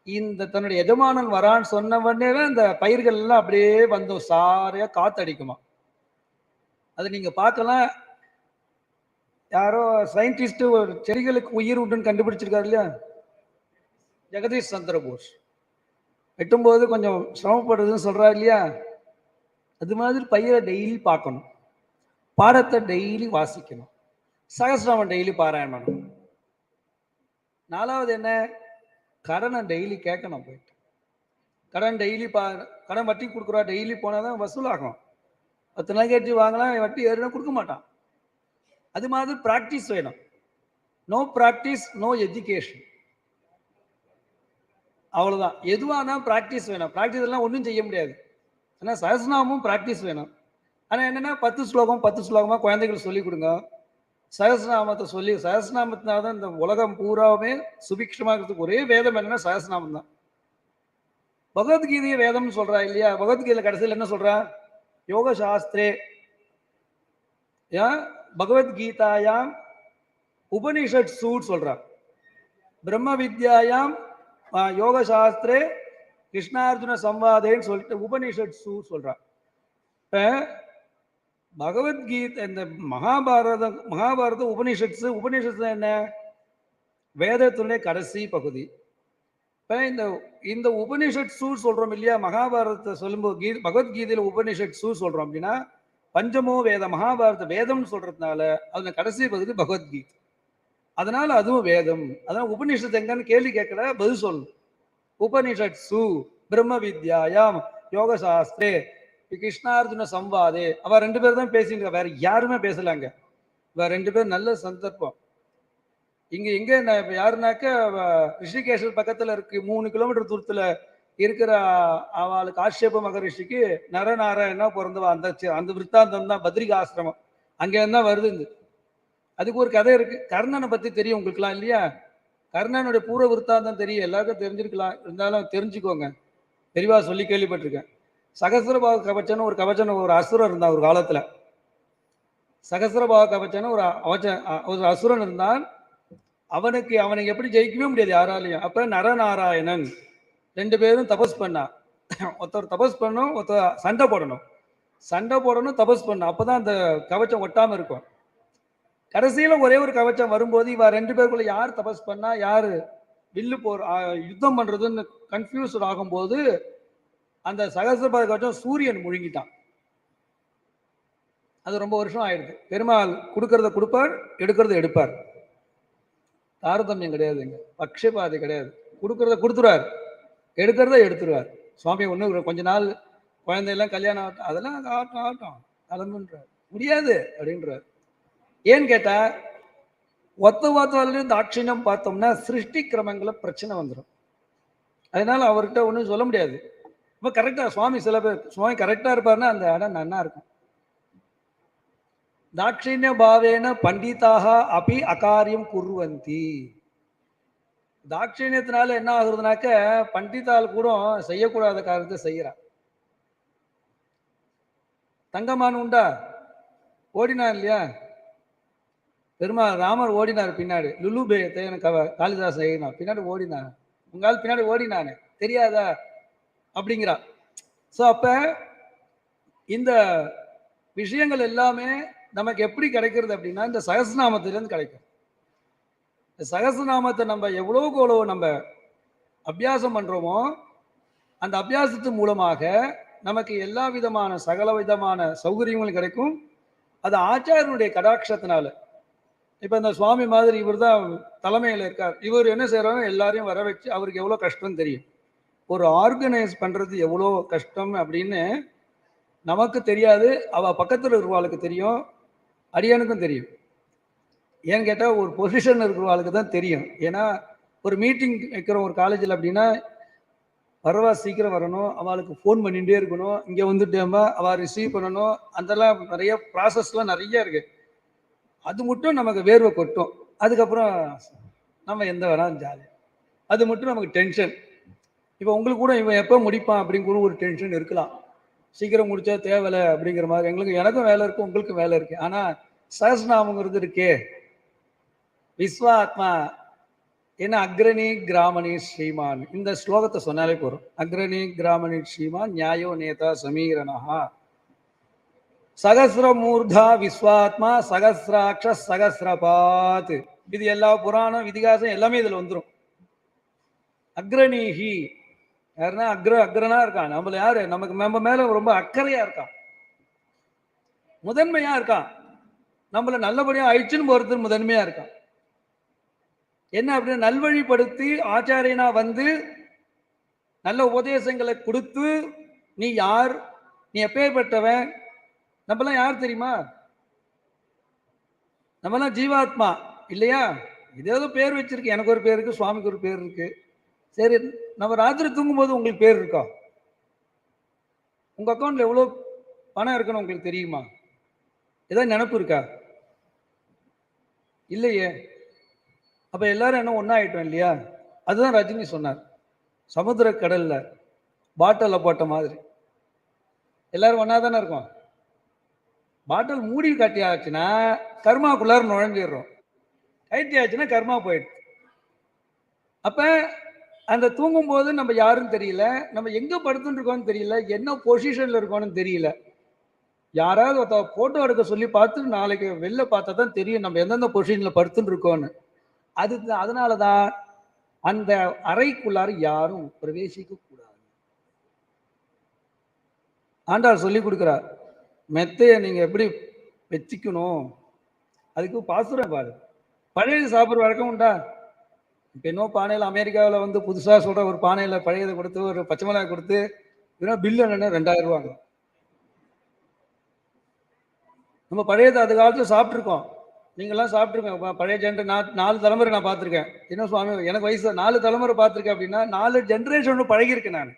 இந்த தன்னுடைய எஜமானன் வரான்னு சொன்ன உடனே அந்த பயிர்கள் எல்லாம் அப்படியே வந்து சாரையா காத்தடிக்குமா. அது நீங்க பார்க்கலாம். யாரோ சயின்டிஸ்ட் ஒரு செடிகளுக்கு உயிர் உண்டுன்னு கண்டுபிடிச்சிருக்காரு இல்லையா, ஜெகதீஷ் சந்திர போஸ். வெட்டும்போது கொஞ்சம் சிரமப்படுறதுன்னு சொல்றாரு இல்லையா, அது மாதிரி பயிரை டெய்லி பார்க்கணும், பாடத்தை டெய்லி வாசிக்கணும், சகஸ்ரநாமம் டெய்லி பாராயணம் பண்ணணும். 4வது என்ன, கடனை டெய்லி கேட்கணும். போயிட்டு கடன் டெய்லி கடன் வட்டி கொடுக்குறா, டெய்லி போனாதான் வசூலாகும். 10 நாள் கேட்டு வாங்கலாம், வட்டி ஏறுனா கொடுக்க மாட்டான். அது மாதிரி பிராக்டிஸ் வேணும். No practice no education. அவ்வளவுதான். எதுவானா பிராக்டிஸ் வேணும். பிராக்டிஸ் எல்லாம் ஒன்றும் செய்ய முடியாது. ஆனால் சஹஸ்ரநாமமும் பிராக்டிஸ் வேணும். ஆனால் என்னன்னா 10 ஸ்லோகமா குழந்தைகள் சொல்லி கொடுங்க. சஹஸ்ரநாமத்தை சொல்லி, சஹஸ்ரநாமத்தினால தான் இந்த உலகம் பூராவுமே சுபிக்ஷமாக இருக்கிறதுக்கு ஒரே வேதம் என்னன்னா சஹஸ்ரநாமம் தான். பகவத்கீதையை வேதம்னு சொல்றா இல்லையா, பகவத்கீதையில கடைசியில் என்ன சொல்றா, யோக சாஸ்திரே பகவத்கீதாயாம் உபனிஷத் சூட் சொல்றா, பிரம்ம வித்யாயாம் யோக சாஸ்திரே கிருஷ்ணார்ஜுன சம்வாதேன்னு சொல்லிட்டு உபனிஷத் சூட் சொல்றா. இப்ப பகவத்கீதை, இந்த மகாபாரத உபனிஷத்து என்ன, வேதத்துடைய கடைசி பகுதி. இப்ப இந்த உபனிஷத் சூட் சொல்றோம் இல்லையா, மகாபாரதத்தை சொல்லும்போது பகவத்கீதையில உபனிஷத் சூட் சொல்றோம் அப்படின்னா பஞ்சமோ வேத, மகாபாரத வேதம்னு சொல்றதுனால அதுல கடைசி பகுதி பகவத்கீதை, அதனால அதுவும் வேதம். அதனால உபனிஷத்து எங்கன்னு கேள்வி கேட்கல, பதில் சொல்லு. உபனிஷத் சு பிரம்ம வித்யாயாம் யோக சாஸ்திரே கிருஷ்ணார்ஜுன சம்வாதே. அவ 2 பேர் தான் பேசிட்டு, வேற யாருமே பேசலாங்க. இவ 2 பேர் நல்ல சந்தர்ப்பம். இங்க எங்க யாருனாக்க ரிஷிகேஷர் பக்கத்துல இருக்கு, 3 கிலோமீட்டர் தூரத்துல இருக்கிற அவளுக்கு ஆட்சேப மகரிஷிக்கு நரநாராயணா பிறந்தவா. அந்த விற்த்தாந்தம் தான் பத்ரிகா ஆசிரமம், அங்க இருந்தா வருது. அதுக்கு ஒரு கதை இருக்கு. கர்ணனை பத்தி தெரியும் உங்களுக்குலாம் இல்லையா, கர்ணனுடைய பூர்வ விற்த்தாந்தம் தெரியும், எல்லாருக்கும் தெரிஞ்சிருக்கலாம், இருந்தாலும் தெரிஞ்சுக்கோங்க. தெளிவா சொல்லி கேள்விப்பட்டிருக்கேன். சகசிரபாக கவச்சன்னு ஒரு அசுரன் இருந்தான் ஒரு காலத்துல. சகசிரபாக கவச்சன்னு ஒரு அசுரன் இருந்தான். அவனுக்கு எப்படி ஜெயிக்கவே முடியாது யாராலையும். அப்ப நரநாராயணன் 2 பேரும் தபஸ் பண்ணா. ஒருத்தர் தபஸ் பண்ணணும், ஒருத்தர் சண்டை போடணும், தபஸ் பண்ணணும். அப்பதான் அந்த கவச்சம் ஒட்டாம இருக்கும். கடைசியில ஒரே ஒரு கவச்சம் வரும்போது இவ 2 பேருக்குள்ள யார் தபஸ் பண்ணா யாரு வில்லு போர் யுத்தம் பண்றதுன்னு கன்ஃபியூஸ்ட் ஆகும்போது அந்த சகசிரபாத கவச்சம் சூரியன் முழுங்கிட்டான். அது ரொம்ப வருஷம் ஆயிடுது. பெருமாள் கொடுக்கறத கொடுப்பார், எடுக்கிறத எடுப்பார். தாரதமியம் கிடையாதுங்க, பக்ஷபாதி கிடையாது. கொடுக்கறத கொடுத்துருவார், எடுக்கிறத எடுத்துருவார். சுவாமி ஒன்று கொஞ்ச நாள் குழந்தையெல்லாம் கல்யாணம் ஆகட்டும், அதெல்லாம் ஆகட்டும் ஆகட்டும் கிளம்புன்றார். முடியாது அப்படின்றார். ஏன்னு கேட்டா ஒத்தவாத்தாலையும் தாட்சியம் பார்த்தோம்னா சிருஷ்டி கிரமங்களை பிரச்சனை வந்துடும். அதனால அவர்கிட்ட ஒன்றும் சொல்ல முடியாது. இப்போ கரெக்டா சுவாமி சில பேர் சுவாமி கரெக்டா இருப்பாருன்னா அந்த இடம் நன்னா இருக்கும். தாட்சிண்ய பாவேன பண்டிதாக அபி அகாரியம் குர்வந்தி. தாட்சிணியத்தினால என்ன ஆகுறதுனாக்க பண்டிதால் கூட செய்யக்கூடாத காரியத்தை செய்யறான். தங்கமான் உண்டா ஓடினான் இல்லையா, பெருமாள் ராமர் ஓடினார் பின்னாடி. லுலு பேயத்தை எனக்கு காளிதாசன் எழுதினான், பின்னாடி ஓடினான். உங்களால் பின்னாடி ஓடினானே தெரியாதா அப்படிங்கிறா. ஸோ அப்ப இந்த விஷயங்கள் எல்லாமே நமக்கு எப்படி கிடைக்கிறது அப்படின்னா இந்த சகஸ்ரநாமத்திலிருந்து கிடைக்கும். இந்த சகஸ்ரநாமத்தை நம்ம எவ்வளவுக்கு எவ்வளவு நம்ம அபியாசம் பண்றோமோ அந்த அபியாசத்து மூலமாக நமக்கு எல்லா விதமான சகல விதமான சௌகரியங்களும் கிடைக்கும். அது ஆச்சாரியனுடைய கடாட்சத்தினால. இப்ப இந்த சுவாமி மாதிரி இவர் தான் தலைமையில் இருக்கார். இவர் என்ன செய்யறாரு, எல்லாரையும் வர வச்சு அவருக்கு எவ்வளவு கஷ்டம் தெரியும். ஒரு ஆர்கனைஸ் பண்றது எவ்வளோ கஷ்டம் அப்படின்னு நமக்கு தெரியாது, அவ பக்கத்தில் இருக்கிறவாளுக்கு தெரியும், அடியானுக்கும் தெரியும். ஏன்னு கேட்டால் ஒரு பொசிஷன் இருக்கிறவாளுக்கு தான் தெரியும். ஏன்னா ஒரு மீட்டிங் வைக்கிற ஒரு காலேஜில் அப்படின்னா வரவா சீக்கிரம் வரணும், அவளுக்கு ஃபோன் பண்ணிகிட்டே இருக்கணும், இங்கே வந்துட்டேம்மா அவள் ரிசீவ் பண்ணணும், அதெல்லாம் நிறைய ப்ராசஸ்லாம் நிறைய இருக்கு. அது மட்டும் நமக்கு வேர்வை கொட்டும். அதுக்கப்புறம் நம்ம எந்த வேணாலும் ஜாலி. அது மட்டும் நமக்கு டென்ஷன். இப்போ உங்களுக்கு கூட இவன் எப்போ முடிப்பான் அப்படிங்கிற ஒரு டென்ஷன் இருக்கலாம். சீக்கிரம் முடிச்சா தேவையில்லை அப்படிங்கிற மாதிரி எனக்கும் வேலை இருக்கு, உங்களுக்கும் வேலை இருக்கு. ஆனால் சஹஸ்ரநாமங்கிறது இருக்கே, விஸ்வா ஆத்மா என்ன அக்ரணி கிராமணி ஸ்ரீமான், இந்த ஸ்லோகத்தை சொன்னாலே போறோம். அக்ரணி கிராமணி ஸ்ரீமான் நியாயோ நேதா சமீரணா சகசிரமூர்தா விஸ்வாத்மா சகசிராட்ச சகசிரபாத். இது எல்லா புராணம் இதிகாசம் எல்லாமே இதுல வந்துடும். அக்ரணீஹி யாருன்னா அக்ரனா இருக்கான். நம்மள யாரு, நமக்கு நம்ம மேல ரொம்ப அக்கறையா இருக்கான், முதன்மையா இருக்கான், நம்மள நல்லபடியா அழிச்சுன்னு போறது முதன்மையா இருக்கான். என்ன அப்படின்னு நல்வழிப்படுத்தி ஆச்சாரியனா வந்து நல்ல உபதேசங்களை கொடுத்து நீ யார், நீ எப்பேற்பட்டவன், நம்மலாம் யார் தெரியுமா, நம்மலாம் ஜீவாத்மா இல்லையா. ஏதோ பேர் வச்சிருக்கு, எனக்கு ஒரு பேர் இருக்கு, சுவாமிக்கு ஒரு பேர் இருக்கு. சரி, நம்ம ராத்திரி தூங்கும்போது உங்களுக்கு பேர் இருக்கா, உங்க அக்கௌண்ட்ல எவ்வளவு பணம் இருக்குன்னு உங்களுக்கு தெரியுமா, ஏதாவது நினப்பு இருக்கா, இல்லையே. அப்ப எல்லாரும் என்ன ஒன்னா ஆயிட்டோம் இல்லையா. அதுதான் ரஜினி சொன்னார், சமுத்திர கடல்ல பாட்டில போட்ட மாதிரி எல்லாரும் ஒன்னா தானே இருக்கோம். பாட்டில் மூடி கட்டியாச்சுன்னா கர்மாக்குள்ளார நுழைஞ்சிடுறோம், கைட்டியாச்சுன்னா கர்மா போயிடுது. அப்ப அந்த தூங்கும் போது நம்ம யாருன்னு தெரியல, நம்ம எங்க படுத்துட்டு இருக்கோம்னு தெரியல, என்ன பொசிஷன்ல இருக்கோம்னு தெரியல. யாராவது ஒருத்த போட்டோ எடுக்க சொல்லி பார்த்து நாளைக்கு வெளில பார்த்தா தான் தெரியும் நம்ம எந்தெந்த பொசிஷன்ல படுத்துட்டு இருக்கோம்னு. அதனாலதான் அந்த அறைக்குள்ளார யாரும் பிரவேசிக்க கூடாது. ஆண்டாள் சொல்லி கொடுக்கிறார், மெத்தைய நீங்க எப்படி வச்சுக்கணும், அதுக்கு பாசுரம் பாரு. பழைய சாப்பிட்ற வழக்கம் உண்டா? இப்போ இன்னும் பானையில் அமெரிக்காவில் வந்து புதுசாக சொல்கிற ஒரு பானையில் பழையதை கொடுத்து ஒரு பச்சை மிளகாய் கொடுத்து பில்லு என்னென்ன 2000 ரூபாங்க. நம்ம பழையதை அது காலத்தில் சாப்பிட்ருக்கோம், நீங்களாம் சாப்பிட்ருக்கோம். பழைய ஜென்ரே 4 தலைமுறை நான் பார்த்துருக்கேன். என்ன சுவாமி எனக்கு வயசு 4 தலைமுறை பார்த்துருக்கேன் அப்படின்னா 4 ஜென்ரேஷன் பழகிருக்கேன் நான்.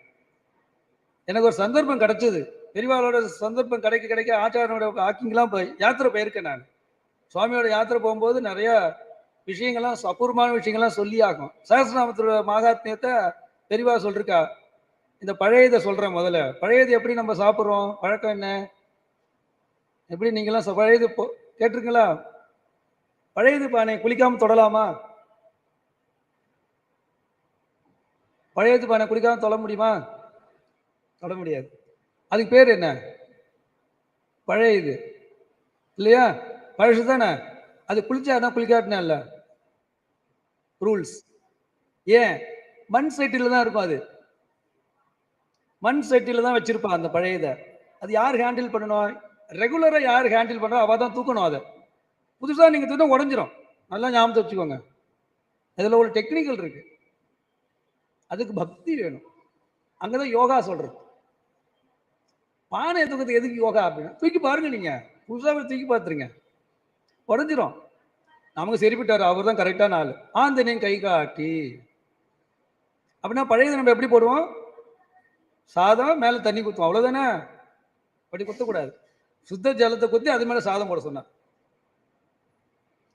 எனக்கு ஒரு சந்தர்ப்பம் கிடைச்சது, பெரியவாளோட சந்தர்ப்பம் கிடைக்க ஆச்சாரனோட வாக்கிங்லாம் யாத்திரை போயிருக்கேன் நான். சுவாமியோட யாத்திரை போகும்போது நிறைய விஷயங்கள்லாம் அபூர்வமான விஷயங்கள்லாம் சொல்லி ஆகும். சஹஸ்ரநாமத்தோட மகாத்மியத்தை பெரியவா சொல்லிருக்கா. இந்த பழையதை சொல்றேன். முதல்ல பழையது எப்படி நம்ம சாப்பிட்றோம், பழக்கம் என்ன, எப்படி நீங்களாம் பழையது கேட்டிருக்கீங்களா? பழையது பானை குளிக்காம தொடலாமா? பழையது பானை குளிக்காம தொட முடியுமா? தொட முடியாது. அதுக்கு பேர் என்ன? பழையது இல்லையா, பழசு தானே. அது குளிச்சானா குளிக்காட்டினா இல்லை ரூல்ஸ். ஏன்? மண் சட்டியில் தான் இருக்கும். அது மண் சட்டியில் தான் வச்சிருப்பான் அந்த பழையதை. அது யார் ஹேண்டில் பண்ணணும்? ரெகுலராக யார் ஹேண்டில் பண்ணுறோம் அவள் தான் தூக்கணும். அதை புதுசாக நீங்கள் தூக்கினா உடஞ்சிரும். நல்லா ஞாபகத்தை வச்சுக்கோங்க. அதில் ஒரு டெக்னிக்கல் இருக்கு. அதுக்கு பக்தி வேணும். அங்கதான் யோகா சொல்றது. பானை தூக்கத்துக்கு எதுக்கு யோகா அப்படின்னா தூக்கி பாருங்க. நீங்க புதுசாக தூக்கி பார்த்துருங்க, உடஞ்சிரும். நமக்கு சரிப்பட்டார், அவர் தான் கரெக்டான ஆள். ஆந்தனையும் கை காட்டி அப்படின்னா பழையது நம்ம எப்படி போடுவோம்? சாதம் மேல தண்ணி குத்துவோம், அவ்வளவுதானே. அப்படி குத்தக்கூடாது. சுத்த ஜலத்தை குத்தி அது மேல சாதம் போட சொன்னார்.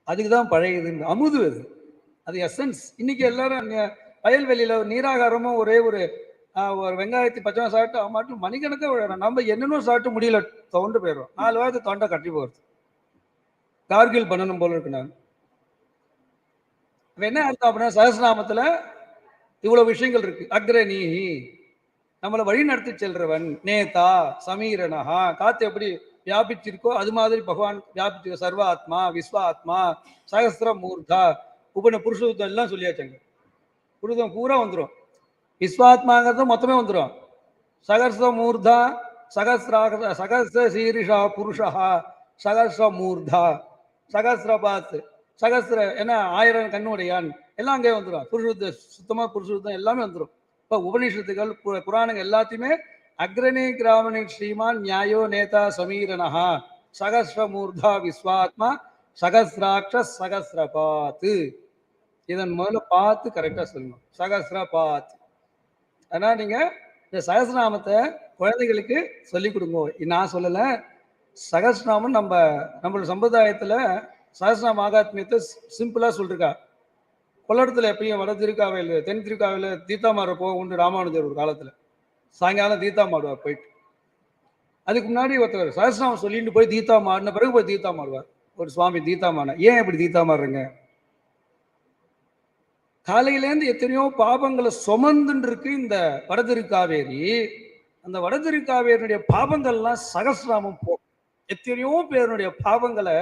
அதுக்குதான் பழையது. அமுது அது, அது எசன்ஸ். இன்னைக்கு எல்லாரும் வயல்வெளியில நீராகாரமும் ஒரே ஒரு வெங்காயத்தை பச்சை சாப்பிட்டு மாட்டும் மணிக்கணக்காக விழுறோம். நம்ம என்னென்னும் சாப்பிட்டு முடியல, தொண்டு போயிடுறோம். 4 வாரத்து தொண்டை கட்டி போகிறது. கார்கில் பண்ணணும் போல இருக்கு. நான் என்ன அர்த்தம் அப்படின்னா சஹஸ்ரநாமத்துல இவ்வளவு விஷயங்கள் இருக்கு. அக்ரணி, நம்மளை வழி நடத்தி செல்றவன். நேதா, சமீரனஹா, காத்து எப்படி வியாபிச்சிருக்கோ அது மாதிரி பகவான் வியாபிச்சிருக்க. சர்வாத்மா, விஸ்வாத்மா, சகஸ்ர மூர்தா, புருஷோத்தம் எல்லாம் சொல்லியாச்சுங்க. புருஷம் பூரா வந்துடும். விஸ்வாத்மாங்கிறது மொத்தமே வந்துடும். சகஸ்ர மூர்தா, சகஸ்ர சீரிஷா புருஷா, சகஸ்ர மூர்தா, சகஸ்ரபாத், சகஸ்ர என்ன 1000 கண்ணுடையான் எல்லாம் அங்கே வந்துடும். புருஷ சுத்தமா புருஷோத்தம் எல்லாமே வந்துடும். இப்போ உபநிஷத்துகள் புராணங்கள் எல்லாத்தையுமே அக்ரணி கிராமணி ஸ்ரீமான் நியாயோ நேதா சமீரனஹா சகஸ்ர மூர்தா விஸ்வாத்மா சகஸ்ராட்ச சகஸ்ரபாத்து. இதன் முதல்ல பார்த்து கரெக்டா சொல்லணும், சகஸ்ரபாத். அதனால நீங்க இந்த சகஸ்ரநாமத்தை குழந்தைகளுக்கு சொல்லிக் கொடுங்க. நான் சொல்லலை, சகஸ்ரநாமம் நம்மளோட சம்பிரதாயத்துல சகஸ்ரநாம மகாத்மியத்தை சிம்பிளா சொல்லிருக்கா. கொள்ளடத்துல எப்பயும் வட திருக்காவையில் தென் திருக்காவையில் தீத்தாமாட போக உண்டு. ராமானுஜர் ஒரு காலத்துல சாயங்காலம் தீத்தா மாடுவார் போயிட்டு. அதுக்கு முன்னாடி ஒருத்தர் சகஸ்ரநாமம் சொல்லிட்டு போய் தீத்தா மாடின பிறகு போய் தீத்தா மாடுவார். ஒரு சுவாமி தீத்தா மாட. ஏன் இப்படி தீத்தா மாடுறீங்க? காலையிலேருந்து எத்தனையோ பாபங்களை சுமந்துன்னு இருக்கு இந்த வடதிருக்காவேரி. அந்த வடதிருக்காவேரியுடைய பாபங்கள்லாம் சகஸ்ரநாமம் போகும். எத்தனையோ பேருடைய பாபங்களை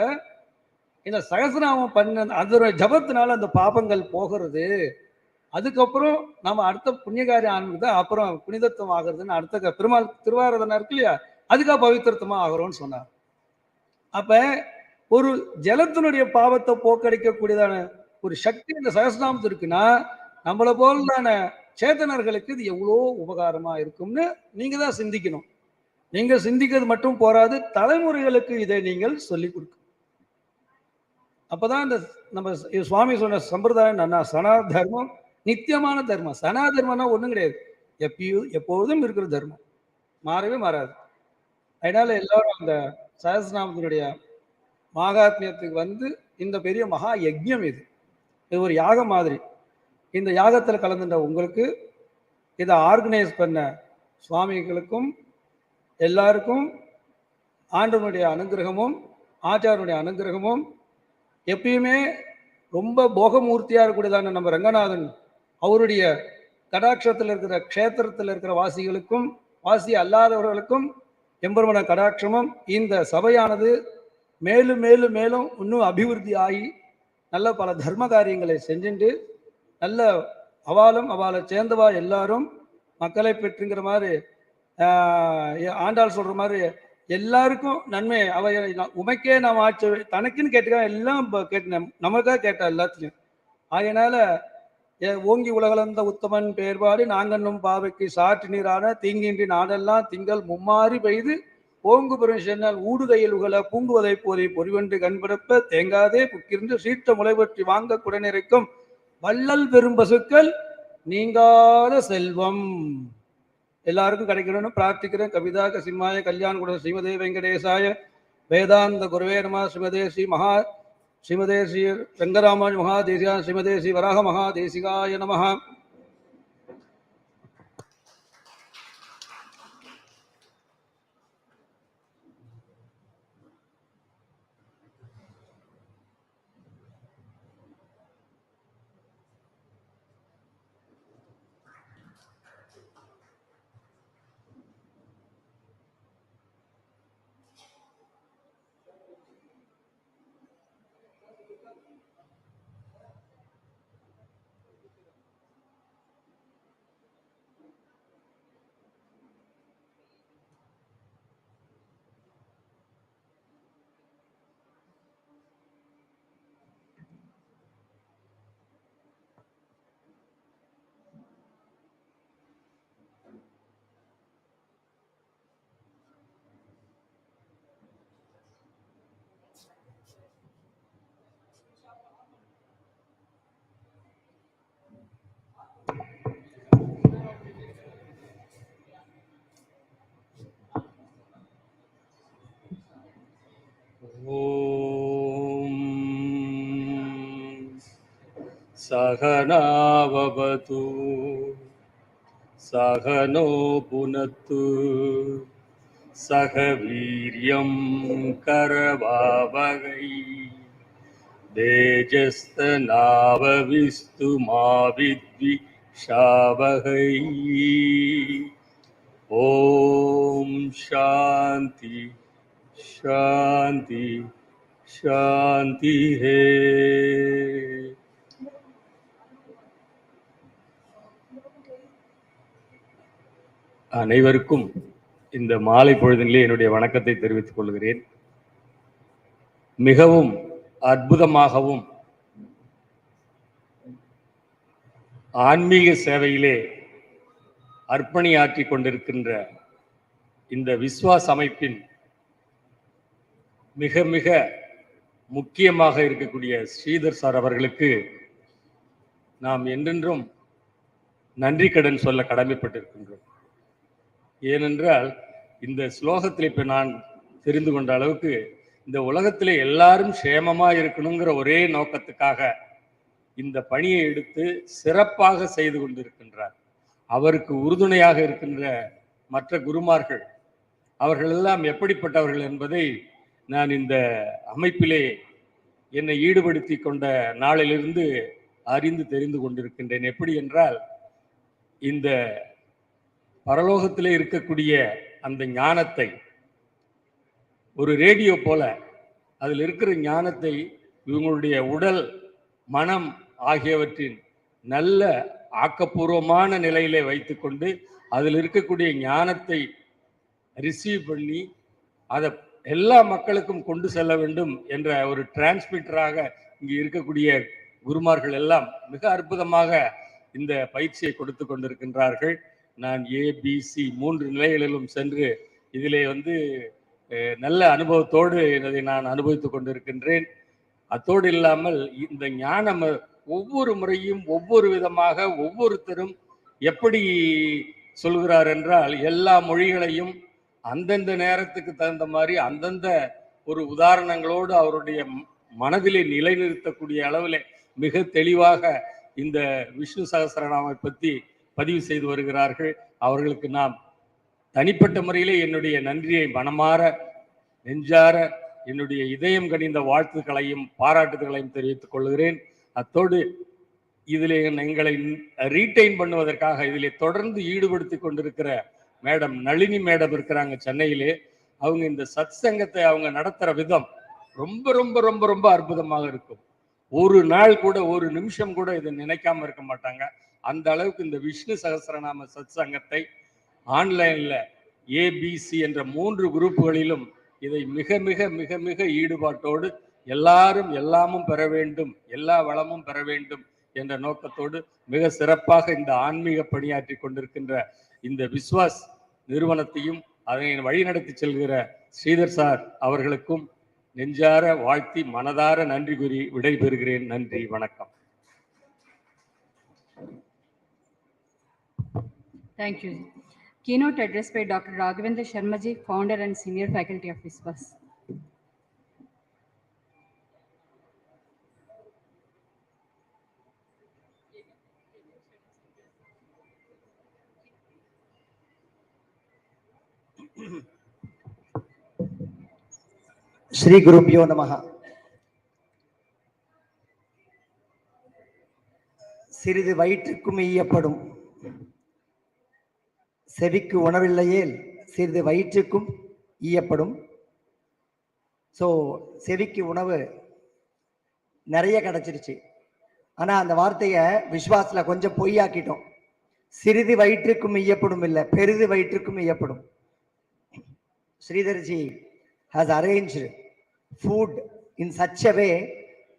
இந்த சகஸ்ரநாமம் பண்ண அதோட ஜபத்தினால அந்த பாபங்கள் போகிறது. அதுக்கப்புறம் நம்ம அடுத்த புண்ணியகாரியம் ஆரம்பித்து அப்புறம் புனிதத்துவம் ஆகிறதுன்னு அடுத்த பெருமாள் திருவாரதனை இருக்கு இல்லையா, அதுக்காக பவித்திரத்தமா ஆகிறோம்னு சொன்னார். அப்ப ஒரு ஜலத்தினுடைய பாவத்தை போக்கடிக்கக்கூடியதான ஒரு சக்தி இந்த சகஸ்ரநாமத்து இருக்குன்னா நம்மளை போலான சேத்தனர்களுக்கு இது எவ்வளோ உபகாரமா இருக்கும்னு நீங்க தான் சிந்திக்கணும். நீங்க சிந்திக்கிறது மட்டும் போராது, தலைமுறைகளுக்கு இதை நீங்கள் சொல்லிக் கொடுக்கணும். அப்பதான் இந்த நம்ம சுவாமி சொன்ன சம்பிரதாயம் என்ன, சனா தர்மம் நித்தியமான தர்மம். சனா தர்மம்னா ஒண்ணும் கிடையாது, எப்போதும் இருக்கிற தர்மம், மாறவே மாறாது. அதனால எல்லாரும் அந்த சஹஸ்ரநாமத்தினுடைய மகாத்மியத்துக்கு வந்து இந்த பெரிய மகா யஜ்யம் இது ஒரு யாகம் மாதிரி. இந்த யாகத்தில் கலந்துட்ட உங்களுக்கு, இதை ஆர்கனைஸ் பண்ண சுவாமிகளுக்கும் எல்லாருக்கும் ஆண்டவனுடைய அனுகிரகமும் ஆச்சாரனுடைய அனுகிரகமும், எப்பயுமே ரொம்ப போகமூர்த்தியா இருக்கக்கூடியதான நம்ம ரங்கநாதன் அவருடைய கடாட்சத்தில் இருக்கிற க்ஷேத்திரத்தில் இருக்கிற வாசிகளுக்கும் வாசி அல்லாதவர்களுக்கும் எம்பெருமான கடாட்சமும் இந்த சபையானது மேலும் மேலும் மேலும் இன்னும் அபிவிருத்தி ஆகி நல்ல பல தர்ம காரியங்களை செஞ்சுட்டு நல்ல அவளை சேர்ந்தவா எல்லாரும் மக்களை பெற்றுங்கிற மாதிரி ஆண்டாள் சொல்ற மாதிரி எல்லாருக்கும் நன்மை. உமைக்கே நாம் ஆட்சி தனக்குன்னு கேட்டுக்கா எல்லாம் கேட்டு நமக்காக கேட்டா எல்லாத்தையும். ஆகையினால ஓங்கி உலகளந்த உத்தமன் பேர்பாடு நாங்கன்னும் பாவைக்கு சாற்று நீரான தீங்கின்றி நாடெல்லாம் திங்கள் மும்மாறி பெய்து ஓங்கு பெரும் சென்னால் ஊடுகையில் உகல பூங்குவதை போதை பொறிவென்று கண்பிறப்ப தேங்காதே புக்கிருந்து சீட்ட முளைவற்றி வாங்க குடநிறைக்கும் வள்ளல் பெரும் பசுக்கள் நீங்காத செல்வம் எல்லாருக்கும் கிடைக்கணும்னு பிரார்த்திக்கிறேன். கவிதாக சிம்மாய கல்யாண குட ஸ்ரீமதே வெங்கடேசாய வேதாந்த குருவே நம. ஸ்ரீமதே ஸ்ரீ ரங்கராமான் மகாதேசிகா ஸ்ரீமதே ஸ்ரீ வராக மகாதேசிகாய நம. सहना भवतु सहनो भुनक्तु सह वीर्यं करवावहै तेजस्तेनावविस्तु मा विद्विषावहै। ओम शांति शांति शांति है। அனைவருக்கும் இந்த மாலை பொழுதிலே என்னுடைய வணக்கத்தை தெரிவித்துக் கொள்கிறேன். மிகவும் அற்புதமாகவும் ஆன்மீக சேவையிலே அர்ப்பணியாற்றிக் கொண்டிருக்கின்ற இந்த விஸ்வாஸ் அமைப்பின் மிக மிக முக்கியமாக இருக்கக்கூடிய ஸ்ரீதர் சார் அவர்களுக்கு நாம் என்றென்றும் நன்றி கடன் சொல்ல கடமைப்பட்டிருக்கின்றோம். ஏனென்றால் இந்த ஸ்லோகத்தில் இப்ப நான் தெரிந்து கொண்ட அளவுக்கு இந்த உலகத்திலே எல்லாரும் சேமமா இருக்கணுங்கிற ஒரே நோக்கத்துக்காக இந்த பணியை எடுத்து சிறப்பாக செய்து கொண்டிருக்கின்றார். அவருக்கு உறுதுணையாக இருக்கின்ற மற்ற குருமார்கள் அவர்கள் எல்லாம் எப்படிப்பட்டவர்கள் என்பதை நான் இந்த அமைப்பிலே என்னை ஈடுபடுத்தி கொண்ட நாளிலிருந்து அறிந்து தெரிந்து கொண்டிருக்கின்றேன். எப்படி என்றால், இந்த பரலோகத்திலே இருக்கக்கூடிய அந்த ஞானத்தை ஒரு ரேடியோ போல அதில் இருக்கிற ஞானத்தை இவங்களுடைய உடல் மனம் ஆகியவற்றின் நல்ல ஆக்கப்பூர்வமான நிலையிலே வைத்துக்கொண்டு அதில் இருக்கக்கூடிய ஞானத்தை ரிசீவ் பண்ணி அதை எல்லா மக்களுக்கும் கொண்டு செல்ல வேண்டும் என்ற ஒரு டிரான்ஸ்மிட்டராக இங்கு இருக்கக்கூடிய குருமார்கள் எல்லாம் மிக அற்புதமாக இந்த பயிற்சியை கொடுத்து கொண்டிருக்கின்றார்கள். நான் ஏபிசி 3 நிலைகளிலும் சென்று இதிலே நல்ல அனுபவத்தோடு இதை நான் அனுபவித்துக் கொண்டிருக்கின்றேன். அத்தோடு இல்லாமல் இந்த ஞானம் ஒவ்வொரு முறையும் ஒவ்வொரு விதமாக ஒவ்வொருத்தரும் எப்படி சொல்கிறார் என்றால், எல்லா மொழிகளையும் அந்தந்த நேரத்துக்கு தகுந்த மாதிரி அந்தந்த ஒரு உதாரணங்களோடு அவருடைய மனதிலே நிலைநிறுத்தக்கூடிய அளவில் மிக தெளிவாக இந்த விஷ்ணு சகஸ்ரநாமை பற்றி பதிவு செய்து வருகிறார்கள். அவர்களுக்கு நாம் தனிப்பட்ட முறையிலே என்னுடைய நன்றியை மனமாற நெஞ்சார என்னுடைய இதயம் கனிந்த வாழ்த்துக்களையும் பாராட்டுதல்களையும் தெரிவித்துக் கொள்கிறேன். அத்தோடு இதில் எங்களை ரீட்டைன் பண்ணுவதற்காக இதிலே தொடர்ந்து ஈடுபடுத்தி கொண்டிருக்கிற மேடம் நளினி மேடம் இருக்கிறாங்க சென்னையிலே. அவங்க இந்த சத் சங்கத்தை அவங்க நடத்துகிற விதம் ரொம்ப ரொம்ப ரொம்ப ரொம்ப அற்புதமாக இருக்கும். ஒரு நாள் கூட ஒரு நிமிஷம் கூட இதை நினைக்காம இருக்க மாட்டாங்க. அந்த அளவுக்கு இந்த விஷ்ணு சகஸ்ரநாம சத் சங்கத்தை ஆன்லைன்ல ஏபிசி என்ற 3 குரூப்புகளிலும் இதை மிக மிக மிக மிக ஈடுபாட்டோடு எல்லாரும் எல்லாமும் பெற வேண்டும், எல்லா வளமும் பெற வேண்டும் என்ற நோக்கத்தோடு மிக சிறப்பாக இந்த ஆன்மீக பணியாற்றி கொண்டிருக்கின்ற இந்த விஸ்வாஸ் நிறுவனத்தையும் அதனை வழிநடத்தி செல்கிற ஸ்ரீதர் சார் அவர்களுக்கும் நெஞ்சார வாழ்த்தி மனதார நன்றி கூறி விடைபெறுகிறேன். நன்றி, வணக்கம். Thank you. Keynote address by Dr. Raghavendra Sharma ji, founder and senior faculty of VISVAS. Sri குருப்யோ நமஹ. சிறிது வயிற்றுக்கும் ஈயப்படும், செவிக்கு உணவில்லையேல் சிறிது வயிற்றுக்கும் ஈயப்படும். ஸோ செவிக்கு உணவு நிறைய கிடைச்சிருச்சு. ஆனால் அந்த வார்த்தையை விஸ்வாஸில் கொஞ்சம் பொய்யாக்கிட்டோம். சிறிது வயிற்றுக்கும் ஈயப்படும் இல்லை, பெரிது வயிற்றுக்கும் ஈயப்படும். ஸ்ரீதர்ஜி has arranged food in such a way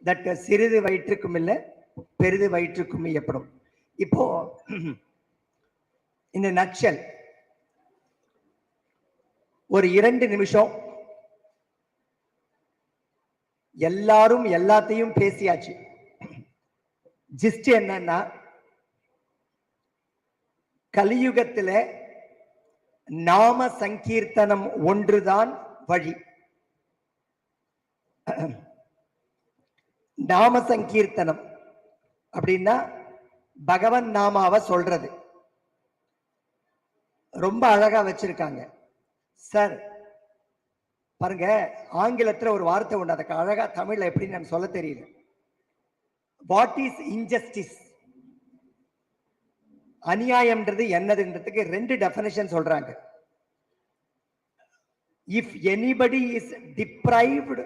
that சிறிது வயிற்றுக்கும் இல்லை, பெரிது வயிற்றுக்கும் ஈயப்படும். இப்போ இந்த நக்ஷல் ஒரு 2 நிமிஷம் எல்லாரும் எல்லாத்தையும் பேசியாச்சு. ஜிஸ்ட் என்னன்னா, கலியுகத்தில் நாம சங்கீர்த்தனம் ஒன்றுதான் வழி. நாம சங்கீர்த்தனம் அப்படின்னா பகவன் நாமாவை சொல்றது. ரொம்ப அழகா வச்சிருக்காங்க சார். பாருங்க, ஆங்கிலத்துல ஒரு வார்த்தை உண்டு, அதுக்கு அழகா தமிழ்ல எப்படின்னு நான் சொல்ல தெரியல. What is injustice? அநியாயம்ன்றது என்னதுன்றதுக்கு ரெண்டு டெஃபினிஷன் சொல்றாங்க. If anybody is deprived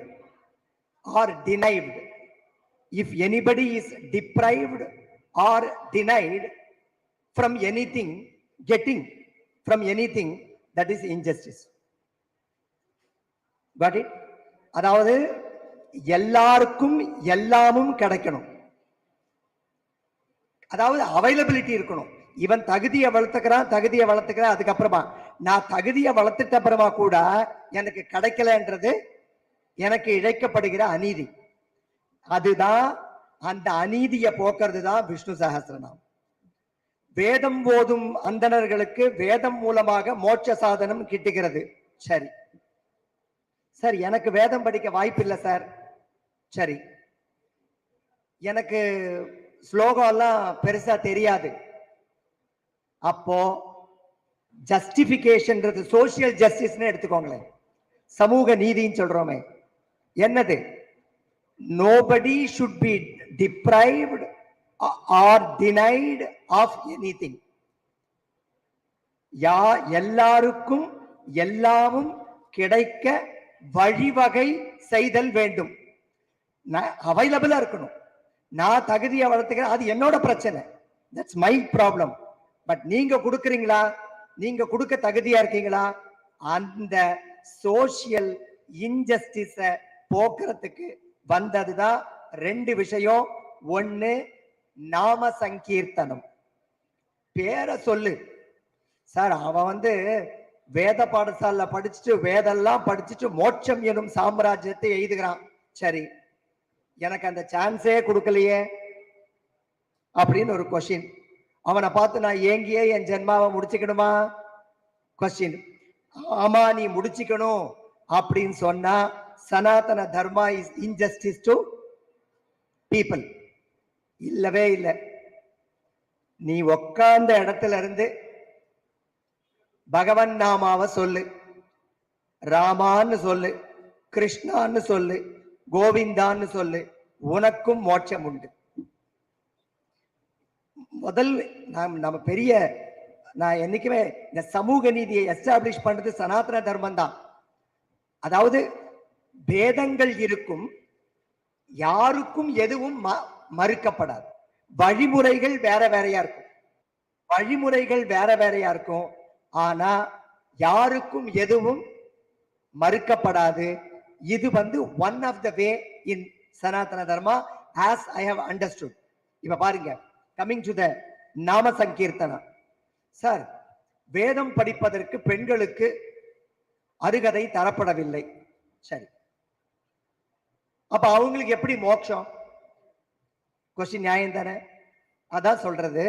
or denied, if anybody is deprived or denied from anything, getting from anything, that is injustice. Got it? அதாவது எல்லாருக்கும் எல்லாமும் கிடைக்கணும், அதாவது அவைலபிலிட்டி இருக்கணும். இவன் தகுதியை வளர்த்துக்கிறான், அதுக்கப்புறமா நான் தகுதியை வளர்த்துட்ட அப்புறமா கூட எனக்கு கிடைக்கலன்றது எனக்கு இழைக்கப்படுகிற அநீதி. அதுதான், அந்த அநீதியை போக்குறது தான் விஷ்ணு சஹஸ்ரநாமம். வேதம் போதும் அந்தணர்களுக்கு வேதம் மூலமாக மோட்ச சாதனம் கிட்டுகிறது. சரி சார், எனக்கு வேதம் படிக்க வாய்ப்பு இல்லை சார். சரி, எனக்கு ஸ்லோகம் எல்லாம் பெருசா தெரியாது. அப்போ ஜஸ்டிபிகேஷன்றது சோசியல் ஜஸ்டிஸ்னு எடுத்துக்கோங்களேன், சமூக நீதின்னு சொல்றோமே, என்னது? Nobody should be deprived or denied of anything. எல்லாருக்கும் எல்லாமும் கிடைக்க வழிவகை செய்தல் வேண்டும். அவைலபிளா இருக்கணும். நான் தகுதியை வளர்த்துக்கிறேன், அது என்னோட பிரச்சனை, தட்ஸ் மை ப்ராப்ளம். பட் நீங்க கொடுக்குறீங்களா? நீங்க கொடுக்க தகுதியா இருக்கீங்களா? அந்த சோசியல் இன்ஜஸ்டிஸ போக்குறதுக்கு வந்ததுதான் ரெண்டு விஷயம். ஒன்னு நாம சங்கீர்த்தனம். பேரை சொல்லு சார். அவன் வேத பாடசாலை படிச்சுட்டு வேதெல்லாம் படிச்சுட்டு மோட்சம் எனும் சாம்ராஜ்யத்தை எழுதுகிறான். சரி, எனக்கு அந்த சான்ஸே கொடுக்கலையே அப்படின்னு ஒரு கொஸ்டின். அவனை பார்த்து நான் ஏங்கியே என் ஜென்மாவை முடிச்சுக்கணுமா? கொஸ்டின். ஆமா, நீ முடிச்சுக்கணும் அப்படின்னு சொன்னா சனாதன தர்மா இஸ் இன்ஜஸ்டிஸ் டு பீப்புள். இல்லவே இல்லை. நீ உட்கார்ந்த இடத்துல இருந்து பகவன் நாமாவை சொல்லு, ராமான்னு சொல்லு, கிருஷ்ணான்னு சொல்லு, கோவிந்தான்னு சொல்லு, உனக்கும் மோட்சம் உண்டு. முதல் நம்ம பெரிய, நான் என்னைக்குமே இந்த சமூக நீதியை எஸ்டாப்ளிஷ் பண்றது சனாதன தர்மம் தான். அதாவது பேதங்கள் இருக்கும், யாருக்கும் எதுவும் மறுக்கப்படாது. வழிமுறைகள் வேற வேறையா இருக்கும், ஆனா யாருக்கும் எதுவும் மறுக்கப்படாது. இது one of the way in Sanatana dharma as I have understood. இப்ப பாருங்க, கமிங் டு த நாம சங்கீர்த்தனா. சார், வேதம் படிப்பதற்கு பெண்களுக்கு அருகதை தரப்படவில்லை. சரி, அப்ப அவங்களுக்கு எப்படி மோட்சம்? கொஸ்டின் நியாயம் தானே? அதான் சொல்றது,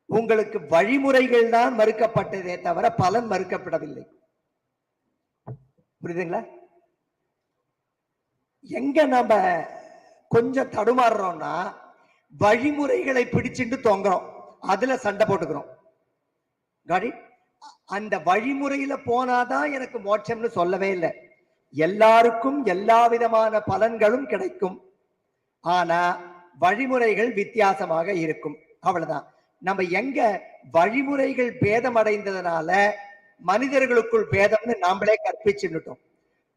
உங்களுக்கு வழிமுறைகள் தான் மறுக்கப்பட்டதே தவிர பலன் மறுக்கப்படவில்லை. புரியுதுங்களா? எங்க நம்ம கொஞ்சம் தடுமாறுறோம்னா வழிமுறைகளை பிடிச்சிட்டு தொங்குறோம், அதுல சண்டை போட்டுக்கிறோம். காடி, அந்த வழிமுறையில போனாதான் எனக்கு மோட்சம்னு சொல்லவே இல்லை. எல்லாருக்கும் எல்லா விதமான பலன்களும் கிடைக்கும், ஆனா வழிமுறைகள் வித்தியாசமாக இருக்கும். அவ்வளவுதான். நம்ம எங்க வழிமுறைகள் பேதம் அடைந்ததுனால மனிதர்களுக்குள் பேதம்னு நாமளே கற்பிச்சுட்டோம்.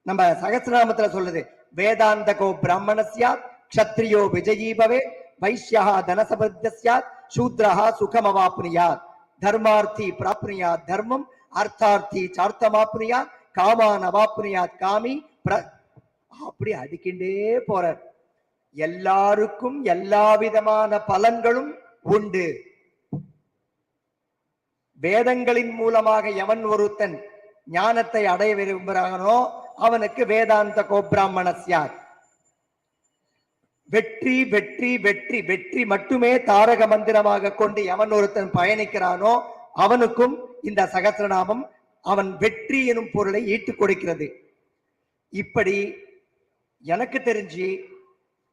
நம்ம சகஸ்ரநாமத்துல சொல்லுது, வேதாந்தகோ பிராமணஸ்யா க்ஷத்ரியோ விஜயீபவே வைஷ்யா தனசபத்யஸ்யாத் சூத்ரஹா சுகமவாப்னுயாத் தர்மார்த்தி பிராப்னுயாத் தர்மம் அர்த்தார்த்தி சார்த்தமாப்னுயாத் காமான் அவாப்னுயாத் காமி அப்படி அடிக்கின்றே போறார். எல்லாருக்கும் எல்லா விதமான பலன்களும் உண்டு. வேதங்களின் மூலமாக எவன் ஒருத்தன் ஞானத்தை அடைய விரும்புகிறானோ அவனுக்கு வேதாந்த கோபிராமணஸ்யார். வெற்றி வெற்றி வெற்றி வெற்றி மட்டுமே தாரக மந்திரமாக கொண்டு எவன் ஒருத்தன் பயணிக்கிறானோ அவனுக்கும் இந்த சகஸ்ரநாமம் அவன் வெற்றி எனும் பொருளை ஈட்டுக் கொடுக்கிறது. இப்படி எனக்கு தெரிஞ்சு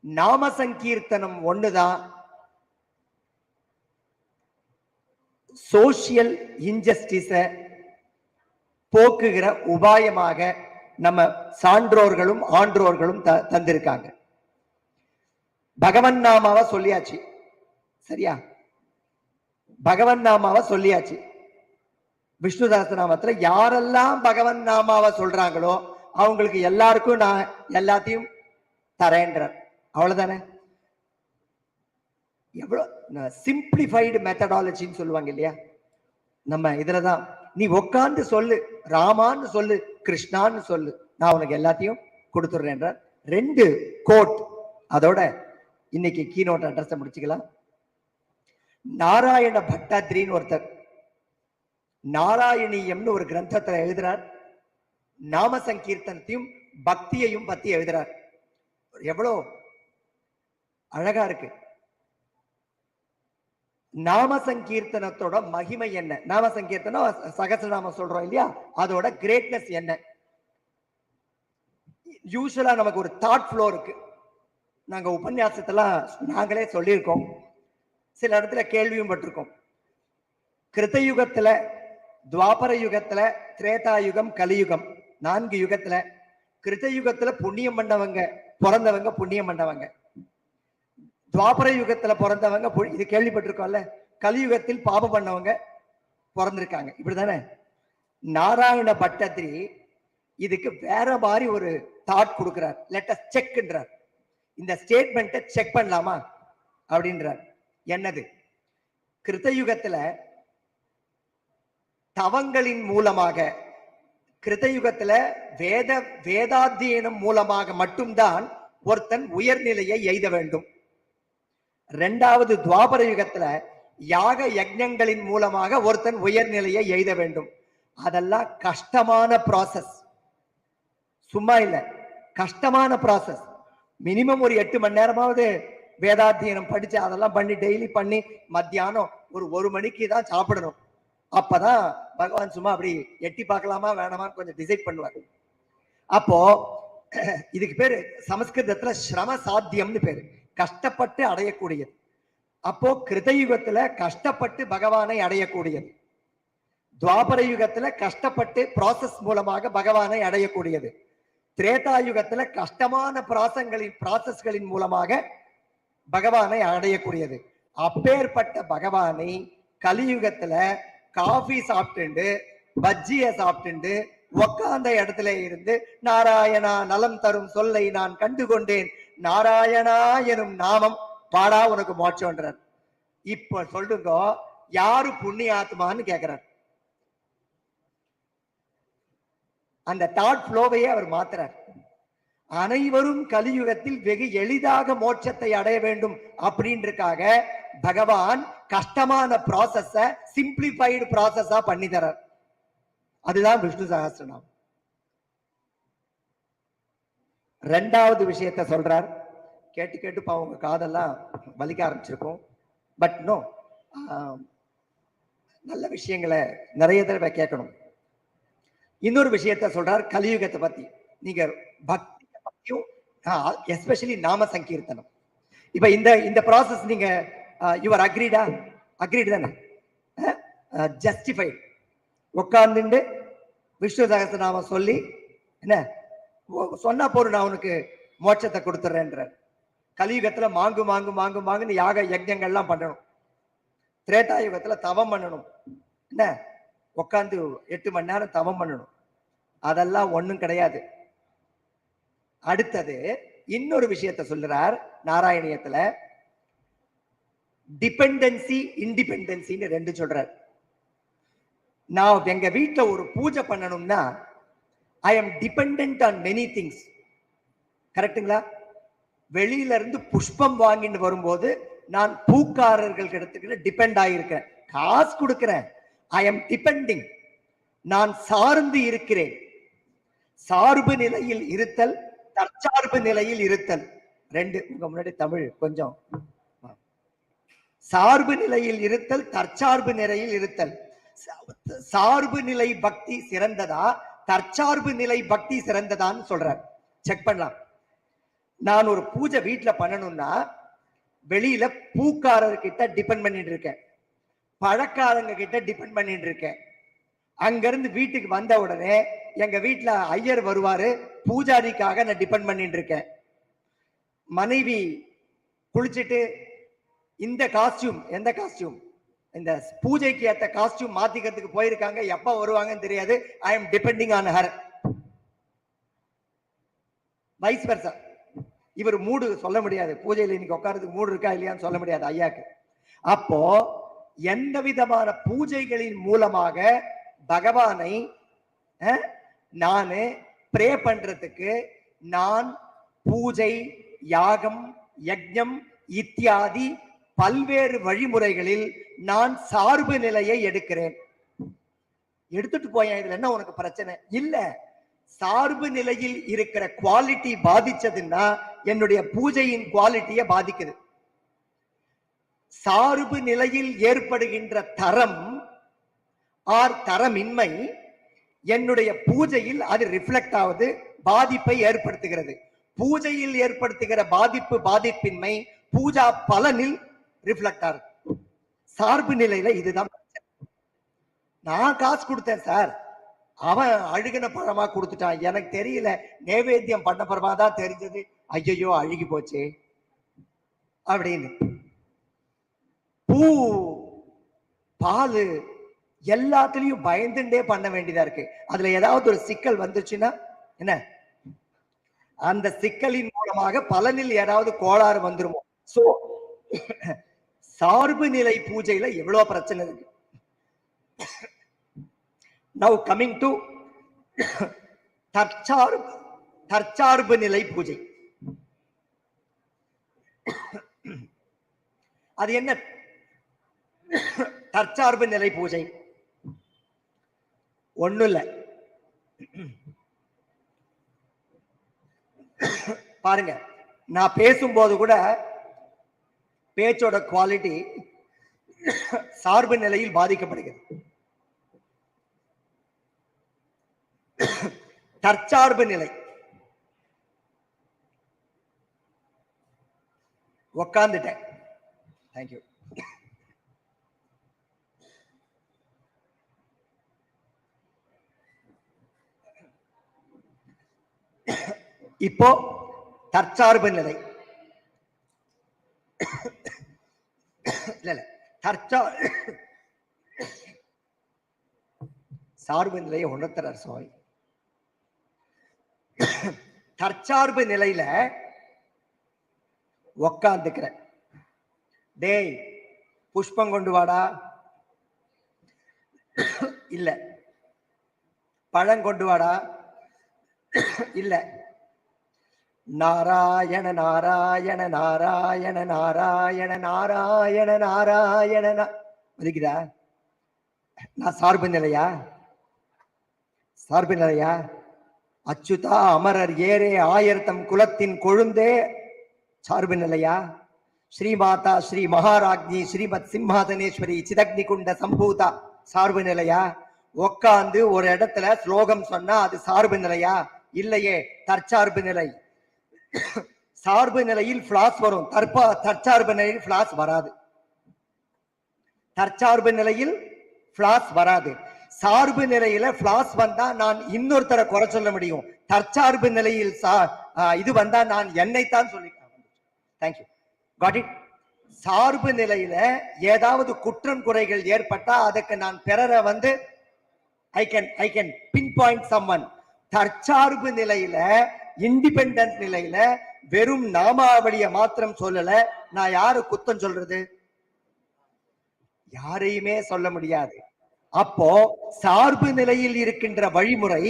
நாம சங்கீர்த்தனம் ஒண்ணுதான் சோசியல் இன்ஜஸ்டிஸை போக்குகிற உபாயமாக நம்ம சான்றோர்களும் ஆன்றோர்களும் தந்திருக்காங்க. பகவன் நாமாவை சொல்லியாச்சு, சரியா? பகவன் நாமாவை சொல்லியாச்சு. விஷ்ணு சஹஸ்ரநாமத்துல யாரெல்லாம் பகவன் நாமாவை சொல்றாங்களோ அவங்களுக்கு எல்லாருக்கும் நான் எல்லாத்தையும் தரேன்றார். அவ்வளவுதானே? எவ்வளவு சிம்பிளிஃபைடு மெத்தடாலஜின்னு சொல்லுவாங்க இல்லையா? நம்ம இதுலதான் நீ உட்கார்ந்து சொல்லு, ராமான்னு சொல்லு, கிருஷ்ணான்னு சொல்லு, நான் உனக்கு எல்லாத்தையும் கொடுத்துடுறேன்ற 2 கோட். அதோட இன்னைக்கு கீனோட் அட்ரஸ் முடிச்சுக்கலாம். நாராயண பட்டாத்ரின்னு ஒருத்தர் நாராயணியம்னு ஒரு கிரந்தத்தை எழுதுறார். நாம சங்கீர்த்தனத்தையும் பக்தியையும் பத்தி எழுதுறார். எவ்வளோ அழகா இருக்கு. நாம சங்கீர்த்தனத்தோட மகிமை என்ன? நாம சங்கீர்த்தனம் சகஸ்ரநாமம் சொல்றோம் இல்லையா, அதோட கிரேட்னஸ் என்ன? யூசுவலா நமக்கு ஒரு தாட் ஃப்ளோ இருக்கு. நாங்க உபன்யாசத்தெல்லாம் நாங்களே சொல்லியிருக்கோம், சில இடத்துல கேள்வியும் பட்டிருக்கோம். கிருத்தயுகத்துல, துவாபர யுகத்துல, திரேதாயுகம், கலியுகம், 4 யுகத்துல. கிருத்தயுகத்துல புண்ணியம் பண்ணவங்க பிறந்தவங்க புண்ணியம் பண்ணவங்க, துவாபர யுகத்துல பிறந்தவங்க இது கேள்விப்பட்டிருக்கோம்ல, கலியுகத்தில் பாபம் பண்ணவங்க பிறந்திருக்காங்க. இப்படிதானே? நாராயண பட்டத்ரி இதுக்கு வேற மாதிரி ஒரு தாட் கொடுக்கிறார். லெட் அஸ் செக்ன்றார். இந்த ஸ்டேட்மெண்ட்டை செக் பண்ணலாமா அப்படின்றார். என்னது? கிருத்தயுகத்துல தவங்களின் மூலமாக, கிருத்தயுகத்துல வேதாத்தியனம் மூலமாக மட்டும்தான் ஒருத்தன் உயர்நிலையை எய்த வேண்டும். 2வது துவாபர யுகத்துல யாக யஜ்ஞங்களின் மூலமாக ஒருத்தன் உயர்நிலையை எய்த வேண்டும். அதெல்லாம் கஷ்டமான ப்ராசஸ், சும்மா இல்ல, கஷ்டமான ப்ராசஸ். மினிமம் ஒரு 8 மணி நேரமாவது வேதாத்தியனம் படிச்சு அதெல்லாம் பண்ணி டெய்லி பண்ணி மத்தியானம் ஒரு 1 மணிக்கு தான் சாப்பிடணும். அப்பதான் பகவான் சும்மா அப்படி எட்டி பார்க்கலாமா வேணாமான்னு கொஞ்சம் டிசைட் பண்ணுவார். அப்போ இதுக்கு பேரு சமஸ்கிருதத்துல ஸ்ரம சாத்தியம்னு பேரு, கஷ்டப்பட்டு அடையக்கூடியது. அப்போ கிருதயுகத்துல கஷ்டப்பட்டு பகவானை அடையக்கூடியது, துவாபர யுகத்துல கஷ்டப்பட்டு ப்ராசஸ் மூலமாக பகவானை அடையக்கூடியது, திரேதாயுகத்துல கஷ்டமான ப்ராசஸ்களின் மூலமாக பகவானை அடையக்கூடியது. அப்பேற்பட்ட பகவானை கலியுகத்துல காஃபி சாப்பிட்டு பஜ்ஜிய சாப்பிட்டு உக்காந்த இடத்துல இருந்து நாராயணா நலம் தரும் சொல்லை நான் கண்டுகொண்டேன், நாராயணா எனும் நாமம் பாடா உனக்கு மோட்சம்ன்றார். இப்ப சொல்லுங்க, யாரு புண்ணிய ஆத்மான்னு கேட்கிறார். அந்த தாட் ஃப்ளோவையே அவர் மாத்துறார். அனைவரும் கலியுகத்தில் வெகு எளிதாக மோட்சத்தை அடைய வேண்டும் அப்படின்றக்காக பகவான் கஷ்டமான ப்ராசஸ சிம்பிளிஃபைடு ப்ராசஸா பண்ணி தரார். அதுதான் விஷ்ணு சஹஸ்ரநாமம். 2வது விஷயத்தை சொல்றார். கேட்டு கேட்டு உங்க காதெல்லாம் வலிக்க ஆரம்பிச்சிருக்கும். பட் நோ, நல்ல விஷயங்களை நிறைய தடவை கேட்கணும். இன்னொரு விஷயத்த சொல்றார் கலியுகத்தை பத்தி. நீங்க பக்தி பத்தியும் எஸ்பெஷலி நாம சங்கீர்த்தனம். இப்ப இந்த ப்ராசஸ் நீங்க யுவர் அக்ரீடா? அக்ரீடு தானே? ஜஸ்டிஃபைட். உட்கார்ந்துட்டு விஷ்ணு சஹஸ்ரநாமம் சொல்லி என்ன சொன்னா போறோம், நான் உனக்கு மோட்சத்தை கொடுத்துட்றேன்ற. கலியுகத்துல மாங்கு மாங்கு மாங்கு மாங்குன்னு யாக யஜ்ஞங்கள்லாம் பண்ணணும். திரேதாயுகத்துல தவம் பண்ணணும். என்ன உட்காந்து 8 மணி நேரம் தவம் பண்ணணும். அதெல்லாம் ஒண்ணும் கிடையாது. அடுத்தது இன்னொரு விஷயத்தை சொல்லுறார் நாராயணியத்துல. டிபெண்டன்சி இண்டிபெண்டன்சின்னு 2 சொல்றார். நான் எங்க வீட்டுல ஒரு பூஜை பண்ணணும்னா I am dependent on many things. கரெக்டுங்களா? வெளியில இருந்து புஷ்பம் வாங்கிட்டு வரும்போது நான் பூக்காரர்கள் இடத்துக்கு டிபெண்ட் ஆகியிருக்கிறேன், காசு கொடுக்கிறேன். ஐ எம் டிபெண்டிங். நான் சார்ந்து இருக்கிறேன். சார்பு நிலையில் இருத்தல், தற்சார்பு நிலையில் இருத்தல் 2. உங்க முன்னாடி தமிழ் கொஞ்சம். சார்பு நிலையில் இருத்தல், தற்சார்பு நிலையில் இருத்தல். சார்பு நிலை பக்தி சிறந்ததா, தற்சார்பு நிலை பக்தி சிறந்ததான்னு சொல்றார். செக் பண்ணலாம். நான் ஒரு பூஜை வீட்டுல பண்ணணும்னா வெளியில பூக்காரர்கிட்ட டிபெண்ட் பண்ணிட்டு இருக்கேன். பழக்காரங்க கிட்ட டிபெண்ட் பண்ணிட்டு இருக்கேன். அங்கிருந்து வீட்டுக்கு வந்த உடனே எங்க வீட்டுல ஐயர் வருவாரு, பூஜாரிக்காக நான் டிபெண்ட் பண்ணிட்டு இருக்கேன். மனைவி குளிச்சுட்டு இந்த காஸ்டியூம், எந்த காஸ்டியூம், இந்த பூஜைக்கு ஏற்ற காஸ்டியூம் மாத்திக்கிறதுக்கு போயிருக்காங்க, எப்ப வருவாங்கன்னு தெரியாது. I am depending on her. Vice versa. இவர் மூடு சொல்ல முடியாது, பூஜையில் இன்னைக்கு உட்காரதுக்கு மூடு இருக்கா இல்லையான்னு சொல்ல முடியாது ஐயாக்கு. அப்போ எந்த விதமான பூஜைகளின் மூலமாக பகவானை நானு ப்ரே பண்றதுக்கு நான் பூஜை, யாகம், யஜ்ஞம் இத்தியாதி பல்வேறு வழிமுறைகளில் நான் சார்பு நிலையை எடுக்கிறேன். எடுத்துட்டு போயேன், இதுல என்ன உனக்கு பிரச்சனை இல்ல. சார்பு நிலையில் இருக்கிற குவாலிட்டி பாதிச்சதுன்னா என்னுடைய பூஜையின் குவாலிட்டியை பாதிக்குது. சார்பு நிலையில் ஏற்படுகின்ற தரம் ஆர் தரமின்மை என்னுடைய பூஜையில் அது ரிஃப்ளெக்ட் ஆகுது, பாதிப்பை ஏற்படுத்துகிறது. பூஜையில் ஏற்படுத்துகிற பாதிப்பின்மை பூஜா பலனில் ரிஃப்ளெக்ட் ஆகுது. சார்பு நிலையில இதுதான். நான் காசு கொடுத்தேன் சார், அவன் அழுகின பழமா கொடுத்துட்டான், எனக்கு தெரியல, நைவேத்தியம் பண்ண பழமா தான் தெரிஞ்சது, ஐயோ அழுகி போச்சு அப்படின்னு. பூ, பால் எல்லாத்துலயும் பயந்துட்டே பண்ண வேண்டியதா இருக்கு. அதுல ஏதாவது ஒரு சிக்கல் வந்துச்சுன்னா என்ன, அந்த சிக்கலின் மூலமாக பலனில் ஏதாவது கோளாறு வந்துருமோ. சோ சார்பு நிலை பூஜையில எவ்வளவு பிரச்சனை இருக்கு. Now coming to தற்சார்பு நிலை பூஜை. அது என்ன தற்சார்பு நிலை பூஜை? ஒண்ணும் இல்ல, பாருங்க, நான் பேசும்போது கூட பேச்சோட குவாலிட்டி சார்பு நிலையில் பாதிக்கப்படுகிறது. தற்சார்பு நிலை, உக்காந்துட்டேன். தேங்க்யூ. இப்போ தற்சார்பு நிலை இல்ல சார்பு நிலையை உணர்த்துறார் சுவாமி. தற்சார்பு நிலையில உக்காந்துக்கிறேன். டேய் புஷ்பம் கொண்டு வாடா, இல்ல. பழம் கொண்டு வாடா, இல்ல. நாராயண நாராயண நாராயண நாராயண நாராயண நாராயண. மதிக்குதா? நான் சார்பு நிலையா? சார்பு நிலையா? அச்சுதா அமரர் ஏரே ஆயர்த்தம் குலத்தின் கொழுந்தே சார்பு நிலையா? ஸ்ரீமாதா ஸ்ரீ மகாராஜ்ஞி ஸ்ரீமத் சிம்ஹாசனேஸ்வரி சிதக்னி குண்ட சம்பூதா சார்பு நிலையா? உக்காந்து ஒரு இடத்துல ஸ்லோகம் சொன்னா அது சார்பு நிலையா? இல்லையே, தற்சார்பு நிலை. சார்பு நிலையில் பிளாஸ் வரும், தற்சார்பு நிலையில் பிளாஸ் வராது. தற்சார்பு நிலையில் பிளாஸ் வராது. சார்பு நிலையில பிளாஸ் வந்தா நான் இன்னொருத்தரை குறை சொல்ல முடியும். தற்சார்பு நிலையில் இது வந்தா நான் என்னைத்தான் சொல்லி. Thank you, got it. சார்பு நிலையில ஏதாவது குற்றம் குறைகள் ஏற்பட்டா அதுக்கு நான் பிறரை வந்து I can pinpoint someone. தற்சார்பு நிலையில, இண்டிபெண்டன்ட் நிலையில வெறும் நாமாவளிய மாத்திரம் சொல்லல, நான் யாரு குத்தம் சொல்றது? யாரையுமே சொல்ல முடியாது. அப்போ சார்பு நிலையில் இருக்கின்ற வழிமுறை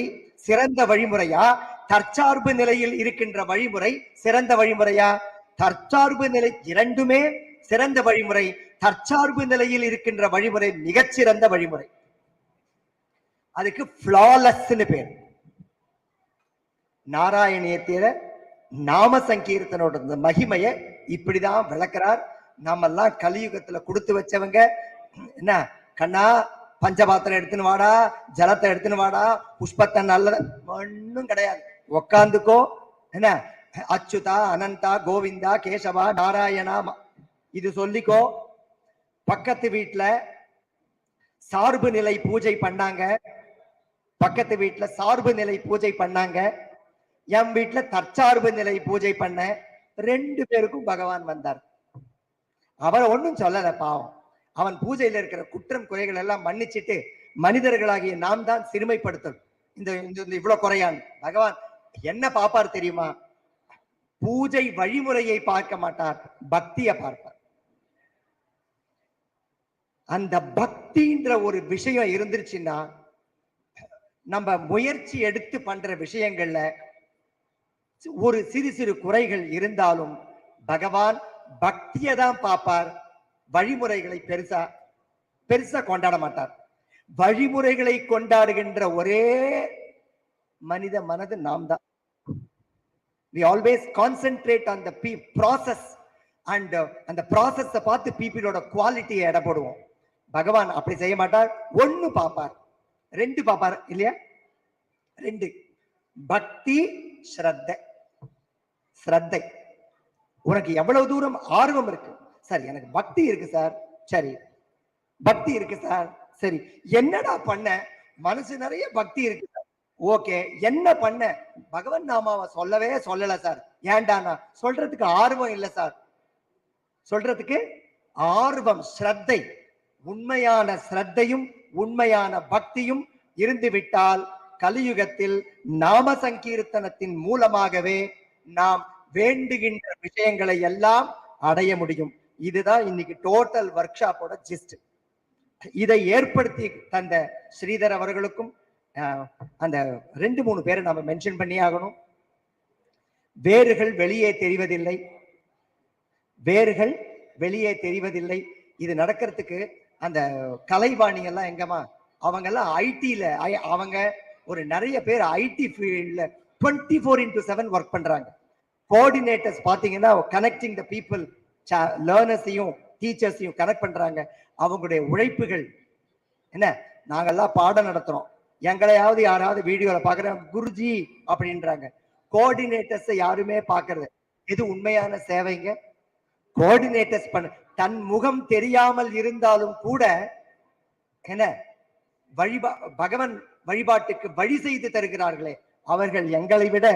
சிறந்த வழிமுறையா? தற்சார்பு நிலையில் இருக்கின்ற வழிமுறை சிறந்த வழிமுறையா? தற்சார்பு நிலை இரண்டுமே சிறந்த வழிமுறை. தற்சார்பு நிலையில் இருக்கின்ற வழிமுறை மிகச்சிறந்த வழிமுறை. அதுக்கு ஃப்ளாலஸ்ன்னு பேர். நாராயணியத்தில நாம சங்கீர்த்தனோட மகிமையை இப்படிதான் விளக்குறார். நாமெல்லாம் கலியுகத்துல கொடுத்து வச்சவங்க. என்ன கண்ணா, பஞ்சபாத்திரம் எடுத்துன்னு வாடா, ஜலத்தை எடுத்துன்னு வாடா, புஷ்பத்தை நல்ல ஒன்னும் கிடையாது. உக்காந்துக்கோ. என்ன அச்சுதா அனந்தா கோவிந்தா கேசவா நாராயணா இது சொல்லிக்கோ. பக்கத்து வீட்டுல சார்பு நிலை பூஜை பண்ணாங்க, பக்கத்து வீட்டுல சார்பு நிலை பூஜை பண்ணாங்க, என் வீட்டுல தற்சார்பு நிலை பூஜை பண்ண, 2 பேருக்கும் பகவான் வந்தார். அவரை ஒன்றும் சொல்லல பாவம். அவன் பூஜையில இருக்கிற குற்றம் குறைகள் எல்லாம் மன்னிச்சிட்டு மனிதர்களாகிய நாம் தான் சிறுமைப்படுத்தல். இந்த இவ்வளவு குறையான் பகவான் என்ன பார்ப்பார் தெரியுமா? பூஜை வழிமுறையை பார்க்க மாட்டார், பக்தியை பார்ப்பார். அந்த பக்தின்ற ஒரு விஷயம் இருந்துருச்சுன்னா நம்ம முயற்சி எடுத்து பண்ற விஷயங்கள்ல ஒரு சிறு சிறு குறைகள் இருந்தாலும் பகவான் பக்தியை தான் பார்ப்பார், வழிமுறைகளை பெருசா பெருசா கொண்டாட மாட்டார். வழிமுறைகளை கொண்டாடுகின்ற ஒரே மனித மனது நாம் தான். We always concentrate on the process and அந்த process பார்த்து பீப்பிளோட குவாலிட்டியை எடை போடுவோம். பகவான் அப்படி செய்ய மாட்டார். ஒன்னு பார்ப்பார், 2 பார்ப்பார் இல்லையா? 2 பக்தி ஸ்ரத்தை. ஸ்ரத்தை உனக்கு எவ்வளவு தூரம் ஆர்வம் இருக்கு? சார் எனக்கு பக்தி இருக்கு சார். சரி பக்தி இருக்கு சார். சரி என்னடா பண்ண? மனசு நிறைய பக்தி இருக்கு சார். ஓகே என்ன பண்ண? பகவன் நாமாவை சொல்லவே சொல்லல சார். ஏன்டானா சொல்றதுக்கு ஆர்வம் இல்லை சார். சொல்றதுக்கு ஆர்வம், ஸ்ரத்தை, உண்மையான ஸ்ரத்தையும் உண்மையான பக்தியும் இருந்து விட்டால் கலியுகத்தில் நாம சங்கீர்த்தனத்தின் மூலமாகவே நாம் வேண்டுகின்ற விஷயங்களை எல்லாம் அடைய முடியும். இதுதான் இன்னைக்கு டோட்டல் ஒர்க் ஷாப்போட ஜிஸ்ட். இதை ஏற்படுத்தி தந்த ஸ்ரீதர் அவர்களுக்கும் அந்த 2-3 பேரை நாம மென்ஷன் பண்ணி ஆகணும். வேர்கள் வெளியே தெரிவதில்லை, வேர்கள் வெளியே தெரிவதில்லை. இது நடக்கிறதுக்கு அந்த கலைவாணி எல்லாம் எங்கம்மா? அவங்க எல்லாம் ஐடில, அவங்க ஒரு நிறைய பேர் ஐடி ஃபீல்ட்ல 24/7 ஒர்க் பண்றாங்க. கோஆர்டினேட்டர்ஸ் பாத்தீங்கன்னா கனெக்டிங் த பீப்புள், லேர்னர்ஸையும் டீச்சர்ஸையும் கனெக்ட் பண்றாங்க. அவங்களுடைய உழைப்புகள் என்ன? நாங்கெல்லாம் பாடம் நடத்துறோம், எங்களையாவது யாராவது வீடியோல பாக்குற குருஜி அப்படின்றாங்க. கோஆர்டினேட்டர்ஸ் யாருமே பாக்குறது எது உண்மையான சேவைங்க? கோஆர்டினேட்டர்ஸ் பண்ண தன் முகம் தெரியாமல் இருந்தாலும் கூட என்ன பகவன் வழிபாட்டுக்கு வழி செய்து தருகிறார்களே, அவர்கள் எங்களை விட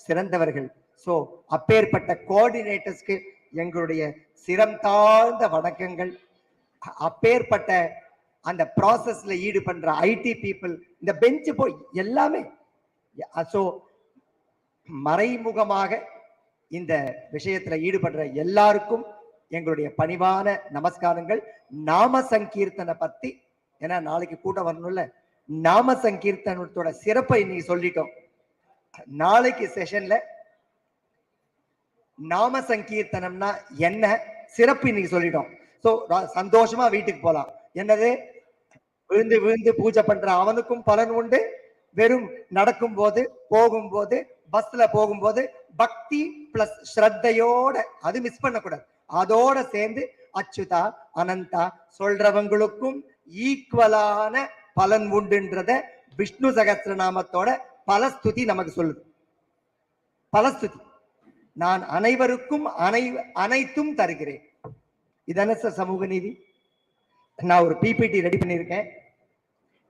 சிறந்தவர்கள். சோ அப்பேற்பட்ட கோஆர்டினேட்டர்ஸ்க்கு எங்களுடைய சிரம் தாழ்ந்த வணக்கங்கள். அப்பேற்பட்ட அந்த ப்ராசஸ்ல ஈடுபடுற ஐடி பீப்புள், இந்த பெஞ்சு போய் எல்லாமே சோ மறைமுகமாக இந்த விஷயத்துல ஈடுபடுற எல்லாருக்கும் எங்களுடைய பணிவான நமஸ்காரங்கள். நாம சங்கீர்த்தனை பத்தி, ஏன்னா நாளைக்கு கூட்டம் வரணும்ல, நாம சங்கீர்த்தனத்தோட சிறப்பை இன்னைக்கு சொல்லிட்டோம். நாளைக்கு செஷன்ல நாம சங்கீர்த்தனம்னா என்ன சிறப்பு இன்னைக்கு சொல்லிட்டோம். சோ சந்தோஷமா வீட்டுக்கு போலாம். என்னது? விழுந்து விழுந்து பூஜை பண்ற அவனுக்கும் பலன் உண்டு. வெறும் நடக்கும் போது, போகும்போது, பஸ்ல போகும்போது பக்தி பிளஸ் ஸ்ரத்தையோட, அது மிஸ் பண்ணக்கூடாது, அதோட சேர்ந்து அச்சுதா அனந்தா சொல்றவங்களுக்கும் ஈக்குவலான பலன் உண்டுன்றத விஷ்ணு சகஸ்ரநாமத்தோட பலஸ்துதி நமக்கு சொல்லுது. பலஸ்துதி, நான் அனைவருக்கும் அனைத்தும் தருகிறேன். இதான சார் சமூக நீதி. நான் ஒரு பிபிடி ரெடி பண்ணியிருக்கேன்,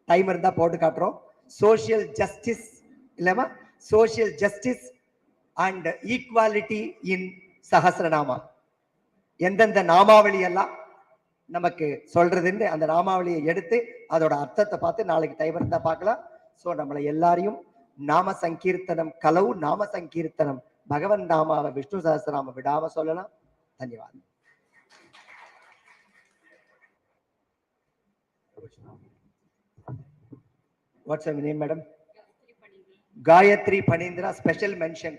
டைம் இருந்தா போட்டு காட்டுறோம். சோசியல் ஜஸ்டிஸ் இல்லமா, சோசியல் ஜஸ்டிஸ் அண்ட் ஈக்வாலிட்டி இன் சஹஸ்ரநாமா. எந்தெந்த நாமாவளி எல்லாம் நமக்கு சொல்றதுன்னு அந்த நாமாவளியை எடுத்து அதோட அர்த்தத்தை பார்த்து நாளைக்கு டைம் இருந்தா பார்க்கலாம். ஸோ நம்மளை எல்லாரையும் நாம சங்கீர்த்தனம் கலவு, நாம சங்கீர்த்தனம் பகவன் நாமாவை விஷ்ணு சஹஸ்ரநாம விடாம சொல்லலாம். தன்யவாதம். What's your name, madam? Gayathri Phanindra. Special mention.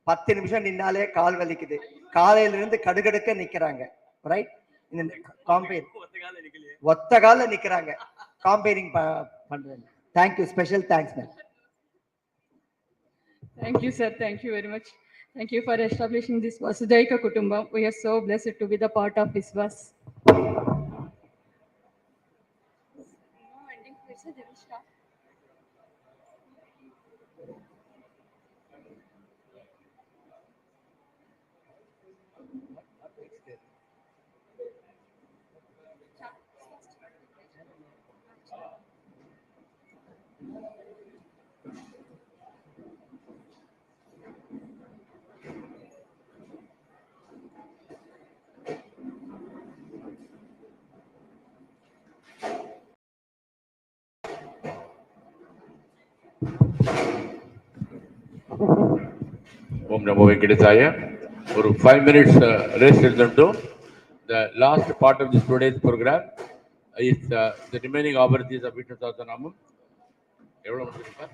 10 நிமிஷம் நின்னாலே கால் வலிக்குது. காலையில இருந்து கடுகடுக்க நிக்கிறாங்க. ரைட்? ஒத்த கால நிக்கிறாங்க. காம்பேரிங் பண்றாங்க. Thank you. Special thanks, ma'am. Thank you, sir. Thank you very much. Thank you for establishing this Vasudhaika Kutumbam. We are so blessed to be the part of VISVAS. Om Namo Venkatesaya. For 5 minutes rest எடுத்துட்டு the last part of this today's program is the remaining opportunities of Vishnu Sahasranamam. எவ்வளவு முடிச்சிருக்கா?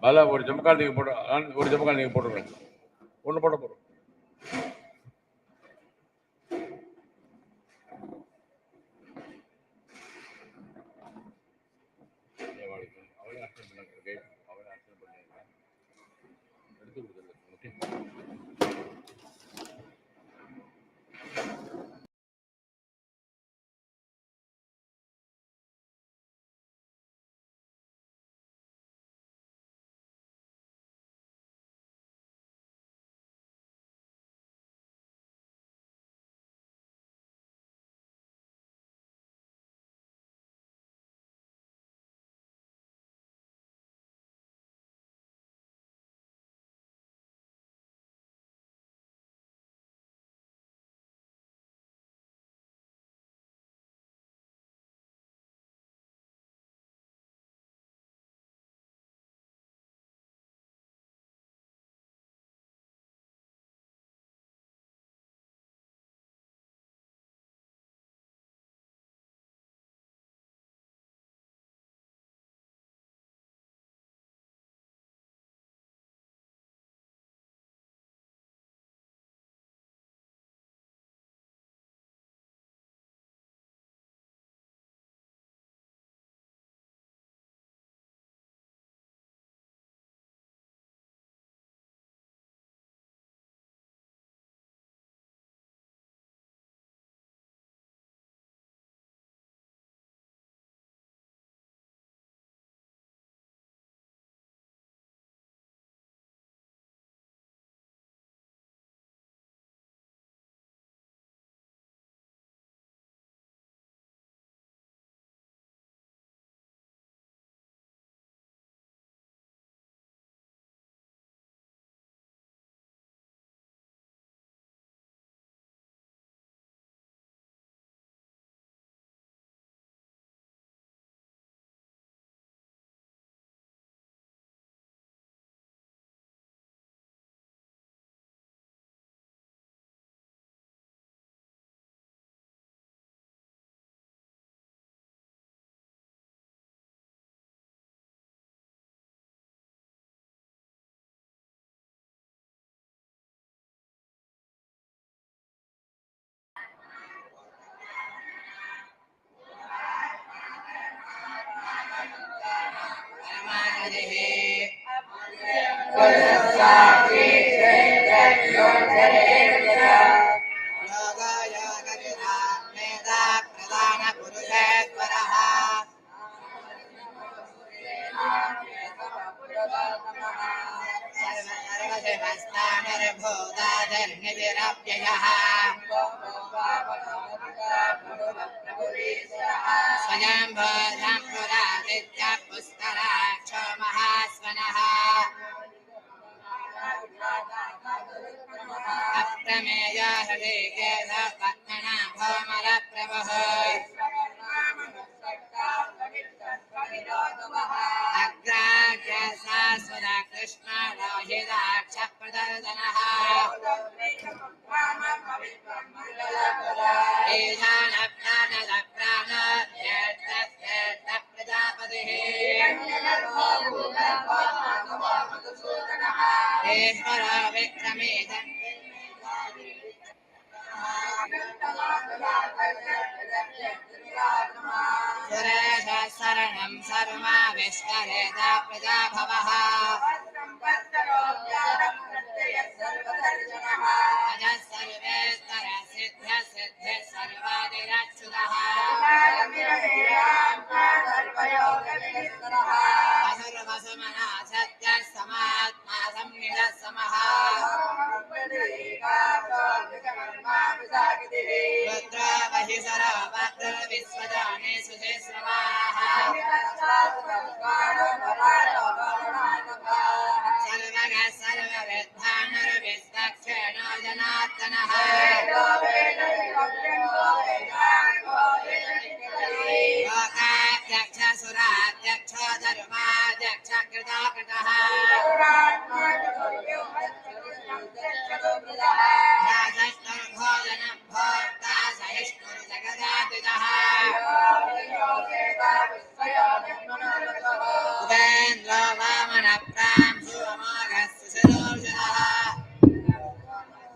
பாலா ஒரு ஜமக்கால் நீங்க போட்டு ஒரு ஜமக்கால் நீங்க போட்டுருங்க. ஒன்று போட போறோம்.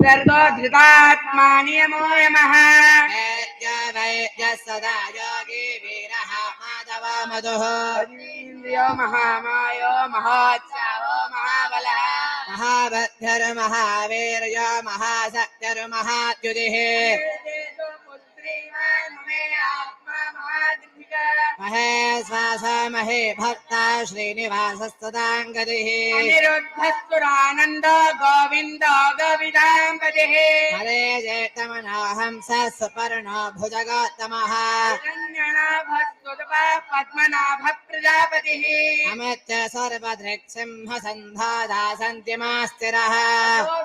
सर्गो धृतात्मा नियमो यमः वैद्य सदा योगी वीरः माधव मधुः इंद्रियो महामायो महोत्साहो महाबलः महाबद्धर्महावीर्यो महाशक्तिर्महाद्युतिः महेश्वास महे भक्ता श्रीनिवासस्तदाङ्गतिः अनिरुद्धस्तुरानन्द गोविन्द गोविदाम्बतिः हरे जेतमनाहंस सुपर्णो भुजगोत्तमः पद्मनाभ प्रजापतिः अमित्य सर्वदृक्सिंह सन्धादा सन्तिमास्तिरः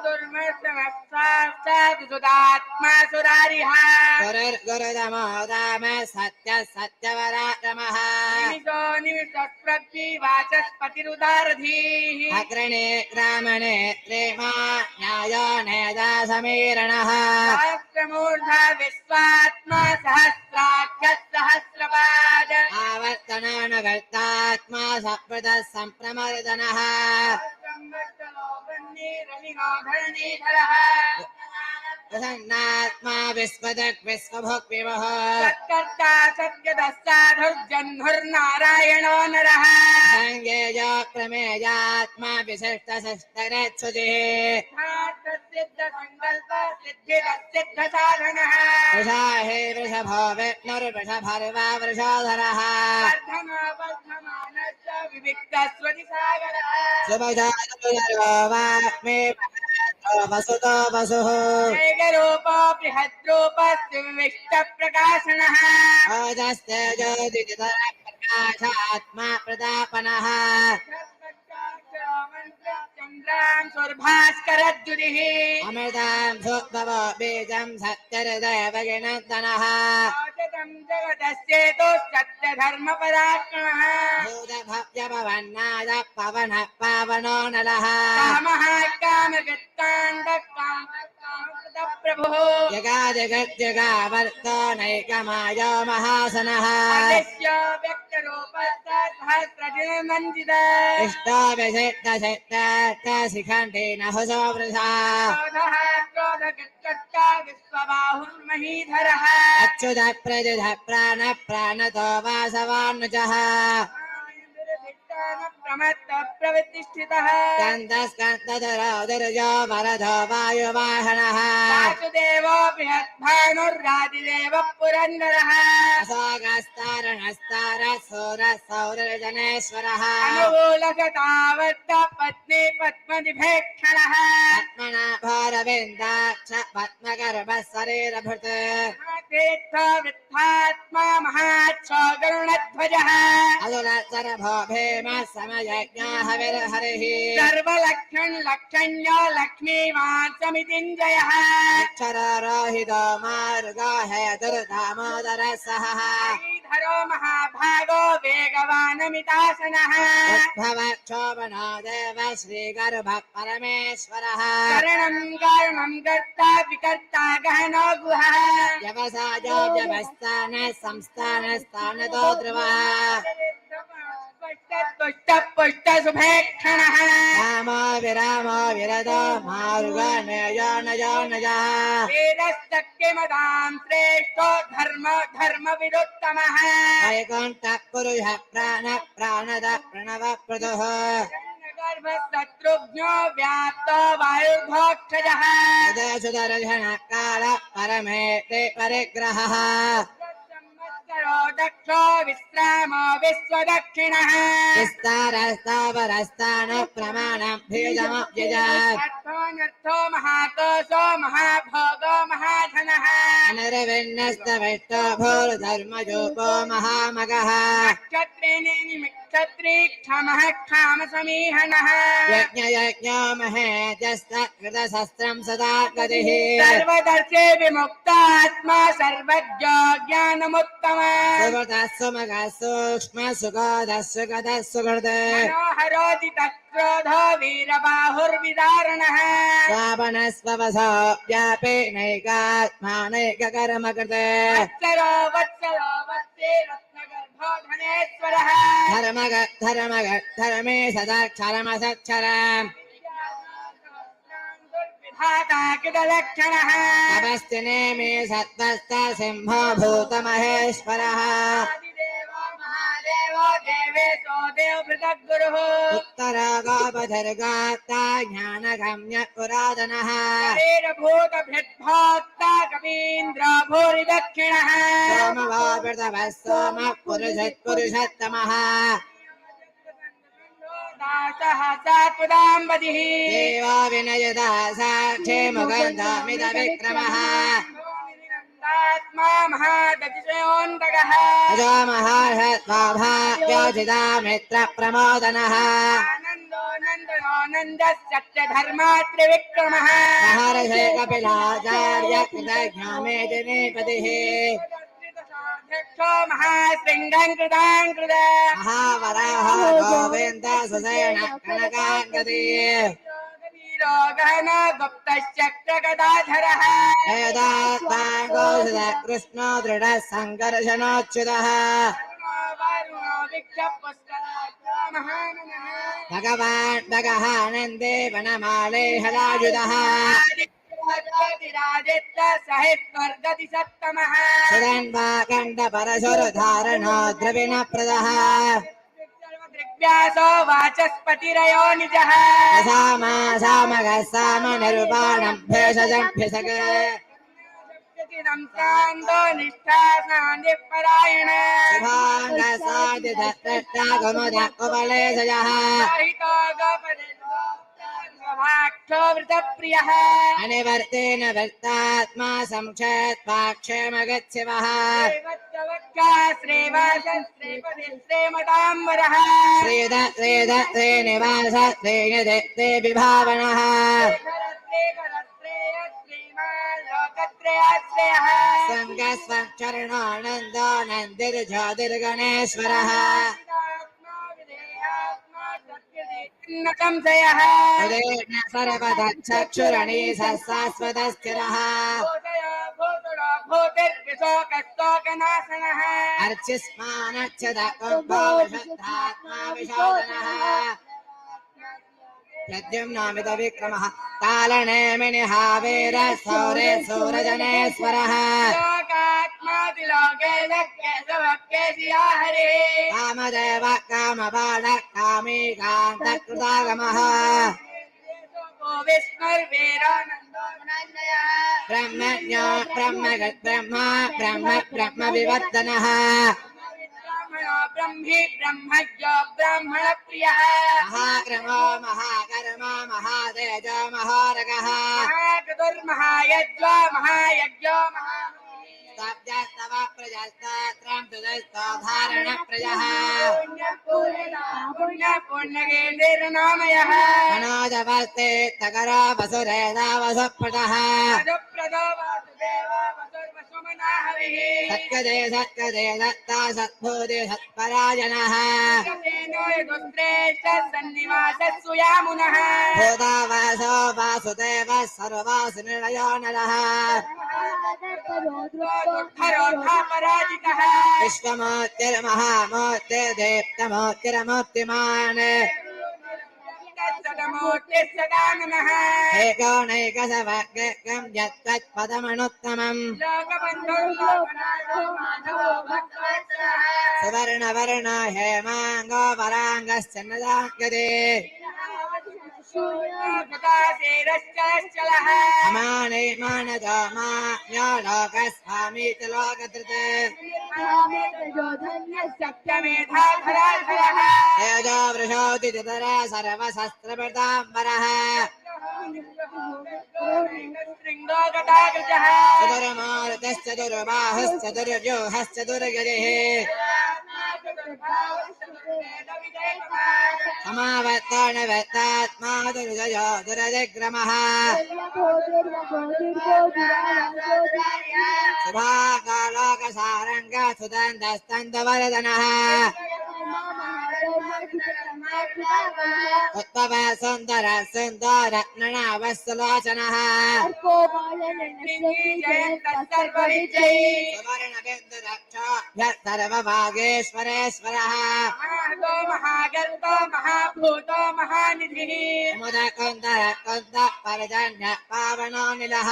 दुर्मर्षमस्तात्मा सुरारिः गुरुर्गुरुदमो दाम सत्य सत्यवरातमः निमिषप्रति वाचस्पतिरुदारधीः अग्रणे ग्रामणे त्रेमा न्यायो नेदा समीरणः सहस्रमूर्धा विश्वात्मा सहस्राख्य सहस्रपाद आवर्तनानवर्तात्मा सप्रतः सम्प्रमर्दनः प्रसन्नात्मा विश्वदक् विश्वभुक् विभुः सत्कर्ता सत्यदस्साधुर्जह्नुर्नारायणो नरः संज्ञेयो प्रमेयात्मा विशिष्टशिष्टरेच्छुतिः सिद्धसङ्कल्प सिद्धिरसिद्धसाधनः वृषाहे वृषभो विष्णुर्वृषभर्वा वृषोधरः वर्धमानश्च विविक्तस्वतिसागरः सुभजानुजरो वाग्मे वसुतो वसुः मेघरूपो बृहद्रूपस्विष्टप्रकाशनः ओजस्तेजोदितरप्रकाशात्मा प्रतापनः चन्द्रांशुर्भास्करद्युतिः अमृतां सुभवो बीजं सत्यहृदयभगिनन्दनः जगतस्येतो सत्यधर्मपराक्रमः भूतभव्यभवन्नाद पवनः पावनो नलः कामः कामकृत्काण्डकामप्रभुः जगाजगज्जगावर्तो नैकमायो महासनः व्यक्तरूपस्तहस्रजिनमञ्जितः इष्टो विशिष्टशिष्टार्थशिखण्डेन हुसो वृषा विश्वबाहुर्महीधरः अच्युत प्रजुध प्राण प्राणतो वासवानुजः प्रमत्त प्रवितिष्ठितः स्कन्दस्कन्दधरो वरदो वायुवाहनः वासुदेवो बृहद्भानुर्रादिदेव पुरन्दरः सौरजनेश्वरः अनुकूलगतावर्त पत्नी पद्मनिभेक्षणः पद्मनाभरविन्दाक्ष पद्मगर्भः शरीरभृत् तीर्थवृद्धात्मा महाच्छो गरुणध्वजः अदुरचरभो भीम समयज्ञो हविर्हरिः सर्वलक्षण लक्षण्यो लक्ष्मीवान् समितिञ्जयः अक्षररोहितो मार्गो हेतुर्दामोदर सहः धरो महाभागो वेगवानमितासनः उद्भवक्षोभनो देव श्रीगर्भः परमेश्वरः करणं कर्ता विकर्ता गहनो गुहः व्यवसायो व्यवस्थानः संस्थानस्थानतो ध्रुवः पुष्ट शुभेक्षणः रामो विरामो विरतो मार्गो नयो नयो नयः वेदस्तक्यमदां श्रेष्ठो धर्म विरुत्तमः वैकुण्ठः कुरुः प्राण प्राणद प्रणव प्रदुः गर्भशत्रुघ्नो व्याप्तो वायुर्भोक्षजः सुदर्शन काल परमेते परिग्रहः दक्षो विश्रामो विश्वदक्षिणः विस्तारस्तावरस्तान प्रमाणं भेदमव्यजात् महाकोशो महाभोगो महाधनः अनरविन्नस्तविष्टो भूर्धर्मजोपो महामगः क्षत्रीक्षमः क्षामसमीहनः यज्ञो महेजस्तकृतशस्त्रं सदा गतिः सर्वदर्शे विमुक्तात्मा सर्वज्ञो ज्ञानमुत्तमः सुमगः सूक्ष्म सुष्म सुगदः सुगृदे मनोहरोति तत्क्रोधो वीरबाहुर्विदारणः स्वापनस्ववसो व्यापे नैकात्मानैककर्मकृते वत्सरो वत्सरो वत्से रत्नगर्भो धनेश्वरः धर्मे सदाक्षरमसक्षरम् विधाता किदलक्षणः तपस्तिने मे सत्त्वस्त सिंहो भूतमहेश्वरः आदिदेवो महादेवो देवेशो देवभृतगुरुः उत्तरागापधर्गात्ता ज्ञानगम्य पुरातनः शरीरभूतभृद्भोक्ता कवीन्द्रो भूरिदक्षिणः सोमवावृतवः सोमः पुरुषोत्तमः दासः सात्वदाम्बदिः देवा विनयदा साक्षे मुगन्धामिद विक्रमः आत्मा महादतिशयोऽन्तकः अजो महार्हत्वाभाव्याजिता मित्रप्रमोदनः आनन्दो नन्दनो सत्यधर्मात्रिविक्रमः महर्षे कपिलाचार्य कृतज्ञो मेदिनीपतिः महाशृङ्गं कृतां कृत महावराह गोविन्द सुसेन कनकाङ्गदी गहन गुप्तश्चक्रगदाधरः वेदात्माङ्गोषध कृष्णो दृढः सङ्कर्षणोच्युतः भगवान् भगहानन्दे वनमाले हलायुधः सुरन्वाकण्डपरशुरधारणो द्रविणप्रदः व्यासो वाचस्पतिरयो निजः सामगः सामनिर्वाणम् भेषजम् कान्दो निष्ठा सान्दिपरायण शुभाङ्गः साधितृष्टा कुमुदः कुवलेशयः वृतप्रियः अनिवर्तेन वर्तात्मा संक्षेत्वाक्षेमगच्छिवः श्रीमताम्बरः श्रीदत्ते निवास श्रीनिधे विभावनः सङ्गस्वचरणानन्दो नन्दिर्ज्योतिर्गणेश्वरः संशयः सर्वदक्षुरणी शाश्वतस्थिरः भूतिर्विशोकस्तोकनाशनः अर्चिस्मानच्छदात्मा विशोदनः प्रद्युम्नामित विक्रमः कालनेमिनिहावीर सौरे सूरजनेश्वरः कामदेव कामबाल कामी कान्तकृतागमः ब्रह्मज्ञो ब्रह्मगत् ब्रह्म विवर्तनः ब्रह्मी ब्रह्मज्ञो ब्राह्मण प्रियः महाक्रमो महाकर्मा महातेजो महारगः महाकृतुर्महायज्ञो महायज्ञो स्तव प्रजस्तात्रं तुदस्तो धारण प्रजः पुण्यकेन्द्रनामयः मनोजवस्ते तकरा वसुरेदा वसुपटः सत्कदे दत्ता सद्भूति सत्परायणः भूतावासो वासुदेवः सर्वासुनिलयो नरः विश्वमूर्तिर्महामूर्तिर्दीप्तमूर्तिरमूर्तिमान् एकोनैकसवज्ञं यत्तत्पदमनुत्तमम् सुवर्णवर्ण हेमाङ्गो वराङ्गश्चन्नदाङ्गदे अमाने मानजो मान्यो लोकस्वामी च लोकधृते तेजो वृषोति चतुरा सर्वशस्त्रप्रदाम्बरः चतुर्मारुतश्चतुर्बाहुश्चतुर्व्यूहश्चतुर्गजः समावर्तनवर्तात्मा दुर्जयो दुरदिग्रमः शुभाकालोकसारङ्ग सुदन्तस्तन्तवरदनः उत्तम सुंदर सुंदर नृणावस्तलोचनः सर्वभागेश्वरेश्वरः महागर्तो महाभूतो महानिधिः मुदकुन्दर कुन्द परजन्य पावनोनिलः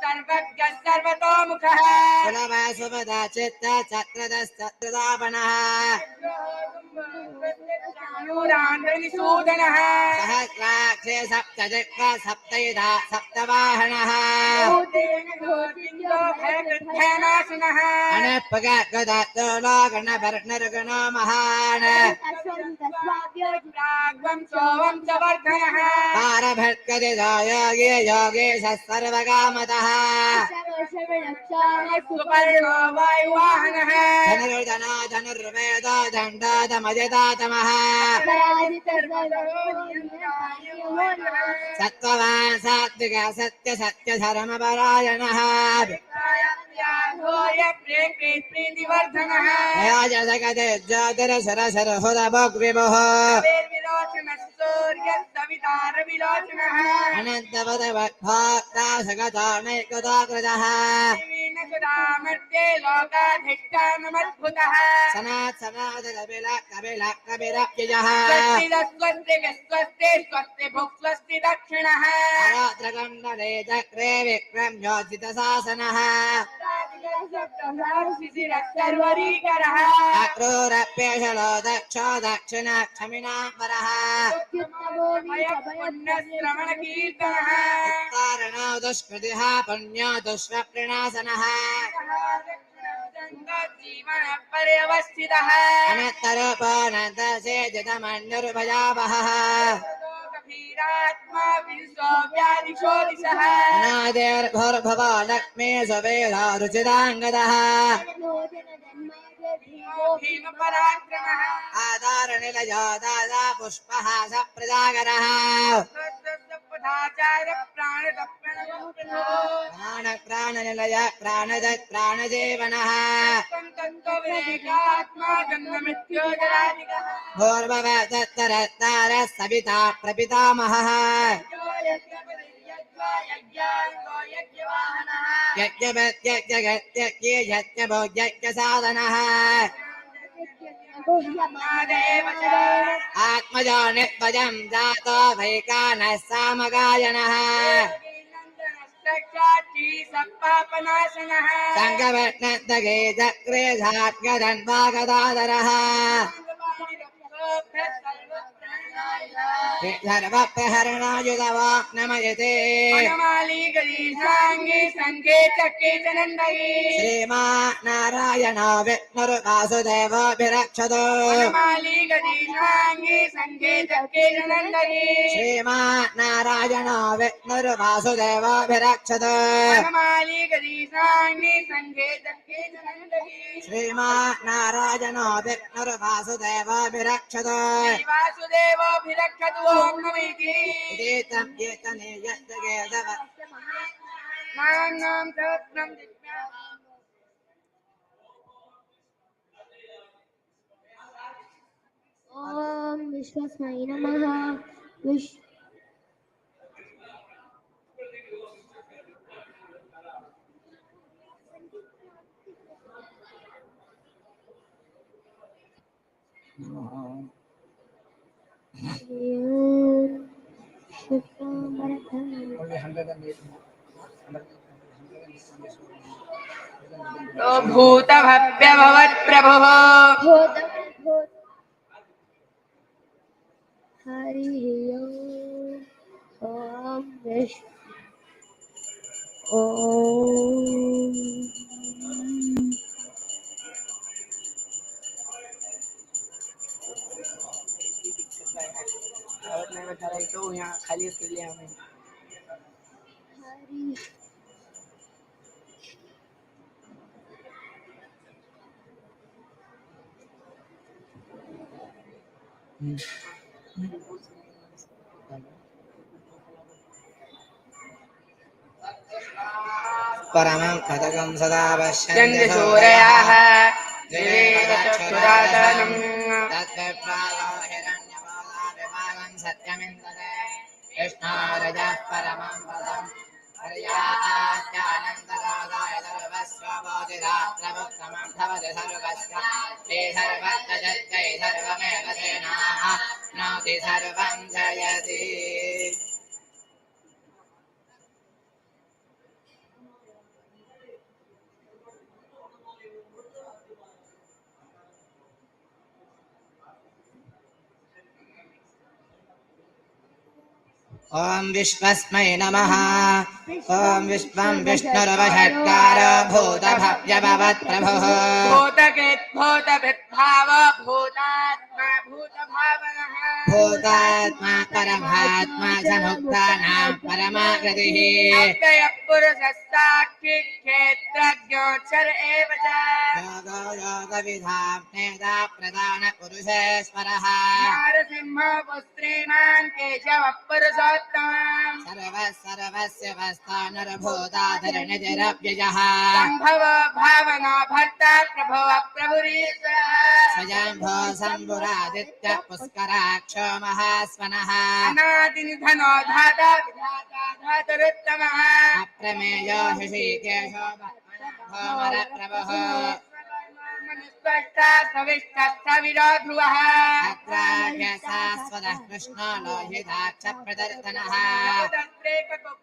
सर्वज्ञ सर्वतोमुखः सुलभ सुभद चित्त चक्रदस्तत्रदापनः सूदनः सहस्राक्षे सप्तदिक् सप्तयुधा सप्तवाहनः अनपगणो महान् पारभट्कदियोगे योगे सर्वकामतः धनुर्धनो धनुर्वेद दण्डादमजदातमः सत्त्ववान् सात्विक सत्य सत्य धर्मपरायणः जगते ज्योतिरसुरसुरहुरभोग्विभुः अनन्तपदभक्ता सगतानैकदाकृतः सनात् सनाद कपिल कपिल कपिरप्यजः रात्रकण्डले चक्रे विक्रम्योजितशासनः अक्रूरप्यशलो दक्षो दक्षिणाक्षमिणाम्बरः उत्तारणो दुष्कृतिः पुण्यो दुष्वप्रिणासनः अनन्तरूपोऽनन्तसेजितमन्युर्भयावहः अनादिर्भुर्भुवो लक्ष्मी सुवेदा रुचिराङ्गदः आधारनिलयो दादा पुष्पः सप्रजागरः प्राणनिलय प्राणदत् प्राणजीवनः भूर्भुव दत्तरत्तार सविता प्रपितामहः यज्ञभोज्यज्ञसाधनः आत्मजोनित्वजं जातो वैकानः सामगायनः सङ्गवर्णदगे चक्रे धात्गदन्वागदाधरः सर्वप्रहरणायुधवाक्नमयते श्रीमान्नारायणो विष्णुर्वासुदेवोऽभिरक्षतो श्रीमान्नारायणो विष्णुर्वासुदेवोऽभिरक्षतो श्रीमान्नारायणो विष्णुर्वासुदेवोऽभिरक्षतो वासुदेवोऽभिरक्षतु ओम नमः इदेतं कीर्तने यज्ञगेदव नाम रत्नं ओम विश्वस्मै नमः भूतभव्य भवत्प्रभुः हरि ओम विष्णु ओम तो यहाँ खाली के लिए हमें हरि परमं पदकं सदा पश्यन्ति चन्द्रसूरयाः दिवेचक्षुरा विष्णोरजः परमं पदम् हर्यात्यानन्दरागाय सर्वस्वबोधिरात्रमुत्तमं भवति सर्वस्य ते सर्वत्र सर्वमेव तेनाः नोति सर्वं जयति। ॐ विश्वस्मै नमः। ॐ विश्वं विष्णुरवषट्कारो भूतभव्यभवत्प्रभुः भूतकृद्भूतभृद्भाव भूतात्मा भूतभावनः भूतात्मा परमात्मा च मुक्तानां परमागतिः अव्ययः पुरुषः साक्षी क्षेत्रज्ञोऽक्षर एव च योगो योगविधां नेता प्रधानपुरुषेश्वरः नारसिंहो श्रीमान् केशवः पुरुषोत्तमः सर्वस्य वस्तानरभूताधरणिरव्ययः सम्भवो भावनो भर्ता प्रभवः प्रभुरीश्वरः स्वयंभो शम्भुरादित्य पुष्कराक्षो महास्वनः अनादिनिधनो धाता विधाता धातुरुत्तमः अप्रमेयो हृषीकेशो भोमरप्रभुः मनुस्पष्टा सविष्टस्थविरो ध्रुवः अग्राह्यशाश्वतः कृष्णो लोहिताक्षप्रदर्शनः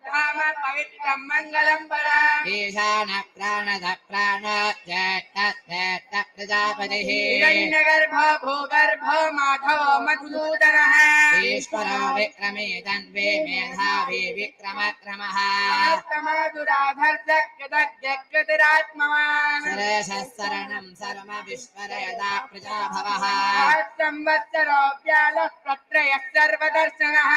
धाम पवित्रं मङ्गलं परम् ईशानः प्राणदः प्राणो ज्येष्ठ प्रजापतिः हिरण्यगर्भो भूगर्भो माधवो मधुसूदनः ईश्वरो विक्रमे तन्वे मेधावी विक्रमक्रमः कृतरात्मवान् सुरेशः शरणं सर्व विश्वरयदा प्रजाभवः संवत्सरो व्यालः प्रत्रयः सर्वदर्शनः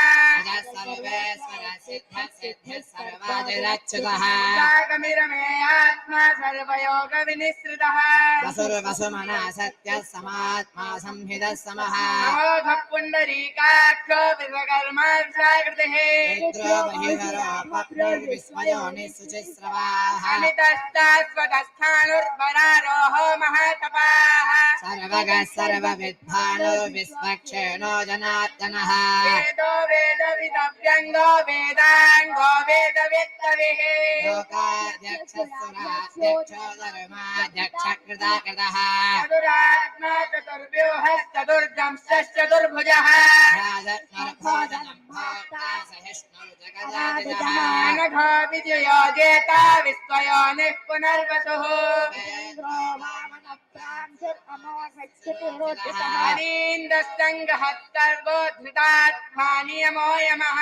सर्वेश्वर सिद्धः सिद्धिः सर्वादिरच्युतः सागमिरमे आत्मा सर्वयोग विनिसृतः वसुर्वसुमना सत्यः समात्मा संहितः समः अमोघ पुण्डरीकाक्षो विश्वकर्मार्षाकृतिः रुद्रो बहिधरो पप्रुर्विस्मयोनिः शुचिस्रवाः अमितस्तास्वतस्थानुर्वरारोहो महातपाः सर्वगः सर्वविद्वानो विश्वक्षेणो जनार्दनः वेदो वेदविदव्यङ्गो वेदाङ्गो वेदवेत्तविः लोकाध्यक्षसुराध्यक्षो धर्माध्यक्षकृताकृतः चतुरात्मा चतुर्व्यूहश्चतुर्दंश्चतुर्भुजः राजनर्भोजनं भोक्ता सहिष्णुर्जगदादितः अनघो विजयो जेता विश्वयोनिः पुनर्वसुः अनीन्द्रसङ्गहस्तर्गो धृतात्मा नियमो यमः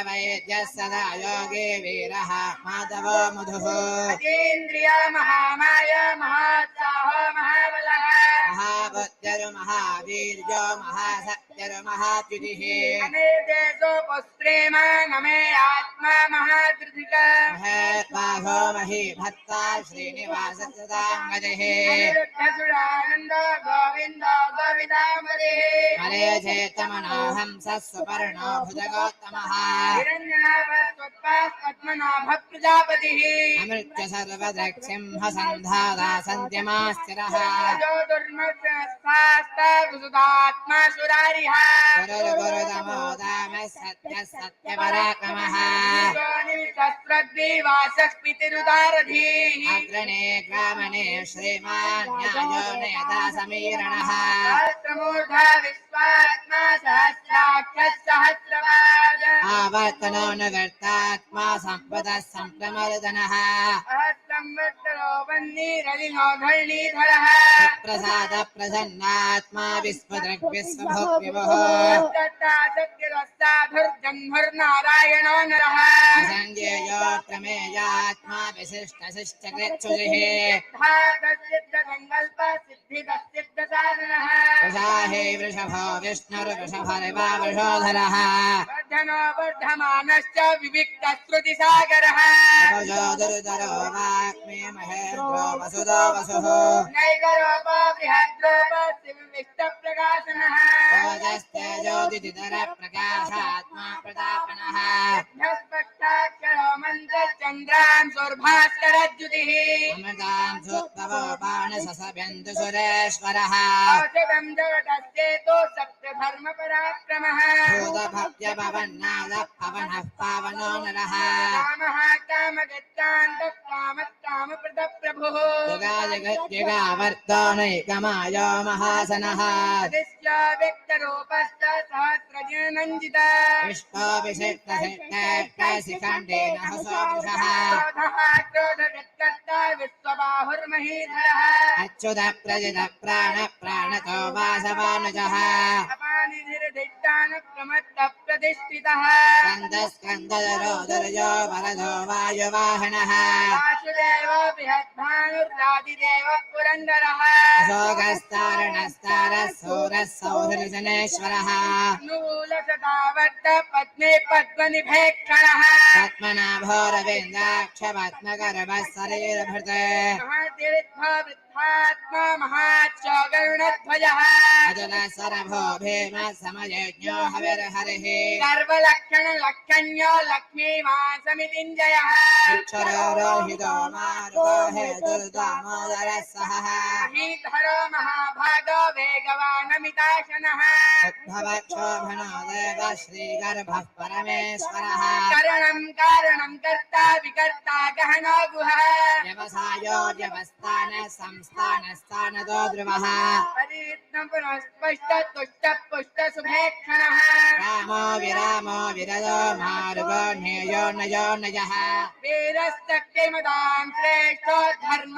वैद्यः सदा योगी वीरः माधवो मधुः अतीन्द्रिया महामाय महात्साहो महाबलः महाबुद्धिर्महावीर्यो महासत्यर्महाद्युतिः अनिर्देशो पुस्त्रेमा नमे आत्मा महाधृतिः महेश्वाहो महीभत्ता श्रीनिवाससदाङ्गतिः अनिरुद्धसुरानन्दो गोविन्दो गोविदामरिः हरे चेतमनो हंसः सुपर्णो भुजगोत्तमः हिरण्यनाभस्वत्पात्मनाभ प्रजापतिः अमृत्य सर्वद्रक्सिंह सन्धाता सन्ध्यमास्थिरः दुर्मत्मा सुरारिः गुरुर्गुरुतमो दामः सत्यः सत्यपराक्रमः वासस्पितिरुदारधीः अग्रणे ग्रामणे श्रीमान् न्यायो नेता समीरणः सहस्रमूर्धा विश्वात्मा सहस्राक्षः सहस्रपाद आवर्तनो निवर्तात्मा सम्पदः सम्प्रमर्दनः सहस्रंवत्सरो वह्निरलिनो धरणीधरः प्रसाद प्रसन्नात्मा विश्वदृग्विश्वभोग्विभुः सत्यदस्ताधुर्जन्मर्नारायणो नरः संज्ञेयो प्रमेयात्मा विशिष्टशिष्टकृच्छुजिः सिद्धसङ्कल्प सिद्धिदसिद्धसाधनः प्रसाहे वृषभो विष्णुर्वृषभरिवा वृषोधरः वर्धनो वर्धमानश्च विविक्तश्रुतिसागरः भुजो दुर्धरो वाग्मे महेन्द्रो वसुदो वसुः नैकरोपो बृहद्रोपो शिवविष्टप्रकाशनः ओजस्तेजोदितिधर प्रकाशात्मा प्रतापनः सिद्धस्पष्टाक्षरो मन्त्रचन्द्रांशुर्भास्करद्युतिः अमृतां सुत्तवो बाणससभ्यन्तु सुरेश्वरः औषधं जगतस्येतो सप्त धर्म पराक्रमः भूतभव्य भवन्नाद पवनः पावनो नरः कामः कामगत्तान्तः कामप्रद प्रभुः जगाजगद्यगावर्तो नैकमायो महासनः अदिश्य व्यक्तरूपश्च सहस्रजनञ्जिता विश्वविशिष्टशिष्टेष्टशिखण्डेन हसोऽसः क्रोधव्यक्तर्ता विश्वबाहुर्महीधरः अच्युत प्रजित प्राण प्राणतो वासवानुजः प्रतिष्ठितः स्कन्दस्कन्दधरो दुर्यो वरदो वायुवाहनः वासुदेव बृहद्भानुर्रादिदेव पुरन्दरः अशोकस्तारणस्तारः सूरः सौधर्जनेश्वरः नूलशतावर्त पद्मे पद्मनिभेक्षणः पद्मनाभोरविन्दाक्ष पद्मगर्भः शरीरभृत् महातीर्थवृद्धात्मा महाच्च गरुणध्वजः अजलः सरभो भीम समयज्ञो हविर्हरिः सर्वलक्षणलक्षण्यो लक्ष्मीवासमितिञ्जयः अक्षरो रोहितो मारुतो हेतुर्दामोदरः सहः महीधरो महाभागो वेगवानमिताशनः उद्भवक्षोभनो देव श्रीगर्भः परमेश्वरः करणं कारणं कर्ता विकर्ता गहनो गुहः व्यवसायो व्यवस्थान संस्थानस्थानतो ध्रुवः परित्नं पुनस्पष्ट तुष्ट पुष्ट शुभेक्षणः रामो विरामो विरजो मारुगो न्ययो नयो नयः वीरस्तक्तिमतां श्रेष्ठो धर्म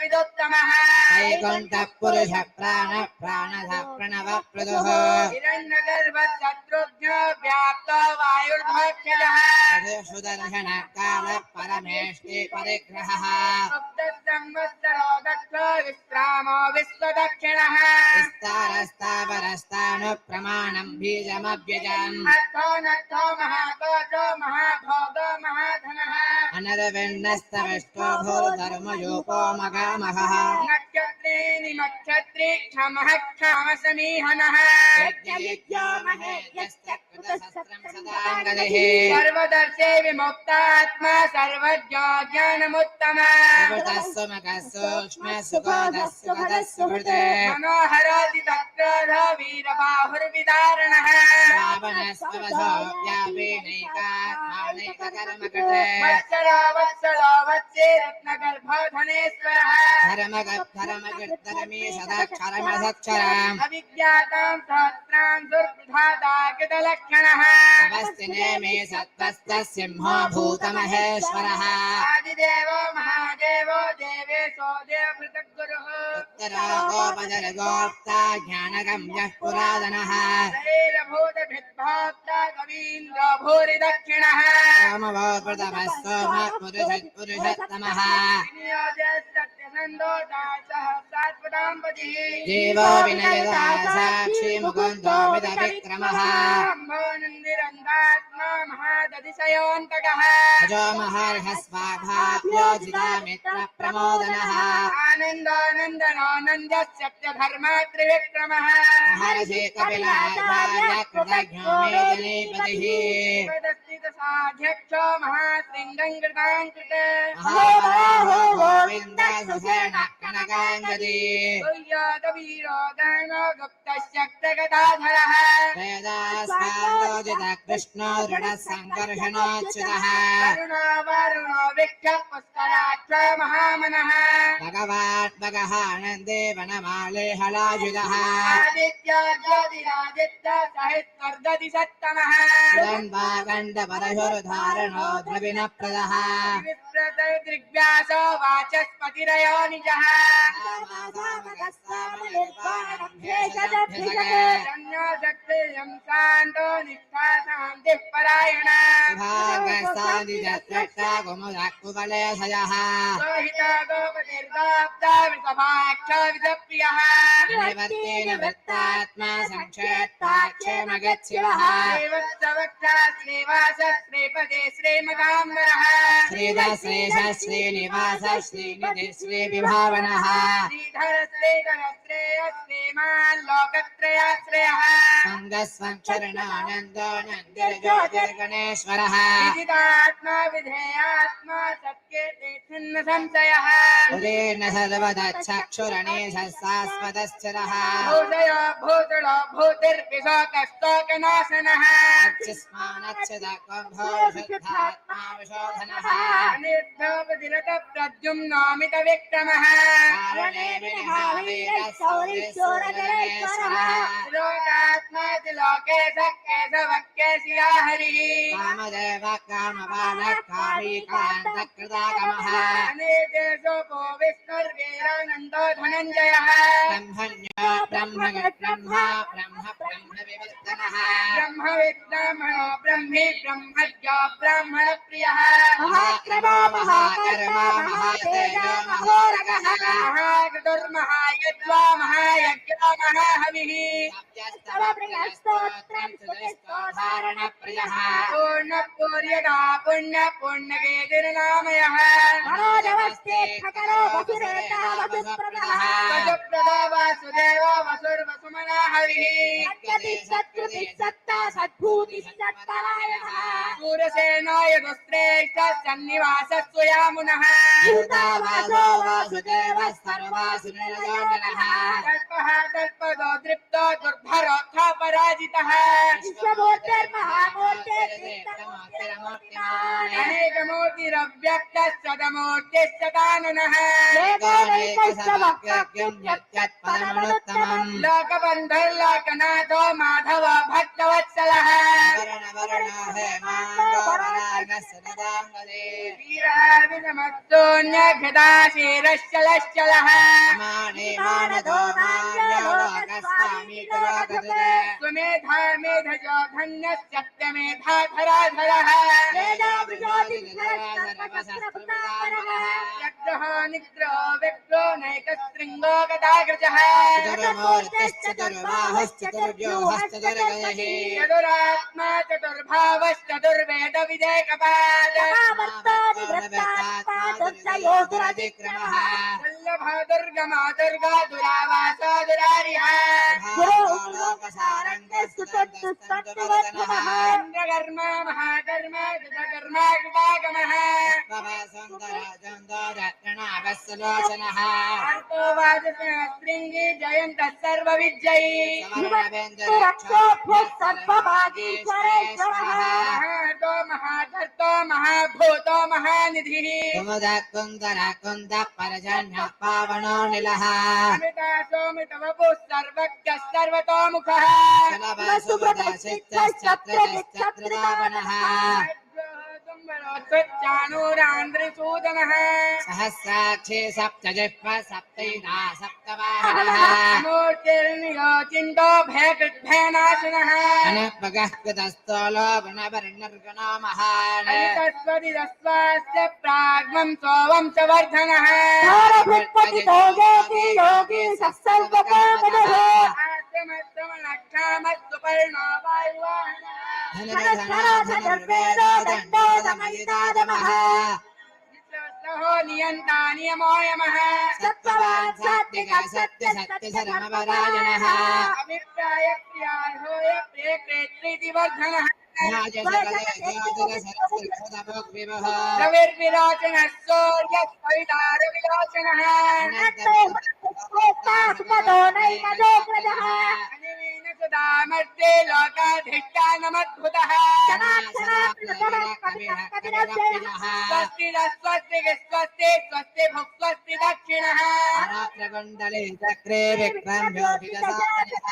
विदुत्तमः वैकुण्ठः पुरुषः प्राणः प्रणव प्रदुः हिरण्यगर्भशत्रुघ्नो व्याप्तो वायुर्भक्षजः सुदर्शन काल परमेष्टि परिग्रहः संवत्सरो दक्षो विश्रामो विश्वदक्षिणः विस्तारस्तावरस्तानु प्रमाणं बीजमव्यजम् अर्थो नर्थो महाकोशो महाभोगो महाधनः अनरविण्णस्तविष्टो भूर्धर्मयूपो मगामहः नक्षत्रे निमक्षत्रे क्षमः क्षामसमीहनः यज्ञो महेयस्य कृतशस्त्रं सदाङ्गदिः सर्वदर्शे विमुक्तात्मा सर्वज्ञो ज्ञानमुत्तमः सुकृतः सुमखः सूक्ष्मः सुखदः सुखदः सुहृदे मनोहरोति तत्क्रोधो वीरबाहुर्विदारणः रावणस्ववधो व्यापीनैकात्मानैककर्मकृते वत्सलो वत्से रत्नगर्भो धनेश्वरः धर्मकृद्धर्मी सदाक्षरमसक्षरम् अविज्ञातां सहस्रां दुर्विधाता कृतलक्षणः अवस्थिने मे सत्त्वस्तः सिंहो भूतमहेश्वरः आदिदेवो महादेवो देवेशो देवभृतगुरुः उत्तरो गोपदर गोप्ता ज्ञानगम्यः पुरातनः शरीरभूतभिद्भोक्ता कवीन्द्रो भूरि दक्षिणः रामवो प्रथमः सोमः पुरुषोत्तमः सत्यनन्दो दासः सात्वताम्पतिः जीवो विनयदा साक्षी मुकुन्दो विदविक्रमः नन्दिरन्दात्मा महादतिशयोऽन्तकः अजो महर्हस्वाभाव्योजिता मित्रप्रमोदनः आनन्दो सत्यधर्मा त्रिविक्रमः महर्षि कपिलाचार्य कृतज्ञो मेदिनीपतिः साध्यक्षो महासिंहं कृताङ्कृत महाबाहो गोविन्द सुसेन कनकाङ्गदी वीरो गहनो गुप्तशक्तगदाधरः वेदास्वादोजित कृष्णो दृढः सङ्कर्षणोच्युतः वरुणो विख्य पुष्कराक्ष महामनः भगवात्मकः आनन्दे वनमाले हलायुधः आदित्य ज्योतिरादित्य सहितर्दति सत्तमः गण्डपरशुर्धारणो द्रविणप्रदः दृग्व्यासो वाचस्पतिरयो निजः शक्तियं शान्तो निष्ठा शान्तिः परायणा कुमलयः सोहिता गोपतिर्गाप्ता विषभाक्ष विषप्रियः निवर्तेन वृत्तात्मा संक्षेत्ताक्षेमगच्छिवः श्रीवत्सवक्षा श्रीवास श्रीपदे श्रीमदाम्बरः श्रीधर श्रीश श्रीनिवास श्रीनिधि श्रीविभावनः श्रीधर श्रीधर श्रेय श्रीमान् लोकत्रयाश्रयः मंगस्वं क्षरणानन्दो नन्दिर्ज्योतिर्गणेश्वरः विदितात्मा विधेयात्मा सत्केते छिन्न संशयः उदीर्न सर्वदक्षक्षुरणे शाश्वतश्चरः भूषयो भूतलो भूतिर्विशोकस्तोकनाशनः अर्चिस्मानच्छदकम्भोषुद्धात्मा विशोधनः अनिर्भवतिरतप्रद्युम्नामितविक्रमः कारणे विनिहावीरशौरिशूरगणेश्वरः लोकात्मा लोके केशवक्केशिया हरिः कामदेव कामबालः कामीकान्तकृतागमः अनेकेशोको विष्णुर्वीरानन्दो धनञ्जयः ब्रह्मण्यो ब्रह्मविद्ब्रह्मा ब्रह्मविवर्धनः ब्रह्मविद्ब्रह्मणो ब्रह्मी ब्रह्मज्ञो ब्राह्मणप्रियः महाक्रमो महाकर्मा महातेजो महोरगः महाकृतुर्महायज्वा महायज्ञो महाहविः स्तोत्रं सुधारणप्रियः पूर्णपूर्यदा पुण्यपुण्यकेतिर्नामयः मनोजवस्तेऽर्थकरो वसुरेता वसुप्रदः वसुप्रदो वासुदेवो वसुर्वसुमना हरिः सत्कृति सत्ता सद्भूति सत्परायणः सूरसेनो यदुश्रेष्ठः सन्निवासः स्वयामुनः भूतावासो वासुदेवः सर्वासुरनः तत्पः तत्पदो दृप्तो दुर्भरोऽथ पराजितः विश्वमूर्तिर्महामूर्तिर्मूर्तिमूर्तिमान् अनेकमूर्तिरव्यक्तः सदमूर्तिश्चताननः परमनुत्तमम् लोकबन्धुर्लोकनाथो माधव भक्तवत्सलः वर्णवर्णो हेमाङ्गोपरागस्सदाङ्गदे वीराभिनमस्तोऽन्यघृताशीरश्चलश्चलः माणिमानदो मान्योलोकस्वामी तुलोकदुरे स्वमेधा मेधजो धन्यश्चत्यमेधाधराधरः यज्ञः निग्रहो विग्रो नैकशृङ्गो गदाग्रजः चतुर्बाहुश्चतुर्व्यूहश्चतुर्गजः चतुरात्मा चतुर्भावश्चतुर्वेद विजयकपाद दुर्विक्रमः वल्लभा दुर्गमा दुर्गा दुरावासा दुरारिः इन्द्रकर्मा महाकर्मा कृतकर्मा कृतागमः सुन्दरचन्दरत्नावस्सलोचनः अर्थो वाचस्पृङ्गी जयन्तः सर्वविजयी महातो महाधर्तो महाभूतो महानिधिः कुमुद परजन्यः पावनो निलः अमिता सोमितवपुः सर्वज्ञः सर्वतोमुखः सुलभसुप्रदासितश्चत्रश्चत्रदावनः चाणूरान्द्रिसूदनः सहस्राक्षे सप्तजिह्वा सप्तैना सप्तवाहनः मूर्तिर्नियोचिन्तो भयकृद्भयनाशनः अनपगः कृतस्थलो गुणवर्णर्गणो महान् अनितस्वदिदस्वास्य प्राग्मं सोवं च वर्धनः योगी सर्वकामदः आश्रमस्तमलक्षामस्तुपर्णो वायुवाहनः हो नियन्ता नियमो यमः सत्त्ववान् सात्विक सत्य धर्मपरायणः अभिप्राय प्रियार्होय प्रियकृत्रीति वर्धनः रविर्विलोचनः सूर्यः सवितारविलोचनः अनिमेन सुधामर्ते लोकाधिष्ठानमद्भुतः स्वस्ति स्वस्ति स्वस्ति स्वस्ति भुक् स्वस्ति दक्षिणः रात्रकुण्डले चक्रे विक्रम्योऽभिगसानः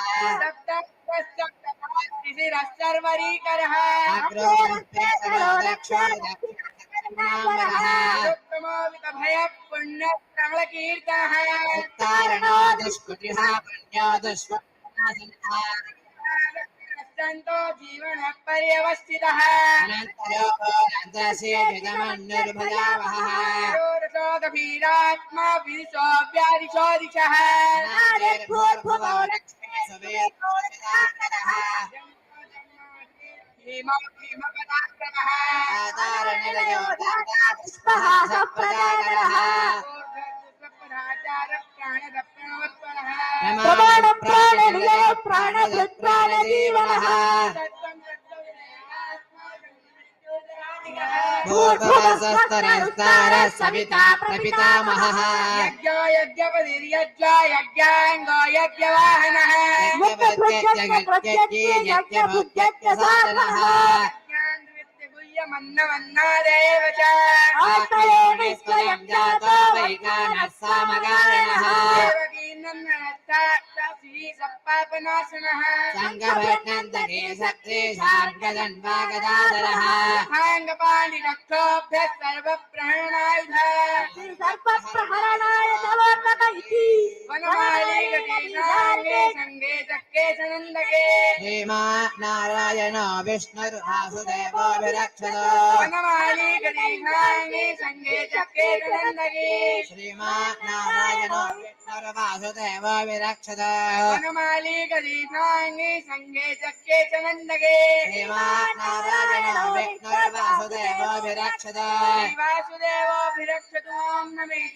सर्वरीकरः भय पुण्य कीर्तनः दुष्कृतिः पुण्यो दुष्कृतिः संतो जीवन पर्यवस्थितः गभीरात्मा विदिशो व्यादिशो दिशः प्रमाणं प्राणजीवनः भूर्भुवस्वस्तरस्तारः सविता प्रपितामहः यज्ञो यज्ञपतिर्यज्ञो यज्ञाङ्गो यज्ञवाहनः यज्ञसाधनः गुह्यमन्नमन्नादेव च आत्मयोनि स्वयं जातो वैगानः सामगारिणः सप्पापनाशनः सङ्गवर्णन्दने सत्रेशार्गदन्वागदाधरः साङ्गपाणिरक्षोभ्यः सर्वप्रहरणायुध सर्वप्रहरणाय नमोऽस्तक इति वनमालिकटीसाङ्गे सङ्गे चक्रे सनन्दके श्रीमान्नारायणो विष्णुर्वासुदेवो विरक्षतो वनमालिकटीसाङ्गे सङ्गे चक्रे सनन्दके श्रीमान्नारायणो विष्णुर्वासुदेवो विरक्षतो वनमालिकटीसाङ्गे सङ्गे चक्रे सनन्दके श्रीमान्नारायणो विष्णुर्वासुदेवो विरक्षतो वासुदेवो विरक्षतु ॐ नमः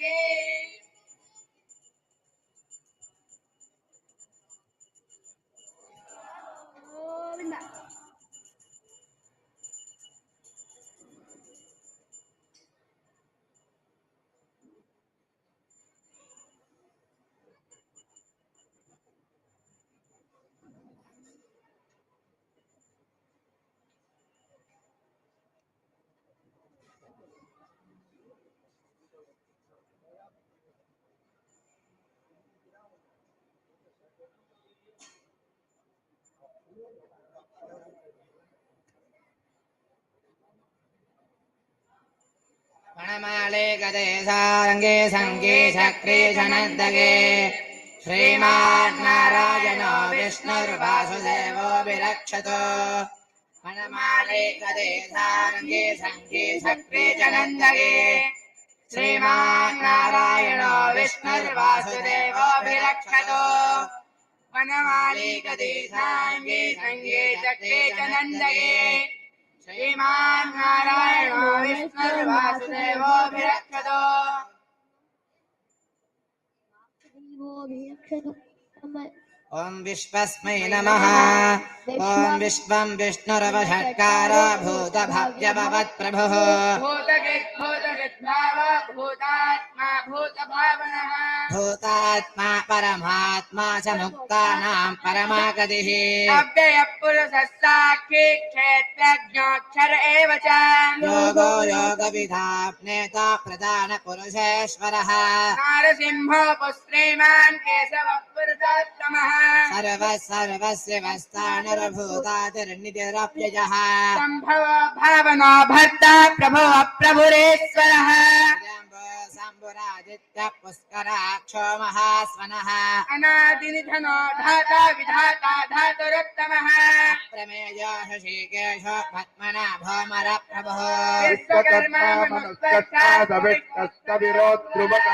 वनमाले गदे सारंगे संगे चक्रे सनन्दके श्रीमान्नारायणो विष्णुर्वासुदेवो विरक्षतो वनमाले गदे सारंगे संगे चक्रे सनन्दके श्रीमान्नारायणो विष्णुर्वासुदेवो विरक्षतो वनमाले गदे साङ्गे सङ्गे चक्रे सनन्दके श्रीमान्नारायणो विष्णुर्वासुदेवो विरक्षतो ओम विश्वस्मै नमः ओम विश्वं विष्णुरवषट्कारो भूतभव्यभवत्प्रभुः भूतकृद्भाव भूतात्मा भूतभावनः भूतात्मा परमात्मा च मुक्तानां परमागतिः अव्ययपुरुषः साक्षी क्षेत्रज्ञोऽक्षर एव च योगो योगविधाप्नेता प्रधानपुरुषेश्वरः नारसिंहो पुश्रीमान् केशवः पुरुषोत्तमः सर्वस्य वस्तानुर्भूतातिर्निधिरप्ययः सम्भवो भावनो भर्ता प्रभवः प्रभुरेश्वरः शम्भुरादित्य पुष्कराक्षो महास्वनः अनादिनिधनो धाता विधाता धातुरुत्तमः प्रमेयो ऋषिकेशो पद्मनाभो मरप्रभुः विश्वकर्मा मनुष्यविरोद्रुवः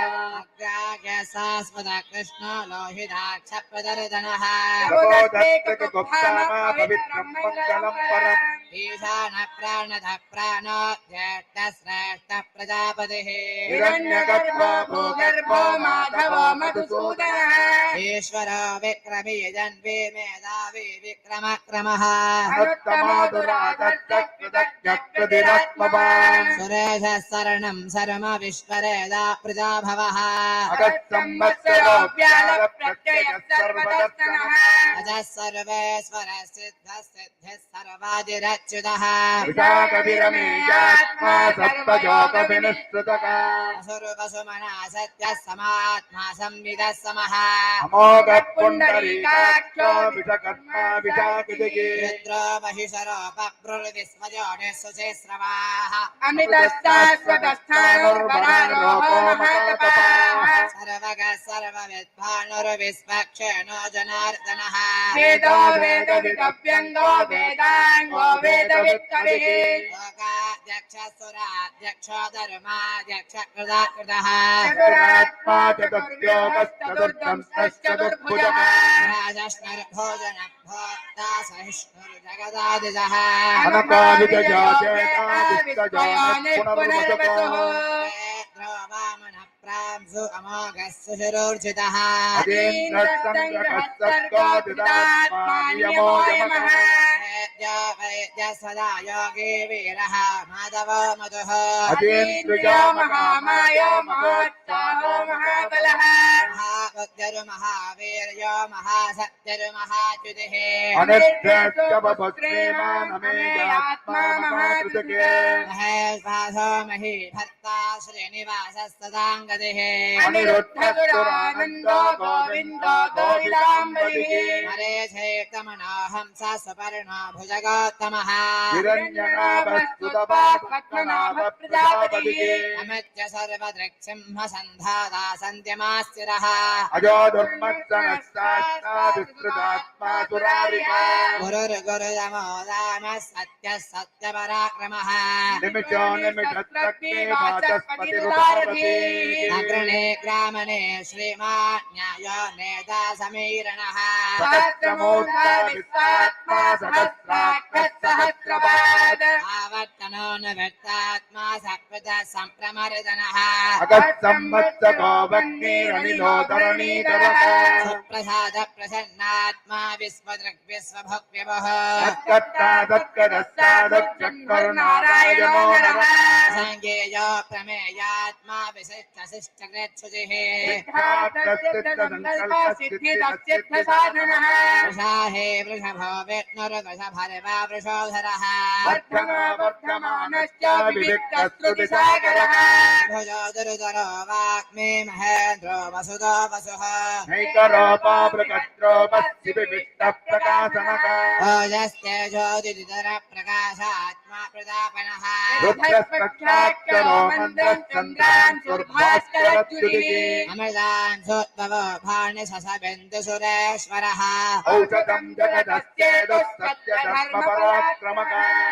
शाश्वत कृष्णो लोहिताक्ष प्रदर्दनः ईशान प्राणद प्राणो ज्येष्ठ श्रेष्ठ प्रजापतिः हिरण्यगर्भो भूगर्भो माधवो मधुसूदनः ईश्वरो विक्रमी जन्मे मेधावी विक्रमक्रमः सुरेश शरणं शर्म विश्वरेदा प्रजाभवः अजः सर्वेश्वर सिद्ध सिद्धिः सर्वादिरच्युतः असुरवसुमना सत्यः समात्मा संविदः समः रुद्रो महिषरो बभ्रुर्विश्वजोनिः सुचेस्रवाः सर्वगः सर्वविद्वानुर्विश्वक्षेणो जनार्दनः वेदो वेदविदव्यङ्गो वेदाङ्गो वेदवित्तविः लोकाध्यक्षसुराध्यक्षो धर्माध्यक्ष कृतः चतुरात्मा चतुर्भुजः राजश्नुर्भोजनः भोक्ता सहिष्णुर्जगदादिजः वामनः प्रां सु अमोघस्सु शिरोर्जितः अधीन्द्रसङ्ग्रहस्तर्गोदितात्मानियमो यमः वैद्य सदा योगी वीरः माधवो मधुः अधीन्द्रियो महामायो महोत्साहो महाबलः महावीर्यो महासत्यर्महाच्युतिः अनिर्देश्यवपुत्रेमानमेयात्मा महाकृतके महेश्वासो मही भर्ता श्रीनिवासस्तदाङ्गतिः अनिरुद्धसुरानन्दो गोविन्दो गोविदाम्बरिः हरेशेक्तमनोहंस सुपर्णो भुजगोत्तमः हिरण्यनाभस्तुतपात्मनाभप्रजापतिः अमित्य सर्वदृक्सिंह सन्धाता सन्ध्यमास्तिरः अजो दुर्मत्सनस्तात्मा सुरारिका गुरुर्गुरुदमो रामः सत्यः सत्यपराक्रमः निमिषो निमिषत्रक्के वाचस्पतिरुदारति अग्रणे ग्रामणे श्रीमान् न्यायो नेता समीरणः सहस्रमूर्धा विश्वात्मा सहस्राक्षः सहस्रपाद आवर्तनो न व्यक्तात्मा सकृतः सम्प्रमर्दनः अगस्संवत्सको वह्निरनिलोधरणीधरः सुप्रसाद प्रसन्नात्मा विश्वदृग्विश्वभोग्यवः तत्कर्ता तत्करस्तादक्षकरुणारायणो नरः साङ्गेयो प्रमेयात्मा विशिष्टशिष्टकृत्सुजिः सिद्धिदसिद्धिसाधनः वृषाहे वृषभो विष्णुर्वृषभर्वा वृषोधरः वर्धमानश्च विविक्तस्तुतिसागरः भुजो दुर्धरो वाग्मे महेन्द्रो वसुदो वसुः नैकरोपाप्रकट्रोपस्थिविष्टप्रकाशनः ओजस्तेजोदितर प्रकाशात्मा प्रतापनः रुद्रस्पक्षाक्षरो मन्द्रश्चन्द्रान् सुर्भास्करच्युतिः अमृतान् सोद्भवो भाणिससबिन्दुसुरेश्वरः औषधं जगदस्येदुः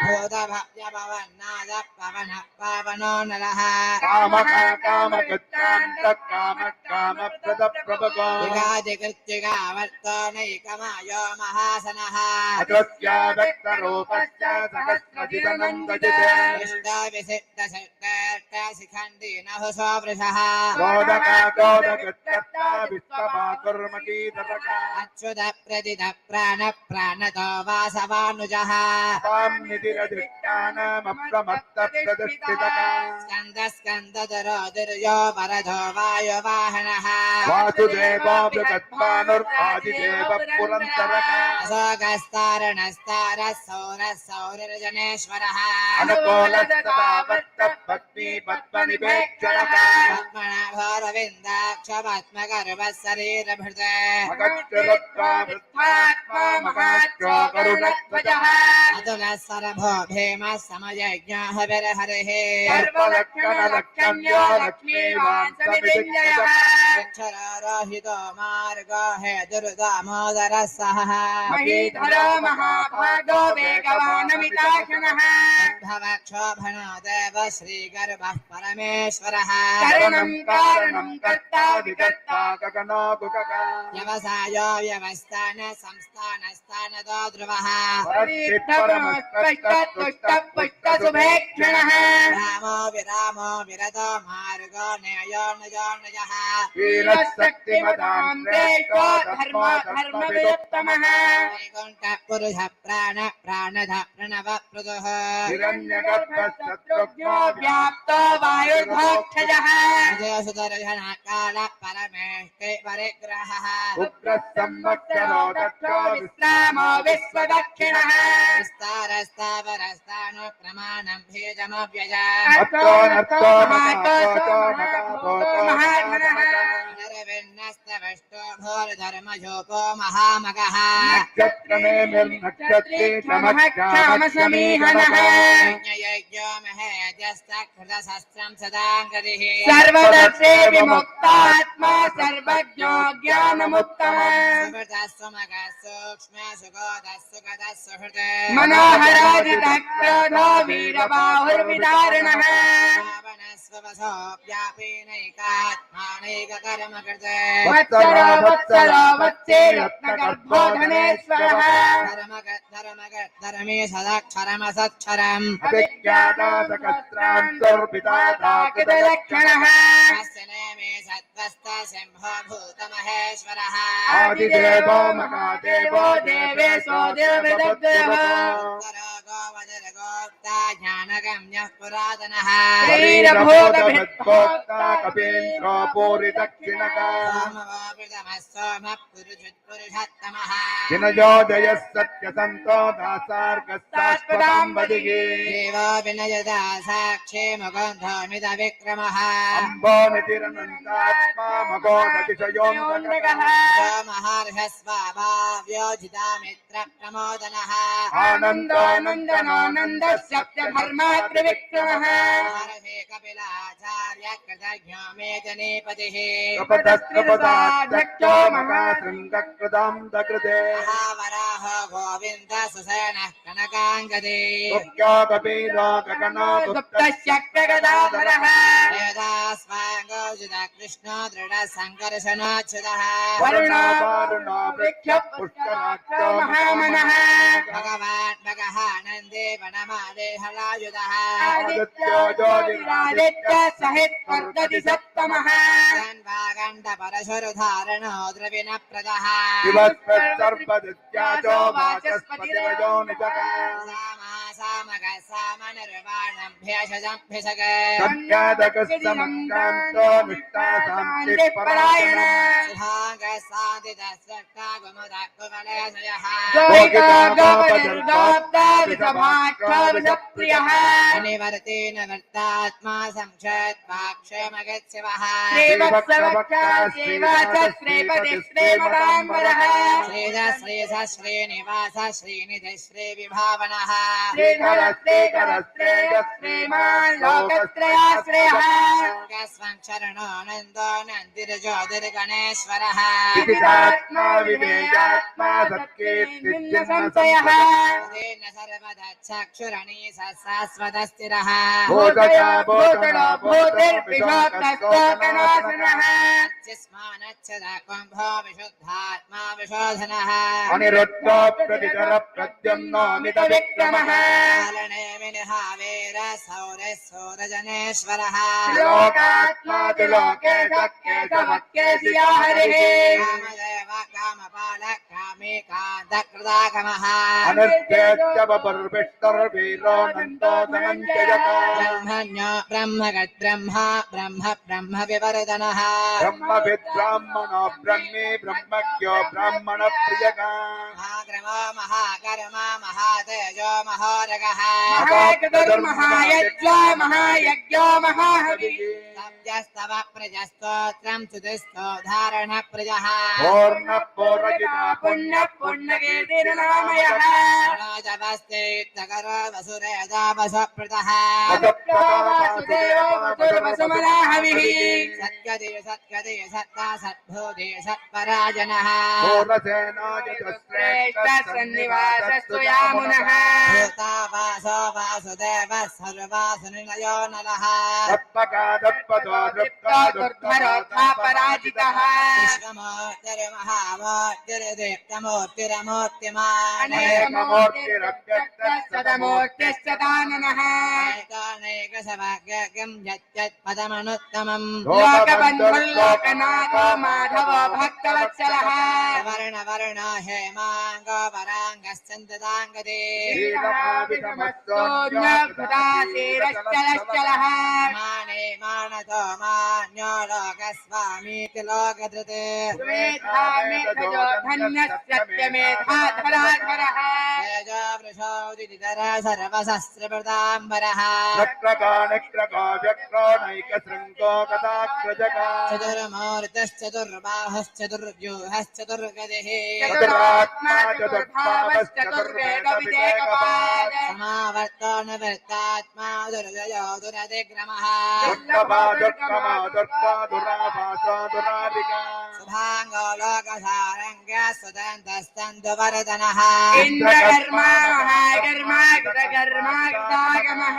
भूतभव्यपवन्नाद पवनः पावनो नरः कामः कामकृत्यान्तः कामः कामप्रदप्रभगो युगादिकृत्युगावर्तो नैकमायो महासनः अकृत्याव्यक्तरूपश्च सहस्रजितनन्दजिते विशिष्टशिष्टशिखण्डीनः स्ववृषः रोदकाकोदकृत्यर्था विश्वपाकुर्मकीधरका अच्युत प्रदित प्राण प्राणतो वासवानुजः तां निधिरधिष्ठानमप्रमत्तप्रतिष्ठितका स्कन्द स्कन्दधरो दुर्यो वरदो वायुवाहनः वासुदेवो बृहत्मानुरादिदेव पुरन्तरका अशोकस्तारणस्तारः सौरः सौरिर्जनेश्वरः अनुकूलस्तदावर्तपत्नी पद्मनिवेक्षणः पद्मनाभोरविन्दाक्ष पद्मगर्भः शरीरभृते मगच्चलत्वावृत्तात्मा महाच्चो करुणध्वजः अतुलः सरभो भीमः समयज्ञः विरहरिः सर्वलक्षणलक्षण्यो लक्ष्मीवान् समितिञ्जयः रोहितो मार्गो हे दुर्दामोदरः सह महीधरो महाभागो वेगवानमिताशनः भवक्षोभनो देव श्रीगर्भः परमेश्वरः करणं कारणं कर्ता विकर्ता गगनो गुगगा व्यवसायो व्यवस्थान संस्थानस्थानतो ध्रुवः परस्थितपरमस्पष्टतुष्टपुष्टशुभेक्षणः रामो विरामो विरतो मार्गो नयो नयो नयः वीरशक्तिमतां श्रेष्ठो धर्मो धर्मविरुत्तमः वैकुण्ठः पुरुषः प्राण प्राणध प्रणव पृथुः हिरण्यगर्भशत्रुघ्नो व्याप्तो वायुर्भोक्षजः सुदर्शन काल परमेष्टि परिग्रहः उग्रः संवत्सरो दक्षो विश्रामो विश्वदक्षिणः विस्तारस्तावरस्तानु प्रमाणं भेजमव्यय अत्तो नत्तो महाकोशो महाभूतो महाधनः नरविन्नस्तवष्टो भोर्धर्मजोपो महामगः नक्षत्रमे निर्नक्षत्रे क्षमक्षामसमीहनः यज्ञो महेजस्तकृतशस्त्रं सदाङ्गतिः सर्वदर्शे विमुक्तात्मा सर्वज्ञो ज्ञानमुत्तमः समृतस्वमगः सूक्ष्म सुगोदः सुगतः सुहृत् मनोहराजितक्रोधो वीरबाहुर्विदारणः वसो व्यापीनैकात्मानैककर्मकृते वत्सरो वत्सरो वत्से रत्नगर्भो धनेश्वरः धर्मे सदाक्षरमसत्क्षरम् अभिज्ञाता सहस्रान्तर्पिता कृतलक्षणः तस्य नेमे सत्त्वस्त सिंहो भूतमहेश्वरः आदिदेवो महादेवो देवेशो देवदत्तः गोवदर्गोक्ता ज्ञानगम्यः पुरातनः शरीरभूतभृद्भोक्ता कपीन्द्रो पूरिदक्षिणः पुरुषोत्तमः विनयोदयः सत्यसन्तो दासार्गस्तास्पदां वदिगे देवो विनयदा साक्षी मुकुन्दोमित विक्रमः अम्बो नितिरनन्दात्मा मगोदतिशयोऽन्तकः महर्षस्वभाव्योजितामित्रप्रमोदनः आनन्दोऽनन्दनोऽनन्दः सत्यधर्मा त्रिविक्रमः महर्षि कपिलाचार्य कृतज्ञो मेजनीपतिः कपटस्कपदाध्यक्षो महाशृङ्गकृतां दकृते महावराहो गोविन्द सुसेनः कनकाङ्गदे गुप्तो कपीरो गगनो गुप्तशक्रगदाधरः वेदास्वाङ्गोजित कृष्णो दृढसङ्कर्षणोच्युतः वरुणो वारुणो वृक्षः पुष्कराक्षो महामनः भगवान् भगः नन्दे वनमाले हलायुधः आदित्यो ज्योतिरादित्य सहित वर्धति सप्तमः गण्ड परशुरधारणो द्रविणप्रदः शिवस्पर्शर्पदित्याचो वाचस्पतिरजो निजः सामनिर्वाणभ्यषजम्भिषग सत्यादकस्तमङ्कान्तो निष्ठासान्तिपरायण सुभागसादिदस्रष्टागुमुदकुवलयसयः गोपिका गोपदुर्गोप्ता विषभाक्षो विषप्रियः निवर्तेन वर्तात्मा संक्षत्वाक्षमगच्छिवः श्रीवत्सवक्षा श्रीवास श्रीपति श्रीमदाम्बरः श्रीनिवास श्रीनिधि श्रीविभावनः श्रीधर श्रीकर श्रेय श्रीमान् लोकत्रयाश्रयः स्वक्षरणो नन्दो नन्दिर्ज्योतिर्गणेश्वरः विदितात्मा विधेयात्मा सत्कीर्तिर्जिन्न संशयः तेन सर्वदा चक्षुरणी शाश्वतस्थिरः भूतया भूतलो भूतिर्विशोक्तस्तोकनाशनः स्मानच्छदाकुम्भो विशुद्धात्मा विशोधनः अनिरुद्धो प्रतिधर प्रद्युम्नोऽमित विक्रमः विनिहावेर सौरः सौरजनेश्वरः लोकात्मा त्रिलोके शक्ये समक्ये सिया हरिः कामदेव कामपाल कामे कान्तकृताकमः अनिर्देश्य बपुर्विष्टुर्वीरो नन्दो धनञ्जयः ब्रह्मण्यो ब्रह्मगत् ब्रह्मा ब्रह्म ब्रह्म विवर्धनः ब्रह्मविद्ब्राह्मणो ब्रह्मे ब्रह्मज्ञो ब्राह्मणप्रियः महाक्रमो महाकर्म महातेजो महोरगः महाकृतर्महायज्ञो महायज्ञो महाहविः सब्जस्तव प्रजस्तोत्रं सुतिस्थो धारण प्रजः पूर्णपूर्वजिता पुण्यपुण्यकीर्तिर्नामयः राजवस्ते तकर वसुरेदावसप्रतः वसुप्रभा वसुदेवो सत्कदे सत्कदे सत्ता सद्भूते सत्पराजनः पूर्णसेनो यजुश्रेष्ठ सन्निवासस्तु यामुनः भूतावासो वासुदेवः सर्वासुनिलयो नलः दत्पदो दृप्तो दुर्धरोऽथा पराजितः विश्वमूर्तिर्महामूर्तिर्दीप्तमूर्तिरमूर्तिमान् अनेकमूर्तिरव्यक्तः सदमूर्तिश्चदाननः एकानेकसभाग्यं यत्पदमनुत्तमम् लोकबन्धुर्लोकनाथो माधवो भक्तवत्सलः वर्णवर्णो हेमाङ्गो वराङ्गश्चन्ददाङ्गदे श्रीरमाभिधमस्तोऽन्यभृताशीरश्चलश्चलः माने मानतो मान्यो लोकस्वामीति लोकधृते मेधामेधजो धन्यः सत्यमेधाधराधरः तेजो वृषोदितर सर्वशस्त्रप्रदाम्बरः चक्रगानिक्रगा व्यक्रो नैकशृङ्गो गदाग्रजः चतुर्मूर्तश्चतुर्बाहुश्चतुर्व्यूहश्चतुर्गतिः चतुरात्मा चतुर्भावश्चतुर्वेदविदेकपाद समावर्तो न वर्तात्मा दुर्जयो दुरतिक्रमः दुर्गमा दुर्गमा दुर्गा दुराभासो दुराधिका शुभाङ्गो लोकसारङ्ग्य सुदन्तस्तन्तुवर्धनः इन्द्रकर्मा महाकर्मा कृतकर्मा कृतागमः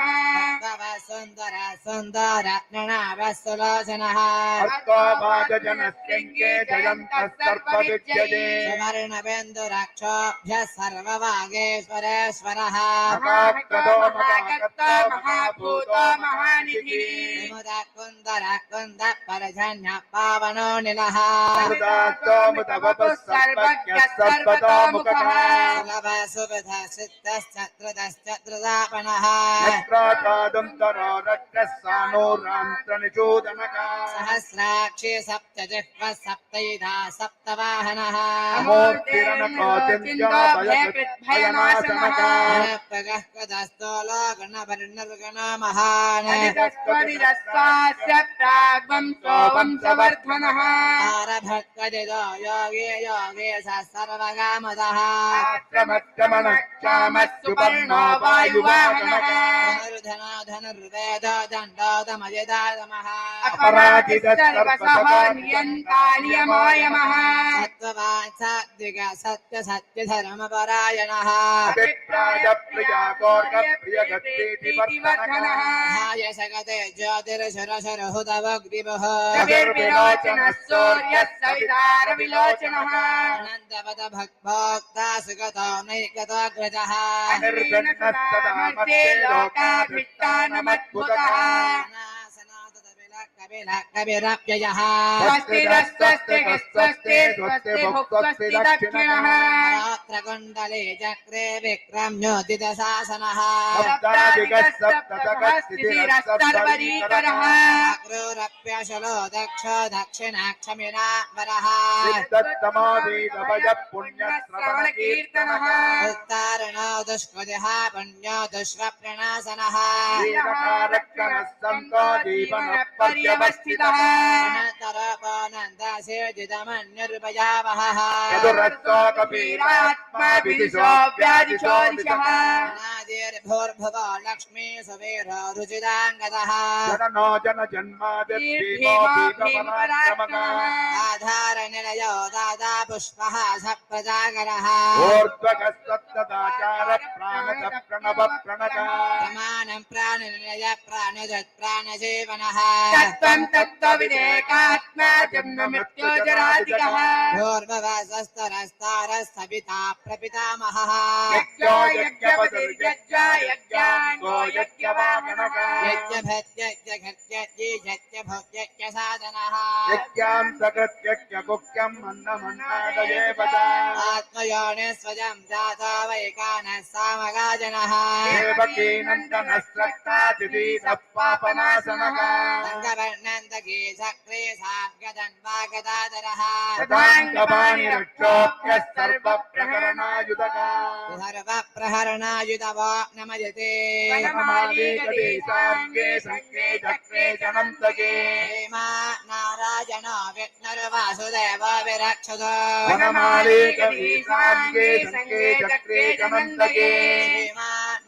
भवसो सुन्दर सुन्दर नृणावसुलोचनः अर्थो वाजनस्यङ्के जयन्तः सर्वविद्यते सुवर्णवेन्दुरक्षोभ्यः सर्ववागेश्वरेश्वरः महाक्रदो महाकर्ता महाभूतो महानिधिः कुन्दर कुन्द परजन्य पावनो निलः मुदास्तोमुतवपः सर्वज्ञः सर्वतोमुखः सुलभ सुविध सिद्धश्चत्रदश्चत्रदापणः यत्राचादं तरो रक्तः सानोरान्त्रनिचोदनः सहस्राक्षी सप्तजिह्वः सप्तैधा सप्तवाहनः अमूर्तिरनकोचिन्त्या भयनाशनः प्रगः कदस्तो लोकनवर्णर्गणो महान् अधिकस्त्वदिरस्तास्य प्राग्वंशोवंशवर्धनः आरभक्कदिदो योगे योगे स सर्वगामदः आश्रमश्रमणश्चामस्सुपर्णो वायुवाहनः धनुर्धनो धनुर्वेद दण्डोदमयदादमः अपराजितः नियन्ता नियमायमः सत्त्ववान् सात्विक सत्य सत्यधर्मपरायणः अभिप्रायप्रिया गोर्गप्रियगतिवर्धनः ध्याय सकते ज्योतिर्शुरशुरहुतवग्रिवः कविर्विलोचनः सूर्यः सवितारविलोचनः अनन्तपद भक्भोक्ता सुगतो नैकतोऽग्रजः निर्भिन्नस्तदामर्ते लोकाभिष्टानमद्भुतः कविरप्ययः स्वस्ति स्वस्ति दक्षिणः रात्रकुण्डले चक्रे विक्रम्योदितशासनः सप्ततकस्थितिरस्तर्वरीकरः अक्रूरप्यशलो दक्षो दक्षिणाक्षमिनावरः सिद्धत्तमोदीतभयः पुण्यश्रवणकीर्तनः उत्तारणो दुष्कृतिः पुण्यो दुष्वप्रणाशनः वीरकारक्षणः सन्तो जीवनपर्यवस्थितः अनन्तरपानन्दसेजितमन्युर्भयावहः यदुरस्तो कबीरात्मा विदिशो व्यादिशो दिशः अनादिर्भूर्भुवो लक्ष्मी सुवीरो रुचिदाङ्गदः जननो जनजन्मादिर्भीमो भीमपराक्रमः आधारनिलयो दादा पुष्पः सप्रजागरः ऊर्ध्वगस्तदाचार प्राणत प्रणव प्रणतः प्रमाणं प्राणनिलय प्राणजत् प्राणजीवनः तत्त्वं तत्त्वविदेकात्मा जन्ममृत्युजरादिकः भूर्भुवस्स्तरस्तारः सविता प्रपितामहः यज्ञो यज्ञपतिर्यज्ञा यज्ञाङ्गो यज्ञवागणः यज्ञभद्यज्ञघट्यज्ञभोज्यज्ञसाधनः यज्ञां सकृत्यज्ञभुक्यम् अन्नमन्नादयेव आत्मयोनि स्वयं जातो वैकानः सामगाजनः देवकीनन्दनस्रक्तातिथीतः पापनाशनः सङ्गवर्णन्दकी चक्रे सार्गदन्वागदाधरः तदाङ्गपाणिरक्षोभ्यः सर्वप्रहरणायुधः सर्वप्रहरणायुधवो नमयते वनमालीकदेशाङ्गे सङ्गे चक्रे जनन्तके नारायणो विष्णुर्वासुदेवो विरक्षतो वनमालीकदेशाङ्गे सङ्गे चक्रे जनन्तके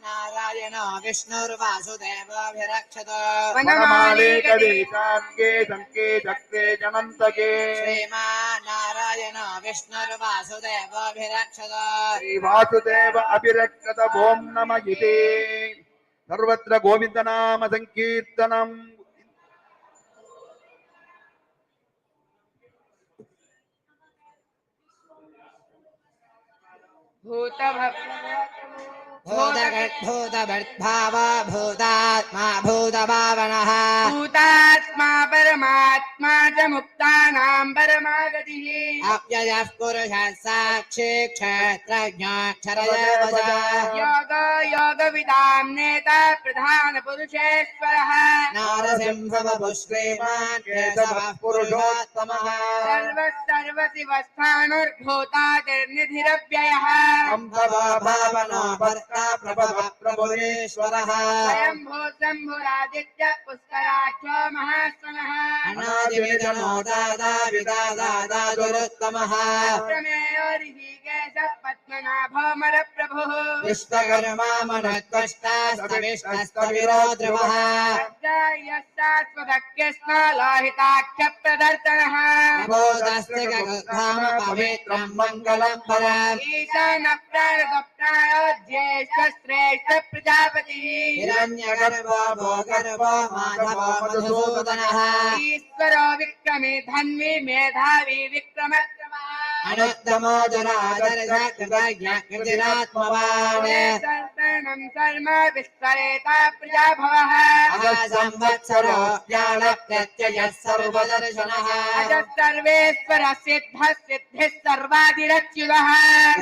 नारायणो विष्णुर्वासुदेवो विरक्षतो वनमालीकदेशाङ्गे सङ्गे चक्रे जनन्तके श्रीमान्नारायणो विष्णुर्वासुदेवो विरक्षतो श्रीवासुदेव अभिरक्षत ॐ नम इति सर्वत्र गोविन्दनाम संकीर्तनम् भूतभद्भाव भूतात्मा भूतभावनः भूतात्मा परमात्मा च मुक्तानां परमागतिः अव्ययः पुरुषः साक्षी क्षेत्रज्ञाक्षरदेव च योगविदां नेता प्रधान पुरुषेश्वरः नारसिंहवपुः श्रीमान् केशवः पुरुषोत्तमः सर्वस्सर्वसिवस्थाणुर्भूतातिर्निधिरव्ययः भावनो भर्ता प्रभव प्रभुरेश्वरः स्वयंभू शम्भुरादित्य पुष्कराख्यो महास्वनः अनादिविदनो दादा विदादादादुरुत्तमः प्रमेयो ऋषिकेश पद्मनाभो मरप्रभुः विश्वकर्मा मनुत्वष्टास्तविष्टस्तविरो ध्रुवः लोहिताख्यप्रदर्शनः नमोदस्ते गगधाम पवित्रं मङ्गलं परम् ईशान प्राणगप्त ज्येष्ठ श्रेष्ठ प्रजापति हिरण्यगर्भो भोगर्भो माधवो मधुसूदनः ईश्वरो विक्रमे धन्वी मेधावी विक्रमक्रमा अनुत्तमो दुरादर्श कृतज्ञ कृतिरात्मवान् शरणं शर्म विस्तरेता प्रजा भवः संवत्सरो ज्ञान प्रत्ययः सर्वदर्शनः अजः सर्वेश्वर सिद्ध सिद्धिः सर्वादिरच्युतः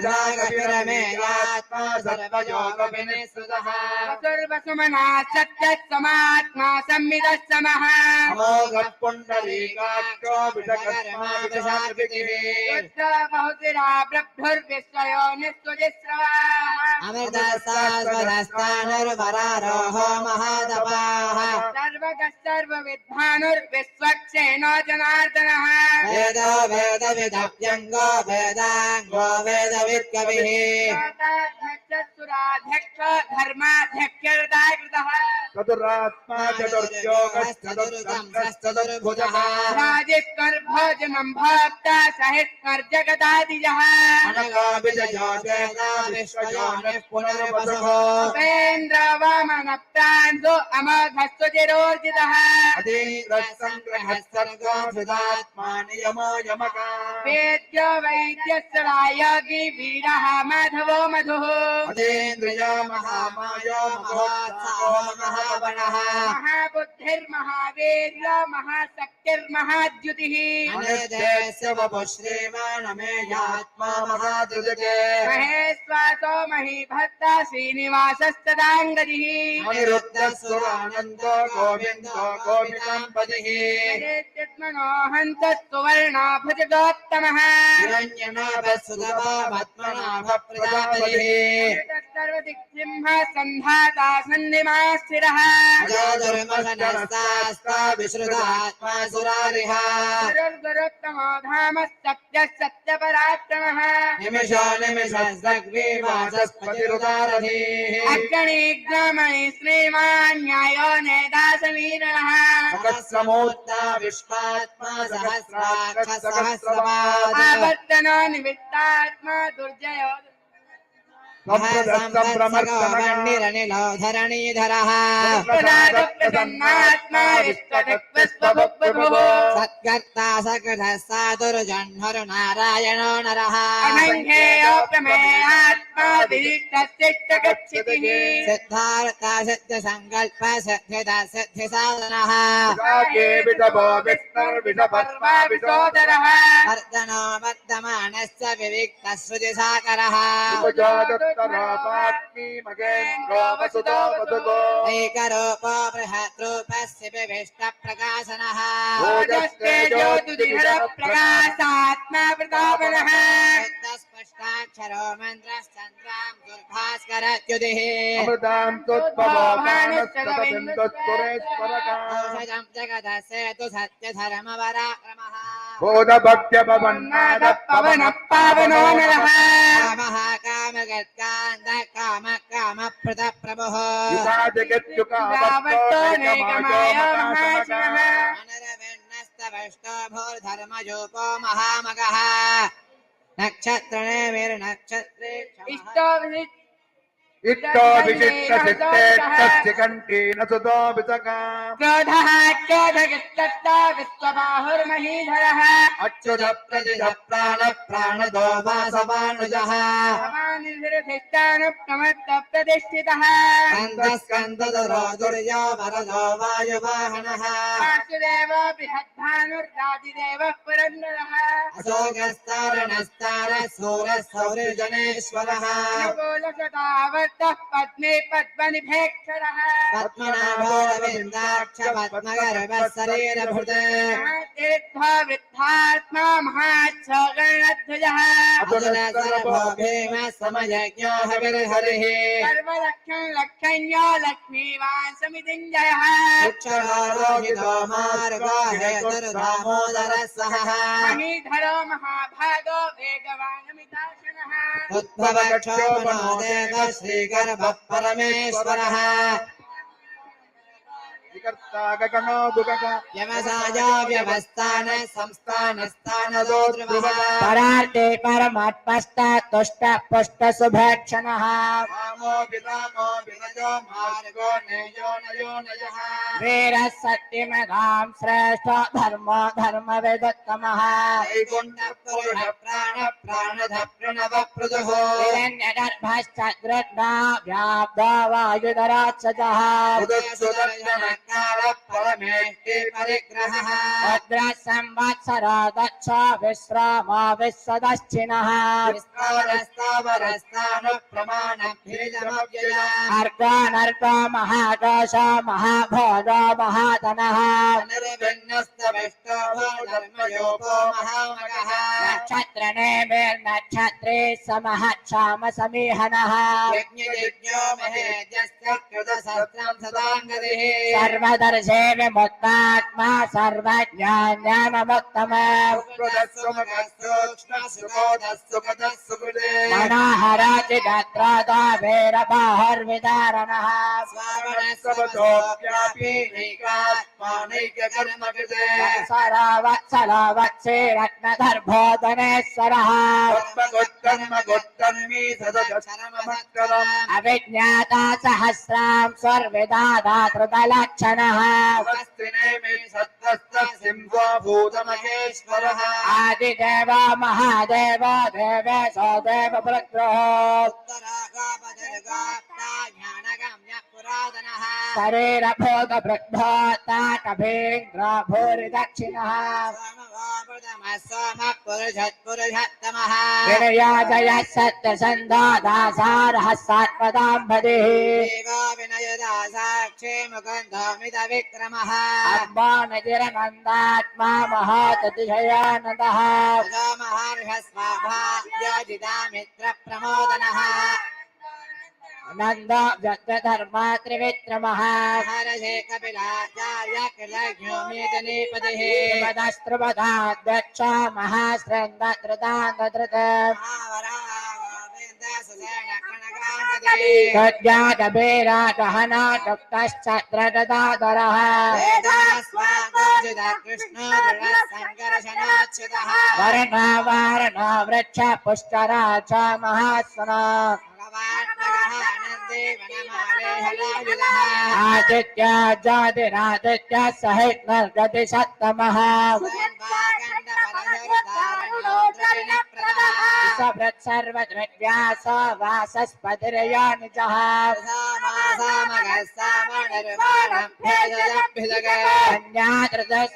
रागविरमेयात्मा सर्वयोग विनिश्रुतः वसुर्वसुमना सत्यः समात्मा संविदः समः अमोघः पुण्डरीकाक्षो विषकर्मा विशाकृतिः बहुतिरा ब्रह्मर्विश्वयो निःस्वजिस्रवाः अमृतस्तास्वदस्तानुर्वरारोहो महातपाः सर्वगः सर्वविद्वानुर्विश्वक्षेणो जनार्दनः वेदो वेदविदव्यङ्गो वेदाङ्गो वेदविद्कविः सुराध्यक्ष धर्माध्यक्षर्दाकृतः चतुरात्मा चतुर्योगश्चतुर्भुजः राजेश्वर्भोजनं भक्ता सहिष्वर्जगदादिजः अनगो विजयो वेदा विश्वयोनिः पुनर्वसुः उपेन्द्र वामन प्रान्तो अमघस्वजिरोर्जितः अधीरसङ्ग्रहः सर्गो धृतात्मा नियमो यमका वेद्य वैद्यस्वरायोगी वीरः माधवो मधुः अधीन्द्रियो महामायो महोत्साहो महावणः महाबुद्धिर्महावीर्य महाशक्तिर्महाद्युतिः अनिर्देश्य वपुः श्रीमानमेयात्मा महादुर्गे महेश्वासो महीभक्ता श्रीनिवासस्तदाङ्गदिः अनिरुद्धः सुरानन्दो गोविन्दो गोपिकाम्पतिः मनोहन्त सुवर्णो भुजगोत्तमः हिरण्यनाभः सुतपावत्मनाभः प्रजापतिः सर्वदिक्सिंह सन्धाता सन्धिमास्थिरः अजाधर्मशनस्तास्ता विश्रुतात्मा सुरारिः गुरुर्गुरुत्तमो धामः सत्यः सत्यपराक्रमः निमिषो निमिषस्रग्विवाचस्पतिरुदारधीः अग्रणीग्रामणि श्रीमान् न्यायो नेदासमीरणः सहस्रमूर्ता विश्वात्मा सहस्राक्ष सहस्रपाद आवर्तनो निमित्तात्मा दुर्जयो संप्रमर्तनिरनिलो धरणीधरः प्रसन्नात्मा विश्वभुः सत्कर्ता सकृतः साधुर्जह्नुर् नारायणो नरः अनङ्घेयो प्रमेयात्मा विशिष्टशिष्टगच्छतिः सिद्धार्था सिद्धसङ्कल्प सिद्धिदा सिद्धिसाधनः विषोदरः वर्धनो वर्धमानस्य विविक्तः श्रुतिसाकरः एकरूपो बृहद्रूपस्य विविष्टप्रकाशनः प्रकाशात्मा प्रतापनः स्पष्टाक्षरो मन्त्रश्चन्द्रां दुर्भास्करच्युतिः औषधं जगदसेतु सत्यधर्मपराक्रमः बोधभक्त्यपवन्नाद पवनः पावनो नरः कामः कामगत्कान्त काम कामप्रदप्रभुः अनरविण्णस्तवष्टो भूर्धर्मजोपो महामगः नक्षत्रणे मेरुनक्षत्रे इष्टो विशिष्टसिद्धेष्टस्य कण्ठेन सुतो विसका क्रोधः क्रोधगिष्टस्ता विश्वबाहुर्महीधरः अच्युत प्रतिज प्राण प्राणदो वासवानुजः प्रतिष्ठितः स्कन्दस्कन्ददरो दुर्यो वरदो वायुवाहनः वासुदेव बृहद्भानुर्राजिदेवः पुरन्दरः अशोकस्तारणस्तार सूरः सौर्यजनेश्वरः पद्मे पद्मनिभेक्षरः पद्मनाभोरविन्दाक्ष पद्मगर्भः शरीरभृत् वृद्धात्मा महाच्छगणध्वजः अतुलसर्वो भीम समयज्ञो हविर्हरिः सर्वलक्षण लक्षण्यो लक्ष्मीवान् समितिञ्जयः अक्षरारोहितो मार्गो हेतुर्दामोदरः सहः महीधरो महाभागो वेगवानमिताशनः उद्भवक्षोभनो देव श्रीगर्भः परमेश्वरः कर्ता गगनो दुगग यमसायो व्यवस्थान संस्थानस्थानदो ध्रुवः परार्थे परमात्मस्तात् तुष्ट पुष्ट शुभक्षणः रामो विनजो मार्गो नेयो नयो नयः वीरः सत्यमेधां श्रेष्ठ धर्म धर्मवेदोत्तमः वैकुण्ठ पुरुष प्राण प्राणध प्रणव प्रदुः हिरण्यगर्भश्च दृढा व्याप्तो वायुधराक्षसः काल परमेष्टि परिग्रहः भद्रः संवत्सरो दक्ष विश्राम विश्वदश्चिनः विस्तावरस्तानुप्रमाणभेदमव्यया अर्धो महादोष महाभोग महाधनः धर्मयोगो महामगः नक्षत्रनेमिर्नक्षत्रे समः क्षाम समीहनः यज्ञो महेजस्य कृतसहस्रं सदाङ्गतिः सर्वदर्शे विमुक्तात्मा सर्वज्ञानमुत्तमः मनोहराति तत्रादावेरबाहुर्विदारणः वत्सला वत्से रत्नगर्भोदनेश्वरः अविज्ञाता सहस्रां स्वर्विदादातृतलक्षणः आदिदेव महादेव देवेशो देवपुत्रो शरीरभोगवृद्धोत्ता कभीन्द्र भूरिदक्षिणः विनयाजय सत्यसन्धा दासारः सात्वदाम्बदिः विक्रमः अम्बानगिरनन्दात्मा महाततिशयानन्दः मित्र प्रमोदनः नन्द व्यक्तधर्म त्रिविक्रमः हरषे कपिलाचार्य कृतज्ञोमेतनेपतिः पदस्त्रुपदाध्यक्ष महाश्रन्धृतान्धृत गद्यागभीरा गहना गुप्तश्चक्रगदाधरः वर्णावारण वृक्ष पुष्करा च महास्वना आदित्य ज्योतिरादित्य सहित निर्गति सप्तमः सर्वद्रव्यास वासस्पतिरया निजः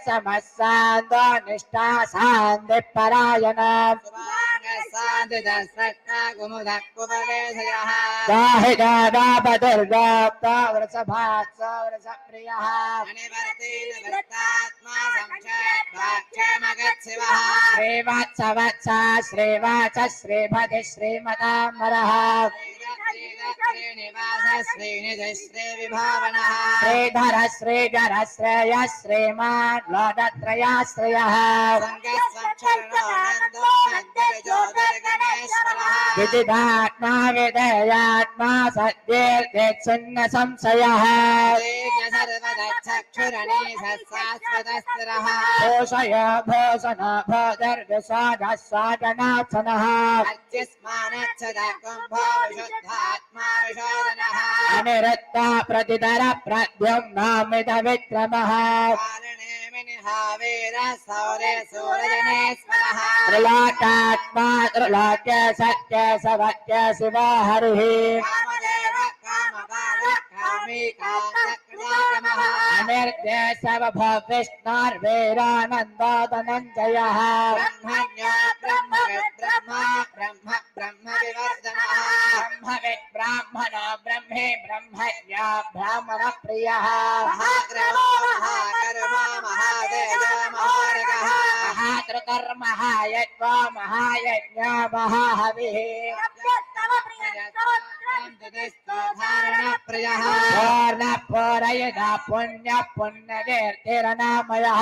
समस्सान्दो निष्ठा शान्तिपरायण दाहिदादापदुर्गाप्ता वृषभात्स वृषप्रियः श्रीवत्सवत्स श्रीवाच श्रीभति श्रीमताम्बरः श्रीधर श्रीधर श्रेय श्रीमान् विदितात्मा विधेयात्मा सद्येर्देत्सुन्न संशयः भूषय भूषण भोदर्विषादः साधनात्सनः अनिरुद्धा प्रतिधर प्रद्युम्नामित विक्रमः त्रिलोकात्मा त्रिलोक्य सत्य सवत्य शिवो हरिः अनिर्देशव विष्णुर्वीरानन्दो धनञ्जयः ब्रह्मविद् ब्राह्मण ब्रह्मे ब्रह्मज्ञा ब्राह्मण प्रियः महाकृतर्महायत्वा महायज्ञ महाहविः पूर्णपूरयदा पुण्य पुण्यकीर्तिरनामयः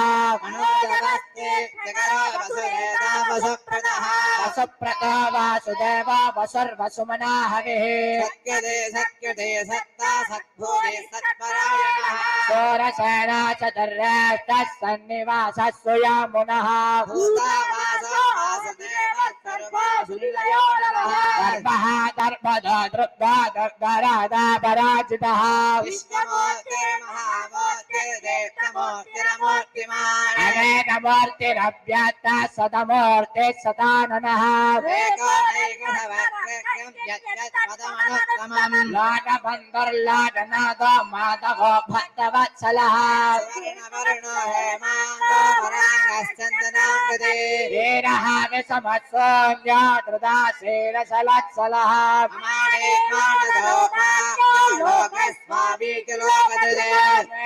वसुप्रतो वासुदेव वसुर्वसुमना हविः सत्यते सत्ता सद्भूते सत्परायणः सोरसेना चतुर्रेष्टः सन्निवासः सुयामुनः भूतावासो वासुदेव सर्वासुनिलयो नमः दर्भः दर्भदो दृग्धा दर्भराधा पराजितः विष्णुमूर्ते महामूर्ते देवमूर्तिरमूर्तिमान् अनेकमूर्तिरव्यात्तः सतमूर्ते सताननः लाडबन्धुर्लाडनाथो माधवो भक्तवत्सलः वीरः विषमत्सोऽन्यादृदासेनसलत्सलः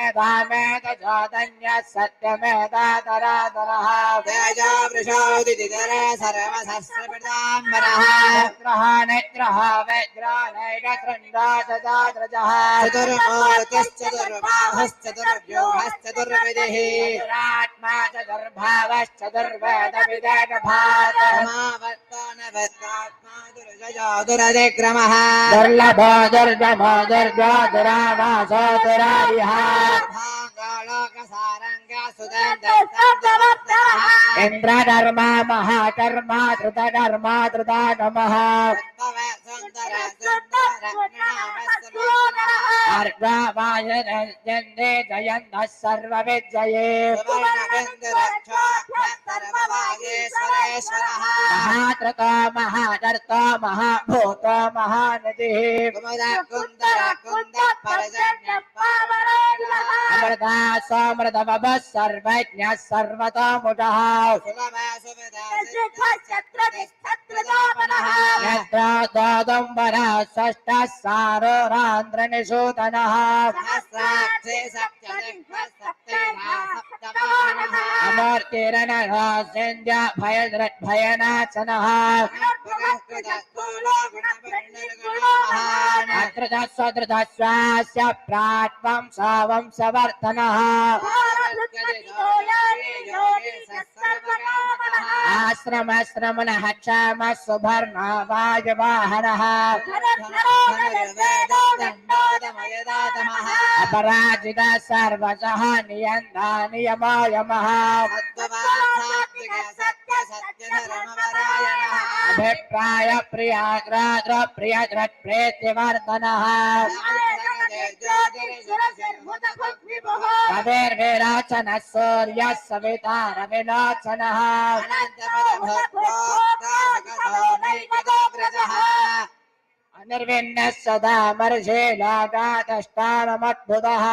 मेधामेधजोदन्यः सत्यमेधाधराधरः तेजो वृषोदितिधरे सर्वसहस्रपिताम्बरः नेत्रः नेत्रः वैद्रानैकशृण्डाददाद्रजः चतुर्मूर्तिश्चतुर्बाहुश्चतुर्व्यूहश्चतुर्विधिः चतुरात्मा चतुर्भावश्चतुर्वेदविदेकभात् दुरधिक्रमः दुर्लभो दुर्गमो दुर्गो दुरावासो दुरारिः इन्द्रधर्मा महाधर्मा धृतधर्मा धृतागमः अर्घवायनन्दे जयन्तः सर्वविजये महात्रतो महादर्तो महाभूतो महानदिः अमृता समृतवः सर्वज्ञः सर्वतोमुखः यद्रादोदम्बरः षष्ठः सारोरान्ध्रनिषूदनः अमूर्तिरनः सिन्ध्य भयनाशनः अधृतस्वधृतस्वास्य प्राट्वं सवर्तनः आश्रमश्रमणः क्षमः सुभर्णः वायुवाहनः अपराजितः सर्वशः नियन्ता नियमायमः अभिप्राय प्रियाग्राद्र प्रियद्रत्प्रेत्यवर्धनः कविर्विराचनः सूर्यः सविता रविलोचनः अनिर्विण्णः सदा मर्षे लागादष्टानमद्भुतः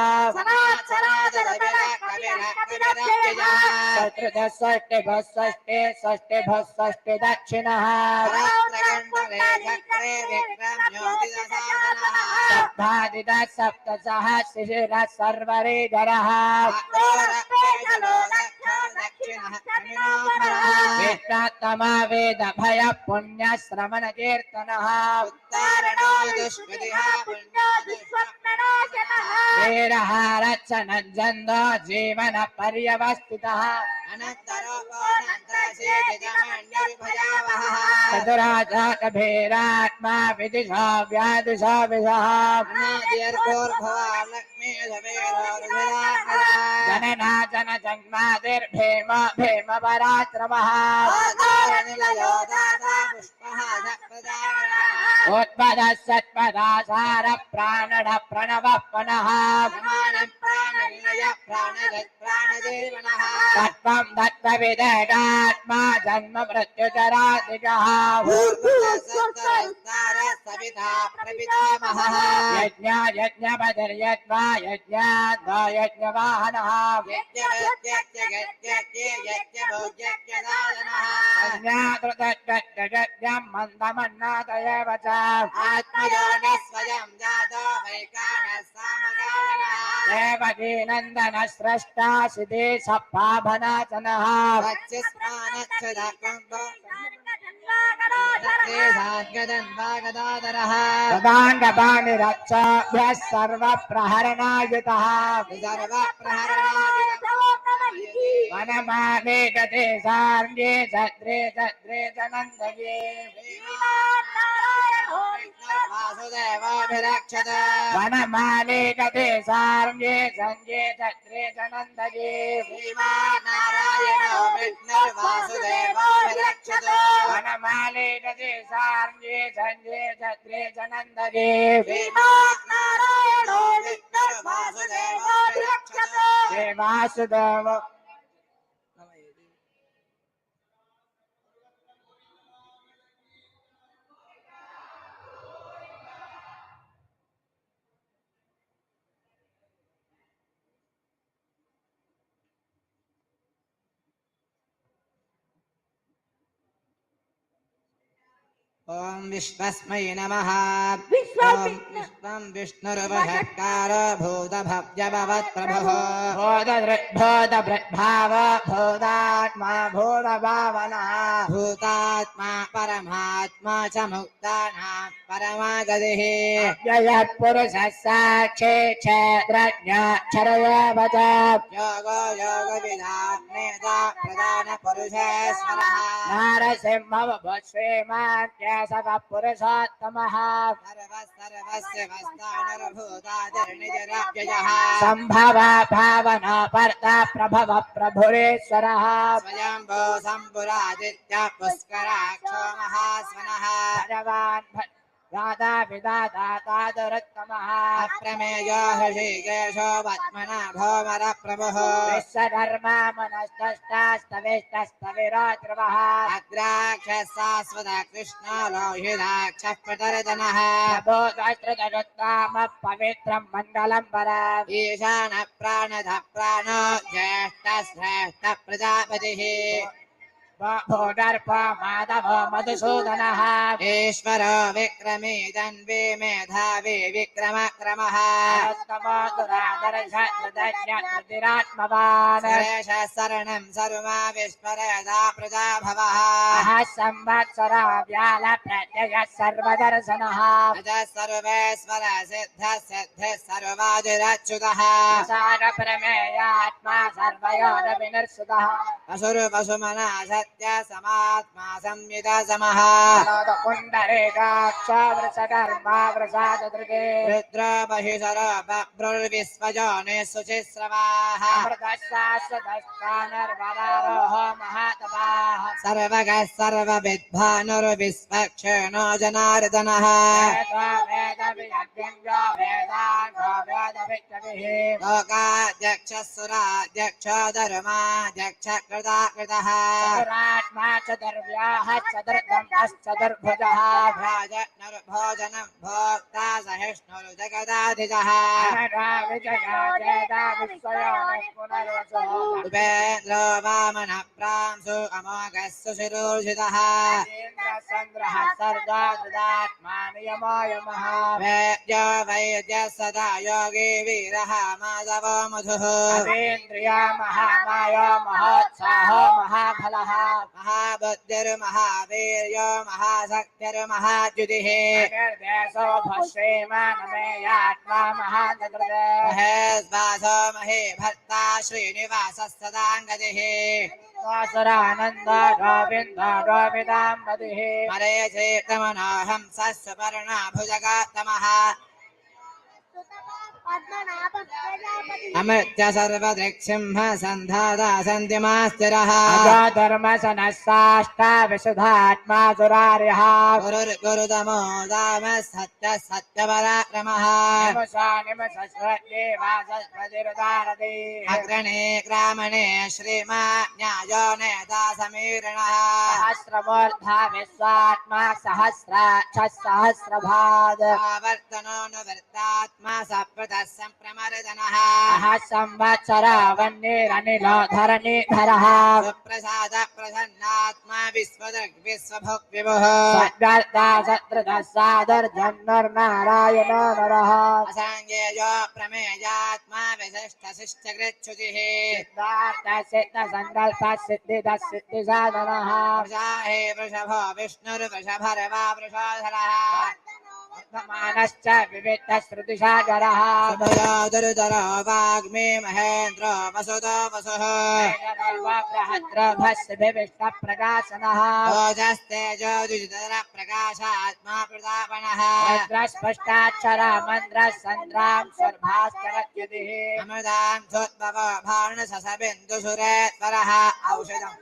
षष्टिः दक्षिणः सप्तादितः सप्तशः शिशिरः सर्वरीधरः वेदात्तमा वेद भय पुण्य श्रवण कीर्तनः वीरः रचनञ्जन्दो जीवन पर्यवस्थितः चतुराजातभीरात्मा विदिशा व्यादिशा विशः जनना जन जन्मादिर्भीम भीम पराक्रमः उत्पदः सत्पदासार प्राणः प्रणवः पुनः तत्त्वं तत्त्वविदेहात्मा जन्म मृत्युजरादिगः यज्ञ यज्ञपतिर्यज्ञा यज्ञाद्वा यज्ञवाहनः यज्ञं मन्दमन्नादयेव च देवकीनन्दन स्रष्टा सिद्धि सप्पाभनाचनः तदाङ्गपाणि रक्षाभ्यः सर्वप्रहरणायुतः वनमाने गते सार्गे सद्रे सद्रे जनन्दये वनमाने गते सार्गे सङ्गे सद्रे जनन्दये वनमाले गते सार्गे सङ्गे सद्रे जनन्दये वासुदेव ॐ विश्वस्मै नमः विश्वं विष्णुर्वषट्कार भूतभव्यभवत्प्रभुः भूतभृद्भाव भूतात्मा भूतभावनः भूतात्मा परमात्मा च मुक्तानां परमागतिः यः पुरुषः साक्षी क्षेत्रज्ञाक्षरयवच योगो योगविदात्मेता प्रधानपुरुषेश्वरः नारसिंहवभुश्रीमान्यसः पुरुषोत्तमः सर्वस्य वस्तानुर्भूतादिर्निजरव्ययः सम्भव भावना पर्ता प्रभव प्रभुरेश्वरः स्वयंभो सम्पुरादित्य पुष्कराक्षो महास्वनः भगवान् दाता विदाता तादुरुत्तमः अप्रमेयो हृषिकेशो वत्मना भौमर प्रभुः विश्वकर्मा मनस्तष्टास्तविष्टस्तविरो ध्रुवः अग्राक्षः शाश्वत कृष्णो लोहिताक्षः प्रतरदनः प्रबोधश्रुतरुत्तामः पवित्रं मण्डलं परम् ईशान प्राणः प्राणो ज्येष्ठः श्रेष्ठः प्रजापतिः भूदर्पो माधवो मधुसूदनः ईश्वरो विक्रमी तन्वी मेधावी विक्रमक्रमः उत्तमो दुरादर्शत्रिरात्मवान् सुरेशः शरणं सर्वा विस्मरेदा प्रजाभवः संवत्सरा व्याल प्रत्ययः सर्वदर्शनः अजः सर्वेश्वर सिद्धः सिद्धिः सर्वादिरच्युतः सारप्रमेयात्मा सर्वयोरविनिर्सुतः असुरपशुमना सत्य समात्मा संयुत समः पुण्डरीकाक्ष वृषकर्मा वृषादृगे रुद्रमहिषर बभ्रुर्विश्वजोनिः शुचिस्रवाः अमृतशाश्वतस्तानर्वरारोह महातपाः सर्वगः सर्वविद्भानुर्विश्वक्षेणो जनार्दनः लोकाध्यक्षः सुराध्यक्ष धर्माध्यक्ष कृताकृतः चतुरात्मा चतुर्व्याः चतुर्दन्तश्चतुर्भुजः भोजनं भोक्ता सहिष्णुर्जगदाधिजः उपेन्द्रो वामनः प्रांशु अमोघः सुशिरोषितः वेद्यो वैद्यः सदा योगी वीरः माधवो मधुः इन्द्रिया महामायो महोत्साहो महाफलः महाबुद्धिर्महावीर्यो महाशक्तिर्महाद्युतिः निर्देशो भस्येमानमेयात्मा महाजगृते महेश्वासो महे भर्ता श्रीनिवासः सदाङ्गतिः वासुरानन्द गोविन्द गोविदाम्बतिः मरे चेतमनोऽहं सस्वपर्णा भुजगात्तमः अमृत्य सर्वदृक्सिंह सन्धाता सन्तिमास्तिरः धर्मसनः साष्टा विशुद्धात्मा सुरार्यः गुरुर्गुरुतमो दामः सत्यः सत्यपराक्रमः अग्रणे ग्रामणे श्रीमान्यायो नेता समीरणः सहस्रमूर्धा विश्वात्मा सहस्राक्षः सहस्रभाद् आवर्तनो नु वृत्तात्मा सप्रत संप्रमर्दनः संवत्सरा वह्निरनिलो धरणीधरः सुप्रसाद प्रसन्नात्मा विश्वभुक् विभुः सद्गर्ता सत्रतः सादर्जन्नर्नारायण नरः असाङ्गेयो प्रमेयात्मा विशिष्टशिष्टकृच्छुतिः सिद्धार्थसिद्धसङ्कल्पः सिद्धिदः वृषाहे वृषभो विष्णुर्वृषभर्वा वृषोधरः वर्धमानश्च विविधश्रुतिसागरः सुभयो दुर्धरो वाग्मे महेन्द्रो वसुतो वसुः प्रकाशनः ओजस्तेजो द्विजधर प्रकाशात्मा प्रतापनः स्पष्टाक्षर मन्द्र सन्द्रां सर्भास्करद्युतिः अमृतां सोद्भवो भानुससबिन्दुसुरेश्वरः औषधम्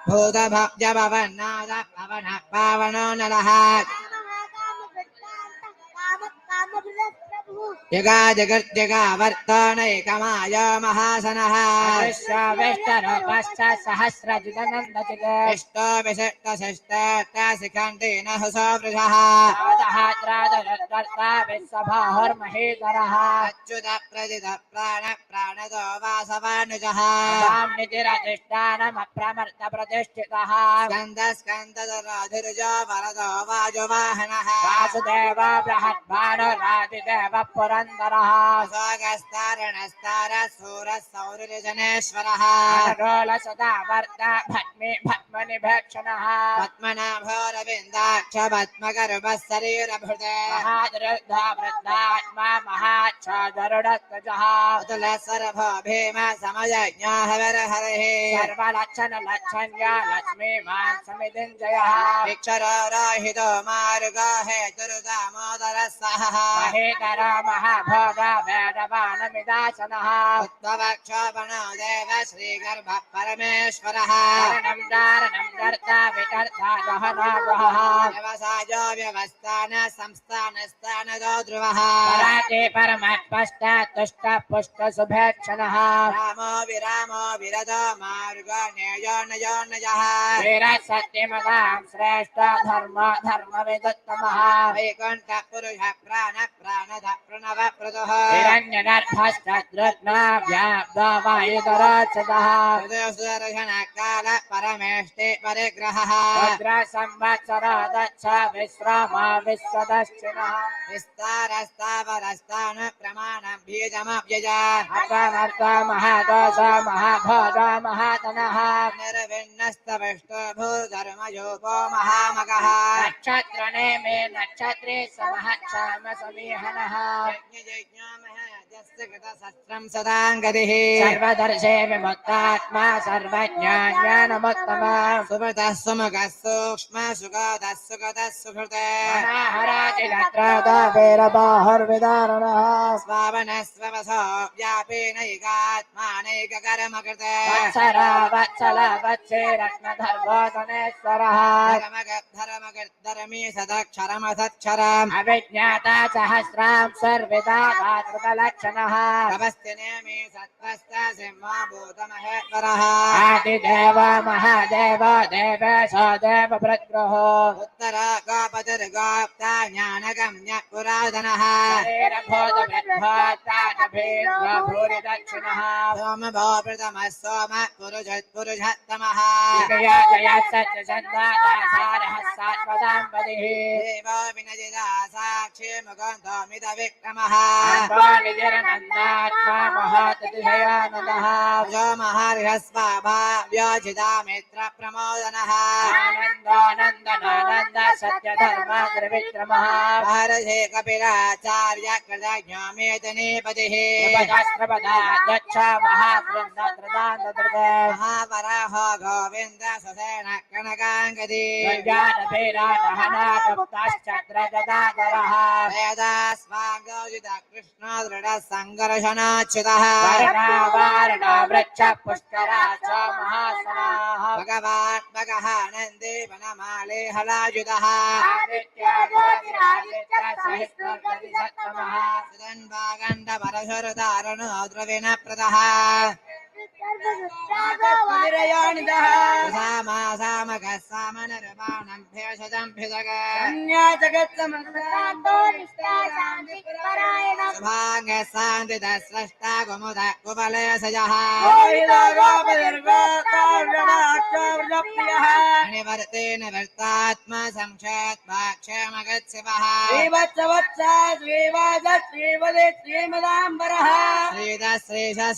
भूतभव्यभवन्नाद पवनः पावनो नरः जगा जगर्जगावर्तनैकमाय महासनः विष्टरूपश्च सहस्रजितनन्दचित् विष्टो विशिष्टशिष्टेन हुसोवृषः विश्वबाहुर्महेधरः अच्युत प्रजित प्राणदो वासवानुजः निधिरधिष्ठानमप्रमर्तप्रतिष्ठितः स्कन्दधराधिर्जो वरदो वाजुवाहनः वासुदेव बृहद्भानुरादिदेव पुरन्दरः स्वगस्तारणस्तार सूरः सौरजनेश्वरः सदा भद्मनिभक्षणः पद्मनाभोरविन्दाक्ष पद्मगर्भः शरीरभृते महादृद्धा वृद्धात्मा महाच्छादरुडत्वजः अतुलसर्भो भीम समयज्ञो हविर्हरिः सर्वलक्षणलक्षण्या लक्ष्मीमान् समितिञ्जयः विक्षरोहितो मार्गो हेतुर्दामोदरः सहः महेतर महाभोग वेदवानमिदासनः उत्तवक्षोपणो देव श्रीगर्भः परमेश्वरः शरणं दारणं कर्ता विकर्ता गहना गहः व्यवसायो व्यवस्थान संस्थानस्थानदो ध्रुवः पराते परमत्पष्ट तुष्ट पुष्ट शुभेक्षणः रामो विरदो मार्गो नेयो नयो नयः वीर सत्यमतां श्रेष्ठ धर्मविदुत्तमः वैकुण्ठ पुरुष प्राणध प्रणव प्रदुः हिरण्यगर्भश्च द्रुत्नाभ्याब्दवायुधरोचतः सुदर्शन काल परमेष्टि परिग्रहः संवत्सरो दच्छ विश्रामा विश्वदश्चिनः विस्तारस्तावरस्तान प्रमाणं बीजमव्यय अपमर्थ महादोष महाभोग महातनः निर्विण्णस्तविष्टो भूधर्मयोगो महामगः नक्षत्रनेमे नक्षत्रे समहक्षाम समीहनः यज्ञ कृतशस्त्रं सदाङ्गतिः सर्वदर्शे विमुक्तात्मा सर्वज्ञानमुत्तमः सुमतः सुमुखः सूक्ष्म सुगतः सुगतः सुहृते वीरबाहुर्विदारणः स्वावनः स्ववसो व्यापेनैकात्मानैककर्मकृते वत्सल वत्से रत्नधर्मोदनेश्वरः धर्मगर्धर्मी सदक्षरमसक्षरम् अविज्ञाता सहस्रां सर्विदात्मलक्षणः तपस्तिनेमि सत्त्वस्त सिंहा भूतमहेश्वरः आदिदेव महादेव देवेश देव प्रद्रोहो उत्तर गोपतिर्गोप्ता ज्ञानगम्य पुरातनः भूरि दक्षिणः सोमभो प्रथमः सोम पुरुषोत्तमः जया जया सत्यसन्धातासारः सात्वदाम्बदिः देवो विनजिता साक्षी मुकुन्दोमित विक्रमः निजरनन्दात्मा महातिशयानन्दः जो महर्षस्वभाव्योचिता मित्र प्रमोदनः आनन्दानन्दनानन्द सत्यधर्म त्रिविक्रमः महर्षि कपिलाचार्य कृतज्ञामेतनीपतिः दक्ष महावृन्द महावराहो गोविन्द सुसेन कनकाङ्गदी गुप्ताश्चक्रजदाधरः वेदास्वाङ्गोजित कृष्ण दृढ सङ्घर्षणाच्युतः वृक्ष पुष्करा च महासनाः भगवान् भगः नन्दे वनमाले हलायुधः सुदन्वागण्ड परशुरधारणो द्रविण प्रदः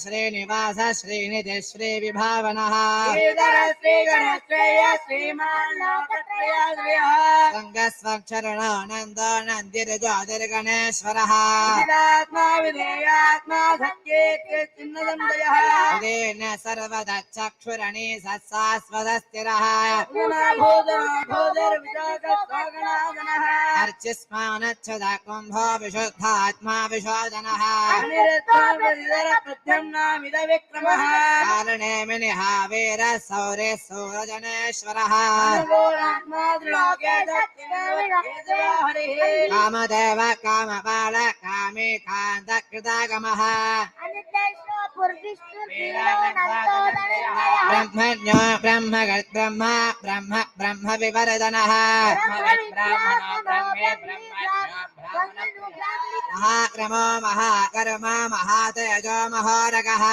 श्रीनिवास श्रीनिधि श्री विभावनः संगस्वक्षरणानन्दो नन्दिर्जोतिर्गणेश्वरः सर्वदा चक्षुरणी सत्सास्वदस्थिरः अर्चिस्मानच्छदा कुम्भो विशुद्धात्मा विशोदनः कारणे मिनिहावीर सौरे सौरजनेश्वरः कामदेव कामबाल कामी कान्त कृतागमः ब्रह्मज्ञो ब्रह्मगत् ब्रह्म ब्रह्म ब्रह्म विवरदनः महाक्रमो महाकर्म महातेजो महोरगः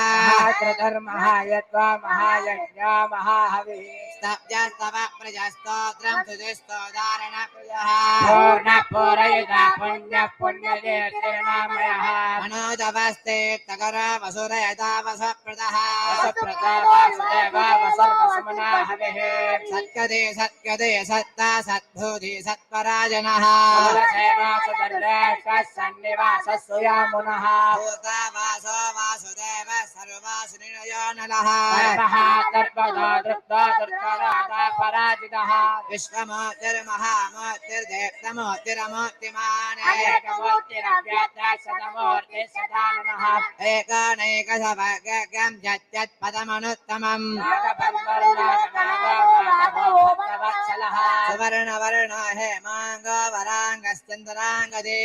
महायत्वा महायज्ञ महाहविः स्तव्यस्तव प्रजस्तोत्रं सुजिस्तोदारण प्रियः पूर्णपूरयुधा पुण्य पुण्यतीर्थेनामयः मनोजवस्ते तकर वसुरयता वसप्रदः वसप्रदा वासुदेव वसर्वसमना हविः सत्कदे सत्कदे सत्ता सद्भूति सत्पराजनः सन्निवास सुयामुनः भूता वासो वासुदेव सर्वासुनिनयो नलः दर्पदा दृप्ता दृप्तराधा पराजितः विश्वमूर्तिर्महामूर्तिर्देवमूर्तिरमूर्तिमान् एकमूर्तिरव्यक्तः सदमूर्तिः सदाननः एकनैकसभगं यत्पदमनुत्तमम् सुवर्णवर्ण हेमाङ्गो वराङ्गश्चन्द्राङ्गदे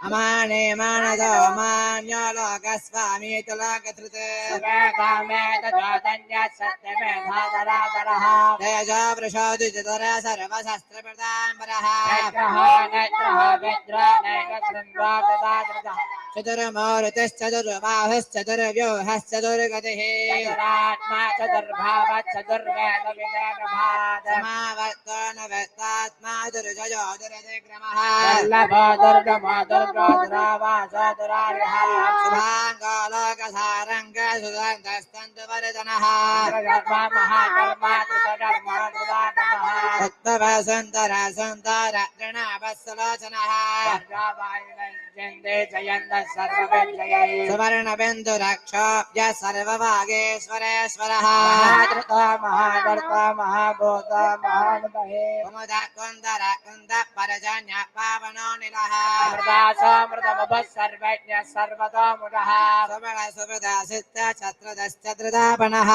अमाने मानदो मान्यो लोकस्वामी तुलोकधृत् तेजो वृषोदितर सर्वशस्त्रप्रदाम्बरः चतुर्मूर्तिश्चतुर्बाहुश्चतुर्व्यूहश्चतुर्गतिः समावर्तो न वर्तात्मा दुर्जयो दुरतिक्रमः शुभाङ्गोलोकसारङ्ग सुगन्धस्तन्तुवरदनः उत्तम सुन्दर सुन्दर तृणाभस्सलोचनः सुवर्णबिन्दुरक्षोभ्य सर्वभागेश्वरेश्वरः महाभूत महानुभवे कुमुद कुन्दर कुन्द परजन्य पावनो निलः सर्वज्ञ सर्वतोमुदः सुबल सुबदा सिद्ध छत्रदश्चत्रदापनः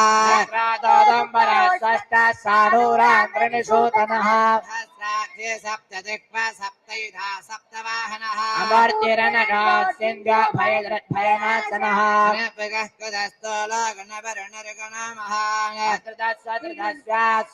षष्ठ सानूरान्त्रिनिषूतनः सहस्राक्षे सप्तदिक्प सप्तयुधा सप्तवाहनः अमर्तिरनघा सिन्ध्य भयनाशनः गणपगः कुदस्थोलगणवरुणर्गणो महान्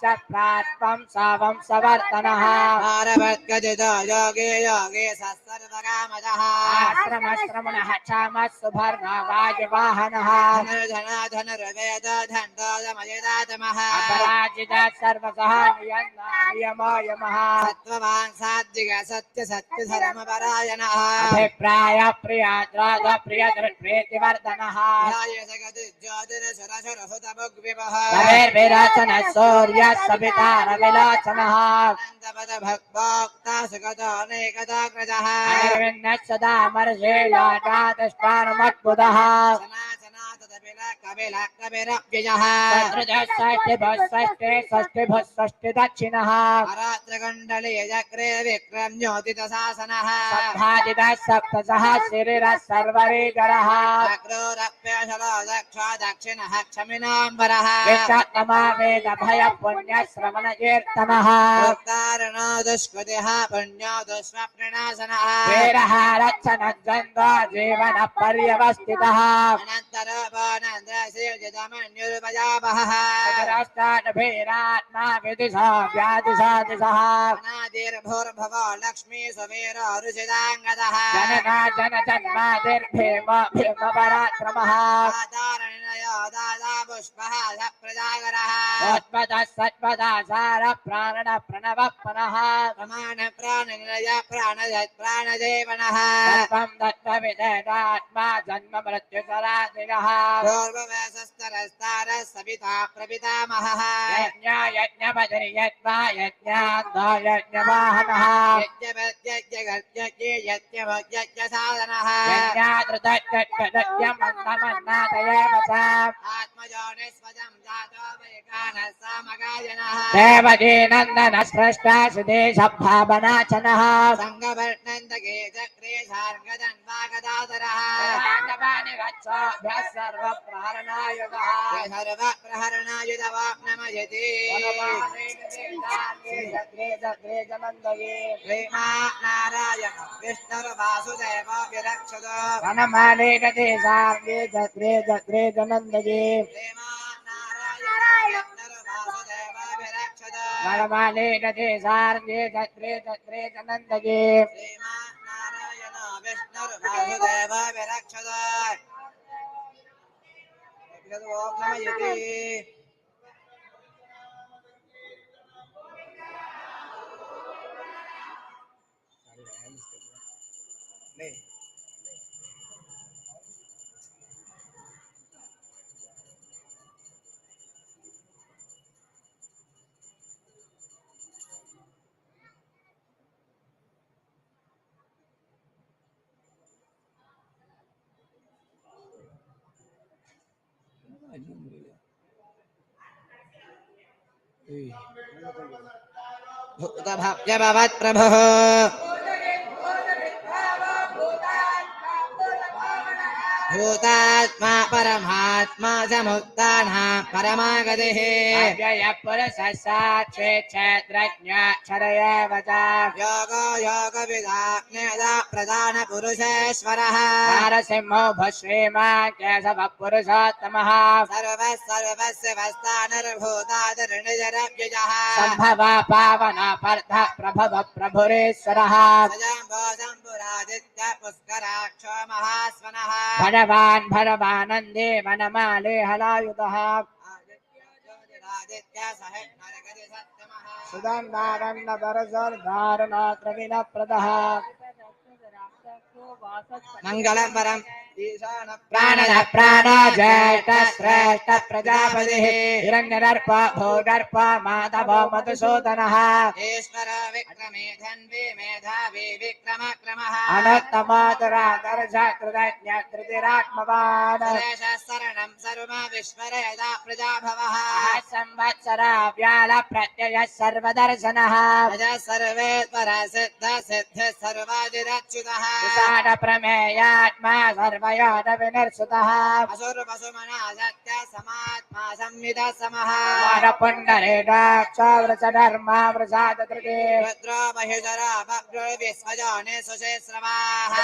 सप्रात्मं सावं सवर्तनः भारवत्कदितो योगे योगे सर्वकामदः आश्रमश्रमणः क्षामः सुभर्णो वायुवाहनः धनुर्धनो धनुर्वेद धण्डोदमयदातमः अपराजितः सर्वसः नियमो यमः सत्त्ववान् सात्विक सत्य सत्य धर्मपरायणः अभिप्राय प्रियाद्राद प्रियदृप्रीतिवर्धनः ज्योतिर्सुरसुरहुतमुग्विवः विराचनः सूर्यः सवितार विलोचनः आनन्दपद भक्भोक्ता सुगतो अनेकदाग्रजः अनिर्विण्णः सदा मर्षेयादातिष्ठानमद्भुतः षष्टि दक्षिणः अरात्रकण्डले चक्रे विक्रम ज्योतिषशासनः सम्भाजितः सप्तशः शरीरः सर्वरीकरः अक्रूरप्यशलो दक्षो दक्षिणः क्षमिनाम्बरः विश्वतमा वेद भय पुण्य श्रवण कीर्तनः उत्तारणो दुष्कृतिः पुण्यो दुष्मप्रणाशनः वीरः रक्षण द्वन्द्व जीवन पर्यवस्थितः अनन्तरपानन्द्रशीर्जितमन्युर्पजापहः राष्ट्रात्मा विदिशा व्यादिशादिशः अनादिर्भूर्भवो लक्ष्मी सुवीरो ऋषिदाङ्गदः जनना जन जन्मादिर्भीम भीम पराक्रमः दातारणयो दादा पुष्पः सप्रजागरः उत्पदः सत्पदा सार प्राण प्रणव पुनः प्रमाण प्राणनिलय प्राणजत् प्राणदेवनः तत्त्वं तत्त्वविदेहात्मा जन्म मृत्युजरादिगः पूर्ववयसस्तरस्तारः सविता प्रपितामहः यज्ञ यज्ञपतिर्यज्ञा यज्ञान्तो यज्ञवाहनः यज्ञपत्यज्ञगर्जज्ञे यज्ञभज्ञसाधनः यज्ञादृतज्ञमन्नमन्नादयेव च आत्मजोनिस्वजं जातो वैकानः सामगायनः देवकी नन्दन स्रष्टा सुदेशभावनाचनः सङ्गवर्णन्दके चक्रे शार्गदन्वागदाधरः सर्वप्रहरणायुगः सर्वप्रहरणायुधवाप्नमयति नारायण विष्णुर्वासुदेव विरक्षत वनमाले गते सार्गे जग्रे जग्रे जनन्दगे वनमाले गते सार्गे जग्रे जग्रे जनन्दगे नारायण विष्णुर्वासुदेव विरक्षत नमयति भूतभव्यभवत्प्रभुः भूतात्मा परमात्मा समुत्थानः परमागतिः पुरुषः साक्षी क्षेत्रज्ञाक्षरयेव च योगो योगविदाज्ञेयः प्रधानपुरुषेश्वरः नारसिंहो भस्रीमान् केशवः पुरुषोत्तमः सर्वस्य वस्तानिर्भूतादिर्निजरव्यजः सम्भवः पावनः पार्थः प्रभवः प्रभुरेश्वरः स्वयम्भो शम्भुरादित्य पुष्कराक्षो महास्वनः भगवान् भगवानन्दे वनमाले हलायुधः सुदन्दारन्न परसर्धारणात्रविनप्रदः मङ्गलं परम् प्राणः प्राणो ज्येष्ठ श्रेष्ठ प्रजापतिः हिरण्यदर्प भूदर्प माधवो मधुसूदनः ईश्वर विक्रमे धन्वी मेधावी विक्रमक्रमः अनुत्तमोदरादर्श कृतज्ञ कृतिरात्मवान् सुरेशः शरणं सर्व विश्वरेदा प्रजाभवः संवत्सरा व्याल प्रत्यय सर्वदर्शनः सर्वे परसिद्ध सिद्ध सर्वादिरच्युतः विषाद प्रमेयात्मा सर्वयोद विनिर्सुतः असुरपशुमना सत्य समात्मा संविदः समः पुण्डरे दाक्ष वृषधर्मा वृषाद धृते रुद्रो महिधरा बभ्रो विश्वजाने सुशेश्रवाः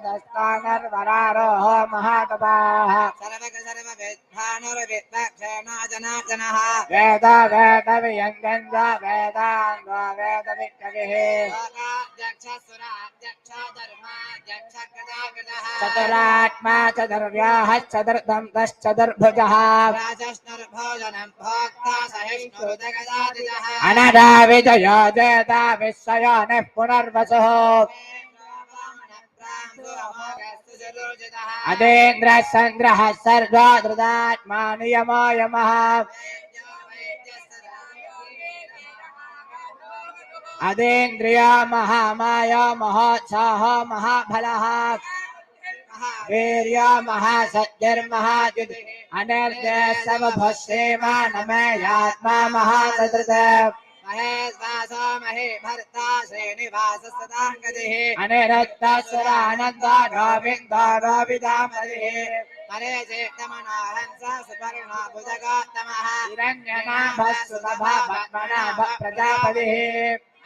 दस्तानर्वरारोह महातपाः सर्वविद्भानुर्विद्वक्षेणो जनार्दनः वेद वेद वियङ्गञ्ज वेदाङ्ग वेद विकविः चतुरात्मा चतुर्व्याः चतुर्दन्तश्चतुर्भुजः अनदा विजयो जयता विश्वयोनिः पुनर्वसुः अदेन्द्रः सन्द्रः सर्गो धृतात्मा नियमो यमः अदेन्द्रियो महामाया महोत्साहो महाफलः वीर्यो महासत्यर्महाजुति अनिर्दे समभस्येमा नमयात्मा महासदृत महेश्वासो महे भर्ता श्रीनिवास सदाङ्गतिः अनिरुद्धसुरानन्दो गोविन्दो गोविदामतिः हरे चेतमनोहंस सुपर्णो भुजगोत्तमः हिरण्यनाभस्सुलभा पद्मनाभ प्रजापतिः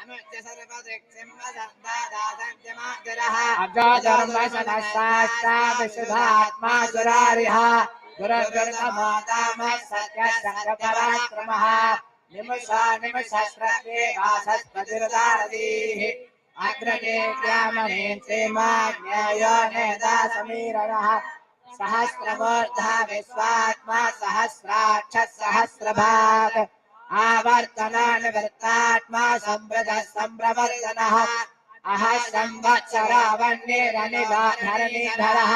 अमुच्य सर्वदिक्सिंहसन्दादासञ्जमागरः अजोधर्मसनसाष्टा विशुद्धात्मा सुरारिः गुरुर्गुरुतमोदामः सत्यसङ्गपराक्रमः निमिषा निमिषस्रवे वासस्पतिरुदारदीः अग्रजे ग्रामणे श्रीमाज्ञायो नेदा समीरणः सहस्रमूर्धा विश्वात्मा सहस्राक्षः सहस्रभाग आवर्तनानुवर्तात्मा संवृतः संप्रवर्तनः अह संवत्सरावन्येरनिधरणीधरः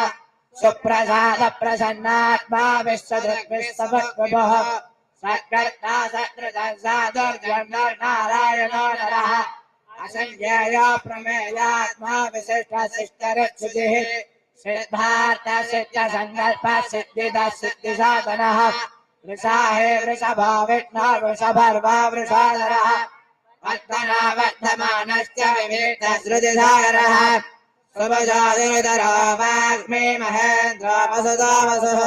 सुप्रसाद प्रसन्नात्मा विश्वदृग्विश्वभुः सत्कर्ता सत्कृतः साधुर्जन्मर्नारायणो नरः असंज्ञेयो प्रमेयात्मा विशिष्टशिष्टरुचिः सिद्धार्थ सिद्धसङ्कल्प सिद्धिदः सिद्धिसाधनः वृषाहे वृषभो विष्णो वृषभर्वा वृषाधरः वर्धना वर्धमानश्च विवेकश्रुतिसागरः सुभजादिरुदरो वाग्मे महेन्द्रो वसुतो वसुः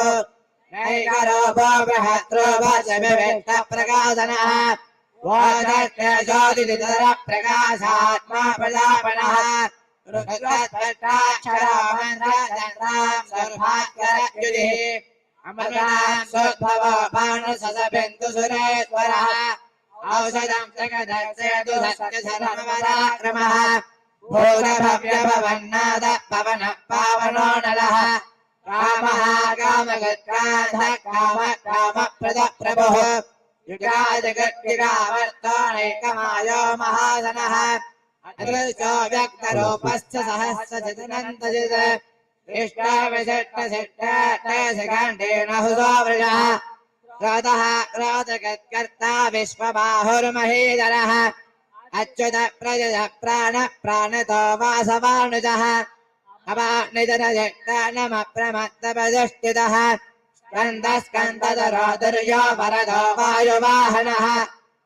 नैकरोपो बृहद्रूपो च विविक्तप्रकाशनः वोदस्य ज्योतिरितरप्रकाशात्मा प्रजापनः रुद्रस्पष्टाक्षरो मन्त्रचन्द्रां सर्वाक्षरयुधिः अमृतां सुद्भवो भानुससबिन्दुसुरेश्वरः औषधं जगदक्षेतु सत्यधर्मपराक्रमः भूतभव्यभवन्नाद पवनः पावनो नलः कामः कामगत्कान्धः कामप्रदप्रभुः युगाजगद्युगावर्तनैकमायो महासनः अदृशो व्यक्तरूपश्च सहस्रचिदनन्तजित् इष्टविशिष्टसिष्टेन हुसोवृषः क्रोधः क्रोधगत्कर्ता विश्वबाहुर्महीधरः अच्युत प्रजः प्राणतो वासवानुजः अवानिधनजिष्टानमप्रमत्तपदुष्टितः स्कन्दस्कन्दधरो दुर्यो वरदो वायुवाहनः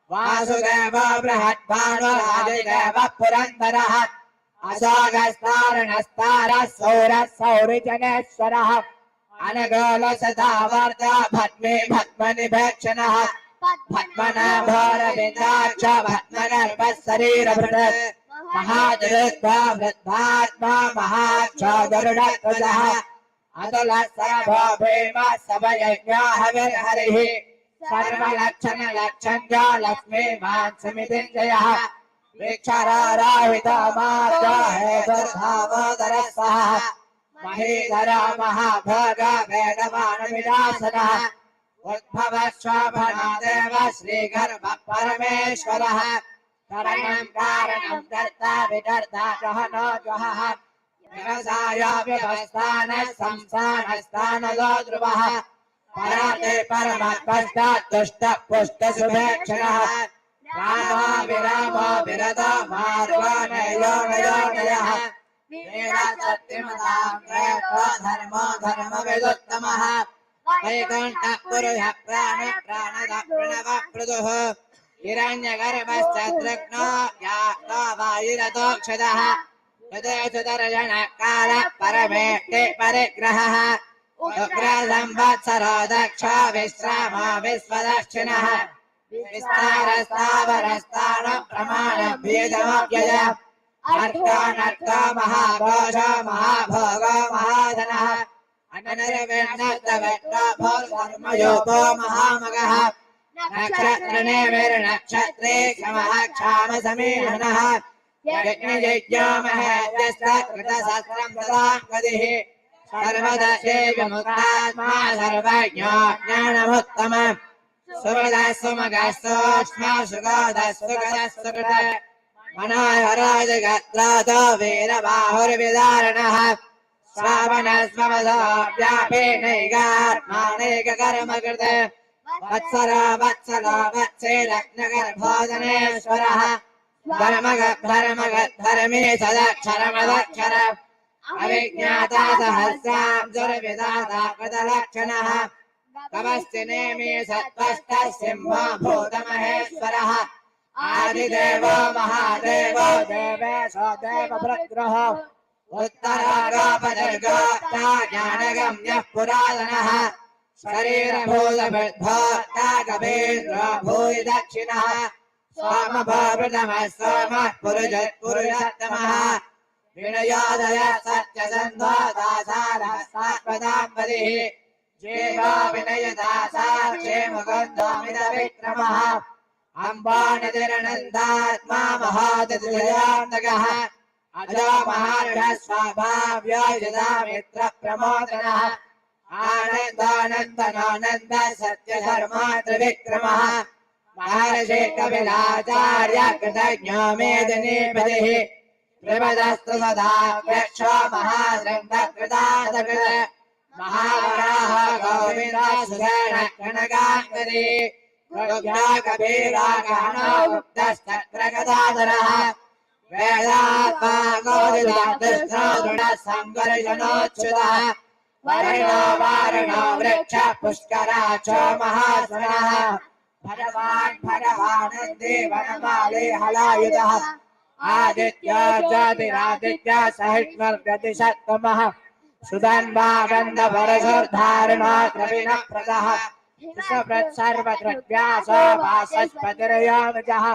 वासुदेवो बृहद्भानुरादिदेव पुरन्दरः अशोकस्तारणस्तारः सौरः सौरिजनेश्वरः अनुगोलसदावर्त भद्मे भद्मनिभेक्षणः पद्मनाभोरविन्दाक्ष भद्मगर्भः शरीरभृत् महादृग्धा वृद्धात्मा महाक्षो गरुडध्वजः अतुलसरभो भीमः सभयज्ञो हविर्हरिः सर्वलक्षणलक्षण्यो लक्ष्मीवान् समितिञ्जयः वृक्षराराहितो मार्गो हेतुर्धामोदरः सः महीधरो महाभोग वेदवानविनाशनः उद्भवः शोभनो देव श्रीगर्भः परमेश्वरः करणं कारणं कर्ता विकर्ता गहनो गहः व्यवसायो व्यवस्थानः संस्थानस्थानदो ध्रुवः पराते परमपश्चात् तुष्टः पुष्टशुभेक्षणः रामो विरामो विरतो मार्गो नयो नयो नयः वेदासत्यमतां प्रेतो धर्मो धर्मविदुत्तमः वैकुण्ठः पुरुषः प्राणदः प्रणवप्रदुः हिरण्यगर्भश्चतृघ्नो यातो वायुरतोक्षदः सुदर्शनकालः परमेष्टि परिग्रहः उग्रसंवत्सरो दक्ष विश्रामो विश्वदक्षिणः विस्तारस्तावरस्तान प्रमाणभेदमव्यय अर्कानर्का महाघोष महाभोगो महाधनः अननिर्विण्णद्वट्टभोर्धर्मयोगो महामगः नक्षत्रनिर्विर्नक्षत्रे क्षमः क्षामसमीहनः यज्ञयज्ञो महेद्यस्तकृतसहस्रं सदाङ्गतिः सर्वदशेविमुक्तात्मा सर्वज्ञो ज्ञानमुत्तमम् सुहृदः सुमगः सूक्ष्मः सुगोधः सुगतः सुकृत मनोहराजगत्रातो वीरबाहुर्विदारणः श्रावणस्वमसो व्यापेनैकात्मानैककर्मकृत वत्सरो वत्सलो वत्सेलग्नगर्भोदनेश्वरः धर्मगद्धर्मे सदक्षरमदक्षर अविज्ञाता सहस्रां दुर्विधाता कृतलक्षणः तमस्ति नेमि सत्त्वस्तः सिंहो भूतमहेश्वरः आदिदेवो महादेवो देवेशो देवभृद्रः उत्तरारोपदर्गोक्ता ज्ञानगम्यः पुरातनः शरीरभूतभृद्भोक्ता कवीन्द्रो भूरि दक्षिणः सोमभूभृतमः सोमः पुरुषत्तमः विनयोदय सत्यसन्धोदासारः सात्वताम्बरिः जीवो विनयदासाक्षे मुकुन्दोमिदविक्रमः अम्बानतिरनन्दात्मा महातिथिजयान्तकः अजो महार्षः स्वाभाव्यो यदा मित्रप्रमोदनः आनन्दानन्दनानन्द सत्यधर्मा त्रिविक्रमः महर्षि कपिलाचार्य कृतज्ञो मेदिनीपतिः त्रिपदस्तु सदाक्षो महासृङ्गकृतादकृत महावराह गोविन्दसुसेन कनकाङ्गरी रुद्रा कबीरागहनो गुप्तस्तत्रगदाधरः वेदात्मा गोविदाकृष्णो दृढः सङ्गर्षणोच्युतः वर्णो वारणो वृक्ष पुष्कराचो महासुरः भगवानन्दे वनमाले हलायुधः आदित्यो ज्योतिरादित्य सहिष्णुर्गतिशतमः सुधन्वा गन्धपरशुर्धारणो द्रविणप्रदः सर्वद्रव्यासो वासस्पतिर्योनिजः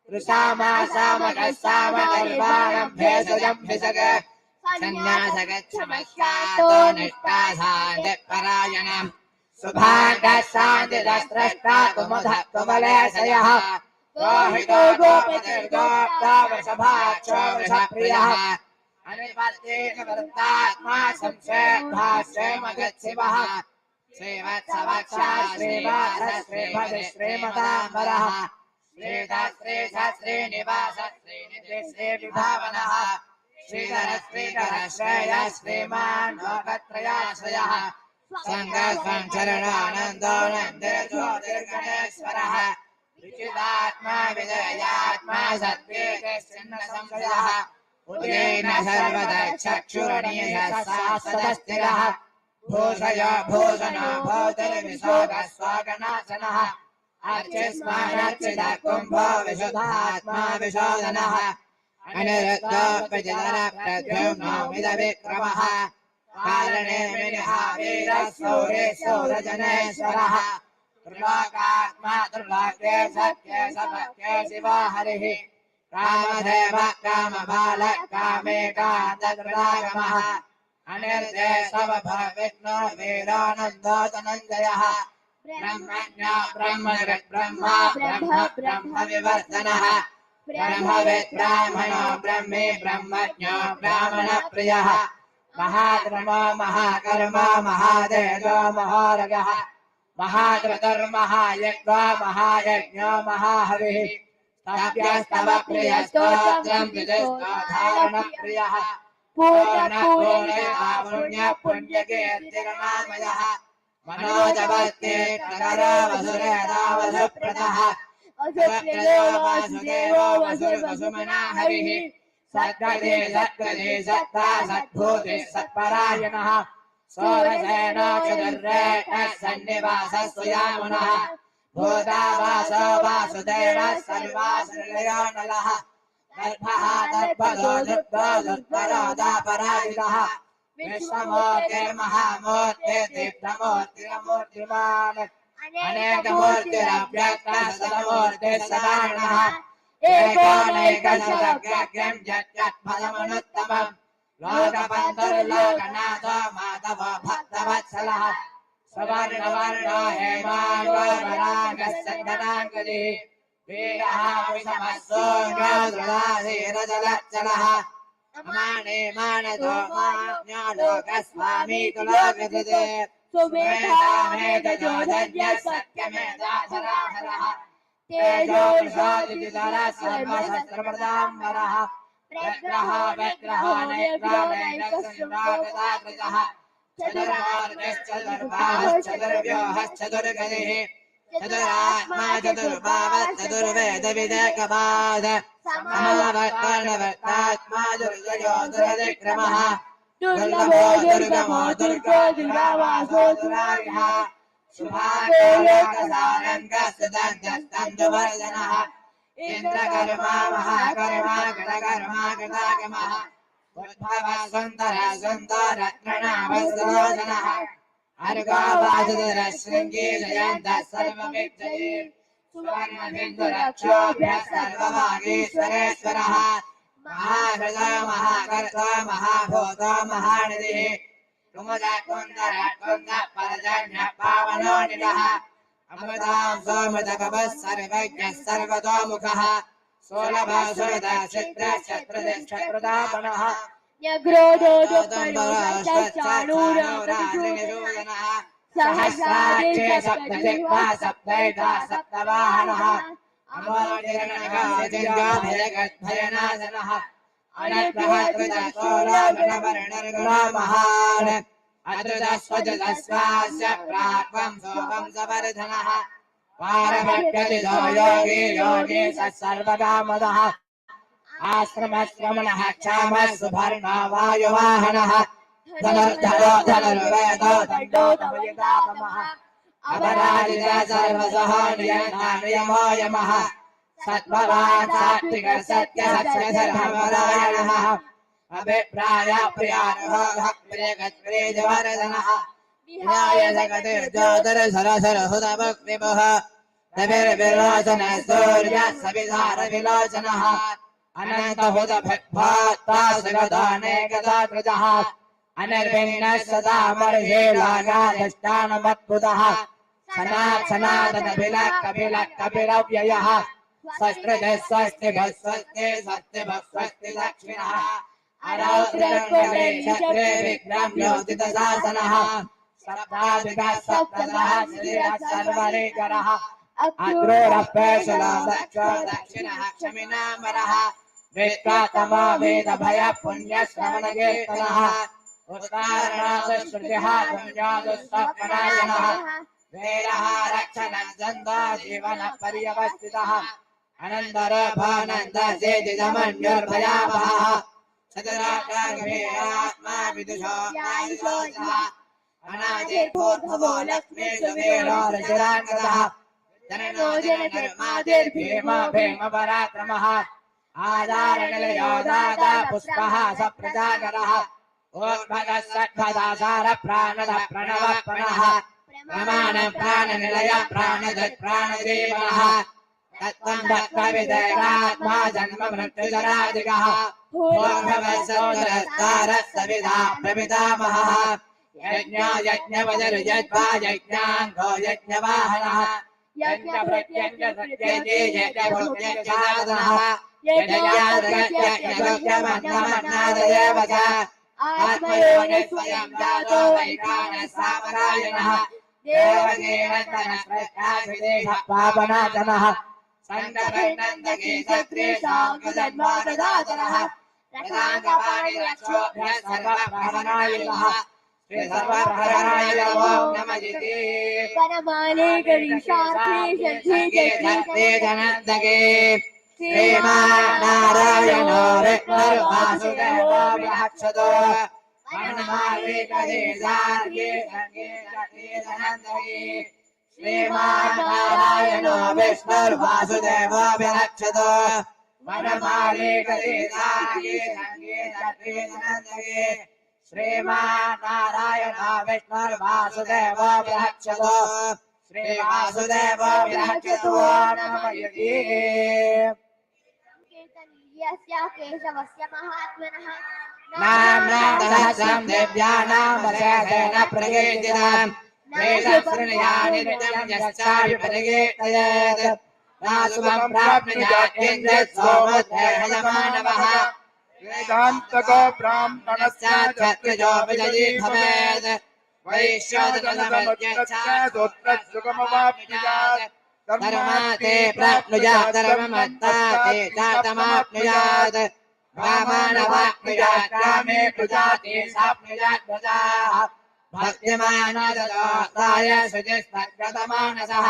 कृशामासामकः सामनिर्वाणं भेषजं भिषग सन्न्यासगच्छमस्यातो निष्ठासान्तिपरायणम् सुभागः शान्तिदस्त्रष्टा कुमुदः रोहितो गोपतिर्गोप्ता वृषभाक्षो वृषप्रियः अनिपत्येन वृत्तात्मा संशयभाष्यमगच्छिवः श्रीवत्सवक्षा श्रीवासश्रीभदि श्रीमदाम्बरः श्रीधश्रीनिवास श्रीनिधि श्रीविभावनः श्रीधर श्रीधर श्रेय श्रीमान् लोकत्रयाश्रयः सङ्गस्वं शरणानन्दो नन्दिरज्योतिर्गणेश्वरः विचिदात्मा विजयात्मा सद्वेदश्चिन्न संशयः उदयेन सर्वदक्षक्षुरणीयः सदस्थिरः भूषय भूषणो भूतिर्विशोगस्वागनाशनः अर्चिस्मानर्चितः कुम्भो विशुद्धात्मा विशोधनः अनिरुद्धोपचितरप्रद्युम्नो मिदविक्रमः कारणे मिनिहावीरः शौर्यशौरजनेश्वरः त्रिलोकात्मा त्रिलोके सत्ये सपत्ये शिवो हरिः कामदेव कामबाल कामेकान्तकृतागमः अनिर्देशवभविष्णो वीरानन्दो धनञ्जयः ब्रह्मज्ञो ब्रह्मजगद्ब्रह्मा ब्रह्म ब्रह्मविवर्धनः ब्रह्मविद् ब्राह्मणो ब्रह्मे ब्रह्मज्ञो ब्राह्मणप्रियः महाद्रमो महाकर्मा महादेजो महारगः महाद्रतर्महायज्ञो महायज्ञो महाहविः स्तव्यस्तव प्रियस्तोत्रं विजयस्तोधारणप्रियः पुण्यकीर्तिर्नामयः मनोजवत्ते नगरो वसुरेदावसुप्रदः वासुदेवो वसुमना हरिः सद्गदे सद्गदे सत्ता सद्भूते सत्परायणः सोरसेनो चतुर्रेणः सन्निवासः सुयामुनः भूतावासो वासुदेवः सर्वासुरयो नलः दर्भः दर्भदो दुर्गो दुर्गरोदापराजितः विश्वमूर्तिर्महामूर्ति दीप्तमूर्तिरमूर्तिमान् अनेकमूर्तिरव्यक्तः सदमूर्तिः सदानः एकोनैकशतज्ञं यत्फलमनुत्तमम् लोकबन्धुर्लोकनाथो माधवो भक्तवत्सलः सवर्णवर्णो हेमाङ्गोपरागः सन्दनाङ्गदिः वीरः विषमस्सोऽन्यो दृढाधीरजलच्चलः अमाने मानतो माज्ञो लोकस्वामी तुलोककृते सुमेधामेतजोधन्यः सत्यमेधाधराधरः तेजो विशोदितरः सर्वशस्त्रप्रदाम्बरः व्यग्रहो नैग्रहः चतुर्व्योहश्चतुर्गतिः चतुरात्मा चतुर्भावः चतुर्वेदविदेकपाद समवर्तनवर्तात्मा दुर्जयो दुरतिक्रमः दुर्लभो दुर्गमो दुर्गो दुरावासो दुरारिः शुभाङ्गसारङ्गस्तुतन्तस्तन्तुवर्धनः इन्द्रकर्मा महाकर्मा गणकर्मा गणागमः उद्भवः सुन्दरः सुन्दरत्ननाभसलोचनः अर्घावासुदरः शृङ्गी जयन्तः सर्वविद्यये सुवर्णबिन्दुरक्षोभ्यः सर्वभागीश्वरेश्वरः महाहृदो महाकर्ता महाभूतो महानिधिः कुमुदकुन्दर कुन्दपरजन्यः पावनोनिलः अमृतां सोमृतकवः सर्वज्ञः सर्वतोमुखः सोलभः सुहृदः क्षित्रः शत्रुदिक्षप्रदापनः न्यग्रोधोदोत्पयोश्चाणूरनिषूदनः सहस्राक्षे सप्तजिह्वा सप्तैता सप्तवाहनः अमोनिर्णगाजगद्भयनाशनः अनर्थहकृतः सोलाभरणवर्णर्गुणमहान् अद्रुतस्वजतस्वास्य प्राक्वं सोवंसवर्धनः पारभट्टलितो योगी योगी सर्वकामदः आश्रमश्रमणः क्षामः सुभर्णो वायुवाहनः धनुर्धरो धनुर्वेदो दण्डो दमयितापमः अपराजितः सर्वसहो नियमो यमः सत्त्ववान् सात्विकः सत्यसत्यधर्मपरायणः अभिप्राय प्रियानुभोगः प्रियगत्प्रियजवर्धनः विहाय जगतिर्ज्योतिर्सरसरहुतभक्तिभुः रविर्विलोचनः सूर्यः सविधारविलोचनः अनन्तहुतभक्त्वात्तासुगतानेकदाकृतः अनिर्भिन्नः सदा मर्हेलागाधिष्ठानमद्भुतः सनातनभिलकभिलकभिरव्ययः स्वस्तिभिः स्वस्तिभिः स्वस्ति स्वस्तिभिः स्वस्ति दक्षिणः अरौद्रङ्गले चक्रे विक्रम योजितशासनः सप्ताधिकः सप्तदः श्रीरः सर्वरेकरः अक्रूरः पेशलो दक्षो दक्षिणः क्षमिनामरः वेत्कातमो वेदभयः पुण्यश्रवणकीर्तनः उत्तारणादुश्रुतिः पुण्यादुःसत्परायणः वेदः रक्षणः छन्दो जीवनः पर्यवस्थितः अनन्तरभानन्दसेतिदमन्युर्भयावहः चतुरात्मा विदुषो न्यायशोचः अनादिर्भूर्भुवो लक्ष्मीषु वीरोरचिराङ्गदः जननो जनधर्मादिर्भीमो भीमपराक्रमः आधारणनिलयो दाता पुष्पः सप्रजागरः ओद्भगः सद्भदासार प्राणदः प्रणवः प्रणः प्रमाण प्राणनिलय प्राणदत् प्राणजीवनः तत्त्वं भक्तविदेगात्मा जन्म मृत्युजरादिगः भूर्भुवः सत्तरस्तारः सविधा प्रपितामहः यज्ञो यज्ञपतिर्यज्वा यज्ञाङ्गो यज्ञवाहनः यज्ञभृत्यञ्जभृत्यजे यज्ञभुत्यञ्जसाधनः यज्ञयादयज्ञभुत्यमन्नमन्नादयेव च आत्मयोनिः स्वयं जातो वैखानः सामरायणः देवदेवन्तनः पावनातनः सन्दभन्नन्दके सत्रेशाङ्गदन्वाददातनः रथाङ्गपाणिरक्षोभ्यः सर्वप्रहरणायुधः श्री सर्वप्रहरणाय नमो नमः वनमाले गरीशार्थे धनन्दके श्रीमान्नारायणो विष्णुर्वासुदेवो विहक्षतो वनमाले गरीशार्थे धनन्दके श्रीमान्नारायणो विष्णुर्वासुदेवो विहक्षतो वनमाले गरीशार्थे धनन्दके श्रीमान्नारायणो विष्णुर्वासुदेवो विहक्षतो श्रीवासुदेवो विहक्षतो नमः यस्य केशवस्य महात्मनः नाम्ना सहस्रं दिव्यानां वशेषेण प्रकीर्तिताम् वेदशृणुयानि नित्यं यश्चाभिपरिकीर्तयेत् नाशुभं प्राप्नुयात् इन्द्रः सोमद्धेहयमानवः वेदान्तको ब्राह्मणश्चाक्षत्रियो विजयी भवेत् वैश्योदकसमज्ञात् धर्माते प्राप्नुयात् धर्ममत्ता ते जातमाप्नुयात् ब्राह्मणवाप्नुयात् ग्रामे प्रजाते साप्नुयात् प्रजाः भक्तिमानददाताय शुचिस्तद्गतमानसः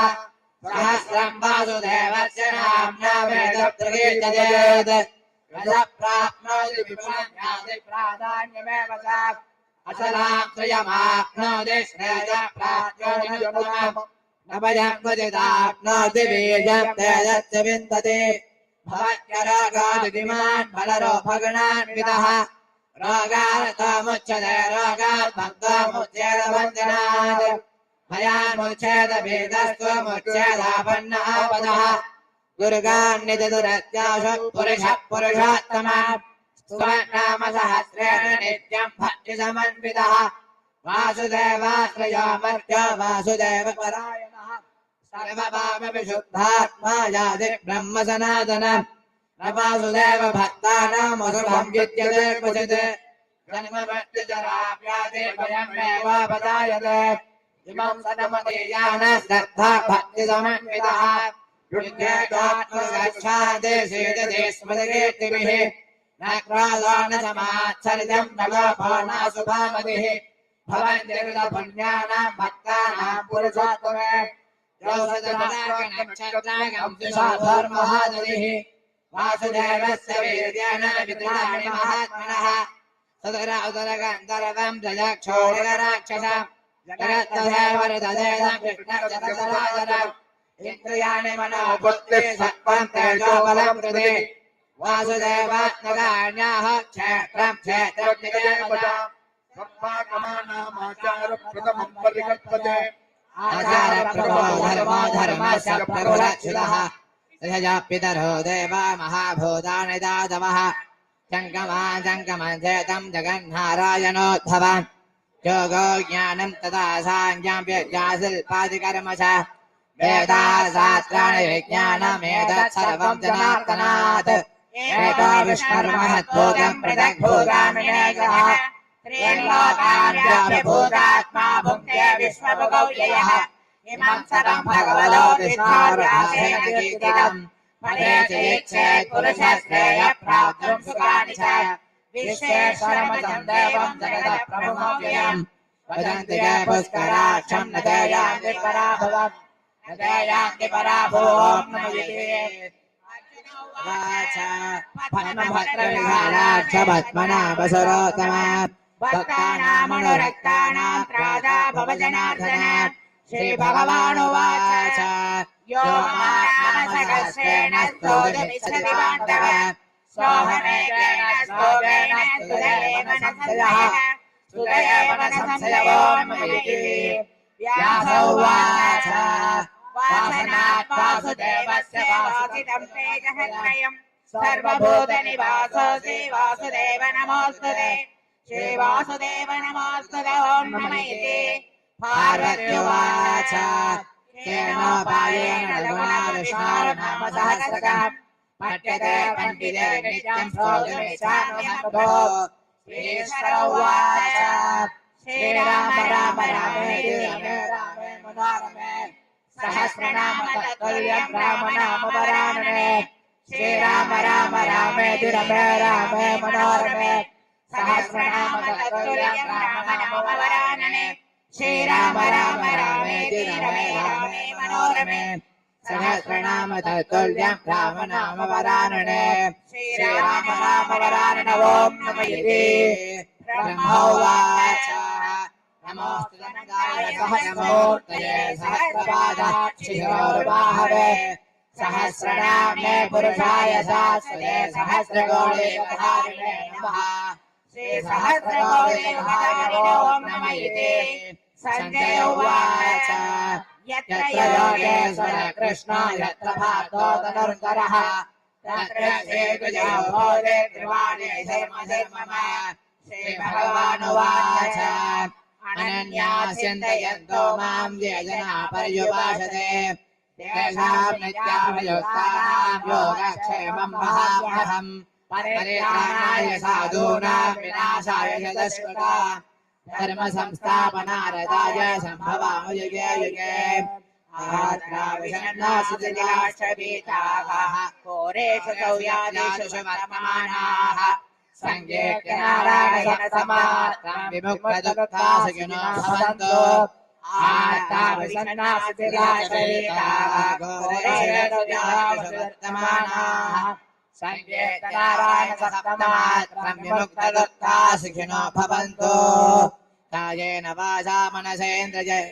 सहस्रं वासुदेवस्य नाम्ना वेदप्रकीर्तयेत् प्राप्नोति विपुलञ्जाति प्राधान्यमेव च अचलां श्रियमाप्नोति श्रेयः नभयमुदिताप्नोति बीजं तेजश्च विन्दति भवत्यरोगादिमान् फलरोपगुणान्वितः रोगार्तमुच्यते रोगात् भक्तमुच्येदवन्दनात् भयान्मुच्येदभेदस्त्वमुच्येदापन्नापदः दुर्गान्नितिदुरत्याशु पुरुषः पुरुषोत्तमः स्तुवन्नाम सहस्रेण नित्यं भक्तिसमन्वितः वासुदेवाश्रयो मर्त्यो वासुदेवपरायणः सर्वभावविशुद्धात्मा याति ब्रह्म सनातनः न वासुदेव भक्तानामशुभं विद्यते क्वचित् जन्ममृत्युजराव्याधि भयमेवापजायते इमं सदमतीयानः श्रद्धा भक्तिसमन्वितः युद्धेत्वात्मगच्छादे सीदते स्मृतिकीर्तिभिः न क्रोधो न समाच्छरितं न लोभो न शुभामतिः भवन्ति कृतपुण्यानां भक्तानां पुरुषोत्तमे योगजनकनक्षत्रागं वासुदेवस्य वीर्येण विद्राणि महात्मनः सदराउदरगन्धर्वं जयक्षोरगराक्षसं जगत्तदेवरददेदं कृष्णजगदराजरम् इन्द्रियाणि मनोबुद्धि सत्त्वं तेजोबलं कृते वासुदेवात्मकान्याः क्षेत्रं क्षेत्रं निगमताम् आचारप्रभो धर्मो धर्मस्य प्रभुरच्युतः पितरो देवा महाभूतानि दातवः शङ्कमञ्चेतं जगन्नारायणोद्भवान् योगो ज्ञानं तथा साङ्ख्यं विद्या शिल्पादिकर्म च वेदा शास्त्राणि विज्ञानमेतत् सर्वं जनार्दनात् एको विष्णुर्महद्भूतं पृथग्भूतामिनेकः त्रिलोकान्व्याप्यभूतात्मा भुङ्क्ते विश्वभुगौ यः इमं सर्वं भगवतो विष्णोर्व्यासेन कीर्तितं पठेत् इच्छेत् पुरुषश्रेयः प्राप्तुं सुखानि च विश्वेश्वरमजं देवं जगतः प्रभुमव्ययम् वदन्ति च पुष्कराक्षं न ते यान्ति पराभवम् न ते यान्ति पराभवम् नमयते पद्मभद्रविशालाक्ष पद्मनाभसरोत्तमा भक्तानामनुरक्तानां त्राता भवजनार्दन श्रीभगवानुवाच यो मामसहस्रेण स्तोतुमिच्छति पाण्डव सोऽहमेकेन स्तोमेन स्तुतयेव न संशयः स्तुतयेव न संशयो मयि व्यासोवाच वासनात् वासुदेवस्य वासितं तेजःत्रयम् सर्वभूतनिवासोऽसि वासुदेव नमोऽस्तुते श्रीवासुदेव नमोऽस्तुते ॐ नमः इति पार्वत्युवाच केनोपायेन रघुनाथविष्णोर्नाम सहस्रकम् पठ्यते पण्डिते नित्यं श्रोतुमिच्छामि श्रीश्वरोवाच श्रीराम राम रामेति रमे रामे मनोरमे सहस्रनाम तत्तुल्यं राम नाम वरानने श्रीराम राम रामेति रमे रामे मनोरमे सहस्रनाम तत्तुल्यं राम नाम वरानने श्रीराम राम रामेति रमे रामे मनोरमे सहस्रनाम तत्तुल्यं राम नाम वरानने श्रीराम राम वरानन ॐ नमः इति ब्रह्मोवाच नमोऽस्तु नन्दाय सहस्रमूर्तये सहस्रपादाक्षियोर्बाहवे सहस्रनाम्ने पुरुषाय शाश्वते सहस्रगौरीधारिणे नमः श्रीसहस्रगौरीधारिणे ॐ नमः इति सञ्जय उवाच यत्र योगेश्वर कृष्ण यत्र पार्थो धनुर्धरः तत्र श्रीविजयो भोजे त्रिवाणी धर्मधर्मः श्रीभगवानुवाच अनन्यास्यन्तयन्तो मां ये जना पर्युपासते तेषां नित्याभियुक्तानां योगक्षेमं वहाम्यहम् परित्राणाय साधूनां विनाशाय च दुष्कृतां धर्मसंस्थापनार्थाय सम्भवामि युगे युगे आत्राविषन्नासुजलाश्चपीताः घोरेषु सौयादिषु वर्तमानाः सङ्गीत्य नारायणसमात्रं विमुक्तदुःखासुखिनो भवन्तु आत्राविषन्नासुजलाश्चपीताः घोरेषु सौयादिषु वर्तमानाः संकीर्तनारायण सप्तमात्रं विमुक्तदत्ता सुखिनो भवन्तु कायेन वाचा मनसेन्द्रियै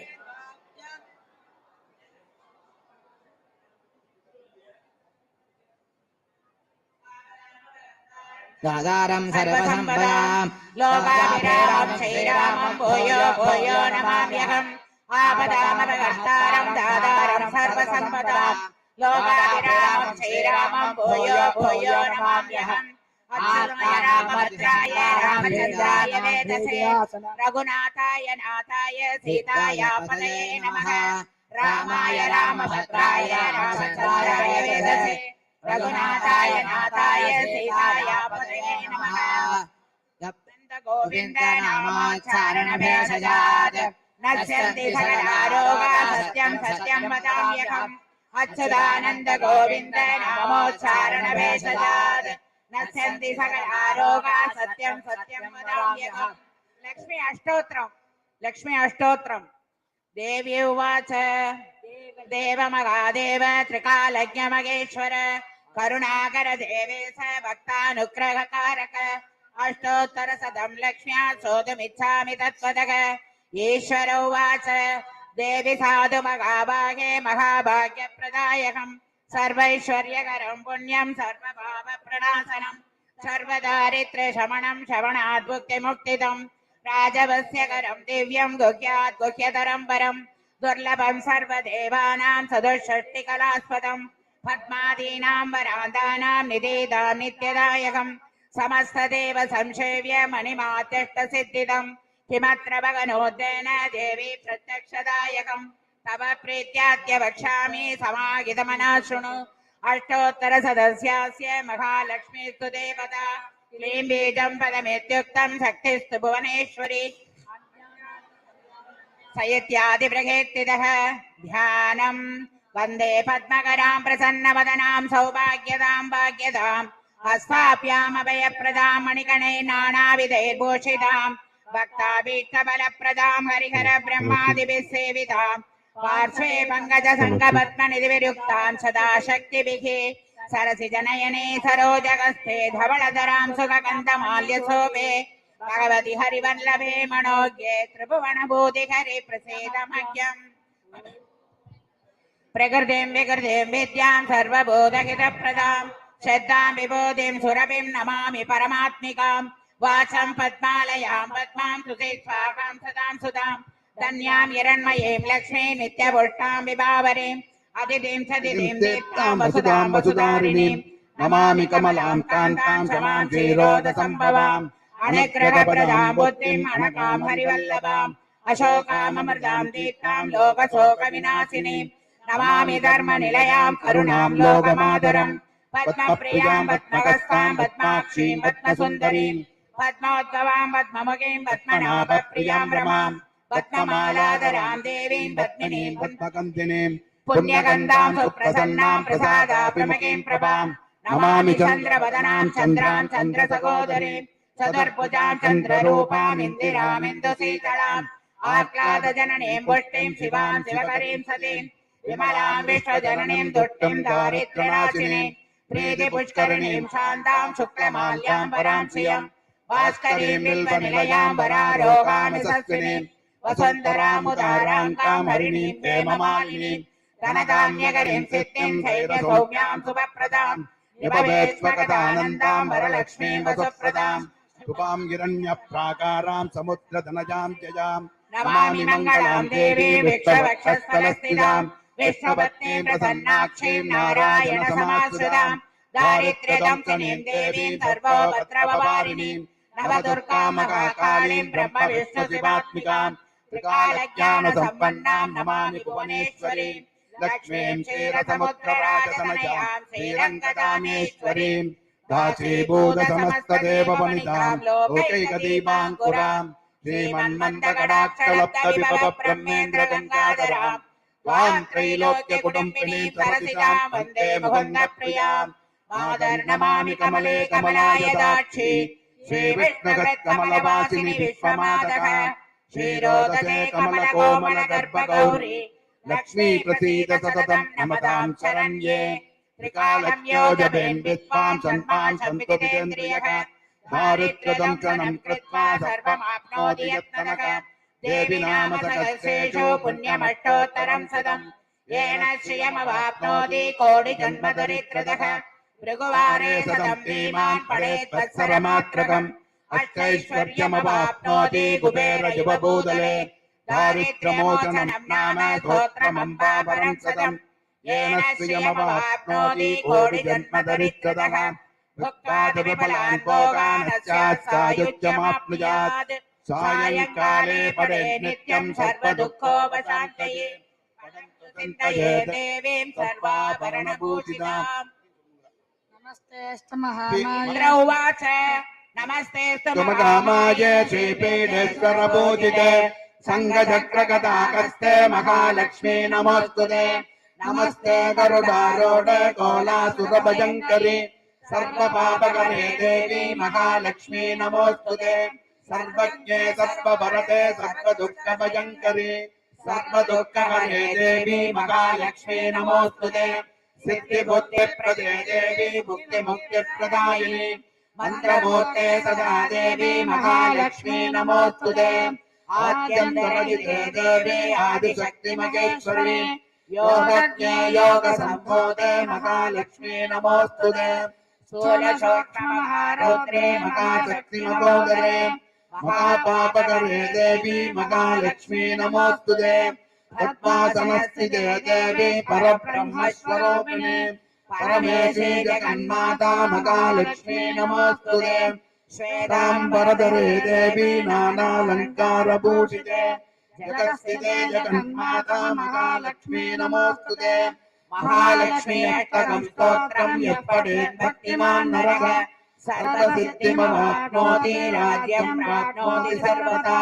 दादारं सर्वसम्पदां लोकाभिरामं श्रीरामं भूयो भूयो नमाम्यहम् आपदामपहर्तारं दादारं सर्वसम्पदां लोकाभिरामं श्रीरामं भूयो भूयो नमाम्यहम् अच्युताय रामभद्राय रामचन्द्राय वेदसे रघुनाथाय नाथाय सीताय पतये नमः रामाय रामभद्राय रामचन्द्राय वेदसे रघुनाथाय नाथाय सीताय पतये नमः गोविन्द नामोच्चारण भेषजात् नश्यन्ति सकलारोगा सत्यं सत्यं वदाम्यहम् अच्युतानन्द गोविन्द नामोच्चारण भेषजात् नश्यन्ति सकलारोगा सत्यं सत्यं वदाम्यहम् लक्ष्मी अष्टोत्रम् देवी उवाच देव महादेव त्रिकालज्ञ महेश्वर करुणाकर देवेश भक्तानुग्रहकारक अष्टोत्तर शतं लक्ष्म्या सोढुमिच्छामि तत्त्वतः ईश्वर उवाच देवी साधु महाभागे महाभाग्यप्रदायकम् सर्वैश्वर्यकरं पुण्यं सर्वपापप्रणाशनं सर्वदारिद्र्यशमनं श्रवणात् मुक्तिमुक्तिदम् राजवस्यकरं दिव्यं गुह्यात् गुह्यतरं परं दुर्लभं सर्वदेवानां सदुषष्टिकलास्पदं पद्मादीनां वरान्तानां निधीदां नित्यदायकं समस्तदेव संसेव्य मणिमात्यष्टसिद्धिदं किमत्र भगनोद्येन देवी प्रत्यक्षदायकं तव प्रीत्याद्य वक्ष्यामि समाहितमनः शृणु अष्टोत्तरसदस्यास्य महालक्ष्मीस्तु देवता क्लीं बीजं पदमित्युक्तं शक्तिस्तु भुवनेश्वरी सयत्यादिप्रकीर्तितः ध्यानं वन्दे पद्मकरां प्रसन्नवदनां सौभाग्यदां भाग्यदां हस्ताभ्यामभयप्रदां मणिगणैः नानाविधैर्भूषितां भक्ताभीष्टबलप्रदां हरिहर ब्रह्मादिभिः सेवितां पार्श्वे पङ्कजसङ्गपद्मनिधिविरुक्तां सदा शक्तिभिः सरसिजनयने सरोजगस्थे धवलधरां सुगन्धमाल्यशोभे भगवति हरिवल्लभे मनोज्ञे त्रिभुवनभूतिहरि प्रसीदमह्यम् प्रकृतिं विकृतिं विद्यां सर्वबोधहितप्रदां श्रद्धां विबोधिं सुरभिं नमामि परमात्मिकां वाचं पद्मालयां पद्मां सुते स्वाहां सदां सुधां धन्यां हिरण्मयीं लक्ष्मीं नित्यपुष्टां विभावरीम् अदितिं सदितिं दीप्तां वसुधां वसुधारिणीं नमामि कमलां कान्तां क्षमां क्षीरोदसम्भवाम् अनुग्रहप्रदां बुद्धिम् अनकां हरिवल्लभाम् अशोकाममृतां दीप्तां लोकशोकविनाशिनीं नमामि धर्मनिलयां करुणां लोकमातरम् पद्मप्रियां पद्महस्तां पद्माक्षीं पद्मसुन्दरीं पद्मोद्भवां पद्ममुखीं पद्मनाभप्रियां रमां पद्ममालाधरां देवीं पद्मिनीं पद्मगन्धिनीं पुण्यगन्धां सुप्रसन्नां प्रसादा प्रमकीं प्रभां नमामि चन्द्रवदनां चन्द्रां चन्द्रसहोदरीं चतुर्भुजां चन्द्ररूपां इन्दिरां इन्दुशीतलाम् आह्लादजननीं पुष्टिं शिवां शिवकरीं सतीं विमलां विश्वजननीं दुष्टिं दारिद्र्यनाशिनीं प्रीतिपुष्करिणीं शान्तां शुक्लमाल्यां परां श्रियं भास्करीं बिल्वनिलयां वरारोगानुसस्विनीं वसुन्धरामुदाराङ्कां हरिणीं हेममालिनीं धनधान्यकरीं सिद्धिं धैर्यसौम्यां शुभप्रदां विभवेश्वगतानन्दां वरलक्ष्मीं वसुप्रदां शुभां हिरण्यप्राकारां समुद्रधनजां त्यजां नमामि मङ्गलां देवीं विश्ववक्षस्थलस्थितां विष्णुपत्नीं प्रसन्नाक्षीं नारायणसमाश्रितां दारिद्र्यदंशनीं देवीं सर्वोपद्रववारिणीं नवदुर्गां महाकालीं ब्रह्मविष्णुशिवात्मिकां त्रिकालज्ञानसम्पन्नां नमामि भुवनेश्वरीं लक्ष्मीं क्षीरसमुद्रराजतनयां श्रीरङ्गदामेश्वरीं दासीभूतसमस्तदेववनितां लोकैकदीपाङ्कुरां श्रीमन्मन्दकटाक्षलब्धविभवब्रह्मेन्द्रगङ्गाधरां त्वां त्रैलोक्यकुटुम्बिनीं सरसिजां वन्दे मुकुन्दप्रियां मादर्नमामि कमले कमलाय दाक्षी श्रीविष्णुगत्कमलवासिनि विश्वमातः क्षीरोदसे कमलकोमलगर्भगौरी लक्ष्मी प्रसीद सततं नमतां शरण्ये त्रिकालं योजयन् विद्वान् सन्तान् सन्विदितेन्द्रियः दारिद्र्यदं क्षणं कृत्वा सर्वमाप्नोति यत्ननः देवी नाम सहस्रेषु पुण्यमष्टोत्तरं शतम् येन श्रियमवाप्नोति कोटिजन्मदरिद्रदः भृगुवारे शतं धीमान् पठेत् वत्सरमात्रकम् अष्टैश्वर्यमवाप्नोति कुबेरयुवभूतले दारिद्र्यमोचनं नाम स्तोत्रमम्बापरं शतम् येन श्रियमवाप्नोति कोटिजन्मदरिद्रदः भुक्त्वादिविफलान् भोगान् सायुज्यमाप्नुयात् सायंकाले पठे नित्यं सर्वदुःखोपशान्तये चिन्तये देवीं सर्वाभरणभूषिताम् नमस्तेऽस्तु महामाय उवाच नमस्तेऽस्तु महामाय श्रीपीठेश्वरपूजिते सङ्घचक्रगदाकस्ते महालक्ष्मी नमोऽस्तुते नमस्ते गरुडारूढ कोलासुरभयङ्करी सर्वपापकरे देवी महालक्ष्मी नमोऽस्तुते सर्वज्ञे सर्ववरदे सर्वदुःखभयङ्करी सर्वदुःखहरे देवी महालक्ष्मी नमोऽस्तुते सिद्धिबुद्धिप्रदे देवी मुक्तिमुक्तिप्रदायिनी मन्त्रमूर्ते सदा देवी महालक्ष्मी नमोऽस्तुते आद्यन्तरहिते देवी आदिशक्तिमहेश्वरी योगज्ञे योगसम्भूते महालक्ष्मी नमोऽस्तुते स्थूलसूक्ष्ममहारौद्रे महाशक्तिमहोदरे महापापकरे देवी महालक्ष्मी नमोऽस्तुते पद्मासनस्थिते देवी परब्रह्मस्वरूपिणे परमेशी जगन्माता महालक्ष्मी नमोऽस्तुते श्वेताम्बरधरे देवी नानालङ्कारभूषिते जगत्स्थिते जगन्माता महालक्ष्मी नमोऽस्तुते महालक्ष्मी अष्टकं स्तोत्रं यः पठेत् भक्तिमान् नरः सर्वसिद्धिमवाप्नोति राज्यं प्राप्नोति सर्वथा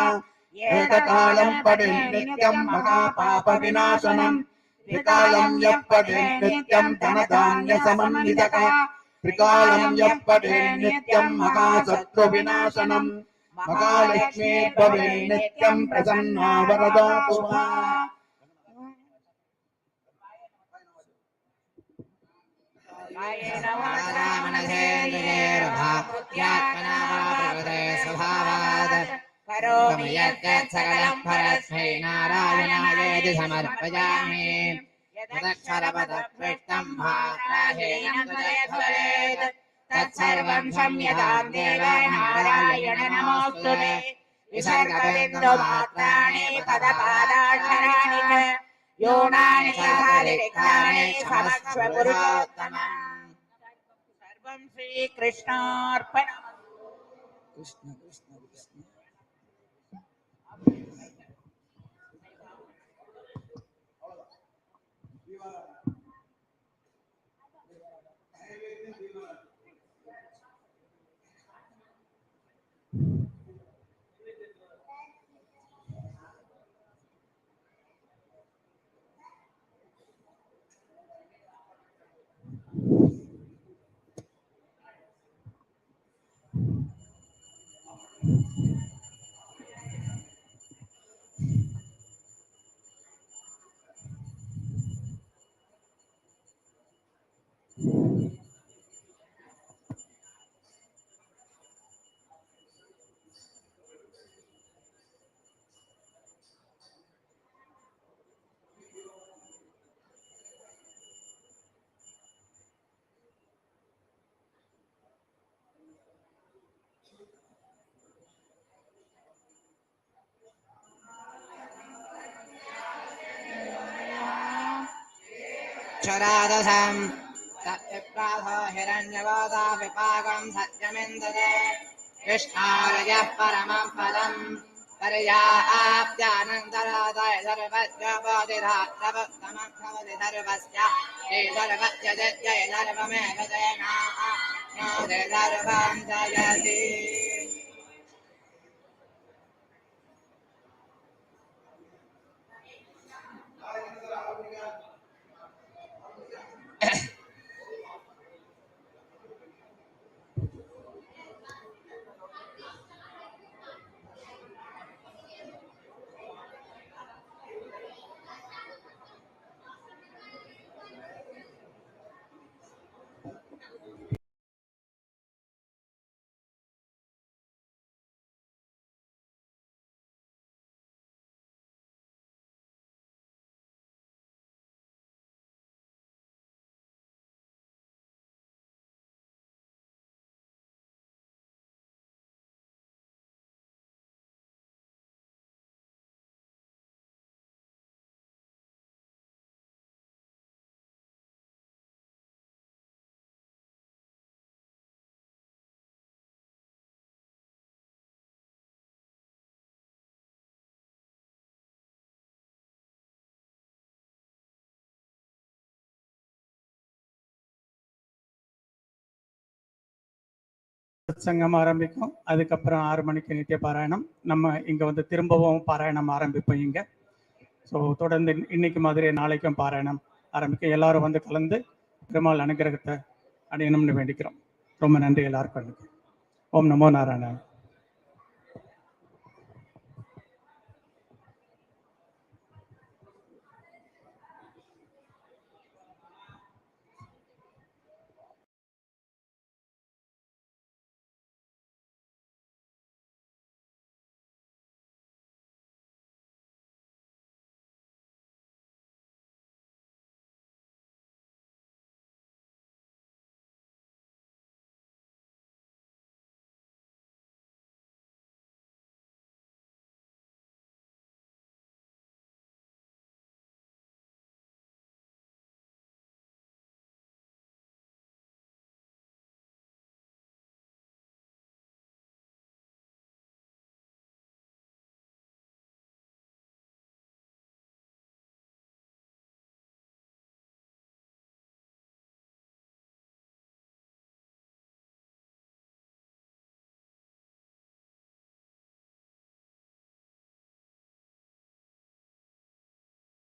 एककालं पठेत् नित्यं महापापविनाशनम् त्रिकालं यः पठेत् नित्यं धनधान्यसमन्वितः त्रिकालं यः पठेत् नित्यं महाशत्रुविनाशनम् महालक्ष्मी भवेत् नित्यं प्रसन्ना वरदातु माम्। करोमि यद्यत् सकलं परस्मै नारायणायेति समर्पयामि यदक्षरपदपृष्टं मात्राहीनं भवेत् तत्सर्वं क्षम्यतां देव नारायण नमोऽस्तुते विसर्गबिन्दुमात्राणि पदपादाक्षराणि च यूनानि सारिक्तानि क्षमस्व पुरुषोत्तमम् सर्वं श्रीकृष्णार्पणम्। कृष्ण कृष्ण कृष्ण क्षरादशम् सत्यप्रासो हिरण्यवादा विपाकं सत्यमिन्दते कृष्णारयः परमं पदम् पर्याप्त्यानन्तरादाय सर्वज्ञबोधिरात्रवत्तमं भवति सर्वस्य ते सर्वस्य जय सर्वमेव जयनाप्नोति सर्वं जयति। சத்சங்கம் ஆரம்பிக்கும். அதுக்கப்புறம் 6 மணிக்கு நித்திய பாராயணம். நம்ம இங்கே வந்து திரும்பவும் பாராயணம் ஆரம்பிப்போம் இங்கே. ஸோ தொடர்ந்து இன்னைக்கு மாதிரி நாளைக்கும் பாராயணம் ஆரம்பிக்கும். எல்லாரும் வந்து கலந்து பெருமாள் அனுகிரகத்தை அடையணும்னு வேண்டிக்கிறோம். ரொம்ப நன்றி எல்லாருக்கும். ஓம் நமோ நாராயணன்.